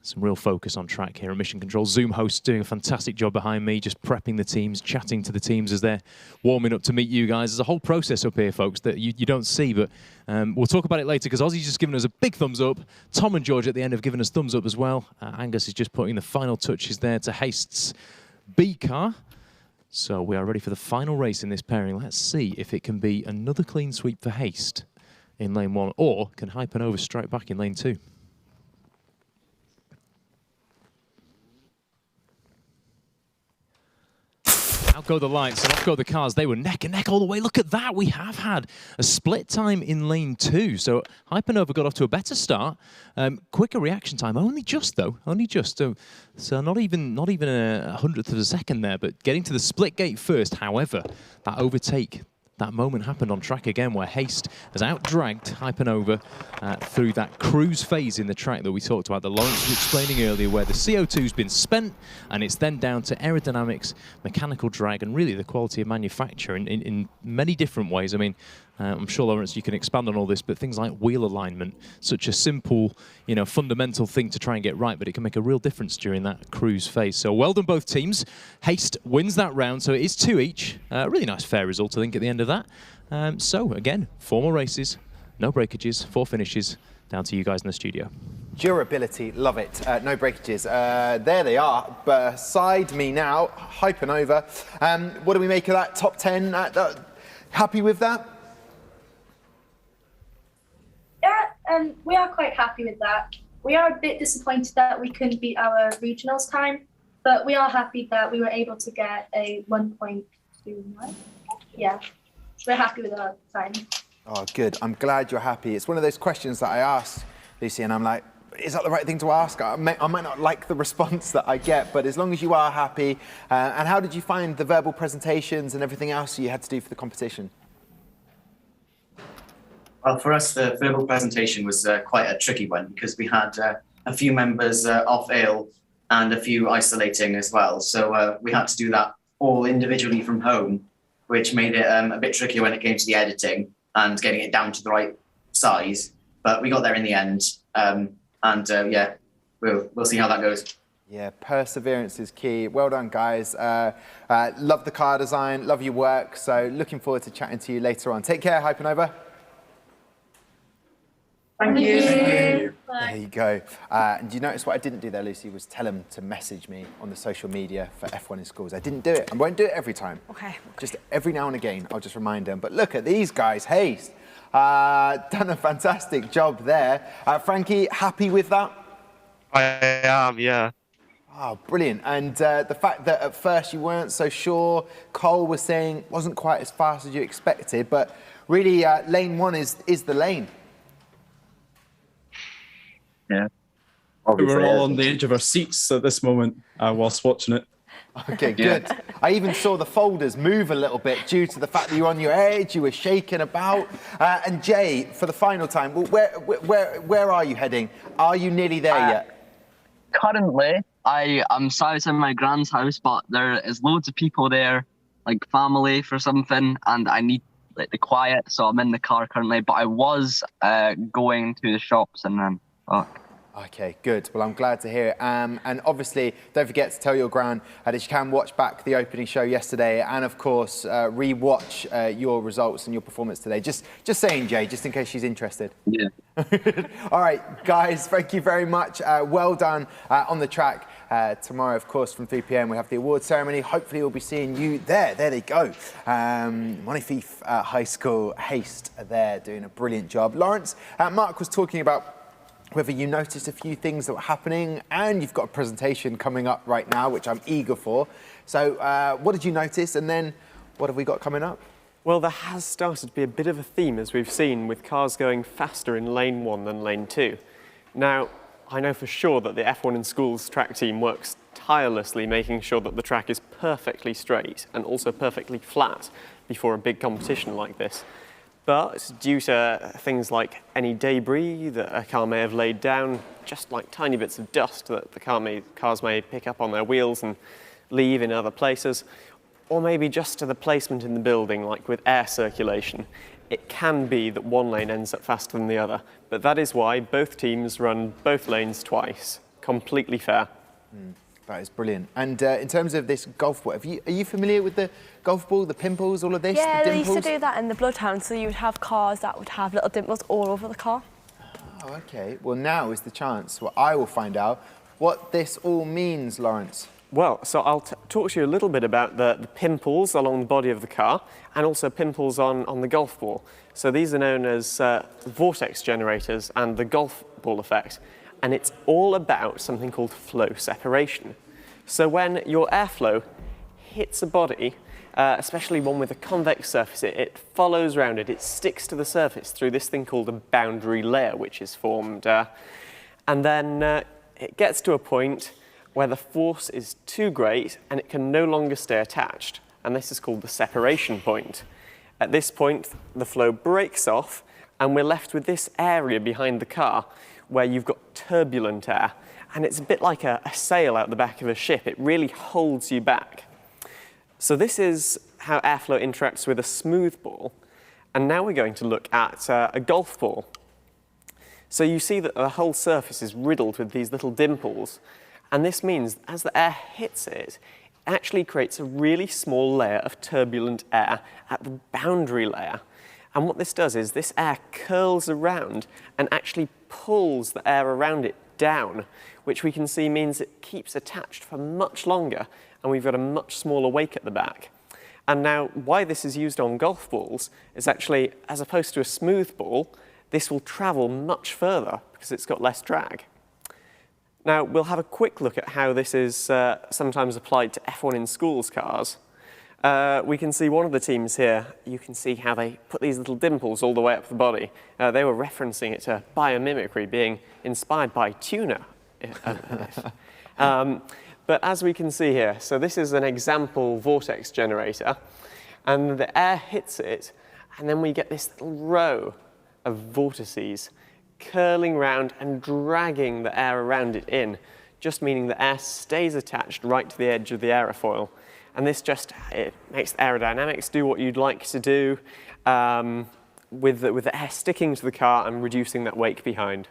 Some real focus on track here at Mission Control. Zoom host doing a fantastic job behind me, just prepping the teams, chatting to the teams as they're warming up to meet you guys. There's a whole process up here, folks, that you don't see, but we'll talk about it later because Ozzy's just given us a big thumbs up. Tom and George at the end have given us thumbs up as well. Angus is just putting the final touches there to Haste's B car. So we are ready for the final race in this pairing. Let's see if it can be another clean sweep for Haste in lane 1, or can Hypernova strike back in lane 2? Out go the lights and off go the cars. They were neck and neck all the way. Look at that. We have had a split time in lane 2. So Hypernova got off to a better start. Quicker reaction time. Only just, though. Only just. So not even a hundredth of a second there. But getting to the split gate first. However, that overtake, that moment happened on track again where Haste has outdragged Hypernova through that cruise phase in the track that we talked about, that Lawrence was explaining earlier, where the CO2's been spent and it's then down to aerodynamics, mechanical drag, and really the quality of manufacture in many different ways. I mean, I'm sure, Lawrence, you can expand on all this, but things like wheel alignment, such a simple, fundamental thing to try and get right, but it can make a real difference during that cruise phase. So well done, both teams. Haste wins that round, so it is 2 each. Really nice, fair result, I think, at the end of that. So, again, 4 more races, no breakages, 4 finishes, down to you guys in the studio. Durability, love it. No breakages. There they are, beside me now, Hypernova. What do we make of that top 10? Happy with that? Yeah, we are quite happy with that. We are a bit disappointed that we couldn't beat our regionals time, but we are happy that we were able to get a 1.29. Yeah, so we're happy with our time. Oh, good. I'm glad you're happy. It's one of those questions that I asked, Lucy, and I'm like, is that the right thing to ask? I might not like the response that I get, but as long as you are happy. And how did you find the verbal presentations and everything else you had to do for the competition? Well, for us, the verbal presentation was quite a tricky one because we had a few members off ill and a few isolating as well. So we had to do that all individually from home, which made it a bit trickier when it came to the editing and getting it down to the right size. But we got there in the end. Yeah, we'll see how that goes. Yeah, perseverance is key. Well done, guys. Love the car design, love your work. So looking forward to chatting to you later on. Take care, Hypernova. Thank you. There you go. And you notice what I didn't do there, Lucy, was tell them to message me on the social media for F1 in Schools. I didn't do it. I won't do it every time. Okay. Just every now and again, I'll just remind them. But look at these guys. Haste. Done a fantastic job there. Frankie, happy with that? I am, yeah. Oh, brilliant. And the fact that at first you weren't so sure, Cole was saying wasn't quite as fast as you expected, but really lane 1 is the lane. Yeah. We were all on the edge of our seats at this moment whilst watching it. Okay, good. I even saw the folders move a little bit due to the fact that you were on your edge, you were shaking about. And Jay, for the final time, where are you heading? Are you nearly there yet? Currently, I'm sat in my grand's house, but there is loads of people there, like family for something, and I need the quiet, so I'm in the car currently. But I was going to the shops and then. Okay, good. Well, I'm glad to hear it. And obviously, don't forget to tell your gran that you can watch back the opening show yesterday and, of course, re-watch your results and your performance today. Just saying, Jay, just in case she's interested. Yeah. All right, guys, thank you very much. Well done on the track. Tomorrow, of course, from 3 p.m, we have the award ceremony. Hopefully, we'll be seeing you there. There they go. Monifieth High School, Haste there, doing a brilliant job. Lawrence, Mark was talking about whether you noticed a few things that were happening, and you've got a presentation coming up right now, which I'm eager for. So what did you notice, and then what have we got coming up? Well, there has started to be a bit of a theme, as we've seen, with cars going faster in lane 1 than lane 2. Now, I know for sure that the F1 in Schools track team works tirelessly making sure that the track is perfectly straight and also perfectly flat before a big competition like this. But due to things like any debris that a car may have laid down, just like tiny bits of dust that the cars may pick up on their wheels and leave in other places, or maybe just to the placement in the building, like with air circulation, it can be that one lane ends up faster than the other. But that is why both teams run both lanes twice. Completely fair. That is brilliant. And in terms of this golf ball, are you familiar with the golf ball, the pimples, all of this? Yeah, the they used dimples? to do that in the Bloodhound, so you would have cars that would have little dimples all over the car. Oh, okay. Well, now is the chance where I will find out what this all means, Lawrence. Well, so I'll talk to you a little bit about the pimples along the body of the car and also pimples on the golf ball. So these are known as vortex generators and the golf ball effect. And it's all about something called flow separation. So when your airflow hits a body, especially one with a convex surface, it follows around it, it sticks to the surface through this thing called a boundary layer, which is formed. And then it gets to a point where the force is too great and it can no longer stay attached. And this is called the separation point. At this point, the flow breaks off and we're left with this area behind the car where you've got turbulent air. And it's a bit like a sail out the back of a ship. It really holds you back. So this is how airflow interacts with a smooth ball. And now we're going to look at a golf ball. So you see that the whole surface is riddled with these little dimples. And this means as the air hits it, it actually creates a really small layer of turbulent air at the boundary layer. And what this does is this air curls around and actually pulls the air around it down, which we can see means it keeps attached for much longer and we've got a much smaller wake at the back. And now why this is used on golf balls is actually, as opposed to a smooth ball, this will travel much further because it's got less drag. Now, we'll have a quick look at how this is sometimes applied to F1 in Schools cars. We can see one of the teams here. You can see how they put these little dimples all the way up the body. They were referencing it to biomimicry, being inspired by tuna. But as we can see here, so this is an example vortex generator, and the air hits it, and then we get this little row of vortices curling round and dragging the air around it in, just meaning the air stays attached right to the edge of the aerofoil. And this just, it makes the aerodynamics do what you'd like to do with the air sticking to the car and reducing that wake behind.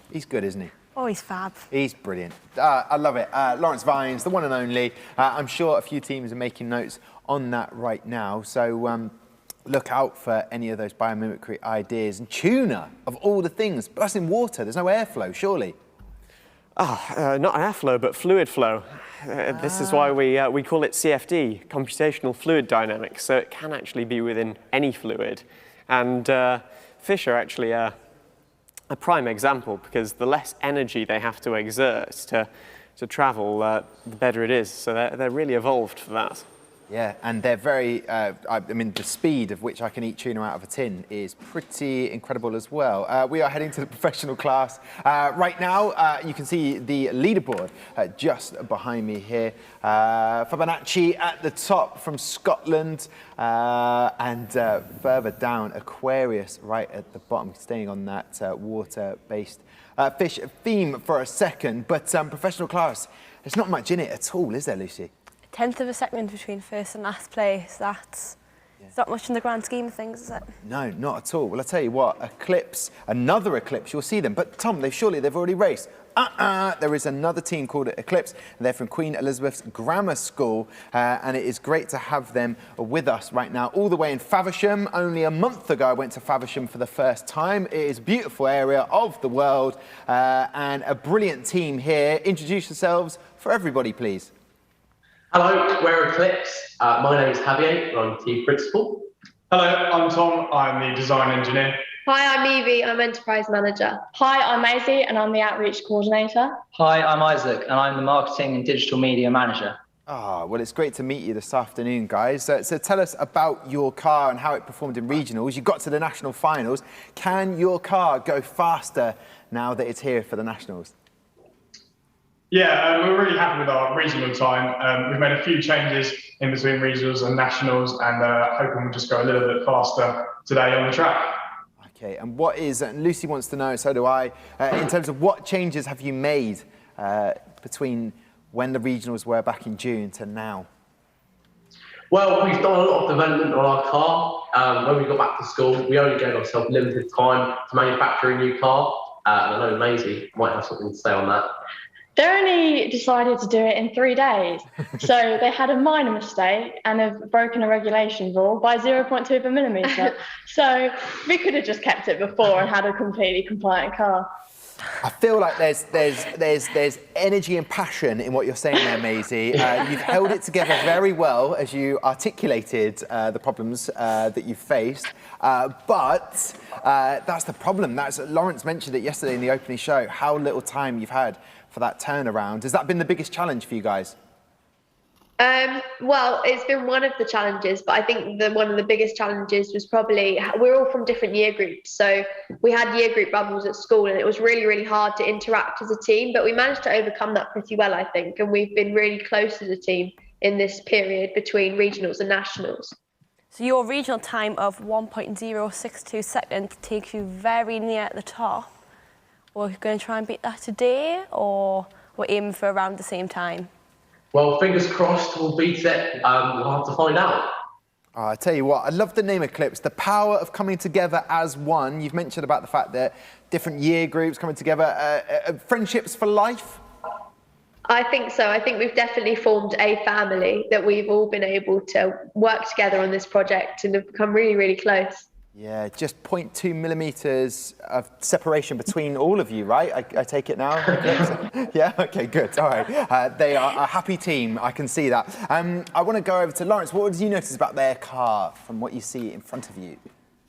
He's good, isn't he? Oh, he's fab. He's brilliant. I love it. Lawrence Vines, the one and only. I'm sure a few teams are making notes on that right now. So look out for any of those biomimicry ideas. And tuna, of all the things, but that's in water. There's no airflow, surely. Not airflow, but fluid flow. This is why we call it CFD, computational fluid dynamics. So it can actually be within any fluid. And fish are actually a prime example because the less energy they have to exert to travel, the better it is. So they're really evolved for that. Yeah, and they're very, I mean, the speed of which I can eat tuna out of a tin is pretty incredible as well. We are heading to the professional class. Right now, you can see the leaderboard just behind me here. Fibonacci at the top from Scotland, and further down, Aquarius right at the bottom, staying on that water-based fish theme for a second. But professional class, there's not much in it at all, is there, Lucy? 1/10 of a second between first and last place. That's It's not much in the grand scheme of things, is it? No, not at all. Well, I'll tell you what, Eclipse, another Eclipse, you'll see them. But Tom, they've already raced. There is another team called Eclipse, and they're from Queen Elizabeth's Grammar School, and it is great to have them with us right now, all the way in Faversham. Only a month ago, I went to Faversham for the first time. It is a beautiful area of the world, and a brilliant team here. Introduce yourselves for everybody, please. Hello, we're Eclipse. My name is Javier, and I'm Team Principal. Hello, I'm Tom. I'm the Design Engineer. Hi, I'm Evie. I'm Enterprise Manager. Hi, I'm Maisie, and I'm the Outreach Coordinator. Hi, I'm Isaac, and I'm the Marketing and Digital Media Manager. Well, it's great to meet you this afternoon, guys. So tell us about your car and how it performed in regionals. You got to the national finals. Can your car go faster now that it's here for the nationals? Yeah, we're really happy with our regional time. We've made a few changes in between regionals and nationals, and hoping we'll just go a little bit faster today on the track. Okay, and what is, and Lucy wants to know, so do I, in terms of what changes have you made between when the regionals were back in June to now? Well, we've done a lot of development on our car. When we got back to school, we only gave ourselves limited time to manufacture a new car. And I know Maisie might have something to say on that. They only decided to do it in 3 days. So they had a minor mistake and have broken a regulation rule by 0.2 of a millimetre. So we could have just kept it before and had a completely compliant car. I feel like there's energy and passion in what you're saying there, Maisie. You've held it together very well as you articulated the problems that you faced. But that's the problem. Lawrence mentioned it yesterday in the opening show, how little time you've had for that turnaround. Has that been the biggest challenge for you guys? Well, it's been one of the challenges, but I think one of the biggest challenges was probably, we're all from different year groups. So we had year group bubbles at school, and it was really, really hard to interact as a team, but we managed to overcome that pretty well, I think. And we've been really close as a team in this period between regionals and nationals. So your regional time of 1.062 seconds takes you very near the top. We're going to try and beat that today, or we're aiming for around the same time? Well, fingers crossed we'll beat it. We'll have to find out. I tell you what, I love the name Eclipse, the power of coming together as one. You've mentioned about the fact that different year groups coming together, friendships for life? I think so. I think we've definitely formed a family that we've all been able to work together on this project and have become really, really close. Yeah, just 0.2 millimetres of separation between all of you, right? I take it now? Yeah, okay, good. All right. They are a happy team. I can see that. I want to go over to Lawrence. What did you notice about their car from what you see in front of you?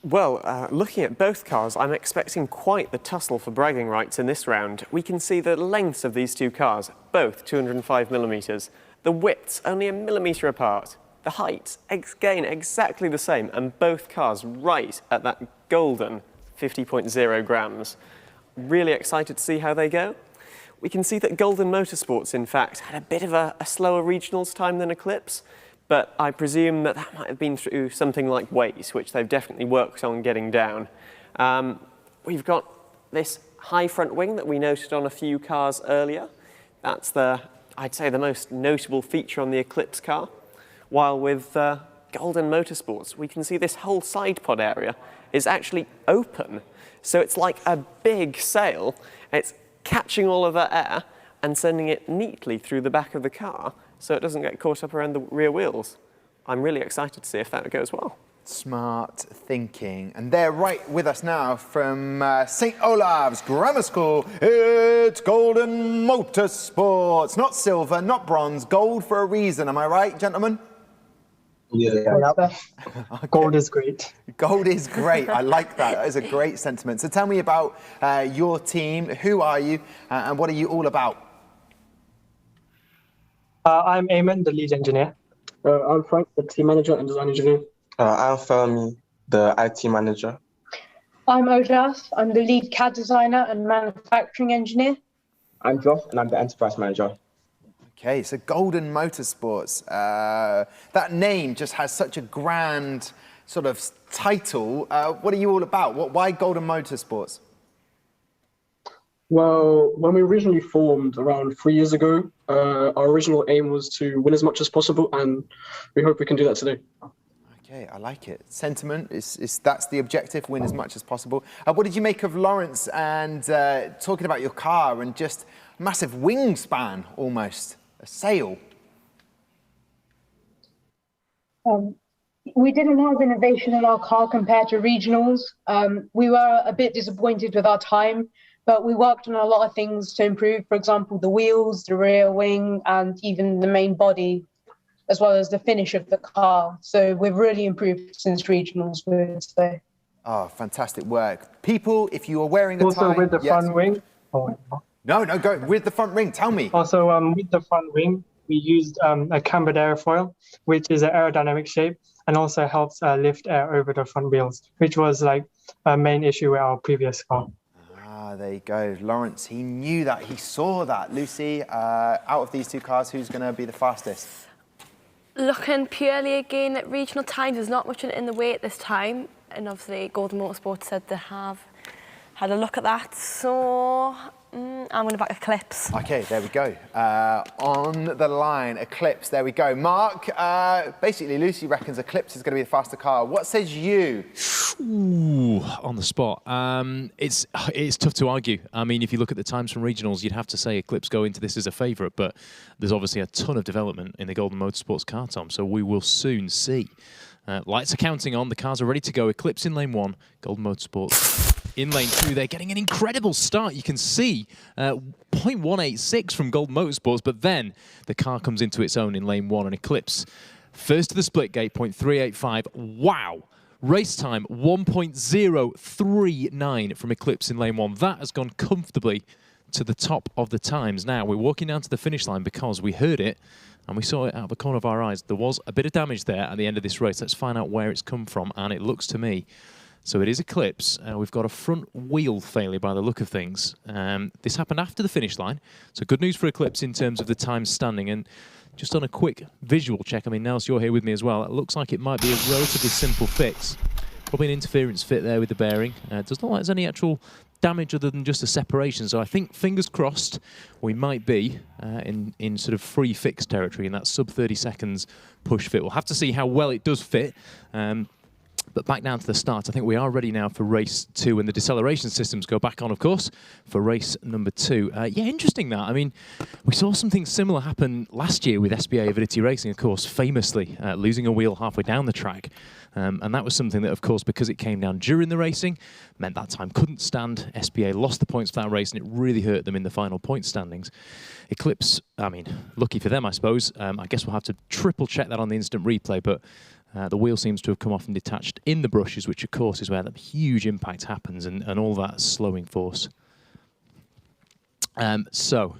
Well, looking at both cars, I'm expecting quite the tussle for bragging rights in this round. We can see the lengths of these two cars, both 205 millimetres. The widths only a millimetre apart. The height, again, exactly the same, and both cars right at that golden 50.0 grams. Really excited to see how they go. We can see that Golden Motorsports, in fact, had a bit of a slower regionals time than Eclipse, but I presume that might have been through something like weight, which they've definitely worked on getting down. We've got this high front wing that we noted on a few cars earlier. That's I'd say, the most notable feature on the Eclipse car. While with Golden Motorsports, we can see this whole side pod area is actually open. So it's like a big sail. It's catching all of that air and sending it neatly through the back of the car so it doesn't get caught up around the rear wheels. I'm really excited to see if that goes well. Smart thinking. And they're right with us now from St. Olave's Grammar School. It's Golden Motorsports. Not silver, not bronze, gold for a reason. Am I right, gentlemen? Yeah. Gold is great. Gold is great. I like that. That is a great sentiment. So tell me about your team. Who are you and what are you all about? I'm Eamon, the lead engineer. I'm Frank, the team manager and design engineer. I'm Fermi, the IT manager. I'm Olave. I'm the lead CAD designer and manufacturing engineer. I'm Josh, and I'm the enterprise manager. Okay, so Golden Motorsports. That name just has such a grand sort of title. What are you all about? Why Golden Motorsports? Well, when we originally formed around 3 years ago, our original aim was to win as much as possible, and we hope we can do that today. Okay, I like it. Sentiment is that's the objective, win as much as possible. What did you make of Lawrence and talking about your car and just massive wingspan almost, a sail? We didn't have innovation in our car compared to regionals. We were a bit disappointed with our time, but we worked on a lot of things to improve. For example, the wheels, the rear wing, and even the main body, as well as the finish of the car. So we've really improved since regionals, we would say. Oh, fantastic work. People, if you are wearing the tie... Also with the front wing. No, go with the front wing. Tell me. Also, with the front wing, we used a cambered airfoil, which is an aerodynamic shape, and also helps lift air over the front wheels, which was like a main issue with our previous car. Ah, there you go. Lawrence, he knew that. He saw that. Lucy, out of these two cars, who's going to be the fastest? Looking purely again at regional times, there's not much in the way at this time. And obviously, Golden Motorsport said they have had a look at that. So I'm going to back Eclipse. Okay, there we go. On the line, Eclipse, there we go. Mark, basically, Lucy reckons Eclipse is going to be the faster car. What says you? Ooh, on the spot. It's tough to argue. I mean, if you look at the times from regionals, you'd have to say Eclipse go into this as a favourite, but there's obviously a ton of development in the Golden Motorsports car, Tom, so we will soon see. Lights are counting on. The cars are ready to go. Eclipse in lane 1, Golden Motorsports in lane 2. They're getting an incredible start. You can see 0.186 from Golden Motorsports, but then the car comes into its own in lane 1, and Eclipse first to the split gate, 0.385. Wow! Race time, 1.039 from Eclipse in lane 1. That has gone comfortably to the top of the times. Now, we're walking down to the finish line because we heard it and we saw it out of the corner of our eyes. There was a bit of damage there at the end of this race. Let's find out where it's come from, and it looks to me. So it is Eclipse. We've got a front wheel failure by the look of things. This happened after the finish line, so good news for Eclipse in terms of the time standing. And just on a quick visual check, I mean, Nels, you're here with me as well. It looks like it might be a relatively simple fix. Probably an interference fit there with the bearing. It doesn't look like there's any actual damage other than just a separation. So I think, fingers crossed, we might be in sort of free fix territory in that sub 30 seconds push fit. We'll have to see how well it does fit. But back down to the start, I think we are ready now for race 2, and the deceleration systems go back on, of course, for race number 2. Yeah, interesting that. I mean, we saw something similar happen last year with SBA Avidity Racing, of course, famously losing a wheel halfway down the track. And that was something that, of course, because it came down during the racing, meant that time couldn't stand. SBA lost the points for that race, and it really hurt them in the final point standings. Eclipse, I mean, lucky for them, I suppose. I guess we'll have to triple check that on the instant replay, but the wheel seems to have come off and detached in the brushes, which, of course, is where the huge impact happens and all that slowing force. So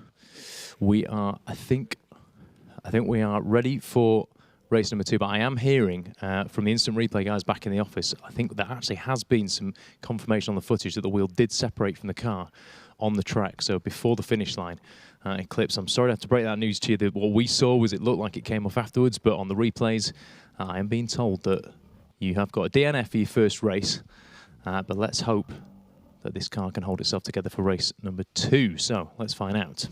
we are, I think we are ready for race number 2, but I am hearing from the instant replay guys back in the office, I think there actually has been some confirmation on the footage that the wheel did separate from the car on the track, so before the finish line. Eclipse, I'm sorry to have to break that news to you. What we saw was it looked like it came off afterwards, but on the replays, I am being told that you have got a DNF for your first race, but let's hope that this car can hold itself together for race number 2. So let's find out.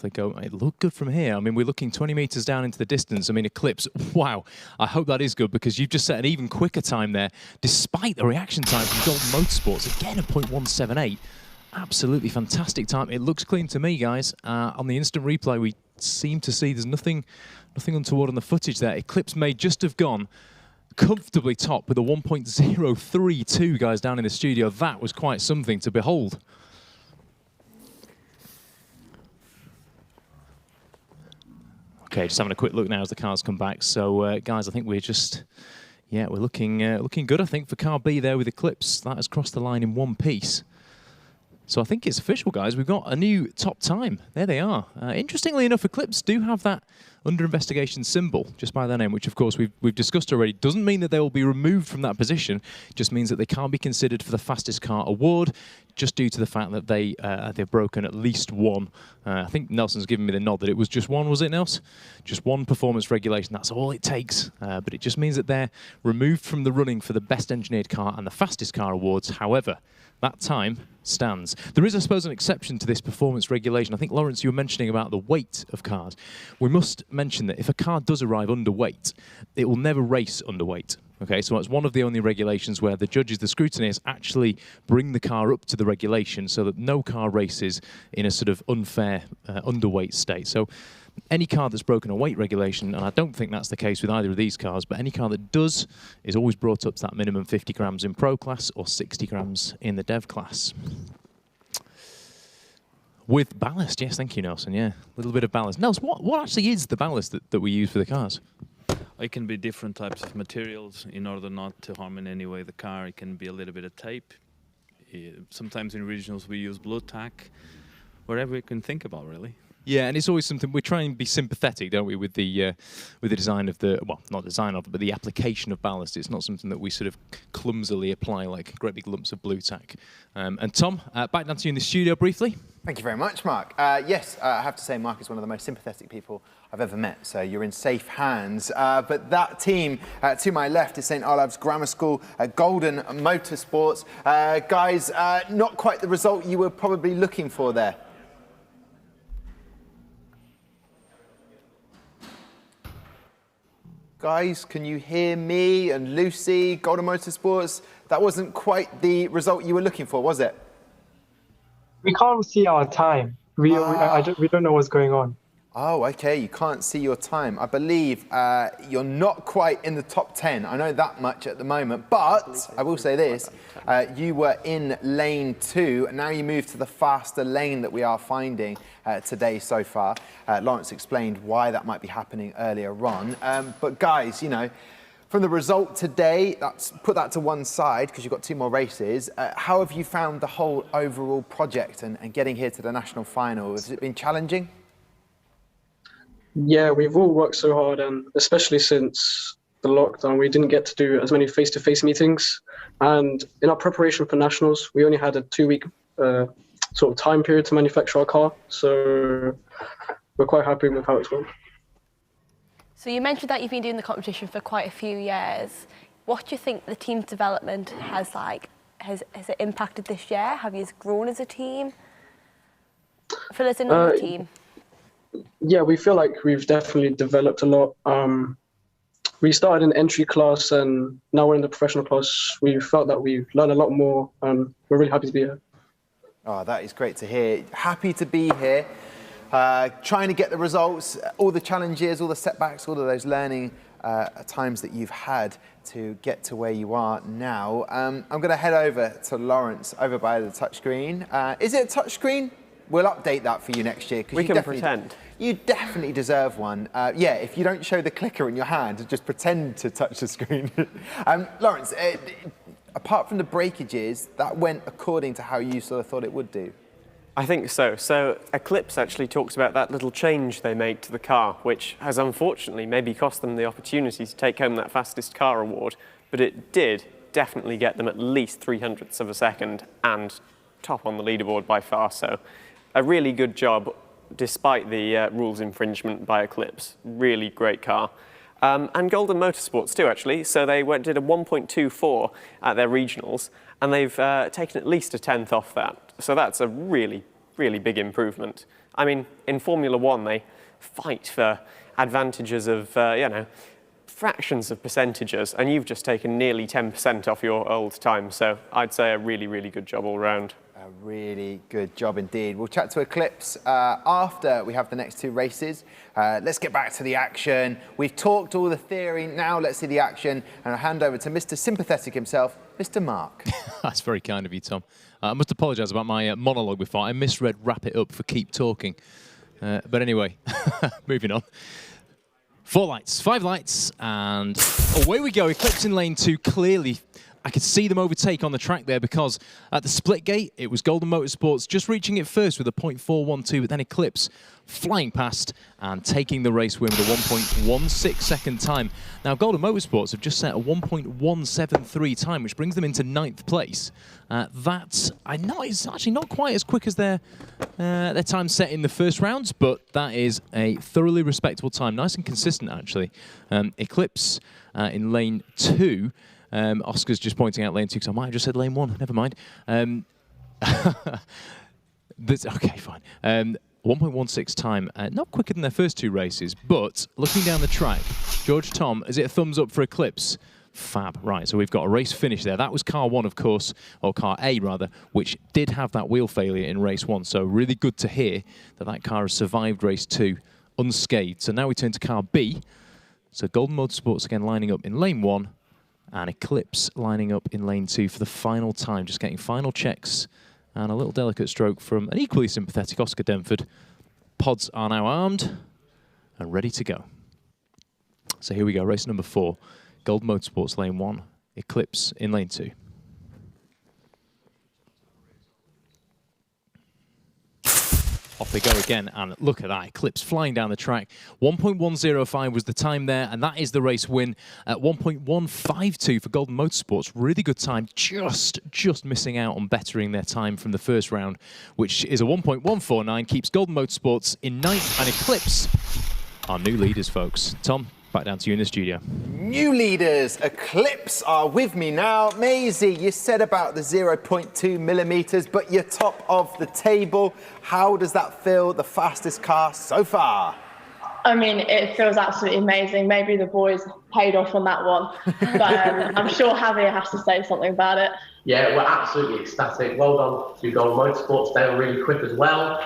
They go, it looked good from here. I mean, we're looking 20 meters down into the distance. I mean, Eclipse, wow. I hope that is good because you've just set an even quicker time there, despite the reaction time from Golden Motorsports. Again, a 0.178. Absolutely fantastic time. It looks clean to me, guys. On the instant replay, we seem to see there's nothing untoward on the footage there. Eclipse may just have gone comfortably top with a 1.032, guys, down in the studio. That was quite something to behold. Okay, just having a quick look now as the cars come back. So, guys, I think we're just, yeah, we're looking good, I think, for car B there with Eclipse. That has crossed the line in one piece. So I think it's official, guys. We've got a new top time. There they are. Interestingly enough, Eclipse do have that under investigation symbol, just by their name, which of course we've discussed already. Doesn't mean that they will be removed from that position, just means that they can't be considered for the fastest car award, just due to the fact that they've broken at least one. I think Nelson's given me the nod that it was just one, was it, Nels? Just one performance regulation, that's all it takes. But it just means that they're removed from the running for the best engineered car and the fastest car awards. However, that time stands. There is, I suppose, an exception to this performance regulation. I think, Lawrence, you were mentioning about the weight of cars. We must mention that if a car does arrive underweight, it will never race underweight. Okay, so it's one of the only regulations where the judges, the scrutineers, actually bring the car up to the regulation so that no car races in a sort of unfair underweight state. So any car that's broken a weight regulation, and I don't think that's the case with either of these cars, but any car that does is always brought up to that minimum 50 grams in Pro class or 60 grams in the Dev class. With ballast, yes, thank you, Nelson, yeah. A little bit of ballast. Nels, what actually is the ballast that we use for the cars? It can be different types of materials in order not to harm in any way the car. It can be a little bit of tape. Sometimes in regionals we use blue tack, whatever we can think about, really. Yeah, and it's always something we try and be sympathetic, don't we, with the design of the, well, not design of it, but the application of ballast. It's not something that we sort of clumsily apply like great big lumps of blue tack. And Tom, back down to you in the studio briefly. Thank you very much, Mark. Yes, I have to say Mark is one of the most sympathetic people I've ever met, so you're in safe hands. But that team to my left is St. Olave's Grammar School, Golden Motorsports. Guys, not quite the result you were probably looking for there. Guys, can you hear me and Lucy, Golden Motorsports? That wasn't quite the result you were looking for, was it? We can't see our time. We don't know what's going on. Oh, okay, you can't see your time. I believe you're not quite in the top 10. I know that much at the moment, but I will say this, you were in lane 2, now you move to the faster lane that we are finding today so far. Lawrence explained why that might be happening earlier on. But guys, you know, from the result today, put that to one side because you've got 2 more races. How have you found the whole overall project and getting here to the national final? Has it been challenging? Yeah, we've all worked so hard, and especially since the lockdown, we didn't get to do as many face-to-face meetings. And in our preparation for nationals, we only had a 2-week sort of time period to manufacture our car. So we're quite happy with how it's gone. So you mentioned that you've been doing the competition for quite a few years. What do you think the team's development has it impacted this year? Have you grown as a team? Fill us in on the team. Yeah, we feel like we've definitely developed a lot. We started in entry class and now we're in the professional class. We felt that we've learned a lot more and we're really happy to be here. Oh, that is great to hear. Happy to be here. Trying to get the results, all the challenges, all the setbacks, all of those learning times that you've had to get to where you are now. I'm going to head over to Lawrence over by the touchscreen. Is it a touchscreen? We'll update that for you next year. We can pretend. You definitely deserve one. Yeah, if you don't show the clicker in your hand, just pretend to touch the screen. Lawrence, apart from the breakages, that went according to how you sort of thought it would do. I think so. So Eclipse actually talks about that little change they made to the car, which has unfortunately maybe cost them the opportunity to take home that fastest car award, but it did definitely get them at least 0.03 of a second and top on the leaderboard by far. So a really good job despite the rules infringement by Eclipse. Really great car. And Golden Motorsports too, actually. So they did a 1.24 at their regionals, and they've taken at least a 10th off that. So that's a really, really big improvement. I mean, in Formula One, they fight for advantages of, you know, fractions of percentages, and you've just taken nearly 10% off your old time. So I'd say a really, really good job all round. A really good job indeed. We'll chat to Eclipse after we have the next 2 races. Let's get back to the action. We've talked all the theory, now let's see the action, and I'll hand over to Mr. Sympathetic himself, Mr. Mark. That's very kind of you, Tom. I must apologise about my monologue before. I misread wrap it up for keep talking. But anyway, moving on. 4 lights, 5 lights, and away we go. Eclipse in lane 2, clearly. I could see them overtake on the track there because at the split gate, it was Golden Motorsports just reaching it first with a .412, but then Eclipse flying past and taking the race win with a 1.16 second time. Now, Golden Motorsports have just set a 1.173 time, which brings them into 9th place. I know it's actually not quite as quick as their time set in the first rounds, but that is a thoroughly respectable time. Nice and consistent, actually. Eclipse in lane 2. Oscar's just pointing out lane 2 because I might have just said lane 1. Never mind. Okay, fine. 1.16 time, not quicker than their first 2 races, but looking down the track, George Tom, is it a thumbs up for Eclipse? Fab. Right, so we've got a race finish there. That was car 1, of course, or car A, rather, which did have that wheel failure in race 1. So really good to hear that that car has survived race 2 unscathed. So now we turn to car B. So Golden Motorsports again lining up in lane 1, and Eclipse lining up in lane 2 for the final time, just getting final checks. And a little delicate stroke from an equally sympathetic Oscar Denford. Pods are now armed and ready to go. So here we go, race number 4. Golden Motorsports lane 1, Eclipse in lane 2. Off they go again, and look at that, Eclipse flying down the track. 1.105 was the time there, and that is the race win at 1.152 for Golden Motorsports. Really good time, just missing out on bettering their time from the first round, which is a 1.149, keeps Golden Motorsports in 9th, and Eclipse are new leaders, folks. Tom, back down to you in the studio. New leaders, Eclipse are with me now. Maisie, you said about the 0.2 millimeters, but you're top of the table. How does that feel, the fastest car so far? I mean, it feels absolutely amazing. Maybe the boys paid off on that one, but I'm sure Javier has to say something about it. Yeah, we're absolutely ecstatic. Well done to Golden Motorsports. They were really quick as well.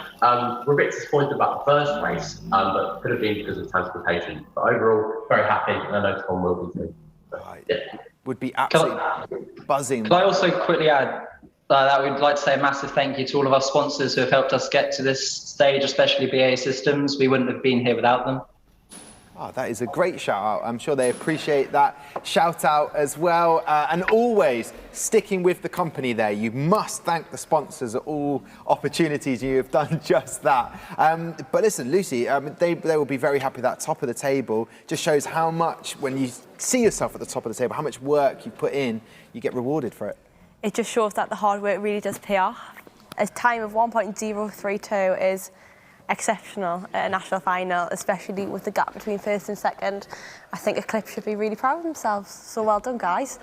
We're a bit disappointed about the first race, but could have been because of transportation. But overall, very happy, and I know Tom will be too. Yeah. Would be absolutely buzzing. Can I also quickly add that we'd like to say a massive thank you to all of our sponsors who have helped us get to this stage, especially BAE Systems. We wouldn't have been here without them. Oh, that is a great shout out. I'm sure they appreciate that shout out as well. And always sticking with the company there. You must thank the sponsors at all opportunities. You have done just that. But listen, Lucy, they will be very happy that top of the table just shows how much, when you see yourself at the top of the table, how much work you put in, you get rewarded for it. It just shows that the hard work really does pay off. A time of 1.032 is exceptional at a national final, especially with the gap between first and second. I think Eclipse should be really proud of themselves. So well done, guys.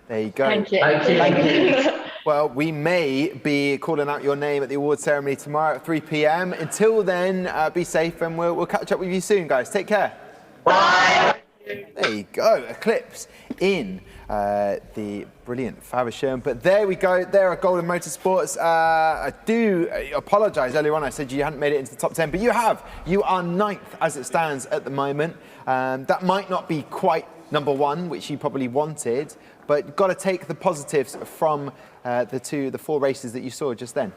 There you go. Thank you. Thank you. Well, we may be calling out your name at the award ceremony tomorrow at 3 p.m. Until then, be safe, and we'll catch up with you soon, guys. Take care. Bye. There you go, Eclipse in the brilliant Faversham. But there we go, there are Golden Motorsports. I do apologise, earlier on I said you hadn't made it into the top 10, but you have. You are 9th as it stands at the moment. That might not be quite number 1, which you probably wanted, but you've got to take the positives from the 4 races that you saw just then.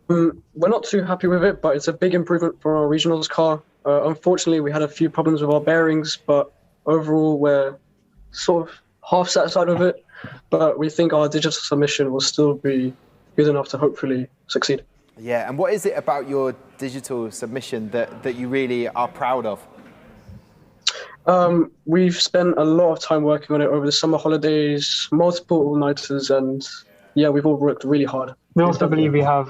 We're not too happy with it, but it's a big improvement for our regionals car. Unfortunately, we had a few problems with our bearings, but overall, we're sort of half satisfied with it. But we think our digital submission will still be good enough to hopefully succeed. Yeah, and what is it about your digital submission that you really are proud of? We've spent a lot of time working on it over the summer holidays, multiple all-nighters, and yeah, we've all worked really hard. We also believe we have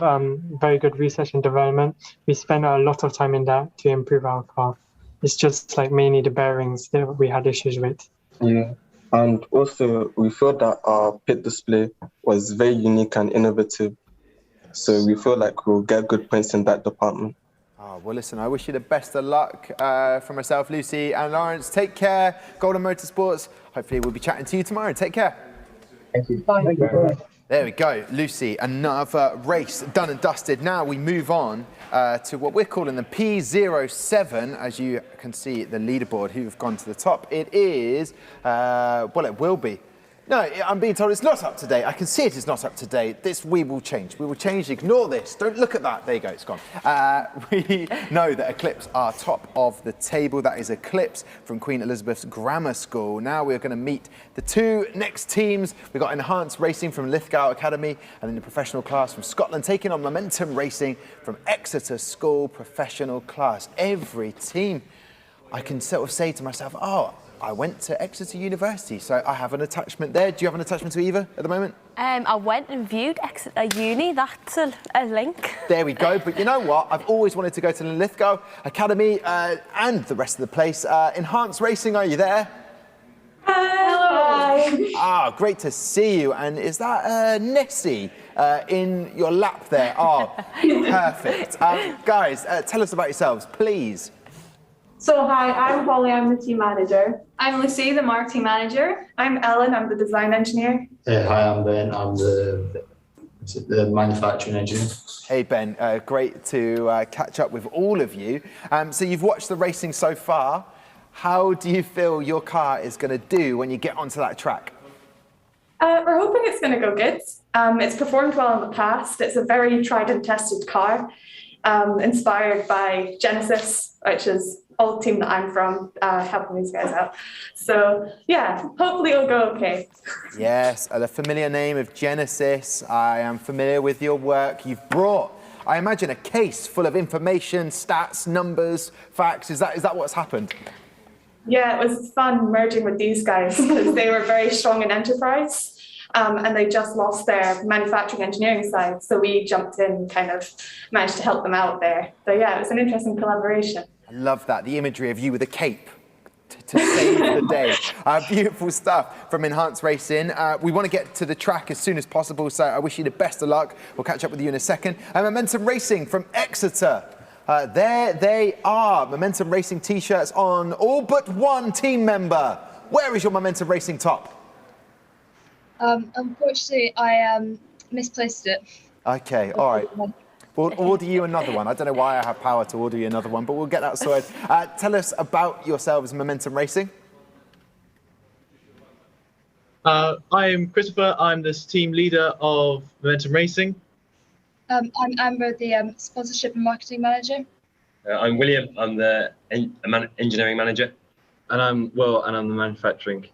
very good research and development. We spend a lot of time in that to improve our car. It's just like mainly the bearings that we had issues with. Yeah, and also we felt that our pit display was very unique and innovative. So we feel like we'll get good points in that department. Oh, well, listen, I wish you the best of luck from myself, Lucy and Lawrence. Take care, Golden Motorsports. Hopefully we'll be chatting to you tomorrow. Take care. Thank you. Bye. Thank you. There we go, Lucy, another race done and dusted. Now we move on to what we're calling the P07. As you can see, the leaderboard, who've gone to the top. It is, well, it will be No, I'm being told it's not up to date. I can see it is not up to date. This we will change. We will change. Ignore this. Don't look at that. There you go. It's gone. We know that Eclipse are top of the table. That is Eclipse from Queen Elizabeth's Grammar School. Now we're going to meet the two next teams. We've got Enhanced Racing from Lithgow Academy and then the professional class from Scotland taking on Momentum Racing from Exeter School professional class. Every team, I can sort of say to myself, oh, I went to Exeter University, so I have an attachment there. Do you have an attachment to either at the moment? I went and viewed Exeter Uni. That's a link. There we go. But you know what? I've always wanted to go to the Lithgow Academy and the rest of the place. Enhanced Racing, are you there? Hello. Ah, great to see you. And is that Nessie in your lap there? Oh, perfect. Guys, tell us about yourselves, please. So hi, I'm Holly, I'm the team manager. I'm Lucy, the marketing manager. I'm Ellen, I'm the design engineer. Hi, I'm Ben, I'm the manufacturing engineer. Hey Ben, great to catch up with all of you. So you've watched the racing so far. How do you feel your car is going to do when you get onto that track? We're hoping it's going to go good. It's performed well in the past. It's a very tried and tested car, inspired by Genesis, which is old team that I'm from, helping these guys out. So yeah, hopefully it'll go okay. Yes, the familiar name of Genesis. I am familiar with your work. You've brought, I imagine, a case full of information, stats, numbers, facts. Is that what's happened? Yeah, it was fun merging with these guys because they were very strong in enterprise. And they just lost their manufacturing engineering side. So we jumped in and kind of managed to help them out there. So yeah, it was an interesting collaboration. I love that, the imagery of you with a cape to save the day. Beautiful stuff from Enhanced Racing. We want to get to the track as soon as possible, so I wish you the best of luck. We'll catch up with you in a second. Momentum Racing from Exeter. There they are, Momentum Racing t-shirts on all but one team member. Where is your Momentum Racing top? Unfortunately, I misplaced it. Okay, all right. We'll order you another one. I don't know why I have power to order you another one, but we'll get that sorted. Tell us about yourselves, Momentum Racing. I'm Christopher. I'm the team leader of Momentum Racing. I'm Amber, the sponsorship and marketing manager. I'm William. I'm the engineering manager. And I'm Will, and I'm the manufacturing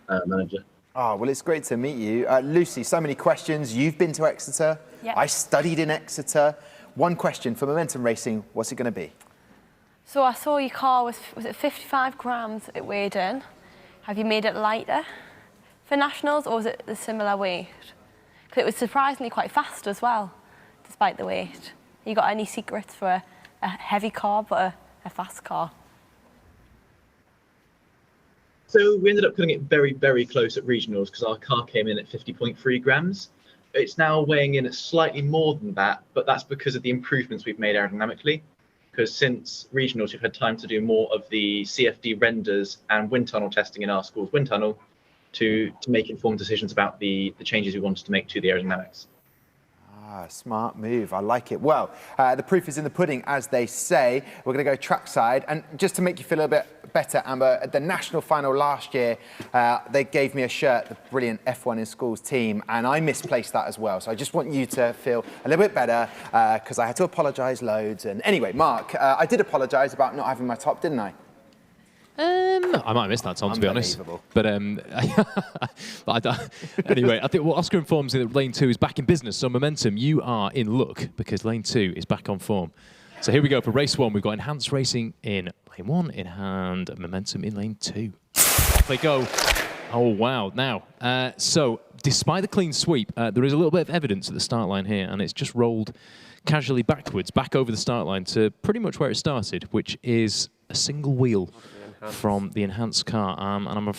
manager. Oh, well, it's great to meet you. Lucy, so many questions. You've been to Exeter. Yep. I studied in Exeter. One question for Momentum Racing, what's it going to be? So I saw your car was it 55 grams it weighed in? Have you made it lighter for nationals, or was it the similar weight? Because it was surprisingly quite fast as well, despite the weight. You got any secrets for a heavy car but a fast car? So we ended up putting it very, very close at regionals because our car came in at 50.3 grams. It's now weighing in at slightly more than that, but that's because of the improvements we've made aerodynamically. Because since regionals, we've had time to do more of the CFD renders and wind tunnel testing in our school's wind tunnel to make informed decisions about the changes we wanted to make to the aerodynamics. Smart move. I like it. Well, the proof is in the pudding, as they say. We're going to go trackside. And just to make you feel a bit better, Amber, at the national final last year, they gave me a shirt, the brilliant F1 in Schools team, and I misplaced that as well. So I just want you to feel a little bit better because I had to apologise loads. And anyway, Mark, I did apologise about not having my top, didn't I? I might have missed that, Tom, to be honest. But anyway, I think what Oscar informs me that Lane 2 is back in business. So Momentum, you are in luck because Lane 2 is back on form. So here we go for race 1. We've got Enhanced Racing in Lane 1 and Momentum in Lane 2. Off they go. Oh, wow. Now, so despite the clean sweep, there is a little bit of evidence at the start line here, and it's just rolled casually backwards, back over the start line to pretty much where it started, which is a single wheel from the enhanced car. And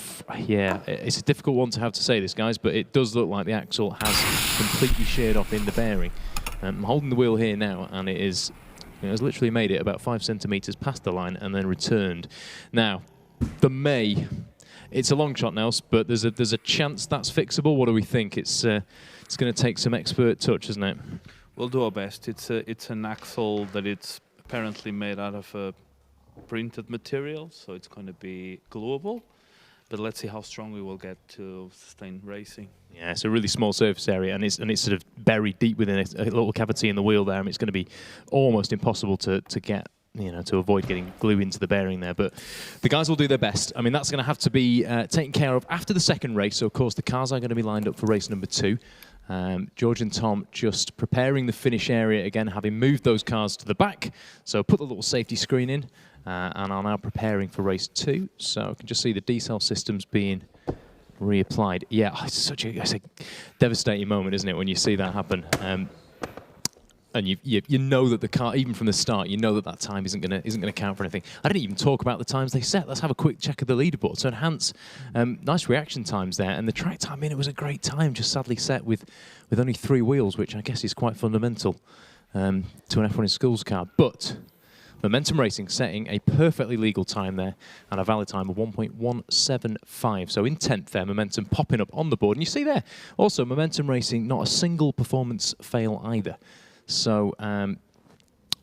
yeah, it's a difficult one to have to say this, guys, but it does look like the axle has completely sheared off in the bearing. I'm holding the wheel here now, and it has literally made it about 5 centimetres past the line and then returned. Now, the May, it's a long shot, Nels, but there's a chance that's fixable. What do we think? It's going to take some expert touch, isn't it? We'll do our best. It's an axle that it's apparently made out of a printed material, so it's going to be gluable. But let's see how strong we will get to sustain racing. Yeah, it's a really small surface area, and it's sort of buried deep within a little cavity in the wheel there, and it's going to be almost impossible to get, to avoid getting glue into the bearing there. But the guys will do their best. I mean, that's going to have to be taken care of after the second race. So, of course, the cars are going to be lined up for race number 2. George and Tom just preparing the finish area again, having moved those cars to the back. So put the little safety screen in, and are now preparing for race 2. So I can just see the decel systems being reapplied. Yeah, it's a devastating moment, isn't it, when you see that happen? And you know that the car, even from the start, you know that time isn't gonna count for anything. I didn't even talk about the times they set. Let's have a quick check of the leaderboard. So Hans, nice reaction times there, and the track time in it was a great time. Just sadly set with only 3 wheels, which I guess is quite fundamental to an F1 in Schools car. But Momentum Racing setting a perfectly legal time there and a valid time of 1.175. So in 10th there, Momentum popping up on the board. And you see there, also Momentum Racing, not a single performance fail either. So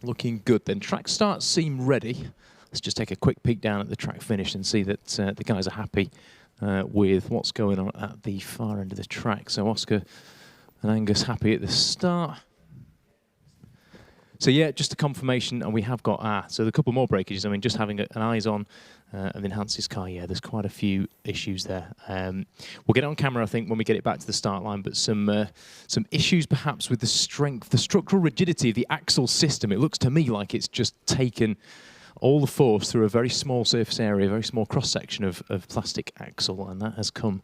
looking good then. Track starts seem ready. Let's just take a quick peek down at the track finish and see that the guys are happy with what's going on at the far end of the track. So Oscar and Angus happy at the start. So yeah, just a confirmation, and we have got, so a couple more breakages. I mean, just having an eyes on of Enhance's car, yeah, there's quite a few issues there. We'll get it on camera, I think, when we get it back to the start line, but some issues perhaps with the strength, the structural rigidity of the axle system. It looks to me like it's just taken all the force through a very small surface area, a very small cross-section of plastic axle, and that has come,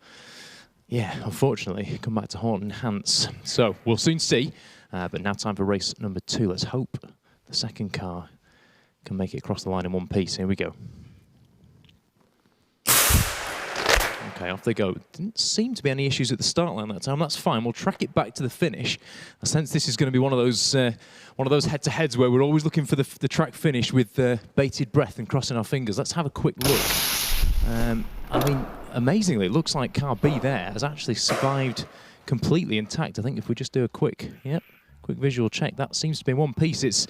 yeah, unfortunately, come back to haunt Enhance. So we'll soon see. But now time for race number 2. Let's hope the second car can make it across the line in one piece. Here we go. Okay, off they go. Didn't seem to be any issues at the start line that time. That's fine. We'll track it back to the finish. I sense this is going to be one of those head-to-heads where we're always looking for the track finish with bated breath and crossing our fingers. Let's have a quick look. I mean, amazingly, it looks like car B there has actually survived completely intact. I think if we just do a quick visual check, that seems to be in one piece. It's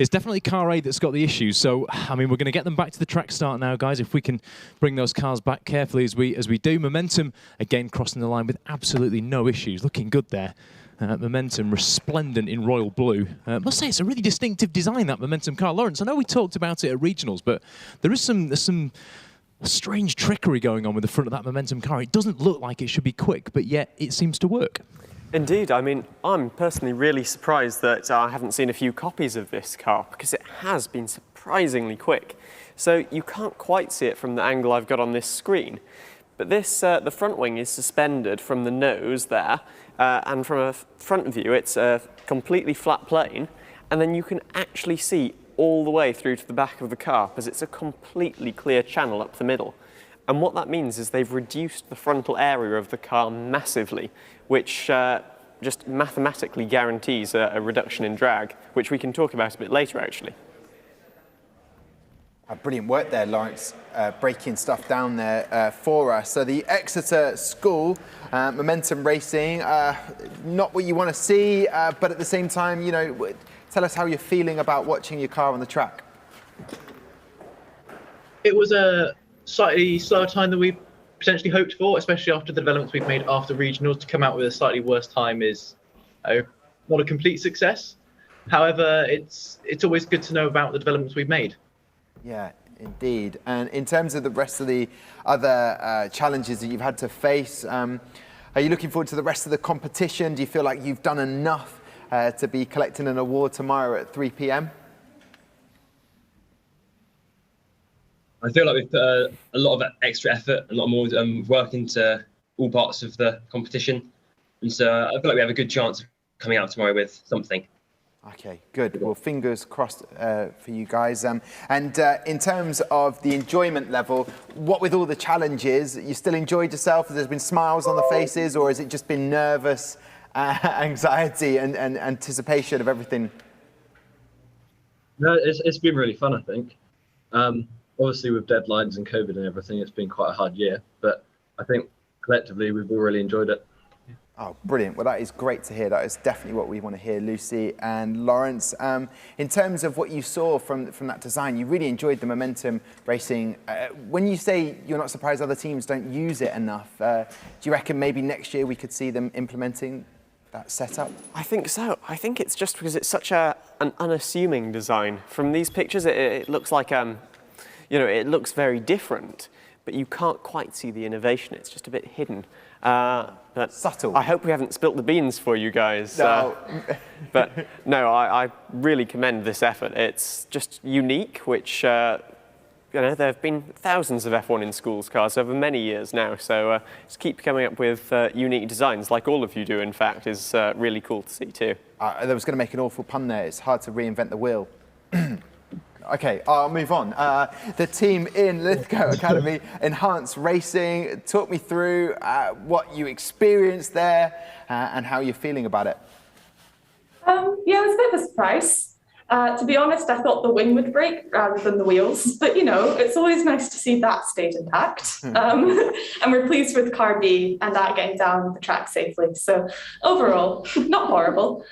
definitely car A that's got the issues. So, I mean, we're going to get them back to the track start now, guys, if we can bring those cars back carefully as we do. Momentum, again, crossing the line with absolutely no issues. Looking good there. Momentum, resplendent in royal blue. I must say, it's a really distinctive design, that Momentum car. Lawrence, I know we talked about it at regionals, but there is some strange trickery going on with the front of that Momentum car. It doesn't look like it should be quick, but yet it seems to work. Indeed. I mean, I'm personally really surprised that I haven't seen a few copies of this car, because it has been surprisingly quick. So you can't quite see it from the angle I've got on this screen. But this, the front wing is suspended from the nose there, and from a front view, it's a completely flat plane, and then you can actually see all the way through to the back of the car, because it's a completely clear channel up the middle. And what that means is they've reduced the frontal area of the car massively, which just mathematically guarantees a reduction in drag, which we can talk about a bit later, actually. Brilliant work there, Lawrence, breaking stuff down there for us. So the Exeter School, Momentum Racing, not what you want to see, but at the same time, you know, tell us how you're feeling about watching your car on the track. It was a slightly slower time than we potentially hoped for, especially after the developments we've made after regionals. To come out with a slightly worse time is not a complete success. However, it's always good to know about the developments we've made. Yeah, indeed. And in terms of the rest of the other challenges that you've had to face, are you looking forward to the rest of the competition? Do you feel like you've done enough to be collecting an award tomorrow at 3 p.m? I feel like we've put a lot of extra effort, a lot more work into all parts of the competition. And so I feel like we have a good chance of coming out tomorrow with something. Okay, good. Well, fingers crossed for you guys. And in terms of the enjoyment level, what with all the challenges, you still enjoyed yourself? Has there been smiles on the faces, or has it just been nervous anxiety and anticipation of everything? No, it's been really fun, I think. Obviously, with deadlines and COVID and everything, it's been quite a hard year, but I think collectively we've all really enjoyed it. Oh, brilliant. Well, that is great to hear. That is definitely what we want to hear, Lucy and Lawrence. In terms of what you saw from that design, you really enjoyed the momentum racing. When you say you're not surprised other teams don't use it enough, do you reckon maybe next year we could see them implementing that setup? I think so. I think it's just because it's such an unassuming design. From these pictures, it looks like, it looks very different, but you can't quite see the innovation. It's just a bit hidden. But subtle. I hope we haven't spilt the beans for you guys. No. But no, I really commend this effort. It's just unique, which, there have been thousands of F1 in schools cars over many years now. So just keep coming up with unique designs, like all of you do, in fact, is really cool to see too. I was going to make an awful pun there. It's hard to reinvent the wheel. Okay, I'll move on. The team in Lithgow Academy, Enhanced Racing. Talk me through what you experienced there and how you're feeling about it. Yeah, it was a bit of a surprise. To be honest, I thought the wing would break rather than the wheels, but it's always nice to see that stayed intact. And we're pleased with car B and that getting down the track safely. So overall, not horrible.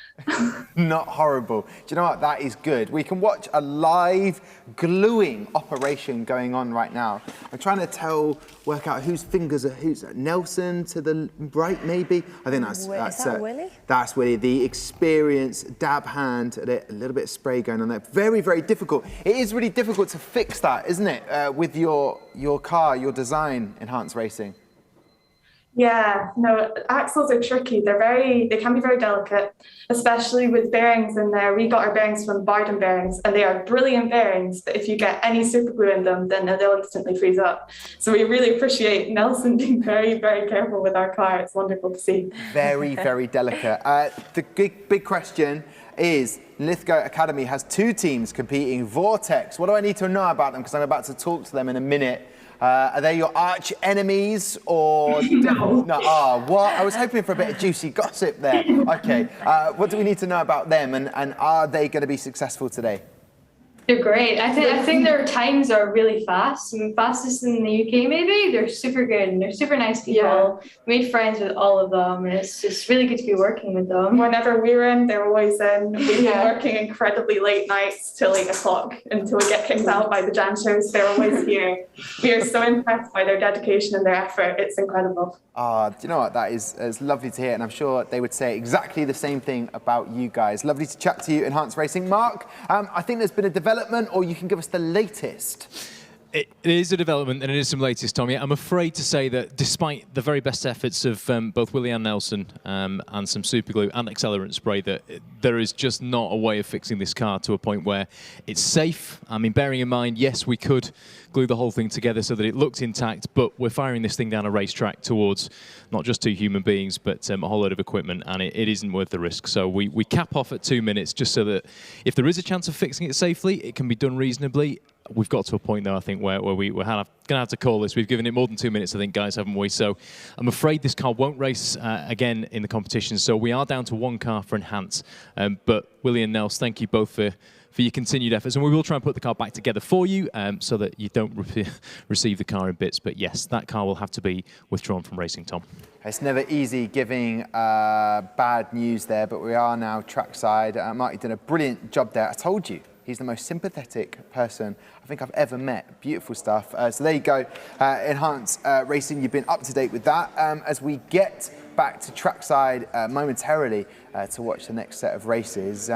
Not horrible. Do you know what? That is good. We can watch a live gluing operation going on right now. I'm trying to work out whose fingers are whose. Nelson to the right, maybe. I think that's Is that Willie? That's Willie. The experienced dab hand at it. A little bit of spray going on there. Very, very difficult. It is really difficult to fix that, isn't it? With your car, your design, Enhanced Racing. Yeah, no, axles are tricky. They can be very delicate, especially with bearings in there. We got our bearings from Barden Bearings, and they are brilliant bearings, but if you get any super glue in them, then they'll instantly freeze up. So we really appreciate Nelson being very, very careful with our car. It's wonderful to see. Very, very delicate. The big question is, Lithgow Academy has two teams competing. Vortex, what do I need to know about them? Because I'm about to talk to them in a minute. Are they your arch enemies or no? What? I was hoping for a bit of juicy gossip there. Okay, what do we need to know about them, and are they going to be successful today? They're great. I think their times are really fast. I mean, fastest in the UK maybe. They're super good and they're super nice people. Yeah. We made friends with all of them, and it's just really good to be working with them. Whenever we're in, they're always in. We've been working incredibly late nights till 8 o'clock until we get kicked out by the Janchos. They're always here. We are so impressed by their dedication and their effort. It's incredible. Do you know what? That is lovely to hear, and I'm sure they would say exactly the same thing about you guys. Lovely to chat to you, Enhanced Racing. Mark, I think there's been a development, or you can give us the latest. It is a development, and it is some latest, Tommy. I'm afraid to say that despite the very best efforts of both Willie and Nelson and some super glue and accelerant spray, that there is just not a way of fixing this car to a point where it's safe. I mean, bearing in mind, yes, we could glue the whole thing together so that it looked intact, but we're firing this thing down a racetrack towards not just two human beings, but a whole load of equipment, and it isn't worth the risk. So we cap off at 2 minutes just so that if there is a chance of fixing it safely, it can be done reasonably. We've got to a point, though, I think, where we're going to have to call this. We've given it more than 2 minutes, I think, guys, haven't we? So I'm afraid this car won't race again in the competition. So we are down to one car for Enhance. But Willie and Nels, thank you both for your continued efforts. And we will try and put the car back together for you so that you don't receive the car in bits. But yes, that car will have to be withdrawn from racing, Tom. It's never easy giving bad news there, but we are now trackside. Mark, you did a brilliant job there. I told you. He's the most sympathetic person I think I've ever met. Beautiful stuff. So there you go. Enhanced Racing, you've been up to date with that. As we get back to trackside momentarily to watch the next set of races,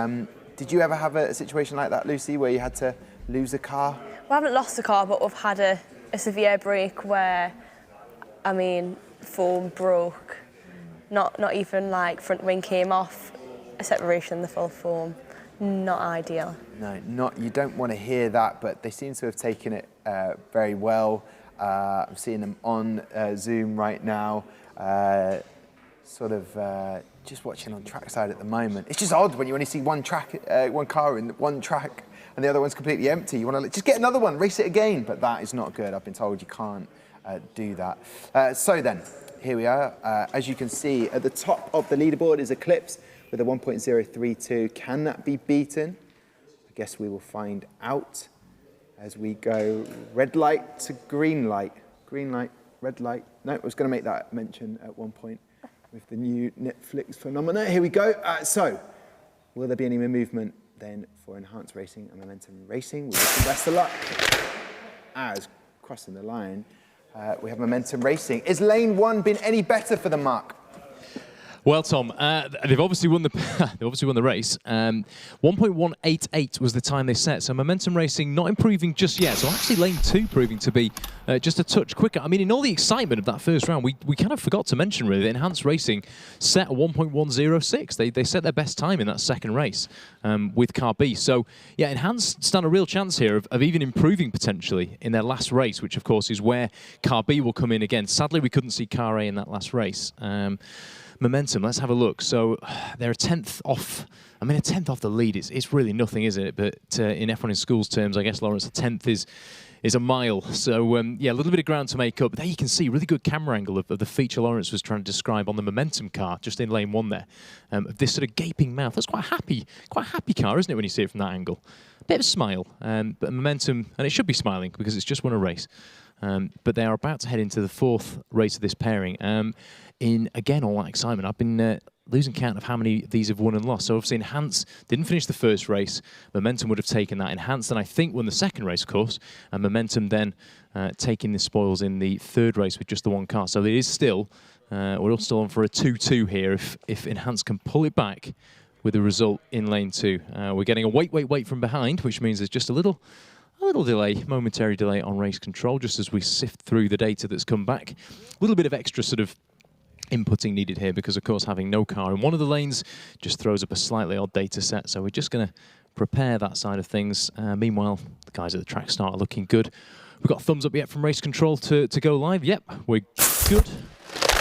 did you ever have a situation like that, Lucy, where you had to lose a car? We haven't lost a car, but we've had a severe break where, I mean, foam broke. Not even like front wing came off, a separation in the full foam. Not ideal. No, you don't want to hear that, but they seem to have taken it very well. I'm seeing them on Zoom right now, just watching on trackside at the moment. It's just odd when you only see one car in one track and the other one's completely empty. You want to just get another one, race it again, but that is not good. I've been told you can't do that. So then, here we are. As you can see, at the top of the leaderboard is Eclipse with a 1.032. Can that be beaten? I guess we will find out as we go red light to green light. Green light, red light. No, I was going to make that mention at one point. with the new Netflix phenomena. Here we go. So, will there be any more movement then for Enhanced Racing and Momentum Racing? We wish them best of luck. As crossing the line, we have Momentum Racing. Is lane 1 been any better for them, Mark? Well, Tom, they've obviously won the race. 1.188 was the time they set. So Momentum Racing not improving just yet. So actually, lane 2 proving to be just a touch quicker. I mean, in all the excitement of that first round, we kind of forgot to mention really that Enhanced Racing set a 1.106. They set their best time in that second race with Car B. So yeah, Enhanced stand a real chance here of even improving potentially in their last race, which of course is where Car B will come in again. Sadly, we couldn't see Car A in that last race. Momentum, let's have a look. So they're a 10th off. I mean, a 10th off the lead, it's really nothing, is it? But in F1 in Schools terms, I guess, Lawrence, a 10th is a mile. So, yeah, a little bit of ground to make up. But there you can see really good camera angle of the feature Lawrence was trying to describe on the Momentum car, just in lane 1 there. This sort of gaping mouth. That's quite a happy car, isn't it, when you see it from that angle? A bit of a smile. But Momentum, and it should be smiling because it's just won a race. But they are about to head into the 4th race of this pairing. In, again, all that excitement. I've been losing count of how many of these have won and lost. So obviously Enhanced didn't finish the first race. Momentum would have taken that. Enhanced, and I think, won the second race, of course. And Momentum then taking the spoils in the 3rd race with just the 1 car. So it is still, we're all still on for a 2-2 here if Enhanced can pull it back with a result in lane 2. We're getting a wait from behind, which means there's just a little delay, momentary delay on race control, just as we sift through the data that's come back. A little bit of extra sort of inputting needed here because, of course, having no car in one of the lanes just throws up a slightly odd data set. So we're just going to prepare that side of things. Meanwhile, the guys at the track start are looking good. We've got a thumbs up yet from race control to go live. Yep, we're good.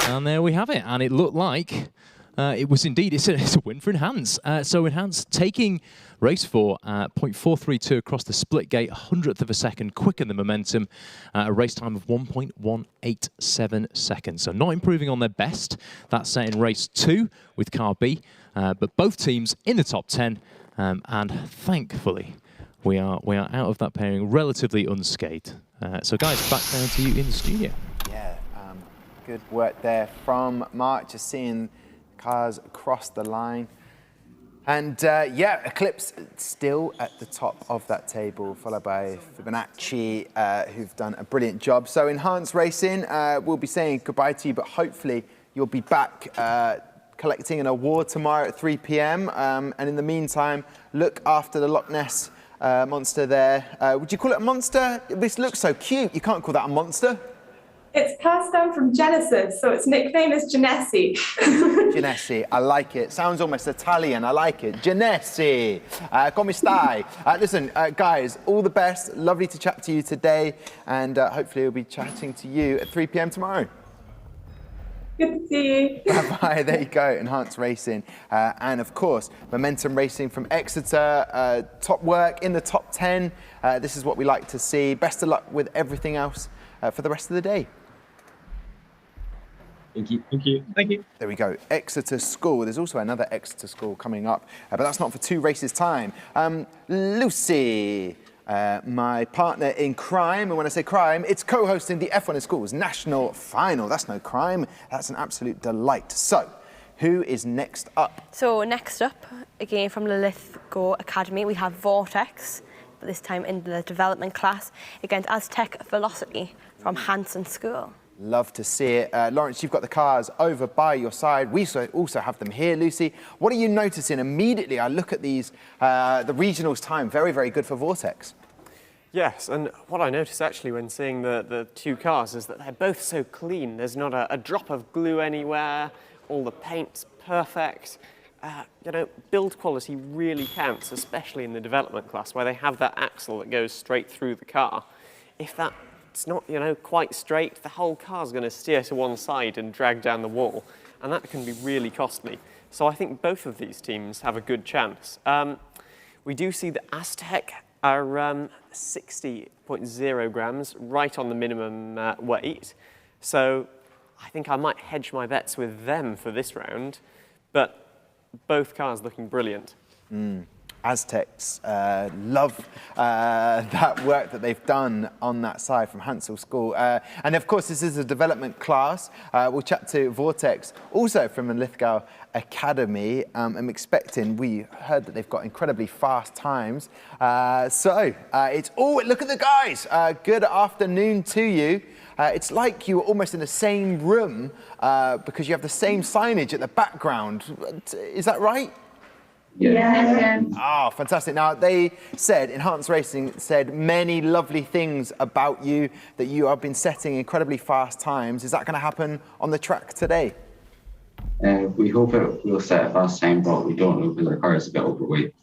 And there we have it. And it looked like it was indeed, it's a win for Enhanced. So Enhanced taking race 4, 0.432 across the split gate, 100th of a second quicker than Momentum, a race time of 1.187 seconds. So not improving on their best. That's set in race 2 with Car B, but both teams in the top 10, and thankfully we are out of that pairing relatively unscathed. So guys, back down to you in the studio. Yeah, good work there from Mark, just seeing cars across the line. And yeah, Eclipse still at the top of that table, followed by Fibonacci, who've done a brilliant job. So Enhanced Racing, we'll be saying goodbye to you, but hopefully you'll be back collecting an award tomorrow at 3 p.m. And in the meantime, look after the Loch Ness monster there. Would you call it a monster? This looks so cute. You can't call that a monster. It's passed down from Genesis, so its nickname is Genesi. Genesi, I like it. Sounds almost Italian, I like it. Genesi, come stai? Listen, guys, all the best. Lovely to chat to you today, and hopefully we'll be chatting to you at 3 p.m. tomorrow. Good to see you. Bye-bye, there you go, Enhanced Racing. And of course, Momentum Racing from Exeter, top work in the top 10. This is what we like to see. Best of luck with everything else for the rest of the day. Thank you, thank you, thank you. There we go, Exeter School. There's also another Exeter School coming up, but that's not for 2 races' time. Lucy, my partner in crime, and when I say crime, it's co-hosting the F1 in Schools National Final. That's no crime, that's an absolute delight. So, who is next up? So next up, again from Lithgow Academy, we have Vertex, but this time in the development class, against Aztec Velocity from Hanson School. Love to see it. Lawrence, you've got the cars over by your side. We also have them here, Lucy. What are you noticing immediately? I look at these, the regionals time, very, very good for Vertex. Yes, and what I noticed actually when seeing the 2 cars is that they're both so clean. There's not a drop of glue anywhere. All the paint's perfect. You know, build quality really counts, especially in the development class where they have that axle that goes straight through the car. If that's not, you know, quite straight, the whole car's going to steer to one side and drag down the wall, and that can be really costly. So I think both of these teams have a good chance. We do see that Aztec are 60.0 grams, right on the minimum weight. So I think I might hedge my bets with them for this round, but both cars looking brilliant. Aztecs love that work that they've done on that side from Hansel School. And of course, this is a development class. We'll chat to Vertex, also from the Ysgol Academy. I'm expecting, we heard that they've got incredibly fast times. It's all, look at the guys. Good afternoon to you. It's like you were almost in the same room because you have the same signage at the background. Is that right? Yeah. Oh, fantastic. Now, they said, Enhanced Racing said many lovely things about you, that you have been setting incredibly fast times. Is that going to happen on the track today? We hope it will set a fast time, but we don't know because our car is a bit overweight.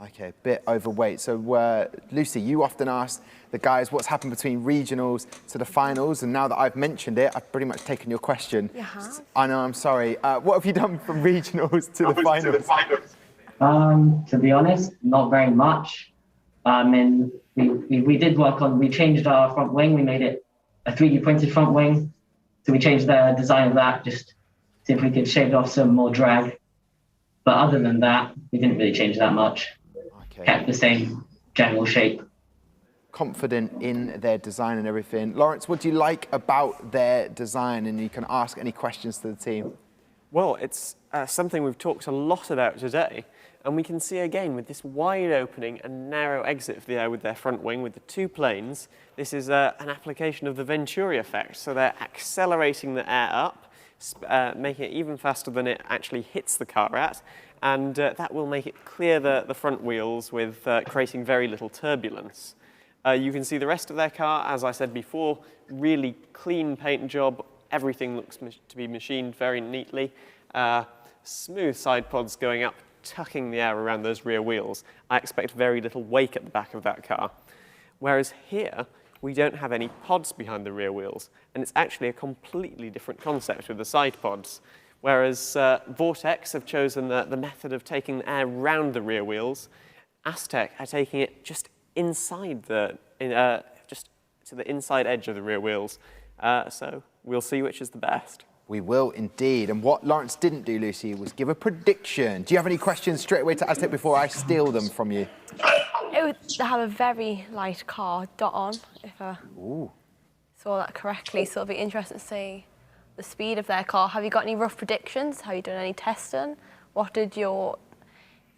Okay, a bit overweight. So, Lucy, you often ask the guys what's happened between regionals to the finals, and now that I've mentioned it, I've pretty much taken your question. You have? I know, I'm sorry. What have you done from regionals to the finals? To be honest, not very much. We did work on, we changed our front wing. We made it a 3D printed front wing. So we changed the design of that, just see if we could shave off some more drag. But other than that, we didn't really change that much. Okay. Kept the same general shape. Confident in their design and everything. Lawrence, what do you like about their design? And you can ask any questions to the team. Well, it's something we've talked a lot about today. And we can see again with this wide opening and narrow exit for the air with their front wing with the two planes. This is an application of the Venturi effect. So they're accelerating the air up, making it even faster than it actually hits the car at. And that will make it clear the front wheels with creating very little turbulence. You can see the rest of their car, as I said before, really clean paint job. Everything looks to be machined very neatly. Smooth side pods going up, tucking the air around those rear wheels. I expect very little wake at the back of that car. Whereas here, we don't have any pods behind the rear wheels, and it's actually a completely different concept with the side pods. Whereas Vertex have chosen the method of taking the air round the rear wheels, Aztec are taking it just inside just to the inside edge of the rear wheels. So we'll see which is the best. We will indeed. And what Lawrence didn't do, Lucy, was give a prediction. Do you have any questions straight away to Aztec before I steal them from you? It would have a very light car, dot on, if I saw that correctly. So it'll be interesting to see the speed of their car. Have you got any rough predictions? Have you done any testing? What did did you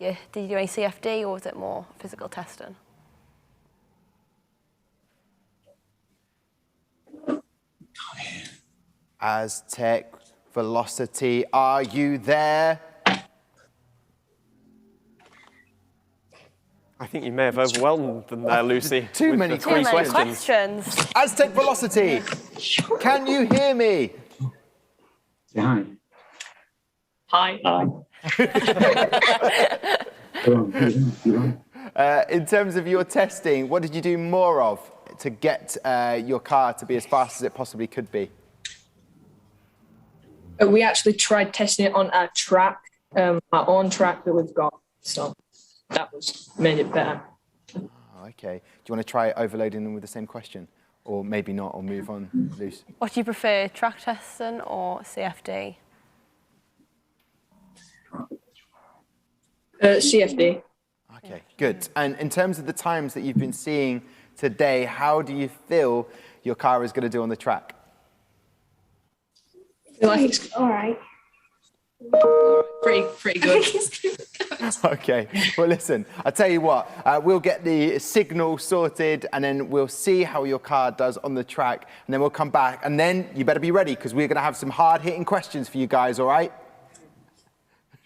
do any CFD, or was it more physical testing? Aztec Velocity, are you there? I think you may have overwhelmed them there, Lucy. Too many questions. Aztec Velocity, can you hear me? Say hi. Hi. In terms of your testing, what did you do more of to get your car to be as fast as it possibly could be? We actually tried testing it on our track, our own track that we've got. So that made it better. Oh, okay. Do you want to try overloading them with the same question? Or maybe not, or move on, Luce? What do you prefer, track testing or CFD? CFD. Okay, good. And in terms of the times that you've been seeing today, how do you feel your car is going to do on the track? I feel like it's all right. Pretty good. Okay, well listen, I'll tell you what, we'll get the signal sorted and then we'll see how your car does on the track and then we'll come back and then you better be ready because we're going to have some hard-hitting questions for you guys, all right?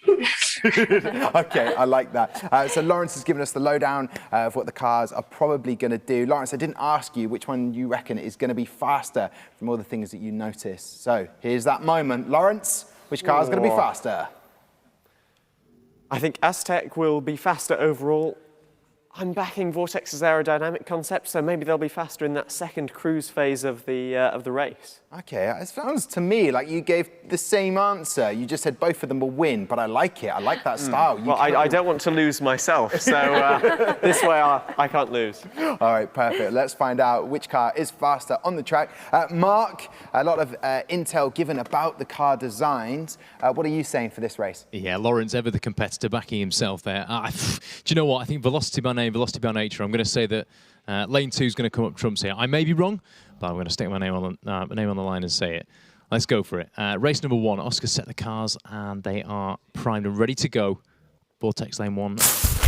Okay, I like that. So Lawrence has given us the lowdown of what the cars are probably going to do. Lawrence, I didn't ask you which one you reckon is going to be faster from all the things that you noticed. So here's that moment. Lawrence, which car is going to be faster? I think Aztec will be faster overall. I'm backing Vortex's aerodynamic concept, so maybe they'll be faster in that second cruise phase of the race. Okay, it sounds to me like you gave the same answer. You just said both of them will win, but I like it. I like that style. Well, I don't want to lose myself, so this way I can't lose. All right, perfect. Let's find out which car is faster on the track. Mark, a lot of intel given about the car designs. What are you saying for this race? Yeah, Lawrence, ever the competitor, backing himself there. Do you know what? I think velocity by name, velocity by nature. I'm going to say that lane 2 is going to come up trumps here. I may be wrong, but I'm going to stick my name on the line and say it. Let's go for it. Race number 1. Oscar set the cars, and they are primed and ready to go. Vortex lane 1.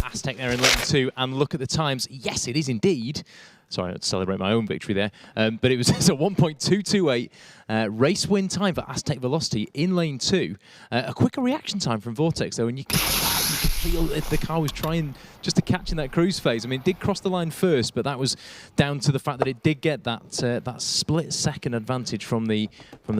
Aztec there in lane 2, and look at the times. Yes, it is indeed. Sorry, I'd celebrate my own victory there. But it was a 1.228 race win time for Aztec Velocity in lane 2. A quicker reaction time from Vortex, though, and you could feel that the car was trying just to catch in that cruise phase. I mean, it did cross the line first, but that was down to the fact that it did get that split-second advantage from the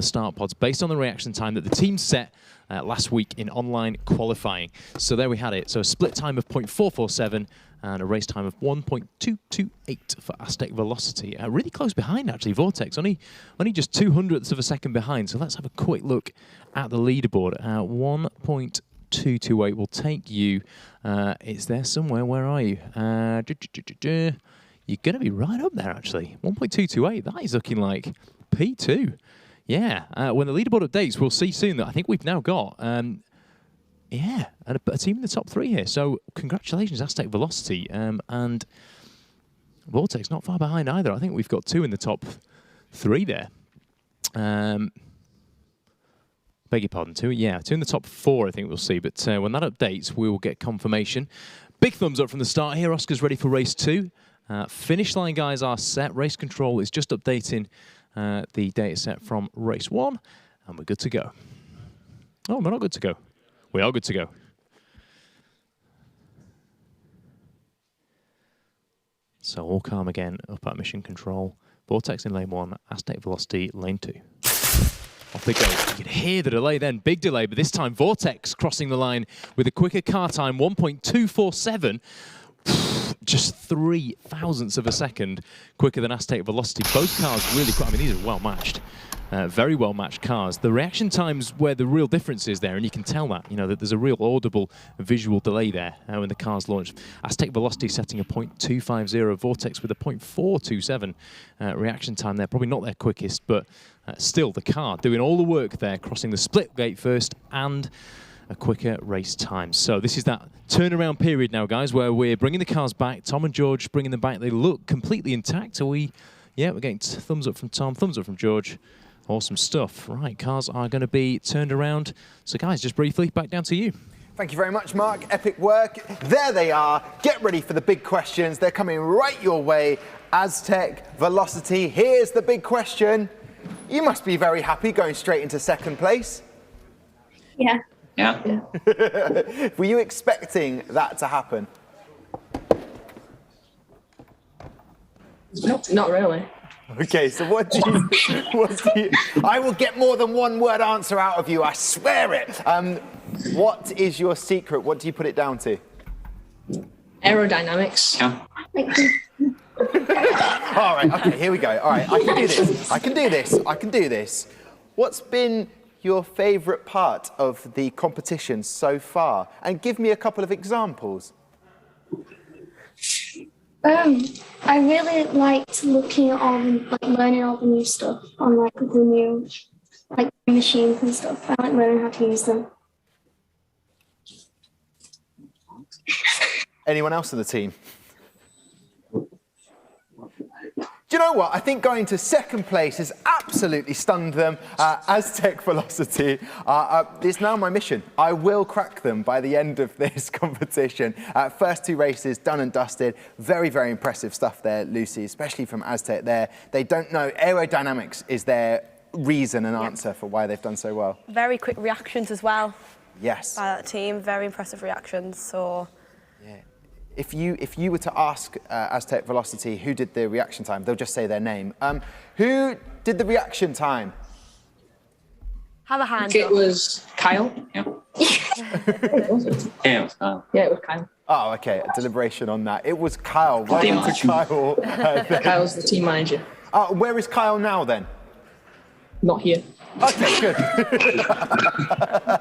start pods based on the reaction time that the team set last week in online qualifying. So there we had it. So a split time of 0.447 and a race time of 1.228 for Aztec Velocity. Really close behind, actually, Vortex. Only just 0.02 of a second behind. So let's have a quick look at the leaderboard. 1.228 will take you. It's there somewhere. Where are you? You're going to be right up there, actually. 1.228. That is looking like P2. Yeah. When the leaderboard updates, we'll see soon that I think we've now got... yeah, and a team in the top 3 here. So congratulations, Aztec Velocity. And Vortex not far behind either. I think we've got 2 in the top 3 there. Beg your pardon, 2? Yeah, 2 in the top 4 I think we'll see. But when that updates, we will get confirmation. Big thumbs up from the start here. Oscar's ready for race 2. Finish line guys are set. Race control is just updating the data set from race 1. And we're good to go. Oh, we're not good to go. We are good to go. So all calm again up at mission control. Vortex in lane 1, Aztec Velocity lane 2. Off they go. You can hear the delay then, big delay, but this time Vortex crossing the line with a quicker car time, 1.247. Just 0.03 of a second quicker than Aztec Velocity. Both cars really quick. I mean, these are well matched. Very well matched cars. The reaction times where the real difference is there, and you can tell that, you know, that there's a real audible visual delay there when the cars launch. Aztec Velocity setting a 0.250, Vortex with a 0.427 reaction time there. Probably not their quickest, but still the car doing all the work there, crossing the split gate first and a quicker race time. So this is that turnaround period now, guys, where we're bringing the cars back. Tom and George bringing them back. They look completely intact. Are we? Yeah, we're getting thumbs up from Tom, thumbs up from George. Awesome stuff. Right, cars are going to be turned around. So, guys, just briefly, back down to you. Thank you very much, Mark. Epic work. There they are. Get ready for the big questions. They're coming right your way. Aztec Velocity. Here's the big question. You must be very happy going straight into second place. Yeah. Yeah. Were you expecting that to happen? Not really. Okay, so what do you, I will get more than one word answer out of you, I swear it. What is your secret? What do you put it down to? Aerodynamics. Yeah. All right, okay, here we go. All right, I can do this. I can do this. I can do this. What's been your favourite part of the competition so far? And give me a couple of examples. I really liked looking on, like, learning all the new stuff on, like, the new, like, machines and stuff. I like learning how to use them. Anyone else in the team? Do you know what? I think going to second place has absolutely stunned them. Aztec Velocity. It's now my mission. I will crack them by the end of this competition. First 2 races done and dusted. Very, very impressive stuff there, Lucy, especially from Aztec there. They don't know. Aerodynamics is their reason and answer for why they've done so well. Very quick reactions as well. Yes. By that team. Very impressive reactions. So. Yeah. If you were to ask Aztec Velocity who did the reaction time, they'll just say their name. Who did the reaction time? Have a hand It up. was Kyle. Yeah. Yeah, it was Kyle. Yeah, it was Kyle. Oh, okay, a deliberation on that. It was Kyle. Right Team into Kyle. Kyle's the team manager. Where is Kyle now then? Not here. Okay, good.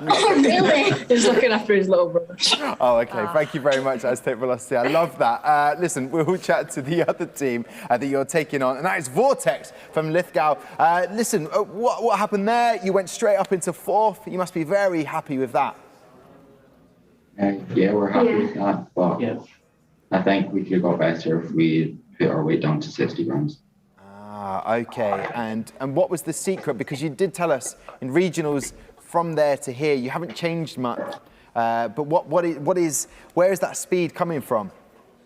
Really? He's looking after his little brother. Oh, okay. Thank you very much, Aztec Velocity. I love that. Listen, we'll chat to the other team that you're taking on, and that is Vortex from Lithgow. Listen, what happened there? You went straight up into 4th. You must be very happy with that. Yeah, we're happy with that, but I think we could go better if we put our weight down to 60 grams. Okay. And what was the secret? Because you did tell us in regionals from there to here, you haven't changed much. But where is that speed coming from?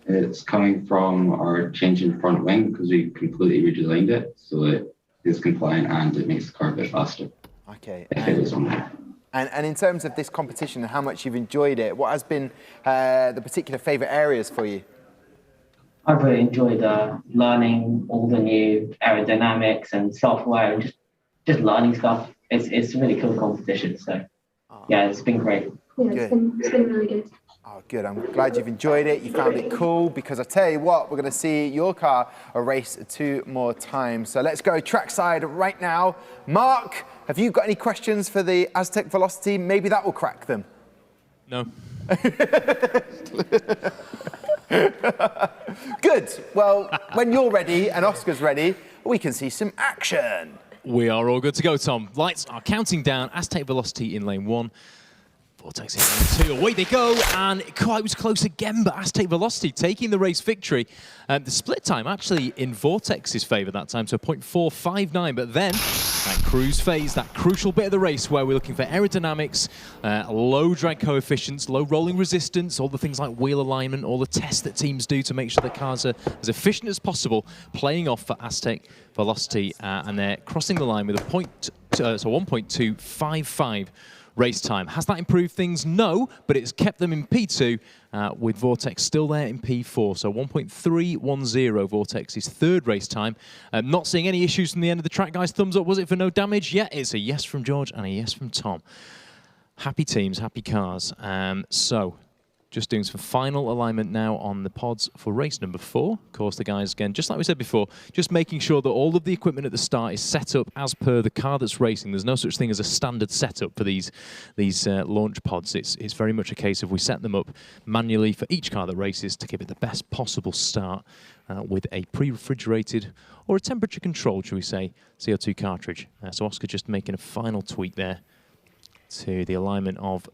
It's coming from our changing front wing because we completely redesigned it so it is compliant and it makes the car a bit faster. Okay. If it was on there. And in terms of this competition and how much you've enjoyed it, what has been the particular favourite areas for you? I've really enjoyed learning all the new aerodynamics and software and just learning stuff. It's a really cool competition. So yeah, it's been great. Yeah, it's been really good. Oh, good. I'm glad you've enjoyed it. You found it cool because I tell you what, we're going to see your car a race 2 more times. So let's go trackside right now. Mark, have you got any questions for the Aztec Velocity? Maybe that will crack them. No. Good. Well, when you're ready and Oscar's ready, we can see some action. We are all good to go, Tom. Lights are counting down. Aztec Velocity in lane 1. Vortex in lane 2. Away they go, and it was close again, but Aztec Velocity taking the race victory. The split time actually in Vortex's favour that time, so 0.459, but then that cruise phase, that crucial bit of the race where we're looking for aerodynamics, low drag coefficients, low rolling resistance, all the things like wheel alignment, all the tests that teams do to make sure the cars are as efficient as possible, playing off for Aztec Velocity, and they're crossing the line with a 1.255 race time. Has that improved things? No, but it's kept them in P2 with Vortex still there in P4. So 1.310 Vortex's 3rd race time. Not seeing any issues from the end of the track, guys. Thumbs up. Was it for no damage? Yeah, it's a yes from George and a yes from Tom. Happy teams, happy cars. So just doing some final alignment now on the pods for race number 4. Of course, the guys, again, just like we said before, just making sure that all of the equipment at the start is set up as per the car that's racing. There's no such thing as a standard setup for these launch pods. It's very much a case of we set them up manually for each car that races to give it the best possible start with a pre-refrigerated or a temperature-controlled, shall we say, CO2 cartridge. So Oscar just making a final tweak there to the alignment of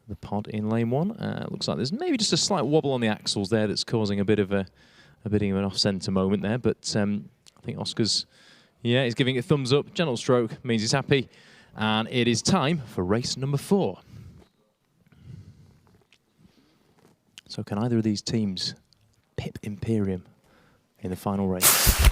the pod in lane 1. Looks like there's maybe just a slight wobble on the axles there that's causing a bit of an off-centre moment there. But I think Oscar's, he's giving it a thumbs up. Gentle stroke means he's happy. And it is time for race number 4. So can either of these teams pip Imperium in the final race?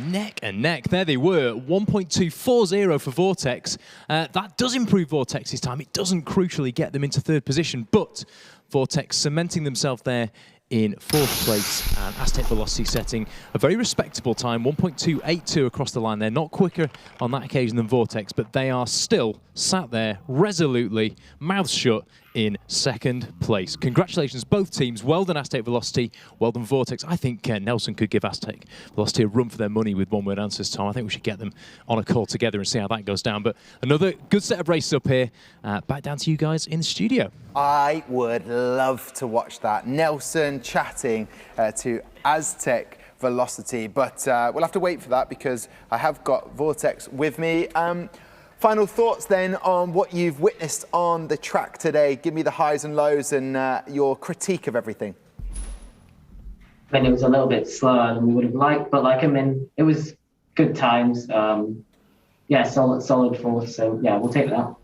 Neck and neck. There they were. 1.240 for Vortex. That does improve Vortex's time. It doesn't crucially get them into 3rd position, but Vortex cementing themselves there in 4th place, and Aztec Velocity setting a very respectable time, 1.282 across the line. They're not quicker on that occasion than Vortex, but they are still sat there resolutely, mouths shut, in 2nd place. Congratulations, both teams. Well done, Aztec Velocity. Well done, Vortex. I think Nelson could give Aztec Velocity a run for their money with one-word answers, Tom. I think we should get them on a call together and see how that goes down. But another good set of races up here. Back down to you guys in the studio. I would love to watch that. Nelson chatting to Aztec Velocity, but we'll have to wait for that because I have got Vortex with me. Final thoughts then on what you've witnessed on the track today. Give me the highs and lows and your critique of everything. I mean, it was a little bit slower than we would have liked, but it was good times. Solid fourth. So yeah, we'll take that.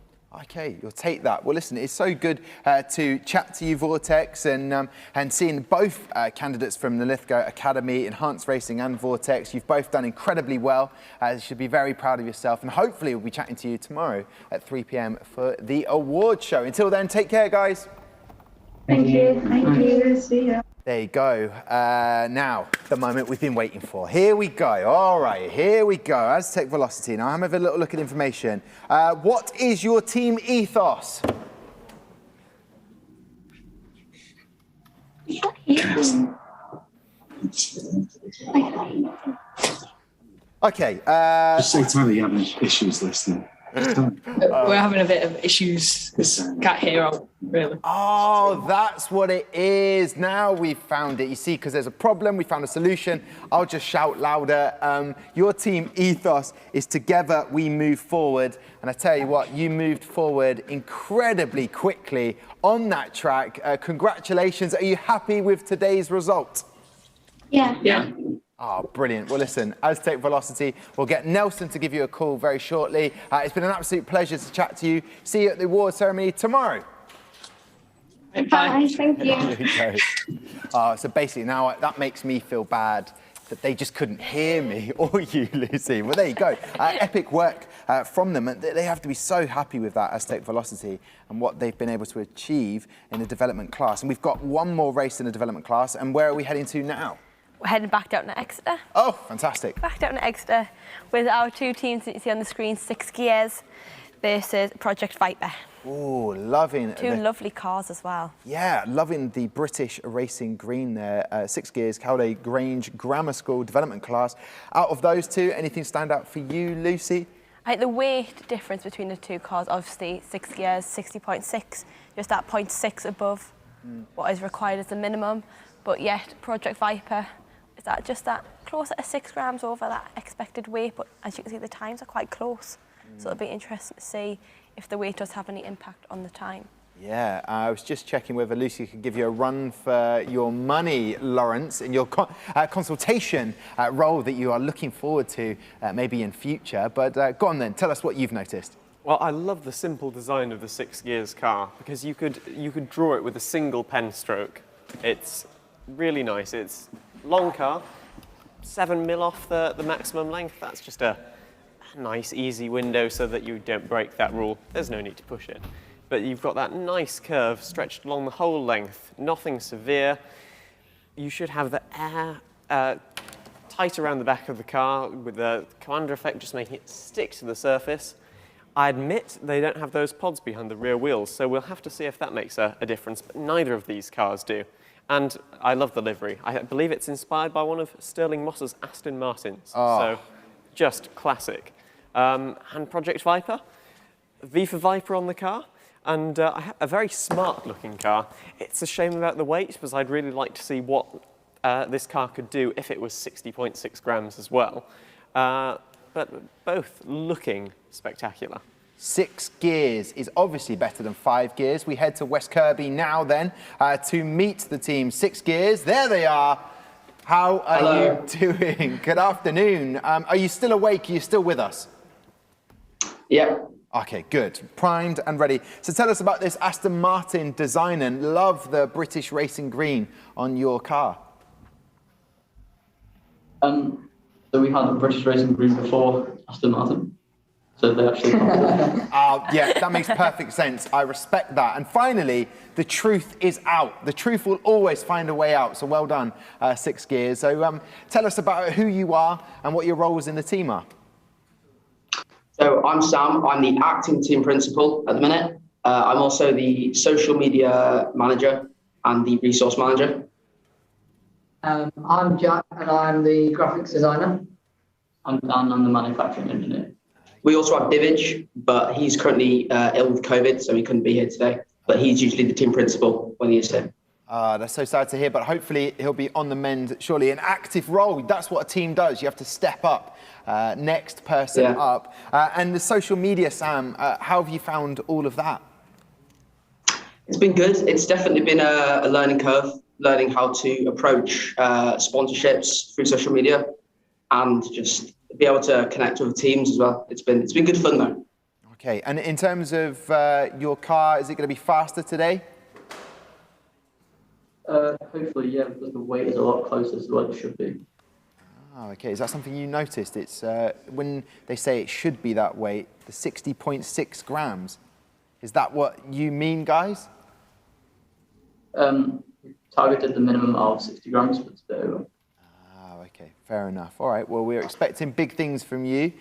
Okay, you'll take that. Well, listen, it's so good to chat to you, Vortex, and seeing both candidates from the Lithgow Academy, Enhanced Racing and Vortex. You've both done incredibly well. You should be very proud of yourself, and hopefully we'll be chatting to you tomorrow at 3 p.m. for the award show. Until then, take care, guys. Thank you. Thank you. See ya. There you go. Now, the moment we've been waiting for. Here we go. All right, here we go. Aztec Velocity. Now, I'm having a little look at information. What is your team ethos? Okay. Just say to me you're having issues listening. We're having a bit of issues. Can't hear out, really. Oh, that's what it is. Now we've found it. You see, because there's a problem, we found a solution. I'll just shout louder. Your team ethos is together we move forward. And I tell you what, you moved forward incredibly quickly on that track. Congratulations. Are you happy with today's result? Yeah. Oh, brilliant. Well, listen, Aztec Velocity, we'll get Nelson to give you a call very shortly. It's been an absolute pleasure to chat to you. See you at the award ceremony tomorrow. Bye. Thank you. So basically now that makes me feel bad that they just couldn't hear me or you, Lucy. Well, there you go. Epic work from them. And they have to be so happy with that Aztec Velocity and what they've been able to achieve in the development class. And we've got one more race in the development class. And where are we heading to now? We're heading back down to Exeter. Oh, fantastic. Back down to Exeter with our two teams that you see on the screen, 6 Gears versus Project Viper. Oh, loving it. Two lovely cars as well. Yeah, loving the British racing green there. 6 Gears, Cowley Grange Grammar School development class. Out of those two, anything stand out for you, Lucy? I think the weight difference between the two cars, obviously 6 Gears, 60.6, just that 0.6 above what is required as the minimum. But yet, Project Viper, is that just that closer to 6 grams over that expected weight? But as you can see, the times are quite close. So it'll be interesting to see if the weight does have any impact on the time. Yeah, I was just checking whether Lucy could give you a run for your money, Lawrence, in your consultation role that you are looking forward to maybe in future. But go on then, tell us what you've noticed. Well, I love the simple design of the 6 Gears car because you could draw it with a single pen stroke. It's really nice. It's long car, 7 mil off the maximum length. That's just a nice, easy window so that you don't break that rule. There's no need to push it. But you've got that nice curve stretched along the whole length, nothing severe. You should have the air tight around the back of the car with the commander effect just making it stick to the surface. I admit they don't have those pods behind the rear wheels, so we'll have to see if that makes a difference, but neither of these cars do. And I love the livery. I believe it's inspired by one of Sterling Moss's Aston Martins. So just classic. And Project Viper, V for Viper on the car. And I have a very smart looking car. It's a shame about the weight because I'd really like to see what this car could do if it was 60.6 grams as well. But both looking spectacular. 6 Gears is obviously better than 5 Gears. We head to West Kirby now then to meet the team. 6 Gears, there they are. How are you doing? Good afternoon. Are you still awake? Are you still with us? Yeah. Okay, good. Primed and ready. So tell us about this Aston Martin design and love the British racing green on your car. So we had the British racing green before Aston Martin. So they actually yeah, that makes perfect sense. I respect that. And finally, the truth is out. The truth will always find a way out. So well done, 6 Gears. So tell us about who you are and what your roles in the team are. So I'm Sam. I'm the acting team principal at the minute. I'm also the social media manager and the resource manager. I'm Jack and I'm the graphics designer. I'm Dan, I'm the manufacturing engineer. We also have Divage, but he's currently ill with COVID, so he couldn't be here today. But he's usually the team principal when he is here. That's so sad to hear, but hopefully he'll be on the mend shortly. An active role, that's what a team does. You have to step up. Next person up. And the social media, Sam, how have you found all of that? It's been good. It's definitely been a learning curve, learning how to approach sponsorships through social media and just be able to connect with teams as well. It's been good fun though. Okay, and in terms of your car, is it going to be faster today? Hopefully, yeah, because the weight is a lot closer to what it should be. Oh, okay, is that something you noticed? It's when they say it should be that weight, the 60.6 grams. Is that what you mean, guys? Targeted the minimum of 60 grams, but it's a bit over. Okay, Fair enough. All right, well, we're expecting big things from you.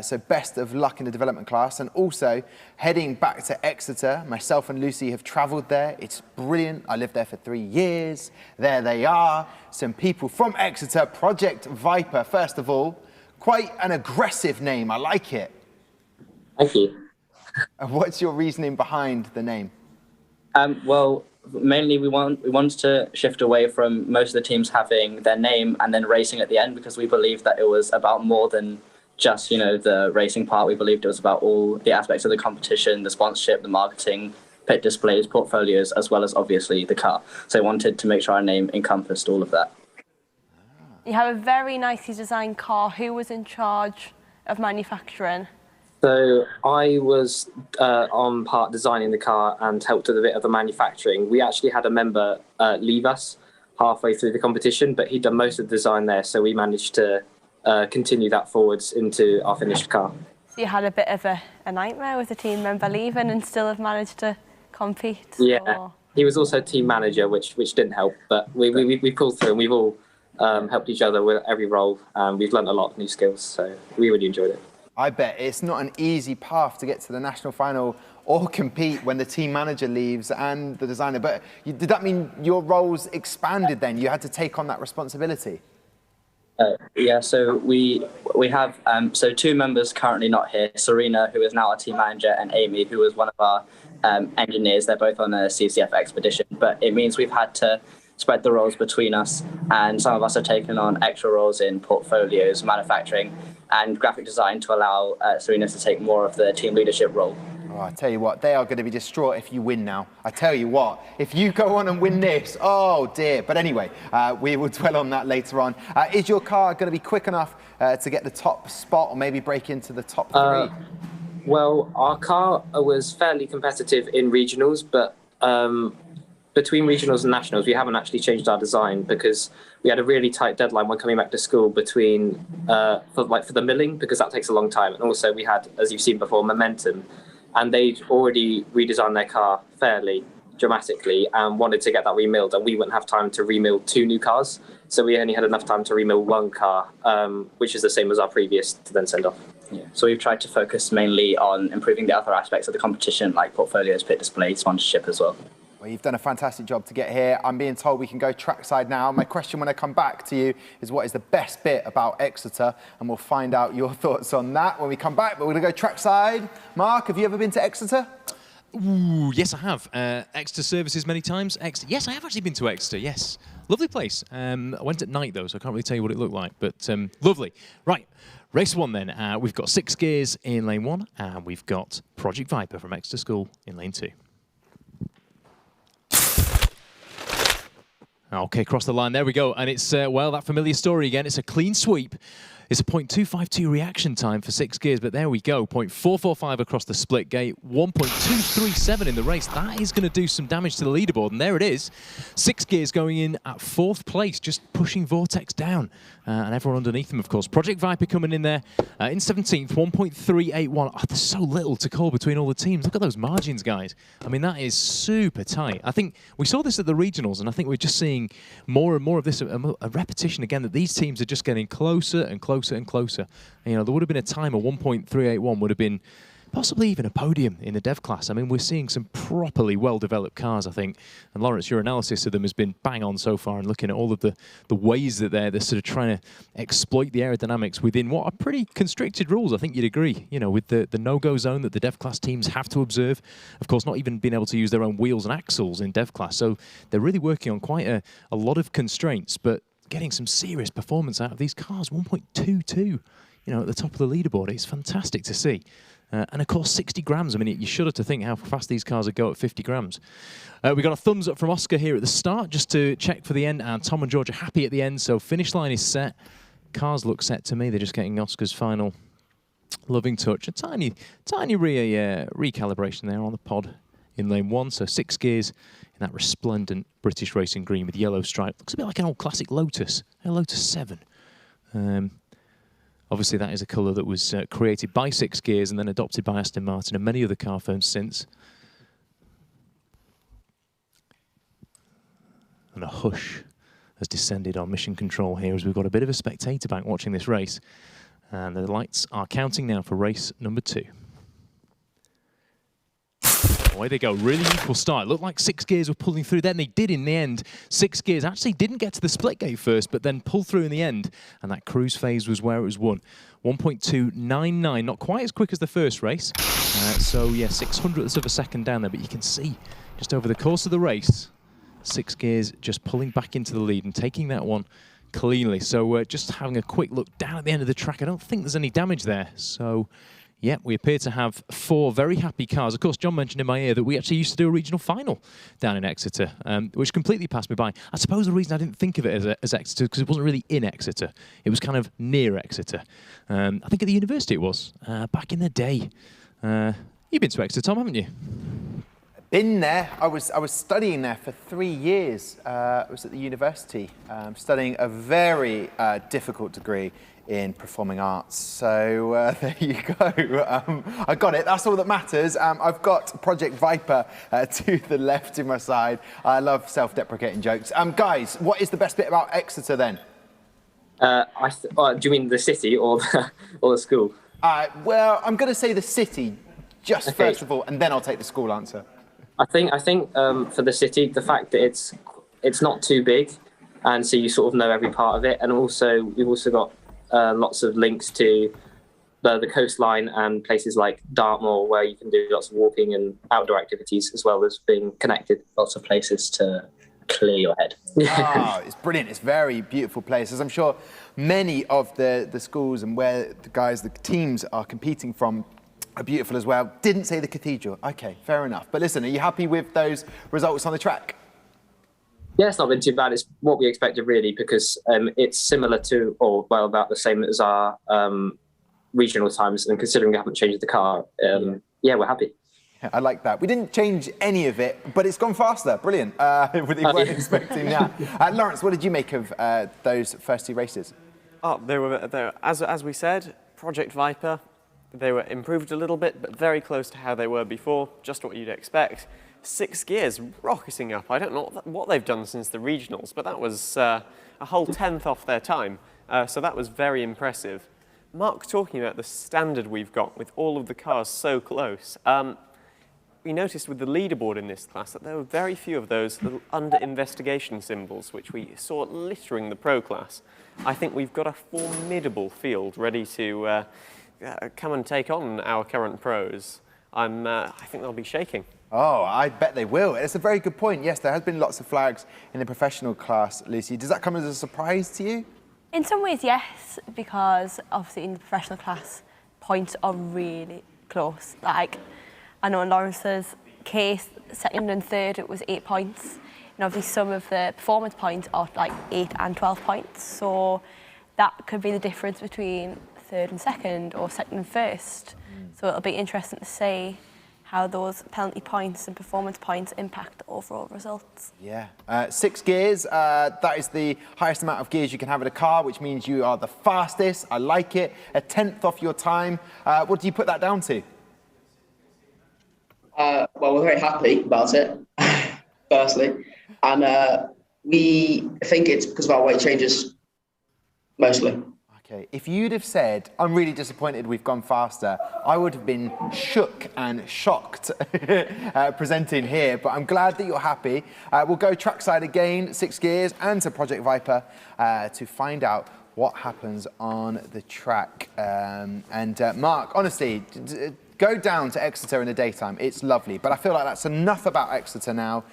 So best of luck in the development class. And also, heading back to Exeter, myself and Lucy have travelled there. It's brilliant. I lived there for 3 years. There they are. Some people from Exeter, Project Viper. First of all, quite an aggressive name. I like it. Thank you. What's your reasoning behind the name? Well, mainly we wanted to shift away from most of the teams having their name and then racing at the end, because we believed that it was about more than just, you know, the racing part. We believed it was about all the aspects of the competition, the sponsorship, the marketing, pit displays, portfolios, as well as obviously the car. So I wanted to make sure our name encompassed all of that. You have a very nicely designed car. Who was in charge of manufacturing? So I was on part designing the car and helped with a bit of the manufacturing. We actually had a member leave us halfway through the competition, but he'd done most of the design there, so we managed to continue that forwards into our finished car. So you had a bit of a nightmare with a team member leaving and still have managed to compete? Yeah, or? He was also team manager, which didn't help, but we pulled through and we've all helped each other with every role. We've learned a lot of new skills, so we really enjoyed it. I bet it's not an easy path to get to the national final or compete when the team manager leaves and the designer. But did that mean your roles expanded then? You had to take on that responsibility? Yeah, so we have so 2 members currently not here, Serena, who is now our team manager, and Amy, who was one of our engineers. They're both on a CCF expedition, but it means we've had to spread the roles between us, and some of us have taken on extra roles in portfolios, manufacturing, and graphic design to allow Serena to take more of the team leadership role. Oh, I tell you what, they are going to be distraught if you win now. I tell you what, if you go on and win this, oh dear. But anyway, we will dwell on that later on. Is your car going to be quick enough to get the top spot or maybe break into the top 3? Well, our car was fairly competitive in regionals, but between regionals and nationals, we haven't actually changed our design because we had a really tight deadline when coming back to school between for the milling, because that takes a long time, and also we had, as you've seen before, momentum, and they'd already redesigned their car fairly dramatically and wanted to get that remilled, and we wouldn't have time to remill 2 new cars, so we only had enough time to remill 1 car, which is the same as our previous, to then send off. Yeah. So we've tried to focus mainly on improving the other aspects of the competition, like portfolios, pit display, sponsorship as well. Well, you've done a fantastic job to get here. I'm being told we can go trackside now. My question when I come back to you is, what is the best bit about Exeter? And we'll find out your thoughts on that when we come back. But we're going to go trackside. Mark, have you ever been to Exeter? Ooh, yes, I have. Exeter services many times. Yes, I have actually been to Exeter, yes. Lovely place. I went at night, though, so I can't really tell you what it looked like, but lovely. Right, race 1 then. We've got 6 gears in lane 1, and we've got Project Viper from Exeter School in lane 2. Okay, across the line, there we go. And it's, well, that familiar story again. It's a clean sweep. It's a 0.252 reaction time for 6 gears, but there we go. 0.445 across the split gate, 1.237 in the race. That is going to do some damage to the leaderboard, and there it is. 6 gears going in at 4th place, just pushing Vertex down. And everyone underneath them, of course. Project Viper coming in there in 17th, 1.381. Oh, there's so little to call between all the teams. Look at those margins, guys. I mean, that is super tight. I think we saw this at the regionals, and I think we're just seeing more and more of this, a repetition again, that these teams are just getting closer and closer and closer. And, you know, there would have been a time of 1.381 would have been possibly even a podium in the dev class. I mean, we're seeing some properly well-developed cars, I think. And Lawrence, your analysis of them has been bang on so far, and looking at all of the ways that they're sort of trying to exploit the aerodynamics within what are pretty constricted rules. I think you'd agree, you know, with the no-go zone that the dev class teams have to observe. Of course, not even being able to use their own wheels and axles in dev class. So they're really working on quite a lot of constraints, but getting some serious performance out of these cars. 1.22, you know, at the top of the leaderboard. It's fantastic to see. And of course, 60 grams. I mean, you shudder to think how fast these cars would go at 50 grams. We got a thumbs up from Oscar here at the start, just to check for the end. And Tom and George are happy at the end, so finish line is set. Cars look set to me. They're just getting Oscar's final loving touch. A tiny recalibration there on the pod in lane 1. So 6 gears in that resplendent British racing green with yellow stripe. Looks a bit like an old classic Lotus, a Lotus 7. Obviously, that is a colour that was created by 6 gears and then adopted by Aston Martin and many other car firms since. And a hush has descended on mission control here as we've got a bit of a spectator back watching this race. And the lights are counting now for race number 2. Away they go, really equal start. It looked like 6 gears were pulling through then. They did in the end. 6 gears actually didn't get to the split gate first, but then pulled through in the end. And that cruise phase was where it was won. 1.299, not quite as quick as the first race. So yeah, 600ths of a second down there, but you can see just over the course of the race, 6 gears just pulling back into the lead and taking that one cleanly. So just having a quick look down at the end of the track, I don't think there's any damage there. So yeah, we appear to have 4 very happy cars. Of course, John mentioned in my ear that we actually used to do a regional final down in Exeter, which completely passed me by. I suppose the reason I didn't think of it as Exeter because it wasn't really in Exeter. It was kind of near Exeter. I think at the university it was, back in the day. You've been to Exeter, Tom, haven't you? Been there. I was studying there for 3 years. I was at the university studying a very difficult degree in performing arts. So there you go. I got it. That's all that matters. I've got Project Viper to the left in my side. I love self-deprecating jokes. Guys, what is the best bit about Exeter then? Do you mean the city or the school? Well, I'm going to say the city just first of all, and then I'll take the school answer. I think for the city, the fact that it's not too big, and so you sort of know every part of it, and also we've also got lots of links to the coastline and places like Dartmoor, where you can do lots of walking and outdoor activities, as well as being connected lots of places to clear your head. Oh, it's brilliant. It's very beautiful places. I'm sure many of the schools and where the teams are competing from are beautiful as well. Didn't say the cathedral. Okay, fair enough. But listen, are you happy with those results on the track? Yeah, it's not been too bad. It's what we expected, really, because it's similar to, or well, about the same as our regional times. And considering we haven't changed the car, yeah, we're happy. Yeah, I like that. We didn't change any of it, but it's gone faster. Brilliant. We weren't expecting that. Lawrence, what did you make of those first 2 races? Oh, they were as we said, Project Viper. They were improved a little bit, but very close to how they were before, just what you'd expect. 6 gears rocketing up. I don't know what they've done since the regionals, but that was a whole 10th off their time. So that was very impressive. Mark, talking about the standard we've got with all of the cars so close, we noticed with the leaderboard in this class that there were very few of those little under investigation symbols, which we saw littering the pro class. I think we've got a formidable field ready to come and take on our current pros. I think they'll be shaking. Oh, I bet they will. It's a very good point. Yes, there has been lots of flags in the professional class, Lucy. Does that come as a surprise to you? In some ways, yes, because obviously in the professional class, points are really close. Like, I know in Lawrence's case, second and third, it was 8 points. And obviously some of the performance points are like 8 and 12 points. So that could be the difference between third and second, or second and first. So it'll be interesting to see how those penalty points and performance points impact the overall results. Yeah. 6 gears, that is the highest amount of gears you can have in a car, which means you are the fastest. I like it. A 10th off your time. What do you put that down to? Well, we're very happy about it, firstly. And we think it's because of our weight changes, mostly. Okay, if you'd have said, I'm really disappointed we've gone faster, I would have been shook and shocked presenting here, but I'm glad that you're happy. We'll go trackside again, 6 gears, and to Project Viper to find out what happens on the track. Mark, honestly, go down to Exeter in the daytime. It's lovely, but I feel like that's enough about Exeter now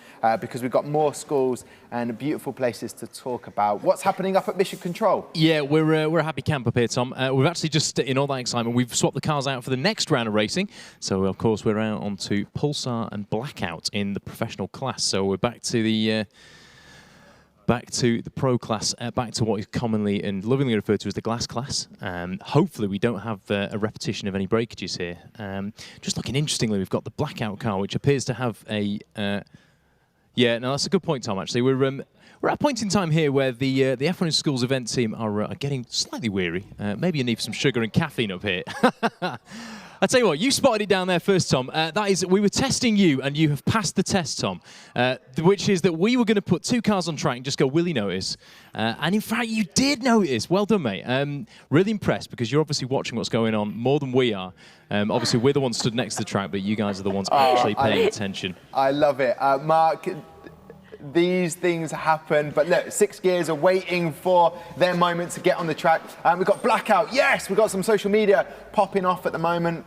because we've got more schools and beautiful places to talk about. What's happening up at Mission Control? Yeah, we're a happy camp up here, Tom. We've actually just, in all that excitement, we've swapped the cars out for the next round of racing. So, of course, we're out onto Pulsar and Blackout in the professional class. So we're back to the pro class, back to what is commonly and lovingly referred to as the glass class. Hopefully we don't have a repetition of any breakages here. Just looking interestingly, we've got the Blackout car, which appears to have a... yeah, no, that's a good point, Tom, actually. We're We're at a point in time here where the F1 in Schools event team are getting slightly weary. Maybe you need some sugar and caffeine up here. I tell you what, you spotted it down there first, Tom. That is, we were testing you, and you have passed the test, Tom, which is that we were going to put 2 cars on track and just go willy notice. And in fact, you did notice. Well done, mate. Really impressed, because you're obviously watching what's going on more than we are. Obviously, we're the ones stood next to the track, but you guys are the ones actually paying attention. I love it. Mark, these things happen, but look, 6 gears are waiting for their moment to get on the track. We've got blackout. Yes, we've got some social media popping off at the moment.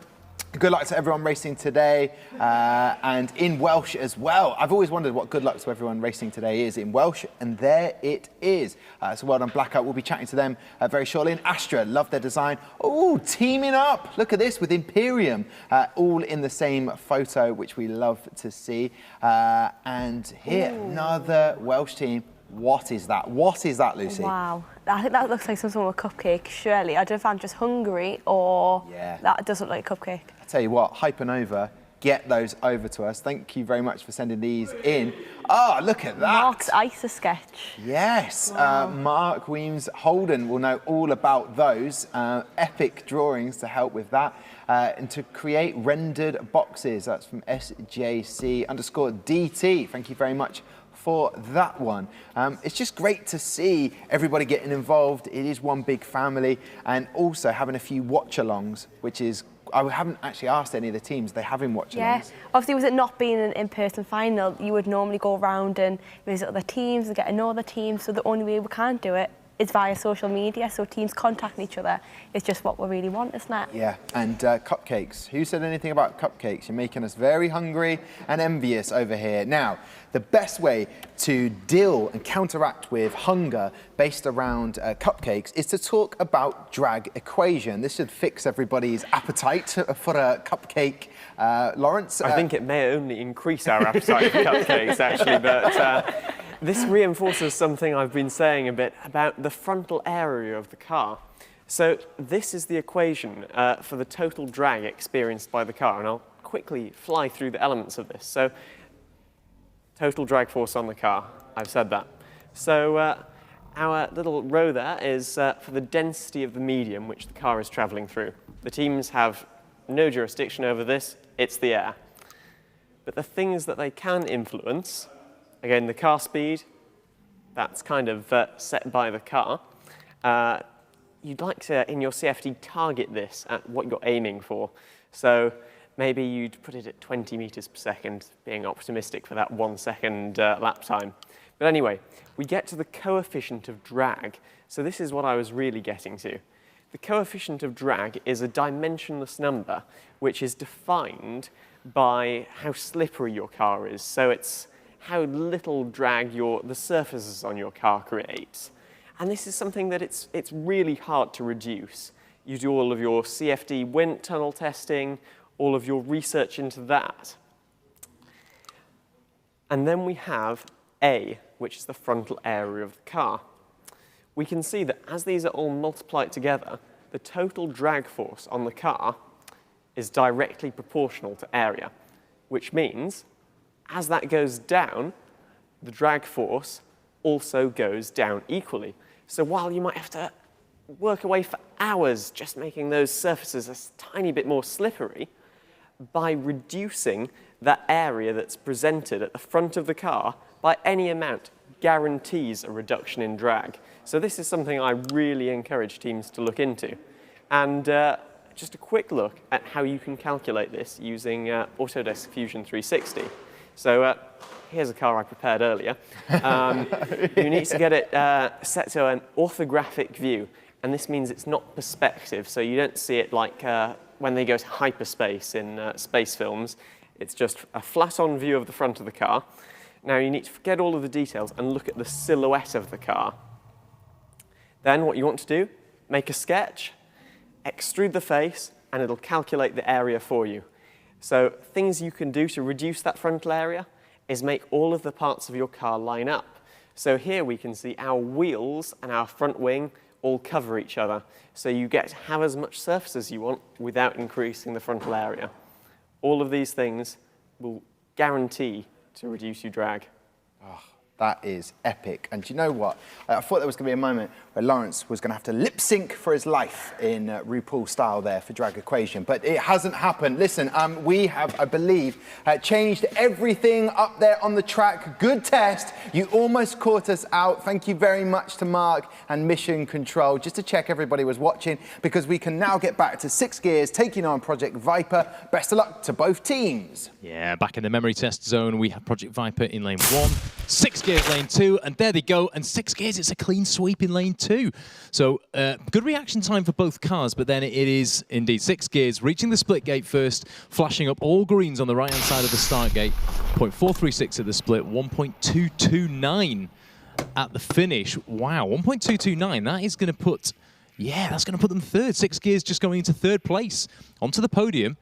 Good luck to everyone racing today, and in Welsh as well. I've always wondered what good luck to everyone racing today is in Welsh, and there it is. So well done, Blackout. We'll be chatting to them very shortly. And Astra, love their design. Oh, teaming up. Look at this with Imperium, all in the same photo, which we love to see. And here, another Welsh team. What is that? What is that, Lucy? Wow. I think that looks like some sort of cupcake, surely. I don't know if I'm just hungry or that doesn't look like a cupcake. I tell you what, Hypernova, get those over to us. Thank you very much for sending these in. Oh, look at that. Mark's ISA sketch. Yes. Wow. Mark Weems Holden will know all about those. Epic drawings to help with that. And to create rendered boxes. That's from SJC_DT. Thank you very much for that one. It's just great to see everybody getting involved. It is one big family, and also having a few watch-alongs, which is, I haven't actually asked any of the teams, they having watch-alongs. Yeah, obviously with it not being an in-person final, you would normally go around and visit other teams and get to know other teams, so the only way we can't do it is via social media, so teams contacting each other is just what we really want, isn't it? Yeah, and cupcakes. Who said anything about cupcakes? You're making us very hungry and envious over here. Now, the best way to deal and counteract with hunger based around cupcakes is to talk about drag equation. This should fix everybody's appetite for a cupcake. Lawrence? I think it may only increase our appetite for cupcakes, actually, but this reinforces something I've been saying a bit about the frontal area of the car. So this is the equation for the total drag experienced by the car, and I'll quickly fly through the elements of this. So total drag force on the car, I've said that. So our little row there is for the density of the medium which the car is travelling through. The teams have no jurisdiction over this, it's the air. But the things that they can influence, again, the car speed, that's kind of set by the car. You'd like to, in your CFD, target this at what you're aiming for. So maybe you'd put it at 20 meters per second, being optimistic for that 1 second lap time. But anyway, we get to the coefficient of drag. So this is what I was really getting to. The coefficient of drag is a dimensionless number, which is defined by how slippery your car is. So it's how little drag the surfaces on your car creates. And this is something that it's really hard to reduce. You do all of your CFD wind tunnel testing, all of your research into that. And then we have A, which is the frontal area of the car. We can see that as these are all multiplied together, the total drag force on the car is directly proportional to area, which means as that goes down, the drag force also goes down equally. So while you might have to work away for hours just making those surfaces a tiny bit more slippery, by reducing that area that's presented at the front of the car by any amount guarantees a reduction in drag. So this is something I really encourage teams to look into. And just a quick look at how you can calculate this using Autodesk Fusion 360. So here's a car I prepared earlier. You need to get it set to an orthographic view, and this means it's not perspective, so you don't see it like when they go to hyperspace in space films. It's just a flat-on view of the front of the car. Now you need to forget all of the details and look at the silhouette of the car. Then what you want to do, make a sketch, extrude the face, and it'll calculate the area for you. So things you can do to reduce that frontal area is make all of the parts of your car line up. So here we can see our wheels and our front wing all cover each other. So you get to have as much surface as you want without increasing the frontal area. All of these things will guarantee to reduce your drag. Oh, That is epic. And do you know what? I thought there was going to be a moment where Lawrence was going to have to lip sync for his life in RuPaul style there for Drag Equation, but it hasn't happened. Listen, we have, I believe, changed everything up there on the track. Good test. You almost caught us out. Thank you very much to Mark and Mission Control, just to check everybody was watching, because we can now get back to 6 gears, taking on Project Viper. Best of luck to both teams. Yeah, back in the memory test zone, we have Project Viper in lane 1, 6 gears lane 2, and there they go. And 6 gears, it's a clean sweep in lane 2. So good reaction time for both cars, but then it is indeed 6 gears reaching the split gate first, flashing up all greens on the right-hand side of the start gate. 0.436 at the split, 1.229 at the finish. Wow, 1.229, that is going to put, yeah, that's going to put them third. 6 gears just going into third place onto the podium.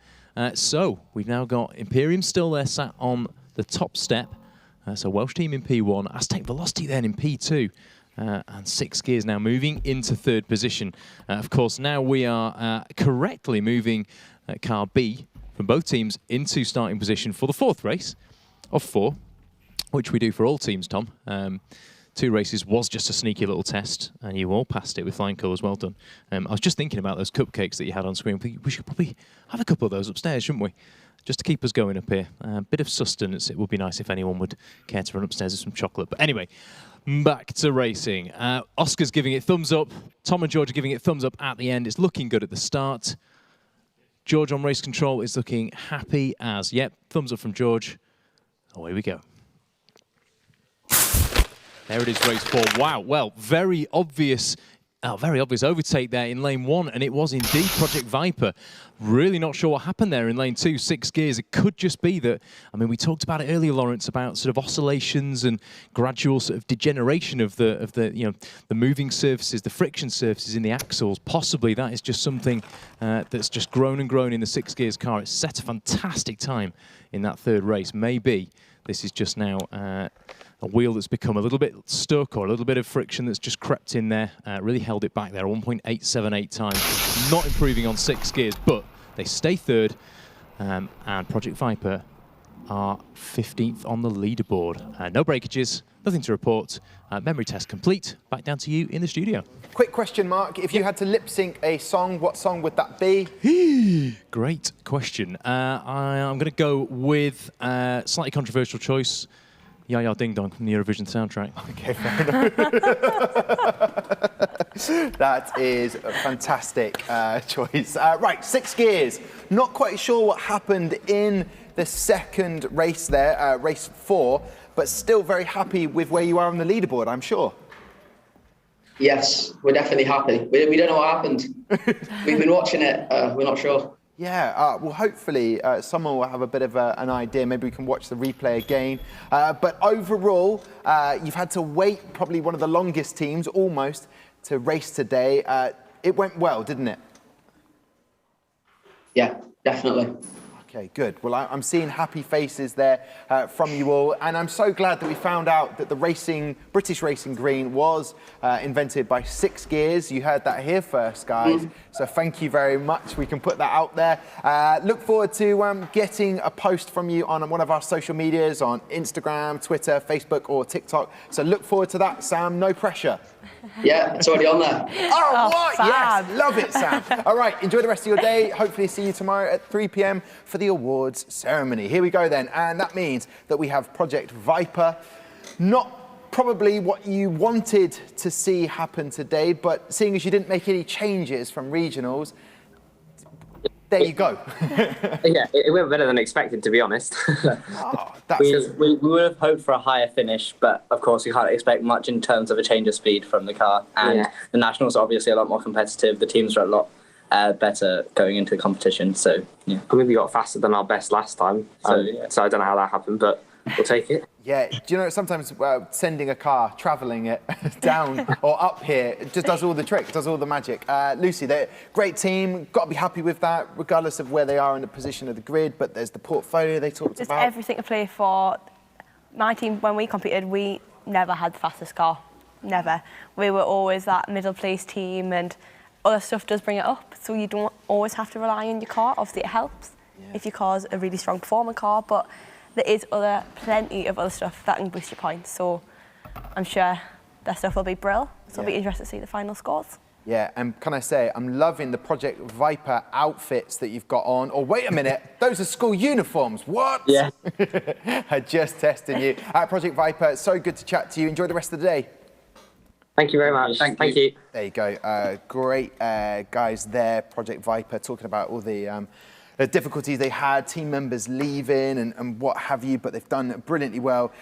So we've now got Imperium still there sat on the top step. So Welsh team in P1, Aztec Velocity then in P2. And 6 gears now moving into third position. Of course, now we are correctly moving car B from both teams into starting position for the 4th race of 4, which we do for all teams, Tom. 2 races was just a sneaky little test, and you all passed it with flying colours. Well done. I was just thinking about those cupcakes that you had on screen. We should probably have a couple of those upstairs, shouldn't we? Just to keep us going up here. A bit of sustenance. It would be nice if anyone would care to run upstairs with some chocolate. But anyway, back to racing. Oscar's giving it thumbs up. Tom and George are giving it thumbs up at the end. It's looking good at the start. George on race control is looking happy as. Yep, thumbs up from George. Away we go. There it is, race 4. Wow, well, very obvious overtake there in lane 1, and it was indeed Project Viper. Really not sure what happened there in lane 2, 6 gears. It could just be that, I mean, we talked about it earlier, Lawrence, about sort of oscillations and gradual sort of degeneration of the you know, the moving surfaces, the friction surfaces in the axles. Possibly that is just something that's just grown and grown in the 6 gears car. It's set a fantastic time in that 3rd race. Maybe this is just now a wheel that's become a little bit stuck, or a little bit of friction that's just crept in there, really held it back there. 1.878 times, not improving on 6 gears, but they stay 3rd, and Project Viper are 15th on the leaderboard. No breakages, nothing to report. Memory test complete. Back down to you in the studio. Quick question, Mark. If you had to lip sync a song, what song would that be? Great question. I'm going to go with a slightly controversial choice. Ya Ya Ding Dong from the Eurovision soundtrack. Okay, fair enough. That is a fantastic choice. Right, 6 gears. Not quite sure what happened in the 2nd race there, race 4, but still very happy with where you are on the leaderboard, I'm sure. Yes, we're definitely happy. We don't know what happened. We've been watching it. We're not sure. Yeah, well, hopefully someone will have a bit of an idea. Maybe we can watch the replay again. But overall, you've had to wait, probably one of the longest teams, almost, to race today. It went well, didn't it? Yeah, definitely. Okay, good. Well, I'm seeing happy faces there from you all, and I'm so glad that we found out that the British racing green was invented by 6 gears. You heard that here first, guys. So thank you very much. We can put that out there. Look forward to getting a post from you on one of our social medias, on Instagram, Twitter, Facebook, or TikTok. So look forward to that, Sam. No pressure. Yeah, it's already on there. Oh, what? Fab. Yes, love it, Sam. All right, enjoy the rest of your day. Hopefully see you tomorrow at 3 p.m. for the awards ceremony. Here we go then, and that means that we have Project Viper. Not probably what you wanted to see happen today, but seeing as you didn't make any changes from regionals, there you go. Yeah, it went better than expected, to be honest. We would have hoped for a higher finish, but of course we can't expect much in terms of a change of speed from the car. And the Nationals are obviously a lot more competitive. The teams are a lot better going into the competition. So, yeah. I mean, we got faster than our best last time. So I don't know how that happened, but we'll take it. Yeah, do you know, sometimes sending a car, travelling it down or up here, it just does all the tricks, does all the magic. Lucy, they're a great team, got to be happy with that, regardless of where they are in the position of the grid, but there's the portfolio they talked Just about. everything to play for. My team, when we competed, we never had the fastest car, never. We were always that middle place team, and other stuff does bring it up, so you don't always have to rely on your car. Obviously it helps if your car's a really strong performing car, but there is plenty of other stuff that can boost your points. So I'm sure their stuff will be brill. So it'll be interesting to see the final scores. Yeah, and can I say, I'm loving the Project Viper outfits that you've got on. Oh, wait a minute, those are school uniforms. What? Yeah. I just tested you. Project Viper, it's so good to chat to you. Enjoy the rest of the day. Thank you very much. Thank you. There you go. Great guys there, Project Viper, talking about all the difficulties they had, team members leaving and what have you, but they've done brilliantly well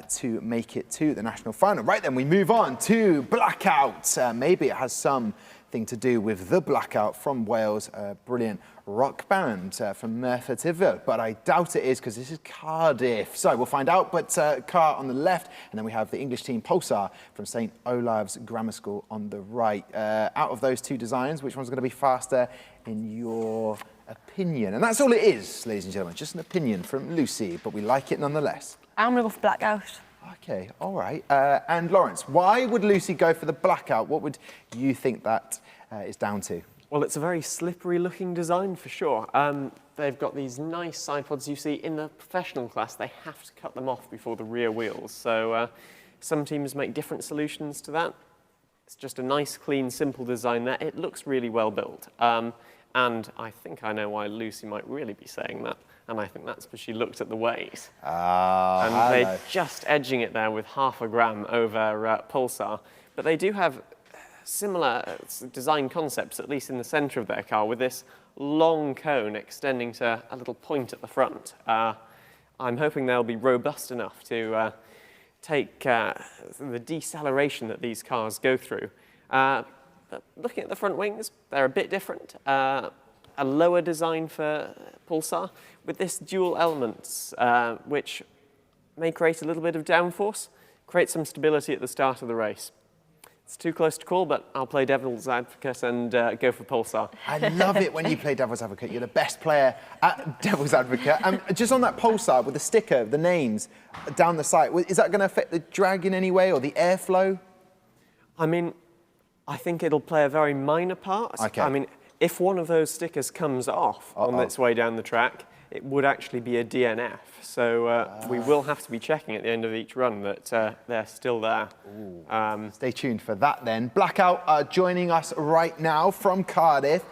to make it to the national final. Right then, we move on to Blackout. Maybe it has something to do with the Blackout from Wales, a brilliant rock band from Monifieth, but I doubt it is because this is Cardiff. So we'll find out, but Car on the left, and then we have the English team Pulsar from St. Olave's Grammar School on the right. Out of those two designs, which one's going to be faster in your opinion? And that's all it is, ladies and gentlemen, just an opinion from Lucy, but we like it nonetheless. I'm going to go for Blackout. Okay, all right. And Lawrence, why would Lucy go for the Blackout? What would you think that is down to? Well, it's a very slippery looking design for sure. They've got these nice side pods. You see, in the professional class, they have to cut them off before the rear wheels. So some teams make different solutions to that. It's just a nice, clean, simple design there. It looks really well built. And I think I know why Lucy might really be saying that. And I think that's because she looked at the weight. And they're just edging it there with 0.5 gram over Pulsar. But they do have similar design concepts, at least in the centre of their car, with this long cone extending to a little point at the front. I'm hoping they'll be robust enough to take the deceleration that these cars go through. But looking at the front wings, they're a bit different. A lower design for Pulsar with this dual elements, which may create a little bit of downforce, create some stability at the start of the race. It's too close to call, but I'll play devil's advocate and go for Pulsar. I love it when you play devil's advocate. You're the best player at devil's advocate. Just on that Pulsar with the sticker, the names down the side, is that going to affect the drag in any way or the airflow? I mean, I think it'll play a very minor part. Okay. I mean, if one of those stickers comes off on its way down the track, it would actually be a DNF. So we will have to be checking at the end of each run that they're still there. Stay tuned for that then. Blackout are joining us right now from Cardiff.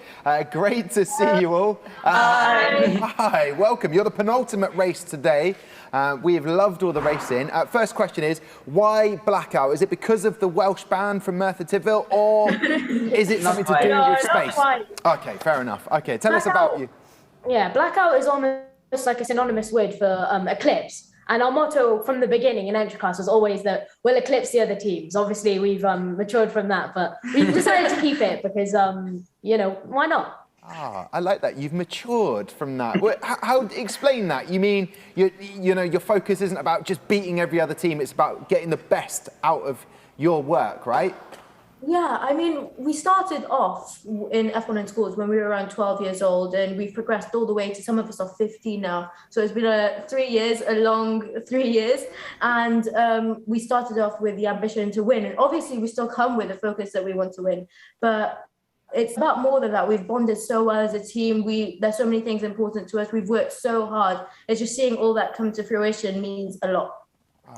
Great to see you all. Hi, welcome. You're the penultimate race today. We've loved all the racing. First question is, why Blackout? Is it because of the Welsh band from Monifieth, or is it something to do with space? Okay, fair enough. Okay, tell us about you. Yeah, Blackout is almost like a synonymous word for Eclipse. And our motto from the beginning in entry class was always that we'll eclipse the other teams. Obviously, we've matured from that, but we've decided to keep it because, you know, why not? I like that. You've matured from that. How explain that? You mean, you know, your focus isn't about just beating every other team. It's about getting the best out of your work, right? Yeah, I mean, we started off in F1 in schools when we were around 12 years old, and we've progressed all the way to some of us are 15 now. So it's been a long 3 years. And we started off with the ambition to win. And obviously we still come with the focus that we want to win. But it's about more than that. We've bonded so well as a team. There's so many things important to us. We've worked so hard. It's just seeing all that come to fruition means a lot.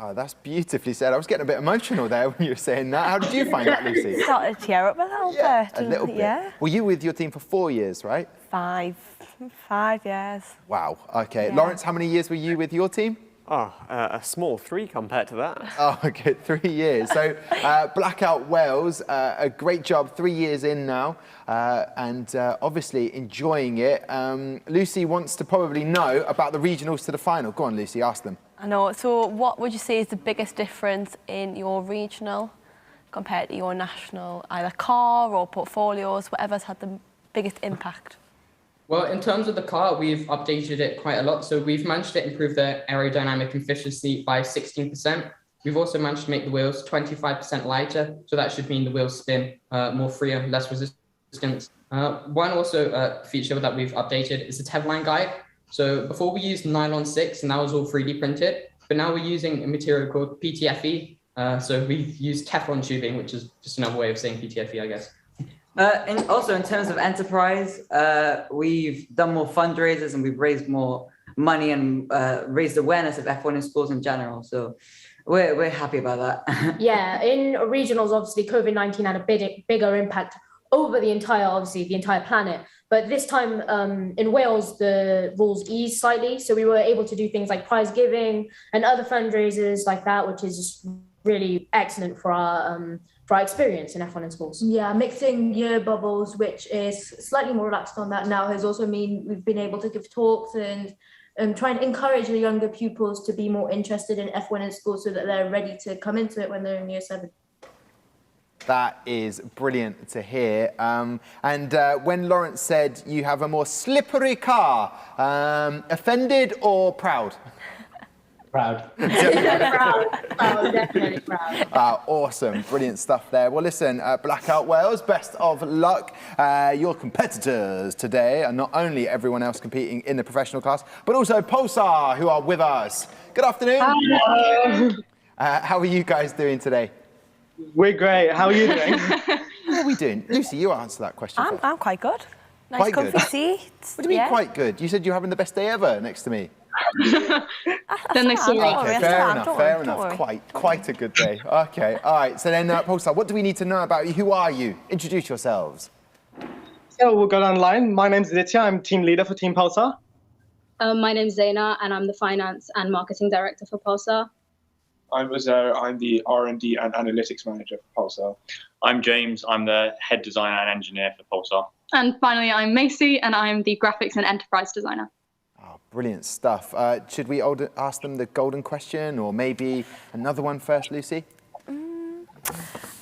Oh, that's beautifully said. I was getting a bit emotional there when you were saying that. How did you find that, Lucy? Started to tear up a little bit. A little bit. Yeah. Were you with your team for 4 years, right? 5 years. Wow. Okay. Yeah. Lawrence, how many years were you with your team? Oh, a small 3 compared to that. Oh, okay, 3 years. So Blackout Wales, a great job, 3 years in now, and obviously enjoying it. Lucy wants to probably know about the regionals to the final. Go on, Lucy, ask them. I know. So what would you say is the biggest difference in your regional compared to your national, either car or portfolios, whatever's had the biggest impact? Well, in terms of the car, we've updated it quite a lot. So we've managed to improve the aerodynamic efficiency by 16%. We've also managed to make the wheels 25% lighter. So that should mean the wheels spin more freer, less resistance. One also feature that we've updated is the Tevline guide. So before we used nylon 6 and that was all 3D printed, but now we're using a material called PTFE. So we've used Teflon tubing, which is just another way of saying PTFE, I guess. And also in terms of enterprise, we've done more fundraisers and we've raised more money and raised awareness of F1 in schools in general. So we're happy about that. Yeah, in regionals, obviously, COVID-19 had a bigger impact over the entire planet. But this time in Wales, the rules eased slightly. So we were able to do things like prize giving and other fundraisers like that, which is just really excellent for our experience in F1 in schools. Yeah, mixing year bubbles, which is slightly more relaxed on that now, has also mean we've been able to give talks and try and encourage the younger pupils to be more interested in F1 in school so that they're ready to come into it when they're in year 7. That is brilliant to hear. And when Lawrence said you have a more slippery car, offended or proud? Proud. Definitely proud. Awesome, brilliant stuff there. Well, listen, Blackout Wales, best of luck. Your competitors today are not only everyone else competing in the professional class, but also Pulsar, who are with us. Good afternoon. Hello. How are you guys doing today? We're great. How are you doing? How are we doing? Lucy, you answer that question first. I'm quite good. Nice Quite comfy good. seats. What do you mean quite good? You said you're having the best day ever next to me. Then they saw Okay, fair enough. Quite a good day. Okay, all right. So then, Pulsar, what do we need to know about you? Who are you? Introduce yourselves. So we'll go down the line. My name's Aditya. I'm team leader for Team Pulsar. My name's Zaina, and I'm the finance and marketing director for Pulsar. I'm Azar. I'm the R&D and analytics manager for Pulsar. I'm James. I'm the head designer and engineer for Pulsar. And finally, I'm Macy, and I'm the graphics and enterprise designer. Brilliant stuff. Should we ask them the golden question, or maybe another one first, Lucy?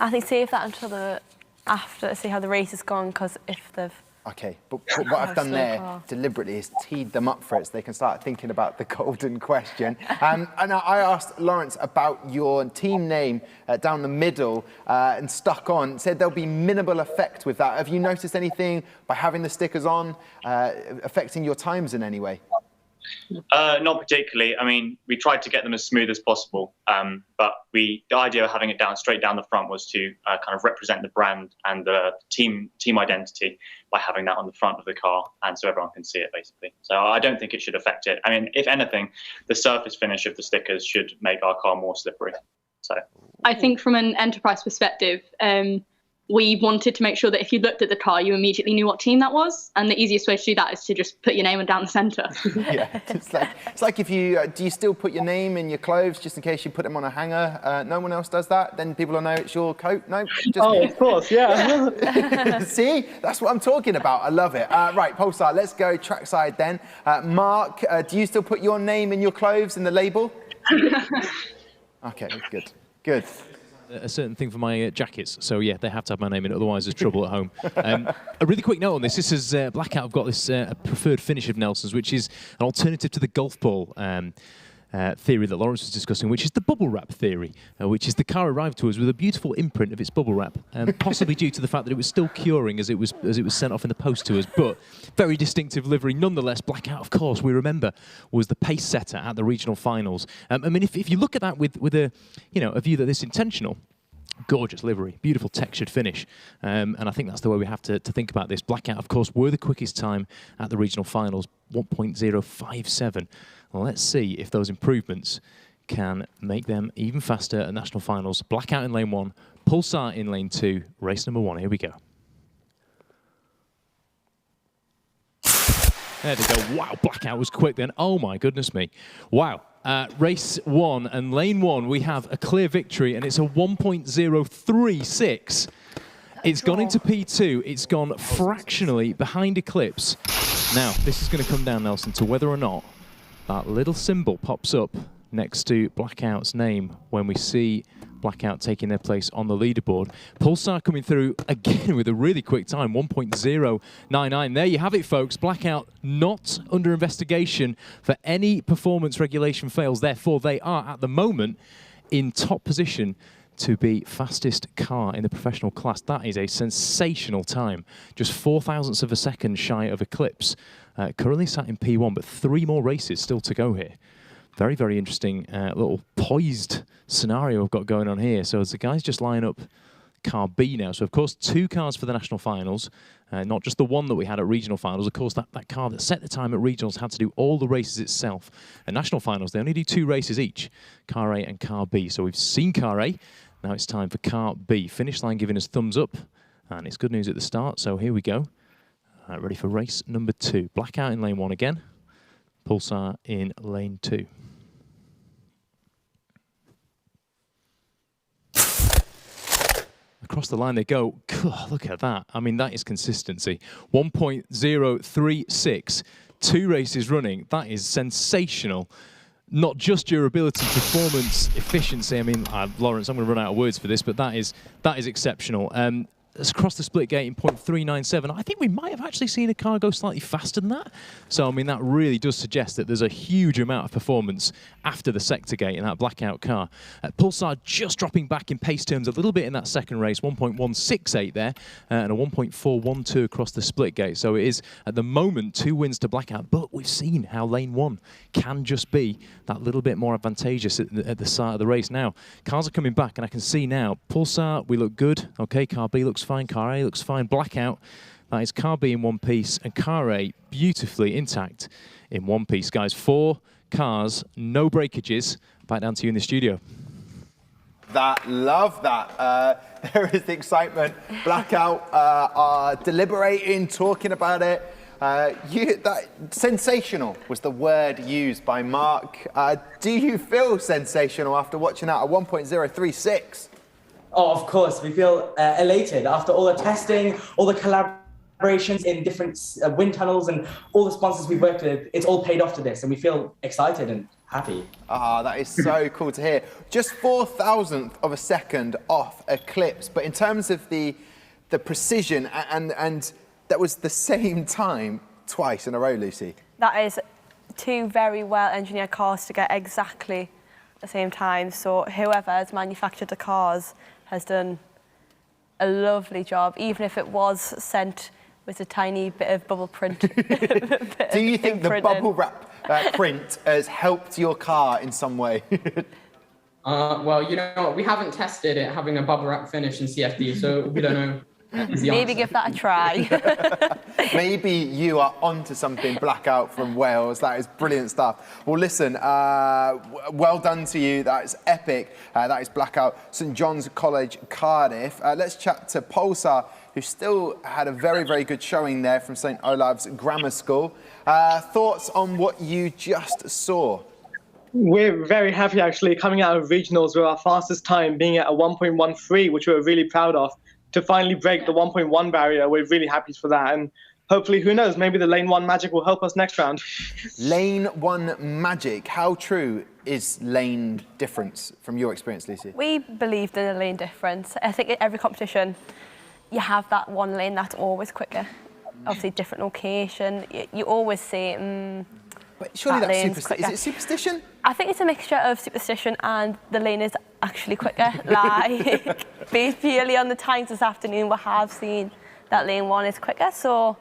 I think save that until after, see how the race has gone, because if they've... Okay, but what I've done there deliberately is teed them up for it so they can start thinking about the golden question. And I asked Lawrence about your team name down the middle and stuck on, said there'll be minimal effect with that. Have you noticed anything by having the stickers on affecting your times in any way? Not particularly. I mean, we tried to get them as smooth as possible, but the idea of having it straight down the front was to kind of represent the brand and the team identity by having that on the front of the car, and so everyone can see it basically. So I don't think it should affect it. I mean, if anything, the surface finish of the stickers should make our car more slippery. So I think from an enterprise perspective, we wanted to make sure that if you looked at the car, you immediately knew what team that was. And the easiest way to do that is to just put your name down the centre. Yeah, it's like if you, do you still put your name in your clothes just in case you put them on a hanger? No one else does that? Then people will know it's your coat? No? Just of course, yeah. See? That's what I'm talking about. I love it. Right, Pulsar, let's go trackside then. Mark, do you still put your name in your clothes in the label? Okay, good. Good. A certain thing for my jackets. So yeah, they have to have my name in it, otherwise there's trouble at home. A really quick note on this. This is Blackout have got this preferred finish of Nelson's, which is an alternative to the golf ball theory that Lawrence was discussing, which is the bubble wrap theory, which is the car arrived to us with a beautiful imprint of its bubble wrap, possibly due to the fact that it was still curing as it was sent off in the post to us, but very distinctive livery nonetheless. Blackout, of course, we remember, was the pace setter at the regional finals. I mean, if you look at that with a view that it's intentional, gorgeous livery, beautiful textured finish, and I think that's the way we have to think about this. Blackout, of course, were the quickest time at the regional finals, 1.057. Well, let's see if those improvements can make them even faster at national finals. Blackout in lane 1, Pulsar in lane 2, race number 1. Here we go. There they go. Wow, Blackout was quick then. Oh my goodness me. Wow. Race 1 and lane 1, we have a clear victory, and it's a 1.036. It's gone into P2. It's gone fractionally behind Eclipse. Now, this is going to come down, Nelson, to whether or not that little symbol pops up next to Blackout's name when we see Blackout taking their place on the leaderboard. Pulsar coming through again with a really quick time, 1.099. There you have it, folks. Blackout not under investigation for any performance regulation fails. Therefore, they are at the moment in top position to be fastest car in the professional class. That is a sensational time. Just 0.004 of a second shy of Eclipse. Currently sat in P1, but 3 more races still to go here. Very, very interesting little poised scenario we've got going on here. So as the guys just line up car B now. So, of course, 2 cars for the national finals, not just the one that we had at regional finals. Of course, that car that set the time at regionals had to do all the races itself. At national finals, they only do 2 races each, car A and car B. So we've seen car A. Now it's time for car B. Finish line giving us thumbs up, and it's good news at the start. So here we go. Ready for race number 2. Blackout in lane 1 again. Pulsar in lane 2. Across the line they go. God, look at that. I mean, that is consistency. 1.036, 2 races running. That is sensational. Not just durability, performance, efficiency. I mean, Lawrence, I'm going to run out of words for this, but that is exceptional. Across the split gate in 0.397. I think we might have actually seen a car go slightly faster than that. So, I mean, that really does suggest that there's a huge amount of performance after the sector gate in that blackout car. Pulsar just dropping back in pace terms a little bit in that second race, 1.168 there, and a 1.412 across the split gate. So it is, at the moment, 2 wins to blackout, but we've seen how lane 1 can just be that little bit more advantageous at the start of the race. Now, cars are coming back, and I can see now, Pulsar, we look good. Okay, car B looks fine, car A looks fine. Blackout, that is car B in one piece, and car A beautifully intact in one piece. Guys, 4 cars, no breakages. Back down to you in the studio. Love that. There is the excitement. Blackout are deliberating, talking about it. Sensational was the word used by Mark. Do you feel sensational after watching that at 1.036? Oh, of course. We feel elated after all the testing, all the collaborations in different wind tunnels and all the sponsors we've worked with. It's all paid off to this, and we feel excited and happy. That is so cool to hear. Just 4,000th of a second off Eclipse, but in terms of the precision, and that was the same time twice in a row, Lucy. That is 2 very well-engineered cars to get exactly the same time. So whoever has manufactured the cars has done a lovely job, even if it was sent with a tiny bit of bubble print. Do you think the bubble wrap print has helped your car in some way? Well, you know, we haven't tested it having a bubble wrap finish in CFD, so we don't know. Maybe give that a try. Maybe you are onto something, Blackout from Wales. That is brilliant stuff. Well, listen, well done to you. That is epic. That is Blackout, St John's College, Cardiff. Let's chat to Pulsar, who still had a very, very good showing there from St Olave's Grammar School. Thoughts on what you just saw? We're very happy, actually, coming out of regionals with our fastest time being at a 1.13, which we're really proud of. To finally break the 1.1 barrier, we're really happy for that. And hopefully, who knows, maybe the lane 1 magic will help us next round. Lane 1 magic. How true is lane difference from your experience, Lucy? We believed in a lane difference. I think in every competition, you have that one lane that's always quicker. Obviously, different location. You always see, but surely that's is it superstition? I think it's a mixture of superstition and the lane is actually quicker. Like, based purely on the times this afternoon, we have seen that lane 1 is quicker. So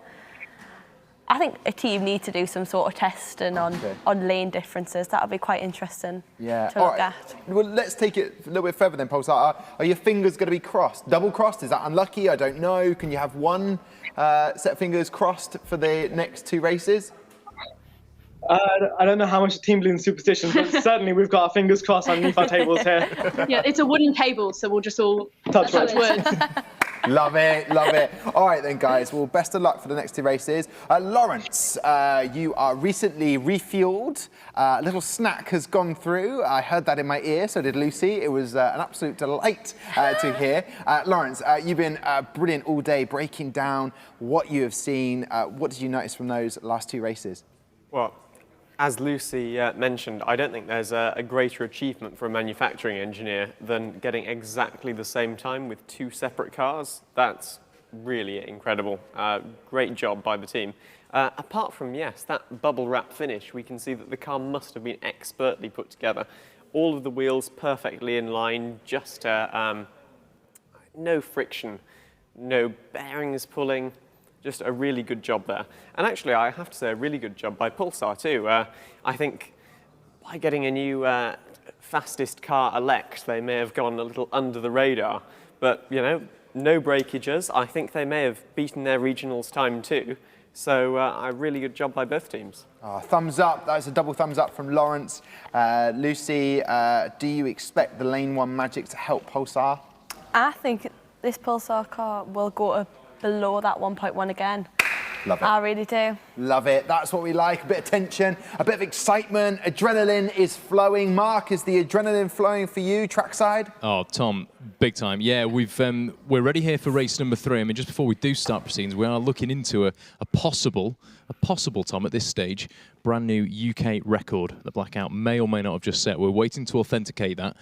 I think a team needs to do some sort of testing on lane differences. That would be quite interesting to look at. Well, let's take it a little bit further then, Pulsar. Are your fingers going to be crossed? Double crossed? Is that unlucky? I don't know. Can you have one set of fingers crossed for the next 2 races? I don't know how much the team believes in superstition, but certainly we've got our fingers crossed underneath our tables here. Yeah, it's a wooden table, so we'll just all touch words. Love it, love it. All right then, guys. Well, best of luck for the next 2 races. Lawrence, you are recently refueled. A little snack has gone through. I heard that in my ear, so did Lucy. It was an absolute delight to hear. Lawrence, you've been brilliant all day breaking down what you have seen. What did you notice from those last 2 races? Well, as Lucy mentioned, I don't think there's a greater achievement for a manufacturing engineer than getting exactly the same time with 2 separate cars. That's really incredible. Great job by the team. Apart from, yes, that bubble wrap finish, we can see that the car must have been expertly put together. All of the wheels perfectly in line, just no friction, no bearings pulling. Just a really good job there. And actually, I have to say, a really good job by Pulsar too. I think by getting a new fastest car elect, they may have gone a little under the radar. but, you know, no breakages. I think they may have beaten their regionals time too. So a really good job by both teams. Oh, thumbs up. That was a double thumbs up from Lawrence. Lucy, do you expect the lane 1 magic to help Pulsar? I think this Pulsar car will go to below that 1.1 again. Love it. I really do. Love it. That's what we like. A bit of tension, a bit of excitement. Adrenaline is flowing. Mark, is the adrenaline flowing for you, trackside? Oh, Tom, big time. Yeah, we're ready here for race number 3. I mean, just before we do start proceedings, we are looking into a possible, Tom, at this stage, brand new UK record that Blackout may or may not have just set. We're waiting to authenticate that.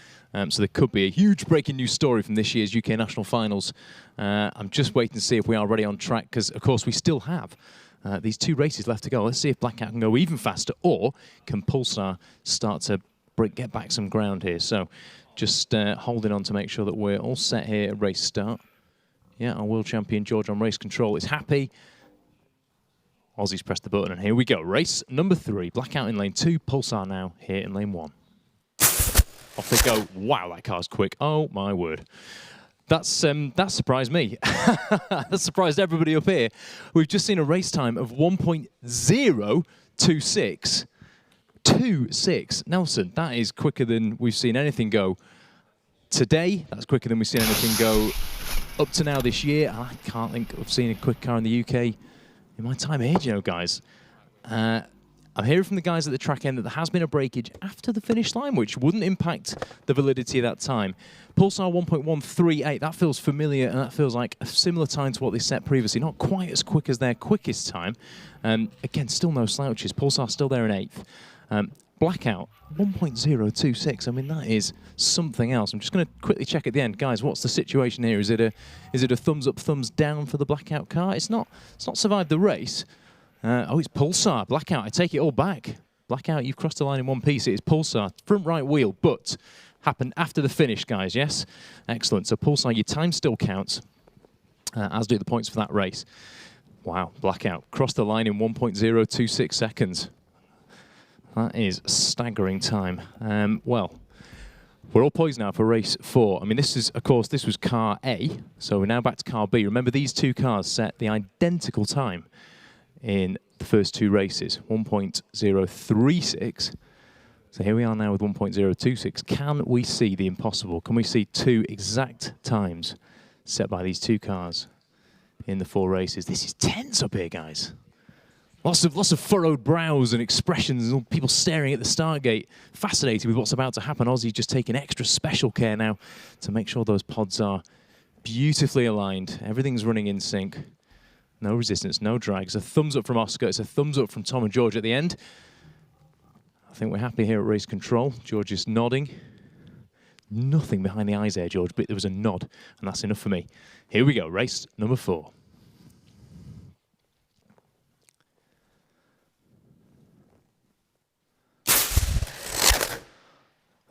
So there could be a huge breaking news story from this year's UK National Finals. I'm just waiting to see if we are ready on track, because, of course, we still have these 2 races left to go. Let's see if Blackout can go even faster, or can Pulsar start to get back some ground here. So just holding on to make sure that we're all set here at race start. Yeah, our world champion George on race control is happy. Aussie's pressed the button, and here we go. Race number 3. Blackout in lane 2, Pulsar now here in lane 1. Off they go. Wow, that car's quick. Oh, my word. That surprised me. That surprised everybody up here. We've just seen a race time of 1.026. 2.6. Nelson, that is quicker than we've seen anything go today. That's quicker than we've seen anything go up to now this year. I can't think of seeing a quick car in the UK in my time here, you know, guys. I'm hearing from the guys at the track end that there has been a breakage after the finish line, which wouldn't impact the validity of that time. Pulsar 1.138, that feels familiar, and that feels like a similar time to what they set previously. Not quite as quick as their quickest time. Again, still no slouches. Pulsar still there in 8th. Blackout 1.026. I mean, that is something else. I'm just going to quickly check at the end, guys. What's the situation here? Is it a thumbs up, thumbs down for the Blackout car? It's not survived the race. Oh, it's Pulsar. Blackout, I take it all back. Blackout, you've crossed the line in one piece. It is Pulsar, front right wheel, but happened after the finish, guys, yes? Excellent. So Pulsar, your time still counts, as do the points for that race. Wow, Blackout, crossed the line in 1.026 seconds. That is staggering time. Well, we're all poised now for race 4. I mean, this is, of course, this was car A, so we're now back to car B. Remember, these 2 cars set the identical time in the first 2 races, 1.036. So here we are now with 1.026. Can we see the impossible? Can we see 2 exact times set by these 2 cars in the 4 races? This is tense up here, guys. Lots of furrowed brows and expressions, and people staring at the start gate, fascinated with what's about to happen. Aussie's just taking extra special care now to make sure those pods are beautifully aligned. Everything's running in sync. No resistance, no drag. It's a thumbs up from Oscar. It's a thumbs up from Tom and George at the end. I think we're happy here at race control. George is nodding. Nothing behind the eyes there, George, but there was a nod, and that's enough for me. Here we go, race number 4.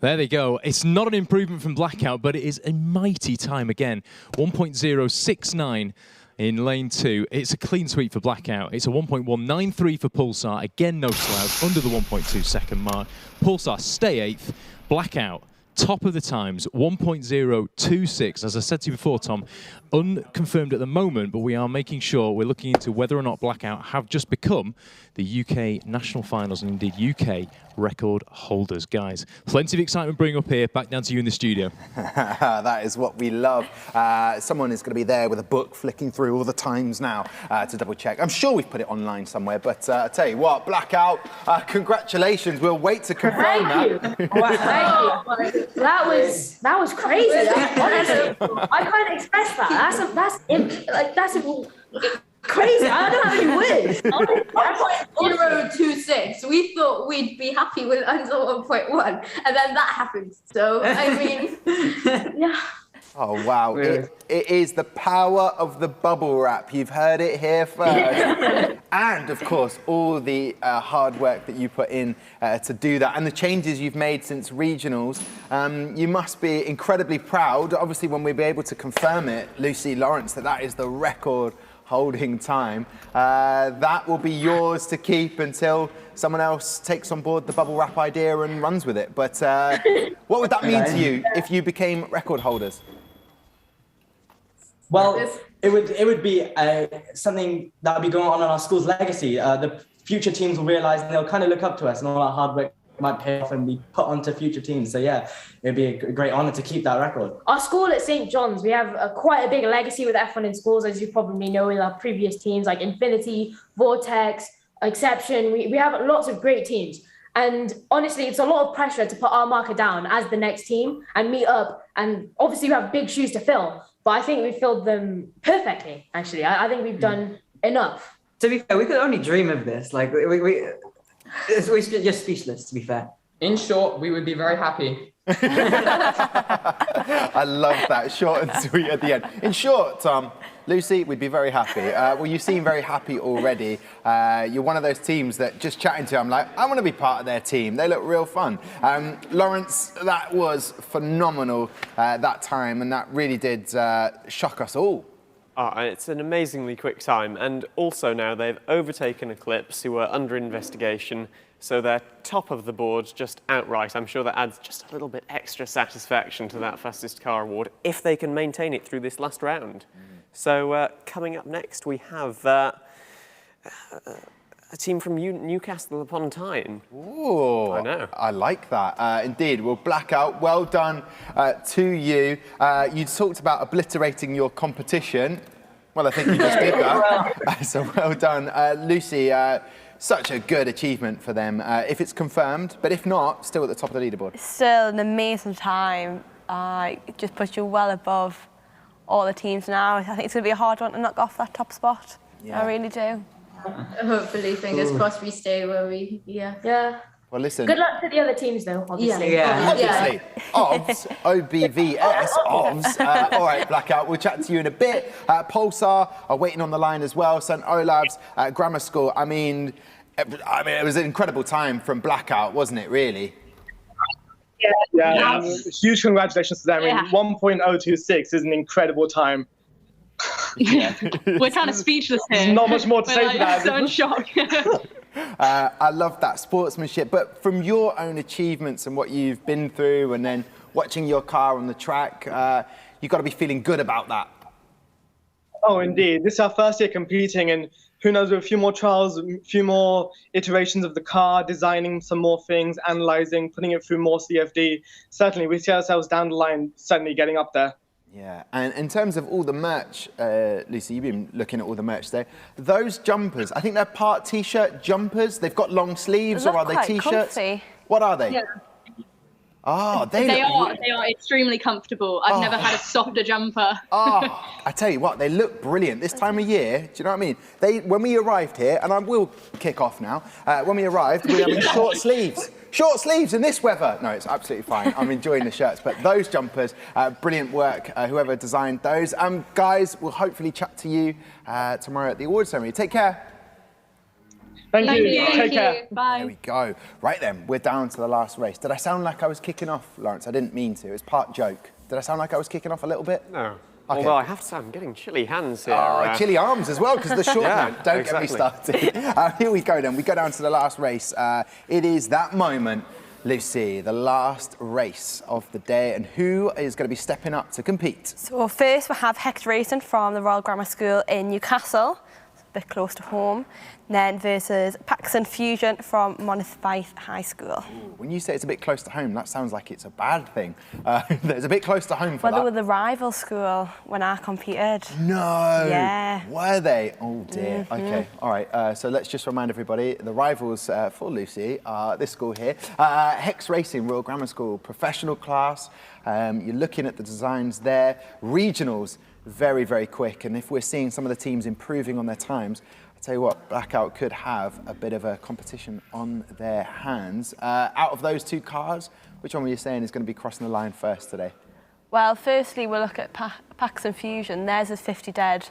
There they go. It's not an improvement from Blackout, but it is a mighty time again. 1.069 in lane 2. It's a clean sweep for Blackout. It's a 1.193 for Pulsar. Again, no slouch, under the 1.2 second mark. Pulsar stay 8th. Blackout, top of the times, 1.026. As I said to you before, Tom, unconfirmed at the moment, but we are making sure we're looking into whether or not Blackout have just become the UK National Finals and indeed UK record holders. Guys, plenty of excitement brewing up here. Back down to you in the studio. That is what we love. Someone is going to be there with a book flicking through all the times now to double check. I'm sure we've put it online somewhere, but I tell you what, Blackout, congratulations. We'll wait to confirm that. Wow. That was crazy. Honestly, I can't express that. That's crazy. I don't have any words. 1.026. We thought we'd be happy with under 1.1, and then that happened. So I mean, yeah. Oh wow! It is the power of the bubble wrap. You've heard it here first, and of course all the hard work that you put in to do that, and the changes you've made since regionals. You must be incredibly proud. Obviously, when we'll be able to confirm it, Lucy, Lawrence, that is the record holding time. That will be yours to keep until someone else takes on board the bubble wrap idea and runs with it. But what would that mean to you if you became record holders? Well, it would be something that would be going on in our school's legacy. The future teams will realise and they'll kind of look up to us, and all our hard work might pay off and be put onto future teams. So yeah, it'd be a great honour to keep that record. Our school at St. John's, we have quite a big legacy with F1 in schools, as you probably know, with our previous teams like Infinity, Vortex, Exception. We have lots of great teams. And honestly, it's a lot of pressure to put our marker down as the next team and meet up. And obviously, we have big shoes to fill. But I think we filled them perfectly, actually. I think we've done enough. To be fair, we could only dream of this. Like, we're just speechless, to be fair. In short, we would be very happy. I love that, short and sweet at the end. In short, Tom, Lucy, we'd be very happy. Well, you seem very happy already. You're one of those teams that just chatting to, I'm like, I want to be part of their team. They look real fun. Lawrence, that was phenomenal that time, and that really did shock us all. It's an amazingly quick time, and also now they've overtaken Eclipse, who are under investigation, so they're top of the board just outright. I'm sure that adds just a little bit extra satisfaction to that fastest car award, if they can maintain it through this last round. So coming up next, we have a team from Newcastle upon Tyne. Ooh, I know. I like that. Indeed. Well, Blackout, well done to you. You talked about obliterating your competition. Well, I think you just did that. So well done. Lucy, such a good achievement for them, if it's confirmed. But if not, still at the top of the leaderboard. Still an amazing time. It just puts you well above all the teams now. I think it's going to be a hard one to knock off that top spot. Yeah. I really do. Hopefully, fingers crossed, we stay where we, Yeah. Well, listen. Good luck to the other teams, though, obviously. Yeah. Obviously. OBS, OBVS, OBS. All right, Blackout, we'll chat to you in a bit. Pulsar are waiting on the line as well. St. Olave's Grammar School. I mean, it was an incredible time from Blackout, wasn't it, really? Yeah, huge congratulations to them. I mean, 1.026 is an incredible time. We're kind of speechless here. There's not much more to say to that. So in shock. I love that sportsmanship, but from your own achievements and what you've been through, and then watching your car on the track, you've got to be feeling good about that. Oh, indeed. This is our first year competing, and who knows, with a few more trials, a few more iterations of the car, designing some more things, analysing, putting it through more CFD. Certainly, we see ourselves down the line, certainly getting up there. Yeah, and in terms of all the merch, Lucy, you've been looking at all the merch there. Those jumpers, I think they're part T-shirt jumpers. They've got long sleeves, or are they T-shirts? Comfy. What are they? Yeah. Oh, They are extremely comfortable. I've never had a softer jumper. I tell you what, they look brilliant. This time of year, do you know what I mean? When we arrived here, and I will kick off now, when we arrived, we were having short sleeves. Short sleeves in this weather. No, it's absolutely fine. I'm enjoying the shirts. But those jumpers, brilliant work, whoever designed those. Guys, we'll hopefully chat to you tomorrow at the awards ceremony. Take care. Thank you. Take care. Bye. There we go. Right then, we're down to the last race. Did I sound like I was kicking off, Lawrence? I didn't mean to. It was part joke. Did I sound like I was kicking off a little bit? No. Okay. Although I have to say, I'm getting chilly hands here. Chilly arms as well, because the short Yeah, one. Don't get me started. Here we go then. We go down to the last race. It is that moment, Lucy, the last race of the day, and who is going to be stepping up to compete? So first we have Hex Racing from the Royal Grammar School in Newcastle, a bit close to home. Then versus Paxson Fusion from Monifieth High School. When you say it's a bit close to home, that sounds like it's a bad thing. It's a bit close to home for Well, that. they were the rival school when I competed. No. Yeah. Were they? Oh dear. Okay. All right. So let's just remind everybody, the rivals for Lucy are this school here, Hex Racing, Royal Grammar School, professional class. You're looking at the designs there. Regionals, very, very quick. And if we're seeing some of the teams improving on their times, I tell you what, Blackout could have a bit of a competition on their hands. Out of those two cars, which one were you saying is going to be crossing the line first today? Well, firstly, we'll look at Paxson Fusion. Theirs is 50 dead.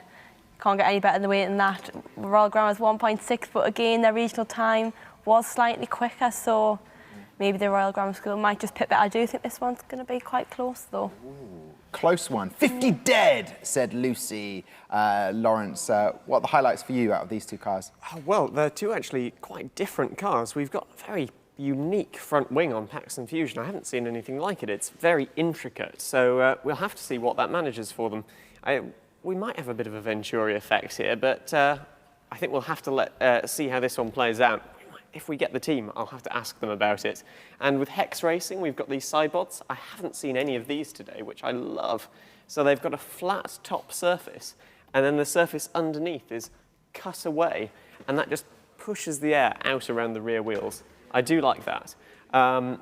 Can't get any better than weight than that. Royal Grammar's 1.6, but again, their regional time was slightly quicker, so maybe the Royal Grammar School might just pip it. I do think this one's going to be quite close, though. Close one. 50 dead, said Lucy. Lawrence, what are the highlights for you out of these two cars? Well, they're two actually quite different cars. We've got a very unique front wing on Paxson Fusion. I haven't seen anything like it. It's very intricate, so we'll have to see what that manages for them. we might have a bit of a Venturi effect here, but I think we'll have to see how this one plays out. If we get the team, I'll have to ask them about it. And with Hex Racing, we've got these sideboards. I haven't seen any of these today, which I love. So they've got a flat top surface, and then the surface underneath is cut away, and that just pushes the air out around the rear wheels. I do like that. But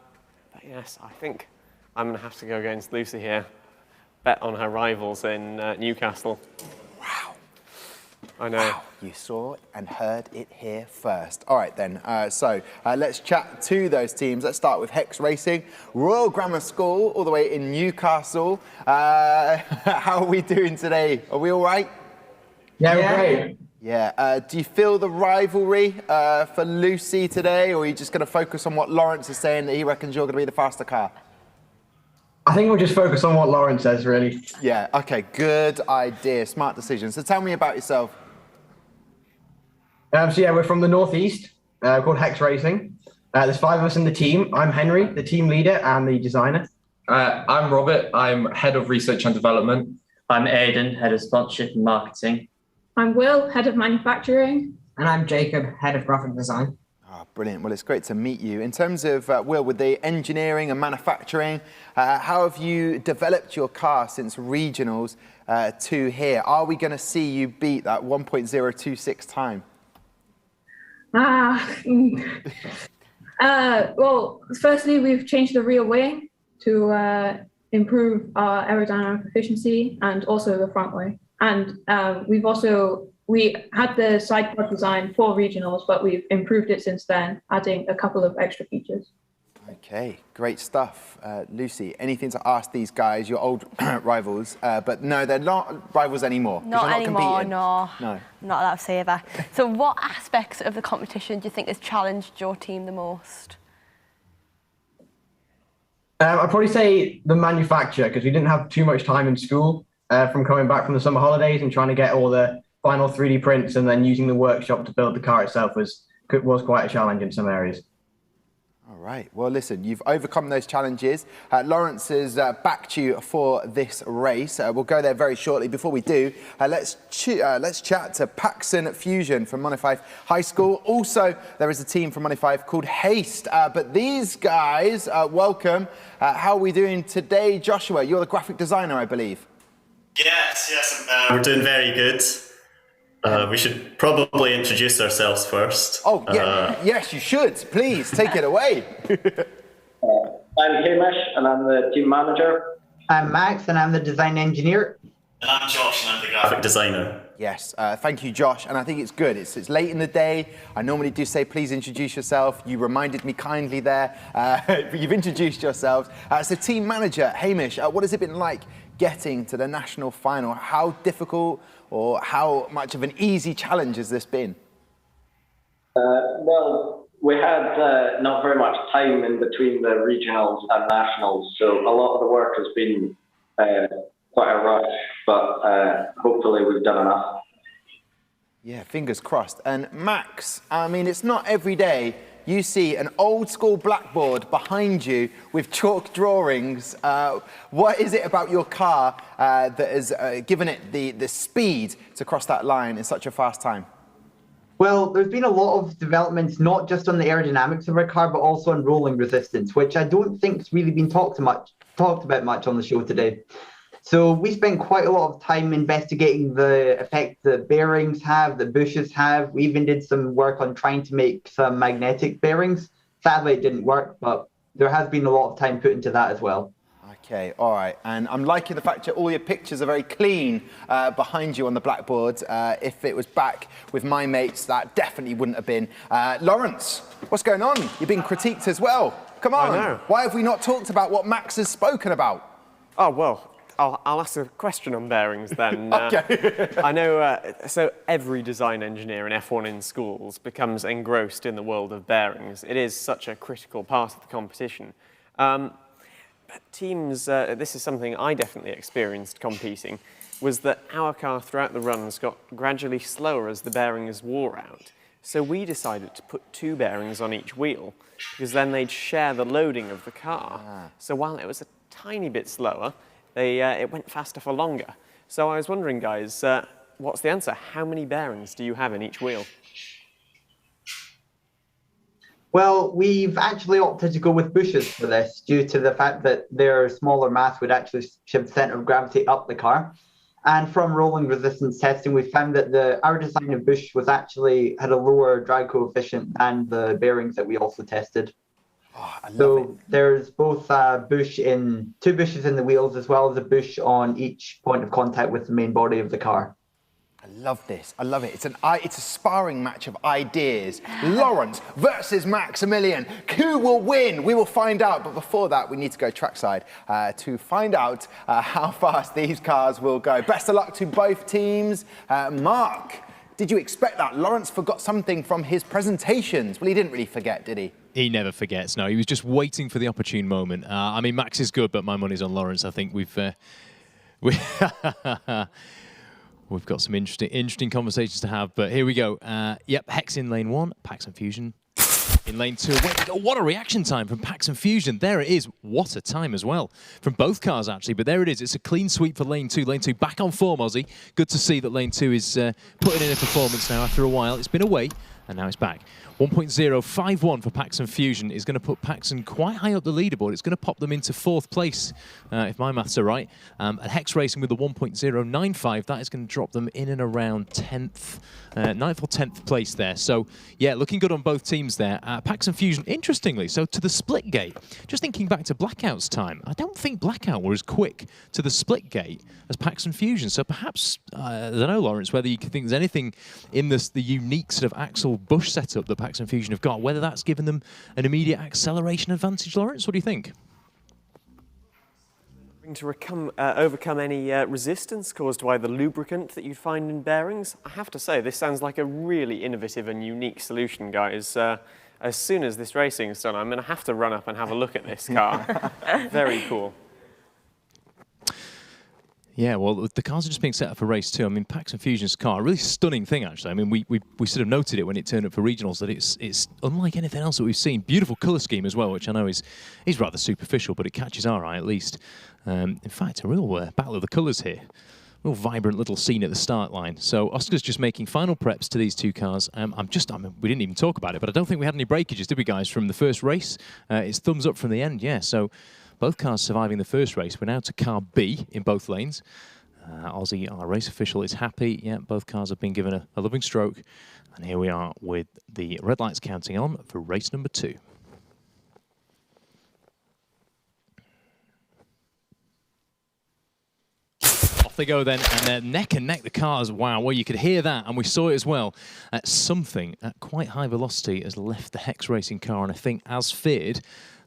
yes, I think I'm going to have to go against Lucy here. Bet on her rivals in Newcastle. Wow. I know. Wow. You saw and heard it here first. All right, then. Let's chat to those teams. Let's start with Hex Racing. Royal Grammar School, all the way in Newcastle. How are we doing today? Are we all right? Yeah, we're great. Yeah. Do you feel the rivalry for Lucy today, or are you just going to focus on what Lawrence is saying, that he reckons you're going to be the faster car? I think we'll just focus on what Lawrence says, really. Yeah, okay, good idea, smart decision. So tell me about yourself. We're from the Northeast, called Hex Racing. There's 5 of us in the team. I'm Henry, the team leader and the designer. I'm Robert, I'm head of research and development. I'm Edern, head of sponsorship and marketing. I'm Will, head of manufacturing. And I'm Jacob, head of graphic design. Oh, brilliant. Well, it's great to meet you. In terms of, Will, with the engineering and manufacturing, how have you developed your car since regionals to here? Are we going to see you beat that 1.026 time? Well, firstly, we've changed the rear wing to improve our aerodynamic efficiency and also the front wing. And we had the sidepod design for regionals, but we've improved it since then, adding a couple of extra features. Okay, great stuff. Lucy, anything to ask these guys, your old rivals? But no, they're not rivals anymore. Not anymore, competing. no. No. Not allowed to say that. So what aspects of the competition do you think has challenged your team the most? I'd probably say the manufacturer, because we didn't have too much time in school from coming back from the summer holidays and trying to get all the final 3D prints and then using the workshop to build the car itself was quite a challenge in some areas. All right. Well, listen, you've overcome those challenges. Lawrence has backed you for this race. We'll go there very shortly. Before we do, let's chat to Paxson Fusion from Monifieth High School. Also, there is a team from Monifieth called Haste. But these guys, welcome. How are we doing today, Joshua? You're the graphic designer, I believe. Yes, we're doing very good. We should probably introduce ourselves first. Oh, yeah. Yes, you should. Please, take it away. I'm Hamish, and I'm the team manager. I'm Max, and I'm the design engineer. And I'm Josh, and I'm the graphic designer. Yes, thank you, Josh. And I think it's good. It's late in the day. I normally do say, please introduce yourself. You reminded me kindly there. You've introduced yourselves. So team manager, Hamish, what has it been like getting to the national final? How difficult or how much of an easy challenge has this been? Well, we had not very much time in between the regionals and nationals, so a lot of the work has been quite a rush, but hopefully we've done enough. Yeah, fingers crossed. And Max, I mean, it's not every day you see an old school blackboard behind you with chalk drawings. What is it about your car that has given it the speed to cross that line in such a fast time? Well, there's been a lot of developments, not just on the aerodynamics of our car, but also on rolling resistance, which I don't think's really been talked about much on the show today. So we spent quite a lot of time investigating the effect that bearings have, that bushes have. We even did some work on trying to make some magnetic bearings. Sadly, it didn't work, but there has been a lot of time put into that as well. Okay, all right. And I'm liking the fact that all your pictures are very clean behind you on the blackboard. If it was back with my mates, that definitely wouldn't have been. Lawrence, what's going on? You've been critiqued as well. Come on. I know. Why have we not talked about what Max has spoken about? Oh, well, I'll ask a question on bearings then. Okay. I know, so every design engineer in F1 in schools becomes engrossed in the world of bearings. It is such a critical part of the competition. But teams, this is something I definitely experienced competing, was that our car throughout the runs got gradually slower as the bearings wore out. So we decided to put 2 bearings on each wheel, because then they'd share the loading of the car. So while it was a tiny bit slower, it went faster for longer. So I was wondering, guys, what's the answer? How many bearings do you have in each wheel? Well, we've actually opted to go with bushes for this due to the fact that their smaller mass would actually shift the centre of gravity up the car. And from rolling resistance testing, we found that our design of bush was actually had a lower drag coefficient than the bearings that we also tested. Oh, I love so it. There's both two bushes in the wheels as well as a bush on each point of contact with the main body of the car. I love this. I love it. It's a sparring match of ideas. Lawrence versus Maximilian. Who will win? We will find out. But before that, we need to go trackside to find out how fast these cars will go. Best of luck to both teams. Mark, did you expect that? Lawrence forgot something from his presentations. Well, he didn't really forget, did he? He never forgets. No, he was just waiting for the opportune moment. I mean, Max is good, but my money's on Lawrence. I think we've got some interesting conversations to have, but here we go. Yep, Hex in lane 1, Pax and Fusion in lane 2. What a reaction time from Pax and Fusion. There it is. What a time as well from both cars, actually, but there it is. It's a clean sweep for lane 2. Lane 2 back on form, Aussie. Good to see that lane 2 is putting in a performance now after a while. It's been away, and now it's back. 1.051 for Pax and Fusion is going to put Paxson quite high up the leaderboard. It's going to pop them into 4th place, if my maths are right. And Hex Racing with the 1.095, that is going to drop them in and around 10th, 9th or 10th place there. So, yeah, looking good on both teams there. Pax and Fusion, interestingly, so to the split gate, just thinking back to Blackout's time, I don't think Blackout were as quick to the split gate as Pax and Fusion. So perhaps, I don't know, Lawrence, whether you think there's anything in the unique sort of axle bush setup that Pax and Fusion have got, whether that's given them an immediate acceleration advantage, Lawrence? What do you think? To overcome any resistance caused by the lubricant that you'd find in bearings? I have to say, this sounds like a really innovative and unique solution, guys. As soon as this racing is done, I'm going to have to run up and have a look at this car. Very cool. Yeah, well, the cars are just being set up for race 2. I mean, Pax and Fusion's car, a really stunning thing, actually. I mean, we sort of noted it when it turned up for regionals, that it's unlike anything else that we've seen. Beautiful colour scheme as well, which I know is rather superficial, but it catches our eye at least. In fact, a real battle of the colours here. Real vibrant little scene at the start line. So Oscar's just making final preps to these two cars. I mean, we didn't even talk about it, but I don't think we had any breakages, did we, guys, from the first race? It's thumbs up from the end, yeah. So both cars surviving the first race. We're now to car B in both lanes. Aussie, our race official, is happy. Yeah, both cars have been given a loving stroke. And here we are with the red lights counting on for race number 2. Off they go then, and they're neck and neck, the cars. Wow, well, you could hear that, and we saw it as well. Something at quite high velocity has left the Hex Racing car, and I think, as feared,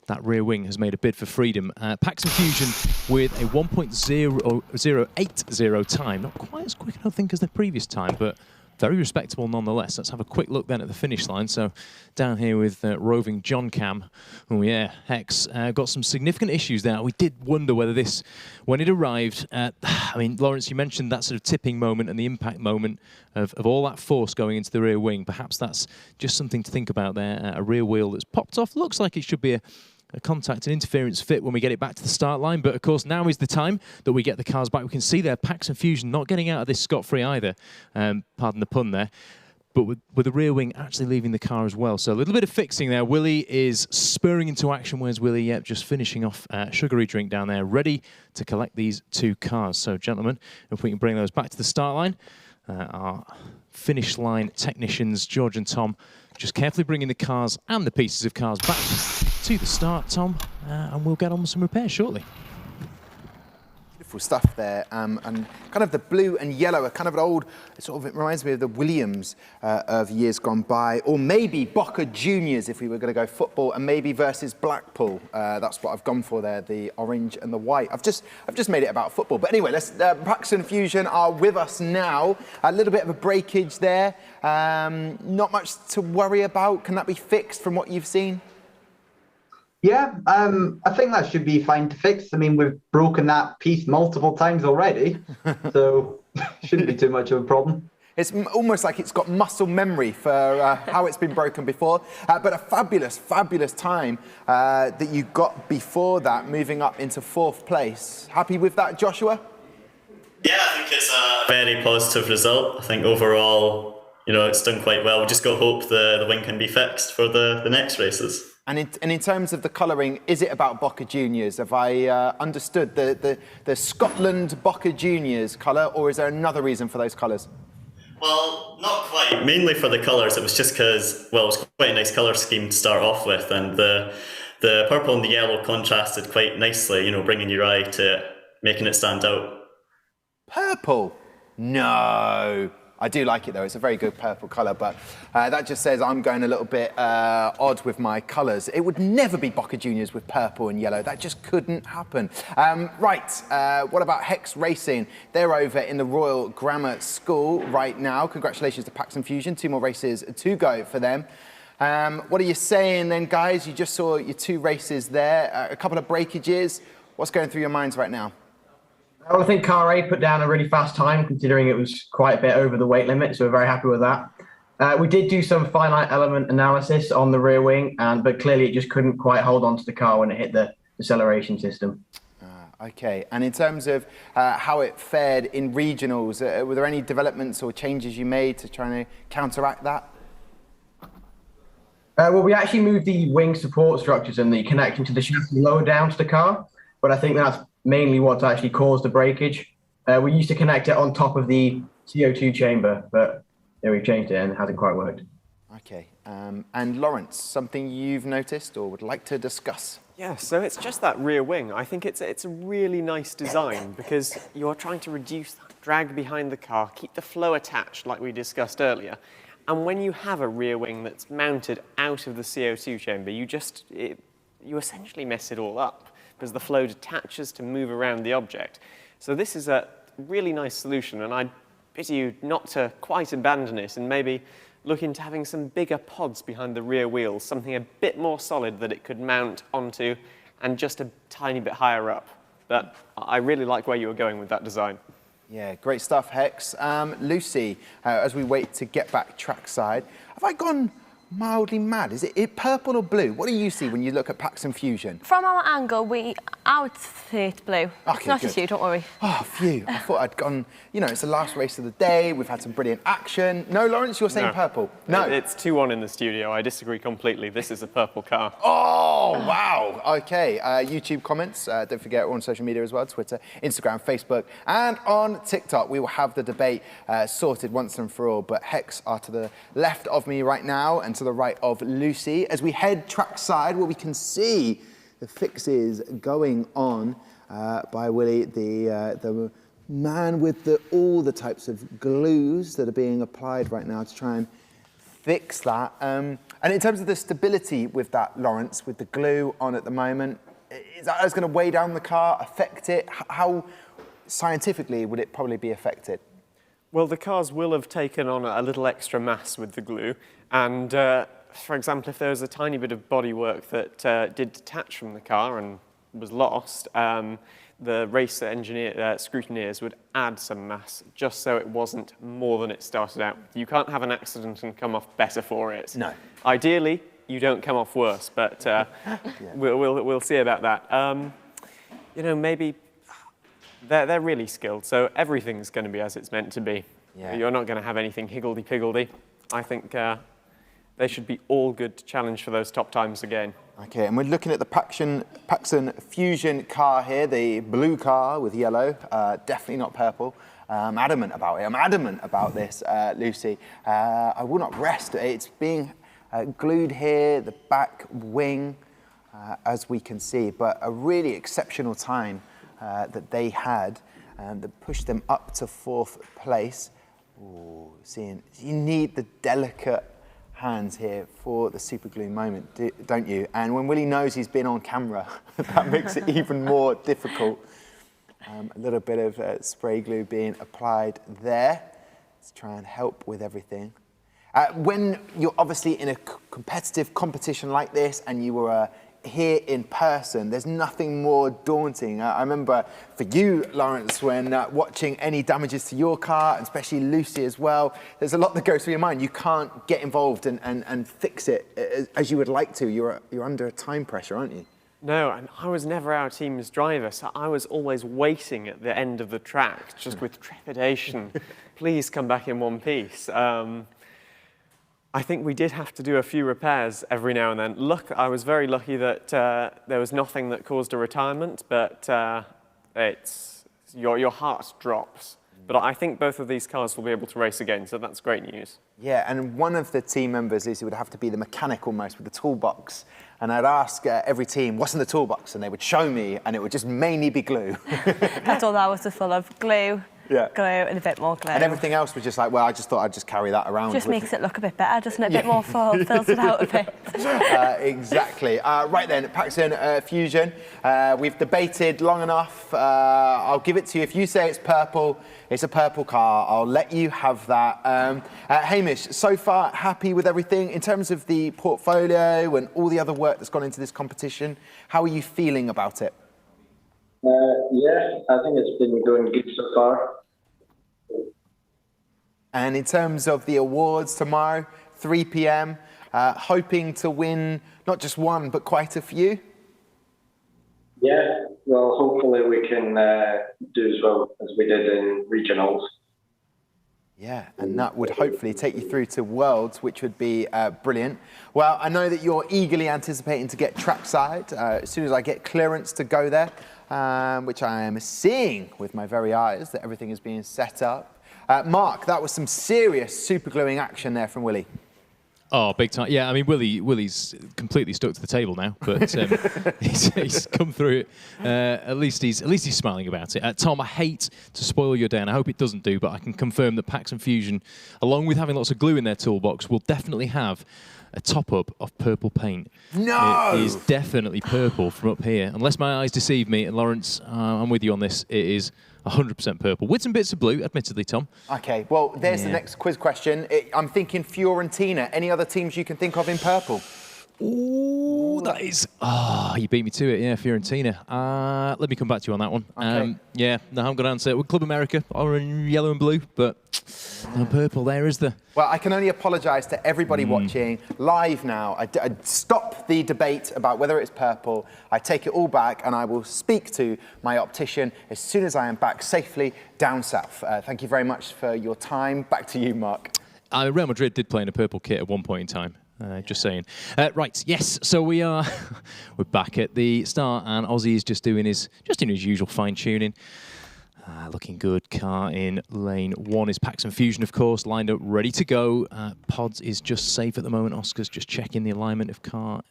that rear wing has made a bid for freedom. Pax and Fusion with a 1.080 time. Not quite as quick, I don't think, as the previous time, but very respectable nonetheless. Let's have a quick look then at the finish line. So down here with roving John Cam. Oh yeah, Hex got some significant issues there. We did wonder whether this, when it arrived, I mean, Lawrence, you mentioned that sort of tipping moment and the impact moment of all that force going into the rear wing. Perhaps that's just something to think about there. A rear wheel that's popped off. Looks like it should be a contact and interference fit when we get it back to the start line. But of course, now is the time that we get the cars back. We can see there, Pax and Fusion not getting out of this scot-free either. Pardon the pun there. But with the rear wing actually leaving the car as well. So a little bit of fixing there. Willie is spurring into action. Where's Willie? Yep, just finishing off a sugary drink down there, ready to collect these two cars. So gentlemen, if we can bring those back to the start line. Our finish line technicians, George and Tom, just carefully bringing the cars and the pieces of cars back to the start, Tom, and we'll get on with some repairs shortly. Beautiful stuff there, and kind of the blue and yellow are kind of an old, sort of, it reminds me of the Williams of years gone by, or maybe Boca Juniors if we were going to go football, and maybe versus Blackpool. That's what I've gone for there, the orange and the white. I've just made it about football. But anyway, Pax and Fusion are with us now. A little bit of a breakage there. Not much to worry about. Can that be fixed from what you've seen? Yeah, I think that should be fine to fix. I mean, we've broken that piece multiple times already, so shouldn't be too much of a problem. It's almost like it's got muscle memory for how it's been broken before. But a fabulous, fabulous time that you got before that, moving up into 4th place. Happy with that, Joshua? Yeah, I think think it's a very positive result. I think overall, it's done quite well. We just got to hope the wing can be fixed for the next races. And in terms of the colouring, is it about Boca Juniors? Have I understood the Scotland Boca Juniors colour, or is there another reason for those colours? Well, not quite. Mainly for the colours, it was just because, it was quite a nice colour scheme to start off with, and the purple and the yellow contrasted quite nicely, bringing your eye to it, making it stand out. Purple? No. I do like it though, it's a very good purple colour, but that just says I'm going a little bit odd with my colours. It would never be Boca Juniors with purple and yellow, that just couldn't happen. What about Hex Racing? They're over in the Royal Grammar School right now. Congratulations to Paxton Fusion, 2 more races to go for them. What are you saying then, guys? You just saw your 2 races there, a couple of breakages. What's going through your minds right now? I think Car A put down a really fast time, considering it was quite a bit over the weight limit, so we're very happy with that. We did do some finite element analysis on the rear wing, but clearly it just couldn't quite hold on to the car when it hit the acceleration system. Okay, and in terms of how it fared in regionals, were there any developments or changes you made to try and counteract that? Well, we actually moved the wing support structures and the connection to the chassis lower down to the car, but I think that's mainly what's actually caused the breakage. We used to connect it on top of the CO2 chamber, but we've changed it and it hasn't quite worked. Okay, and Lawrence, something you've noticed or would like to discuss? Yeah, so it's just that rear wing. I think it's a really nice design because you're trying to reduce that drag behind the car, keep the flow attached like we discussed earlier. And when you have a rear wing that's mounted out of the CO2 chamber, you essentially mess it all up, because the flow detaches to move around the object. So this is a really nice solution, and I'd bid you not to quite abandon it and maybe look into having some bigger pods behind the rear wheels, something a bit more solid that it could mount onto and just a tiny bit higher up. But I really like where you were going with that design. Yeah, great stuff, Hex. Lucy, as we wait to get back trackside, have I gone mildly mad? Is it purple or blue? What do you see when you look at Paxton Fusion? From our angle, I would say it's blue. Okay, it's not just you, don't worry. Oh, phew. I thought I'd gone, it's the last race of the day. We've had some brilliant action. No, Lawrence, you're saying purple? No. It's 2-1 in the studio. I disagree completely. This is a purple car. Oh, wow. Okay. YouTube comments. Don't forget, we're on social media as well, Twitter, Instagram, Facebook, and on TikTok. We will have the debate sorted once and for all. But Hex are to the left of me right now and to the right of Lucy as we head trackside where we can see the fixes going on by Willie, the man with all the types of glues that are being applied right now to try and fix that. And in terms of the stability with that, Lawrence, with the glue on at the moment, is that going to weigh down the car, affect it? How scientifically would it probably be affected? Well, the cars will have taken on a little extra mass with the glue, and for example, if there was a tiny bit of bodywork that did detach from the car and was lost, the race scrutineers would add some mass just so it wasn't more than it started out. You can't have an accident and come off better for it. No. Ideally, you don't come off worse, but we'll see about that. Maybe they're really skilled, so everything's going to be as it's meant to be. Yeah. You're not going to have anything higgledy-piggledy. I think they should be all good to challenge for those top times again. Okay, and we're looking at the Paxton Fusion car here, the blue car with yellow, definitely not purple. I'm adamant about it. I'm adamant about this, Lucy. I will not rest. It's being glued here, the back wing, as we can see, but a really exceptional time that they had that pushed them up to 4th place. Ooh, seeing, you need the delicate hands here for the super glue moment, don't you? And when Willie knows he's been on camera, that makes it even more difficult. A little bit of spray glue being applied there to try and help with everything. When you're obviously in a competitive competition like this and you were here in person, there's nothing more daunting. I remember for you, Lawrence, when watching any damages to your car, and especially Lucy as well, there's a lot that goes through your mind. You can't get involved and fix it as you would like to. You're under a time pressure, aren't you? No, and I was never our team's driver, so I was always waiting at the end of the track, just with trepidation. Please come back in one piece. I think we did have to do a few repairs every now and then. I was very lucky that there was nothing that caused a retirement, but your heart drops. But I think both of these cars will be able to race again, so that's great news. Yeah, and one of the team members, Lucy, would have to be the mechanic almost with the toolbox. And I'd ask every team, what's in the toolbox? And they would show me, and it would just mainly be glue. That's all that was full of, glue. Yeah. Glue and a bit more glue. And everything else was just like, well, I just thought I'd just carry that around. Just makes it look a bit better, doesn't it? A bit more full, fills it out a bit. Exactly. Right then, Paxton Fusion. We've debated long enough. I'll give it to you. If you say it's purple, it's a purple car. I'll let you have that. Hamish, so far, happy with everything? In terms of the portfolio and all the other work that's gone into this competition, how are you feeling about it? Yeah, I think it's been going good so far. And in terms of the awards tomorrow, 3 p.m, hoping to win not just one, but quite a few? Yeah, well, hopefully we can do as well as we did in regionals. Yeah, and that would hopefully take you through to Worlds, which would be brilliant. Well, I know that you're eagerly anticipating to get trackside as soon as I get clearance to go there, which I am seeing with my very eyes that everything is being set up. Mark, that was some serious super gluing action there from Willie. Oh, big time. Yeah, I mean, Willie's completely stuck to the table now, but he's come through it. At least he's smiling about it. Tom, I hate to spoil your day, and I hope it doesn't do, but I can confirm that Paxton Fusion, along with having lots of glue in their toolbox, will definitely have a top-up of purple paint. No! It is definitely purple from up here. Unless my eyes deceive me, and Lawrence, I'm with you on this, it is 100% purple, with some bits of blue, admittedly, Tom. Okay, well, there's the next quiz question. I'm thinking Fiorentina. Any other teams you can think of in purple? Ooh, that is... Oh, you beat me to it, yeah, Fiorentina. Let me come back to you on that one. Okay. Yeah, no, I'm going to answer it with Club America, orange, yellow and blue, but no purple there, is there? Well, I can only apologise to everybody watching live now. I stop the debate about whether it's purple. I take it all back, and I will speak to my optician as soon as I am back safely down south. Thank you very much for your time. Back to you, Mark. Real Madrid did play in a purple kit at one point in time. Just saying. Right, yes. So we're back at the start, and Ozzy is just doing his usual fine tuning. Looking good. Car in lane 1 is Paxton Fusion, of course, lined up, ready to go. Pods is just safe at the moment. Oscar's just checking the alignment of car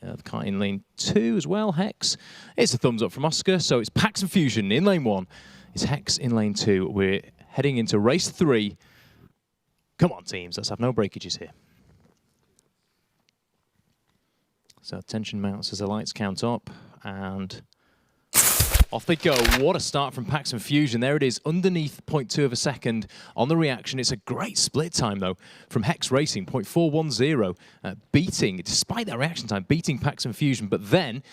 in lane 2 as well. Hex, it's a thumbs up from Oscar. So it's Paxton Fusion in lane 1. It's Hex in lane 2. We're heading into race 3. Come on, teams. Let's have no breakages here. So tension mounts as the lights count up, and off they go. What a start from Paxton Fusion. There it is, underneath 0.2 of a second on the reaction. It's a great split time, though, from Hex Racing, 0.410, beating, despite that reaction time, beating Paxton Fusion. But then,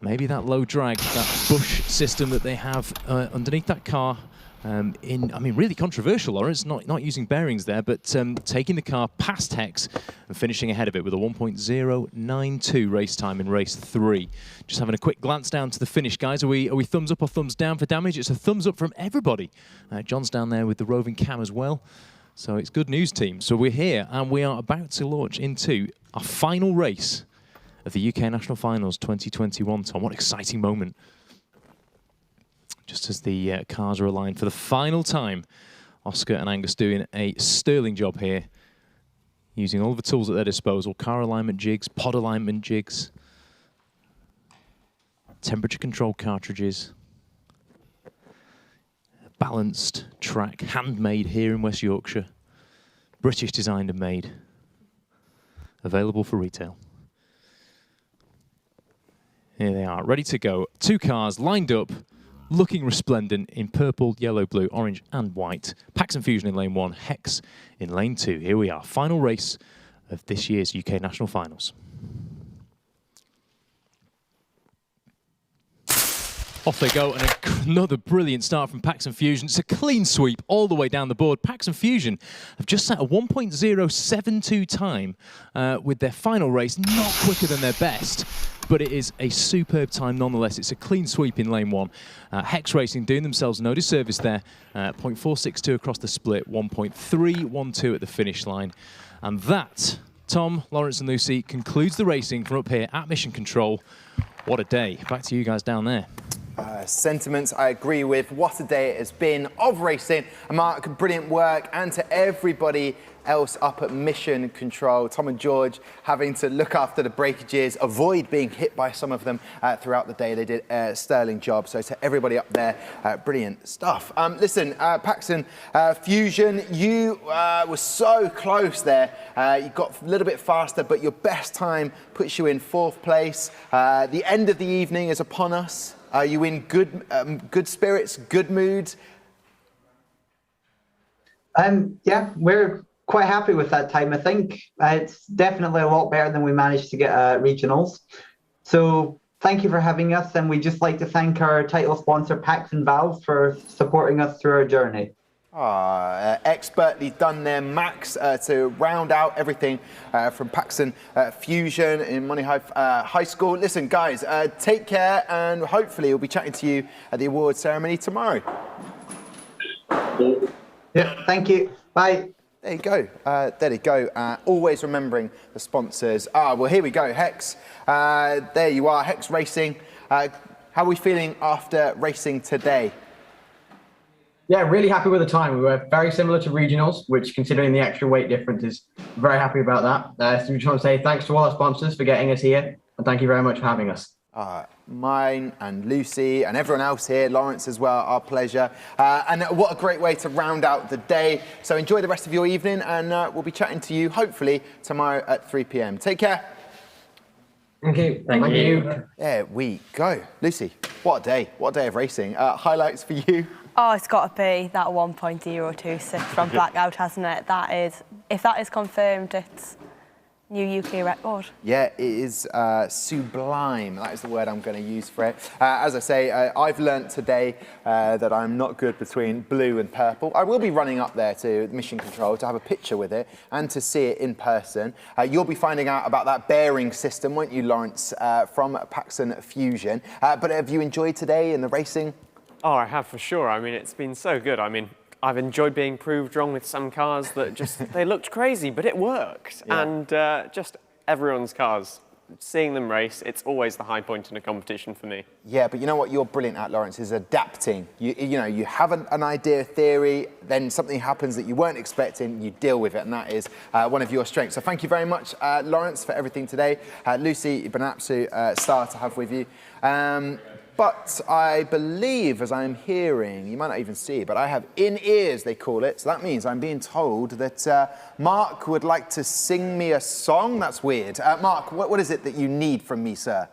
maybe that low drag, that bush system that they have underneath that car, really controversial, Lawrence, not using bearings there, but taking the car past Hex and finishing ahead of it with a 1.092 race time in race 3. Just having a quick glance down to the finish, guys. Are we thumbs up or thumbs down for damage? It's a thumbs up from everybody. John's down there with the roving cam as well. So it's good news, team. So we're here, and we are about to launch into our final race of the UK National Finals 2021, Tom. What an exciting moment. Just as the cars are aligned for the final time, Oscar and Angus doing a sterling job here, using all the tools at their disposal, car alignment jigs, pod alignment jigs, temperature control cartridges, balanced track, handmade here in West Yorkshire, British designed and made, available for retail. Here they are, ready to go. 2 cars lined up, looking resplendent in purple, yellow, blue, orange and white. Paxton Fusion in lane 1, Hex in lane 2. Here we are, final race of this year's UK National Finals. Off they go, and another brilliant start from Paxton Fusion. It's a clean sweep all the way down the board. Paxton Fusion have just set a 1.072 time with their final race, not quicker than their best. but it is a superb time nonetheless. It's a clean sweep in lane 1. Hex Racing doing themselves no disservice there. 0.462 across the split, 1.312 at the finish line. And that, Tom, Lawrence and Lucy, concludes the racing from up here at Mission Control. What a day. Back to you guys down there. Sentiments I agree with. What a day it has been of racing. Mark, brilliant work. And to everybody else up at Mission Control, Tom and George having to look after the breakages, avoid being hit by some of them throughout the day. They did a sterling job. So to everybody up there, brilliant stuff. Listen, Paxton Fusion, you were so close there. You got a little bit faster, but your best time puts you in 4th place. The end of the evening is upon us. Are you in good spirits, good mood? Yeah, we're quite happy with that time, I think. It's definitely a lot better than we managed to get at regionals. So thank you for having us, and we'd just like to thank our title sponsor, Paxton Valve, for supporting us through our journey. Expertly done there, Max, to round out everything from Paxton Fusion in Monifieth High School. Listen, guys, take care, and hopefully we'll be chatting to you at the awards ceremony tomorrow. Yeah, thank you. Bye. There you go. There you go. Always remembering the sponsors. Well, here we go. Hex. There you are. Hex Racing. How are we feeling after racing today? Yeah, really happy with the time. We were very similar to regionals, which, considering the extra weight difference, is very happy about that. So we just want to say thanks to all our sponsors for getting us here, and thank you very much for having us. Mine and Lucy and everyone else here, Lawrence as well, our pleasure. And what a great way to round out the day. So enjoy the rest of your evening, and we'll be chatting to you hopefully tomorrow at 3 p.m. Take care. Thank you. Thank you. There we go. Lucy, what a day. What a day of racing. Highlights for you? Oh, it's got to be that 1.026 from Blackout, hasn't it? That is, if that is confirmed, it's new UK record. Yeah, it is sublime. That is the word I'm going to use for it. As I say, I've learnt today that I'm not good between blue and purple. I will be running up there to Mission Control to have a picture with it and to see it in person. You'll be finding out about that bearing system, won't you, Lawrence, from Paxton Fusion. But have you enjoyed today in the racing? Oh, I have for sure. I mean, it's been so good. I mean, I've enjoyed being proved wrong with some cars that just, they looked crazy, but it worked. Yeah. And just everyone's cars, seeing them race, it's always the high point in a competition for me. Yeah, but you know what you're brilliant at, Lawrence, is adapting. You know, you have an idea, theory, then something happens that you weren't expecting, you deal with it, and that is one of your strengths. So thank you very much, Lawrence, for everything today. Lucy, you've been an absolute star to have with you. But I believe, as I'm hearing, you might not even see, but I have in-ears, they call it. So that means I'm being told that Mark would like to sing me a song. That's weird. Mark, what is it that you need from me, sir?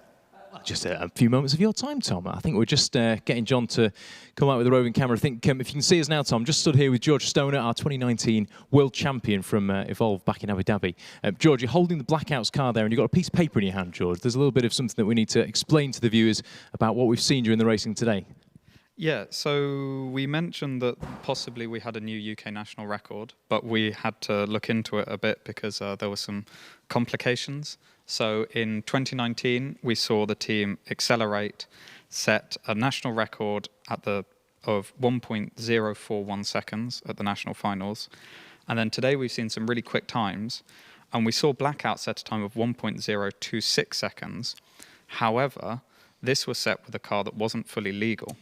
Just a few moments of your time, Tom. I think we're just getting John to come out with a roving camera. I think if you can see us now, Tom, just stood here with George Stoner, our 2019 world champion from Evolve back in Abu Dhabi. George, you're holding the Blackouts car there, and you've got a piece of paper in your hand, George. There's a little bit of something that we need to explain to the viewers about what we've seen during the racing today. Yeah, so we mentioned that possibly we had a new UK national record, but we had to look into it a bit because there were some complications. So in 2019, we saw the team Accelerate set a national record of 1.041 seconds at the national finals. And then today we've seen some really quick times, and we saw Blackout set a time of 1.026 seconds. However, this was set with a car that wasn't fully legal.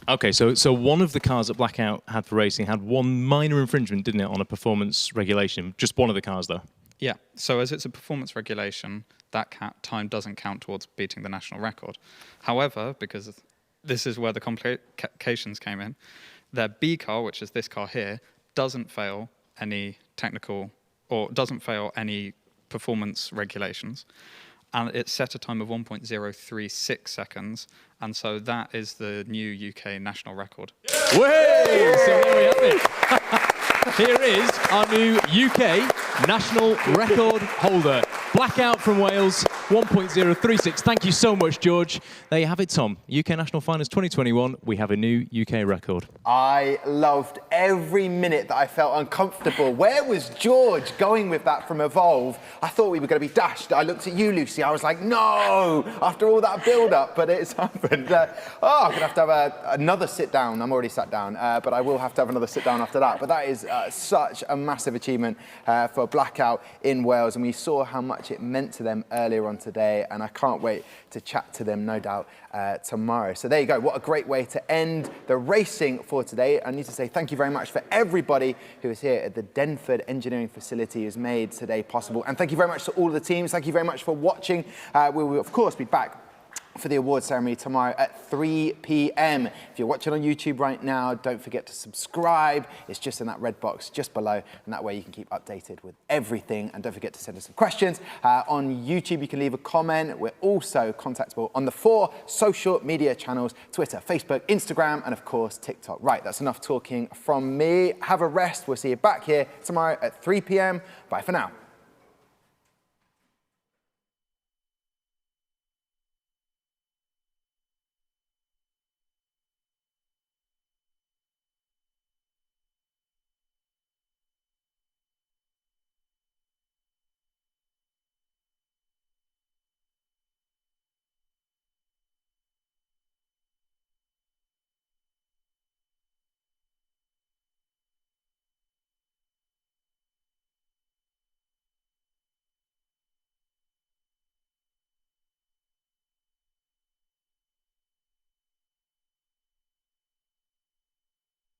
Okay, so one of the cars that Blackout had for racing had one minor infringement, didn't it, on a performance regulation? Just one of the cars, though. Yeah, so as it's a performance regulation, that time doesn't count towards beating the national record. However, because this is where the complications came in, their B car, which is this car here, doesn't fail any technical or doesn't fail any performance regulations. And it set a time of 1.036 seconds, and so that is the new UK national record. Way! So there we have it. Here is our new UK national record holder. Blackout from Wales, 1.036. Thank you so much, George. There you have it, Tom. UK National Finals 2021. We have a new UK record. I loved every minute that I felt uncomfortable. Where was George going with that from Evolve? I thought we were going to be dashed. I looked at you, Lucy. I was like, no, after all that build-up, but it's happened. I'm going to have another sit-down. I'm already sat down, but I will have to have another sit-down after that. But that is such a massive achievement for Blackout in Wales, and we saw how much it meant to them earlier on today, and I can't wait to chat to them, no doubt, tomorrow. So there you go. What a great way to end the racing for today. I need to say thank you very much for everybody who is here at the Denford Engineering Facility who's made today possible. And thank you very much to all of the teams. Thank you very much for watching. We will, of course, be back for the award ceremony tomorrow at 3 p.m. If you're watching on YouTube right now, don't forget to subscribe. It's just in that red box just below, and that way you can keep updated with everything. And don't forget to send us some questions. On YouTube, you can leave a comment. We're also contactable on the 4 social media channels: Twitter, Facebook, Instagram, and of course, TikTok. Right, that's enough talking from me. Have a rest. We'll see you back here tomorrow at 3 p.m. Bye for now.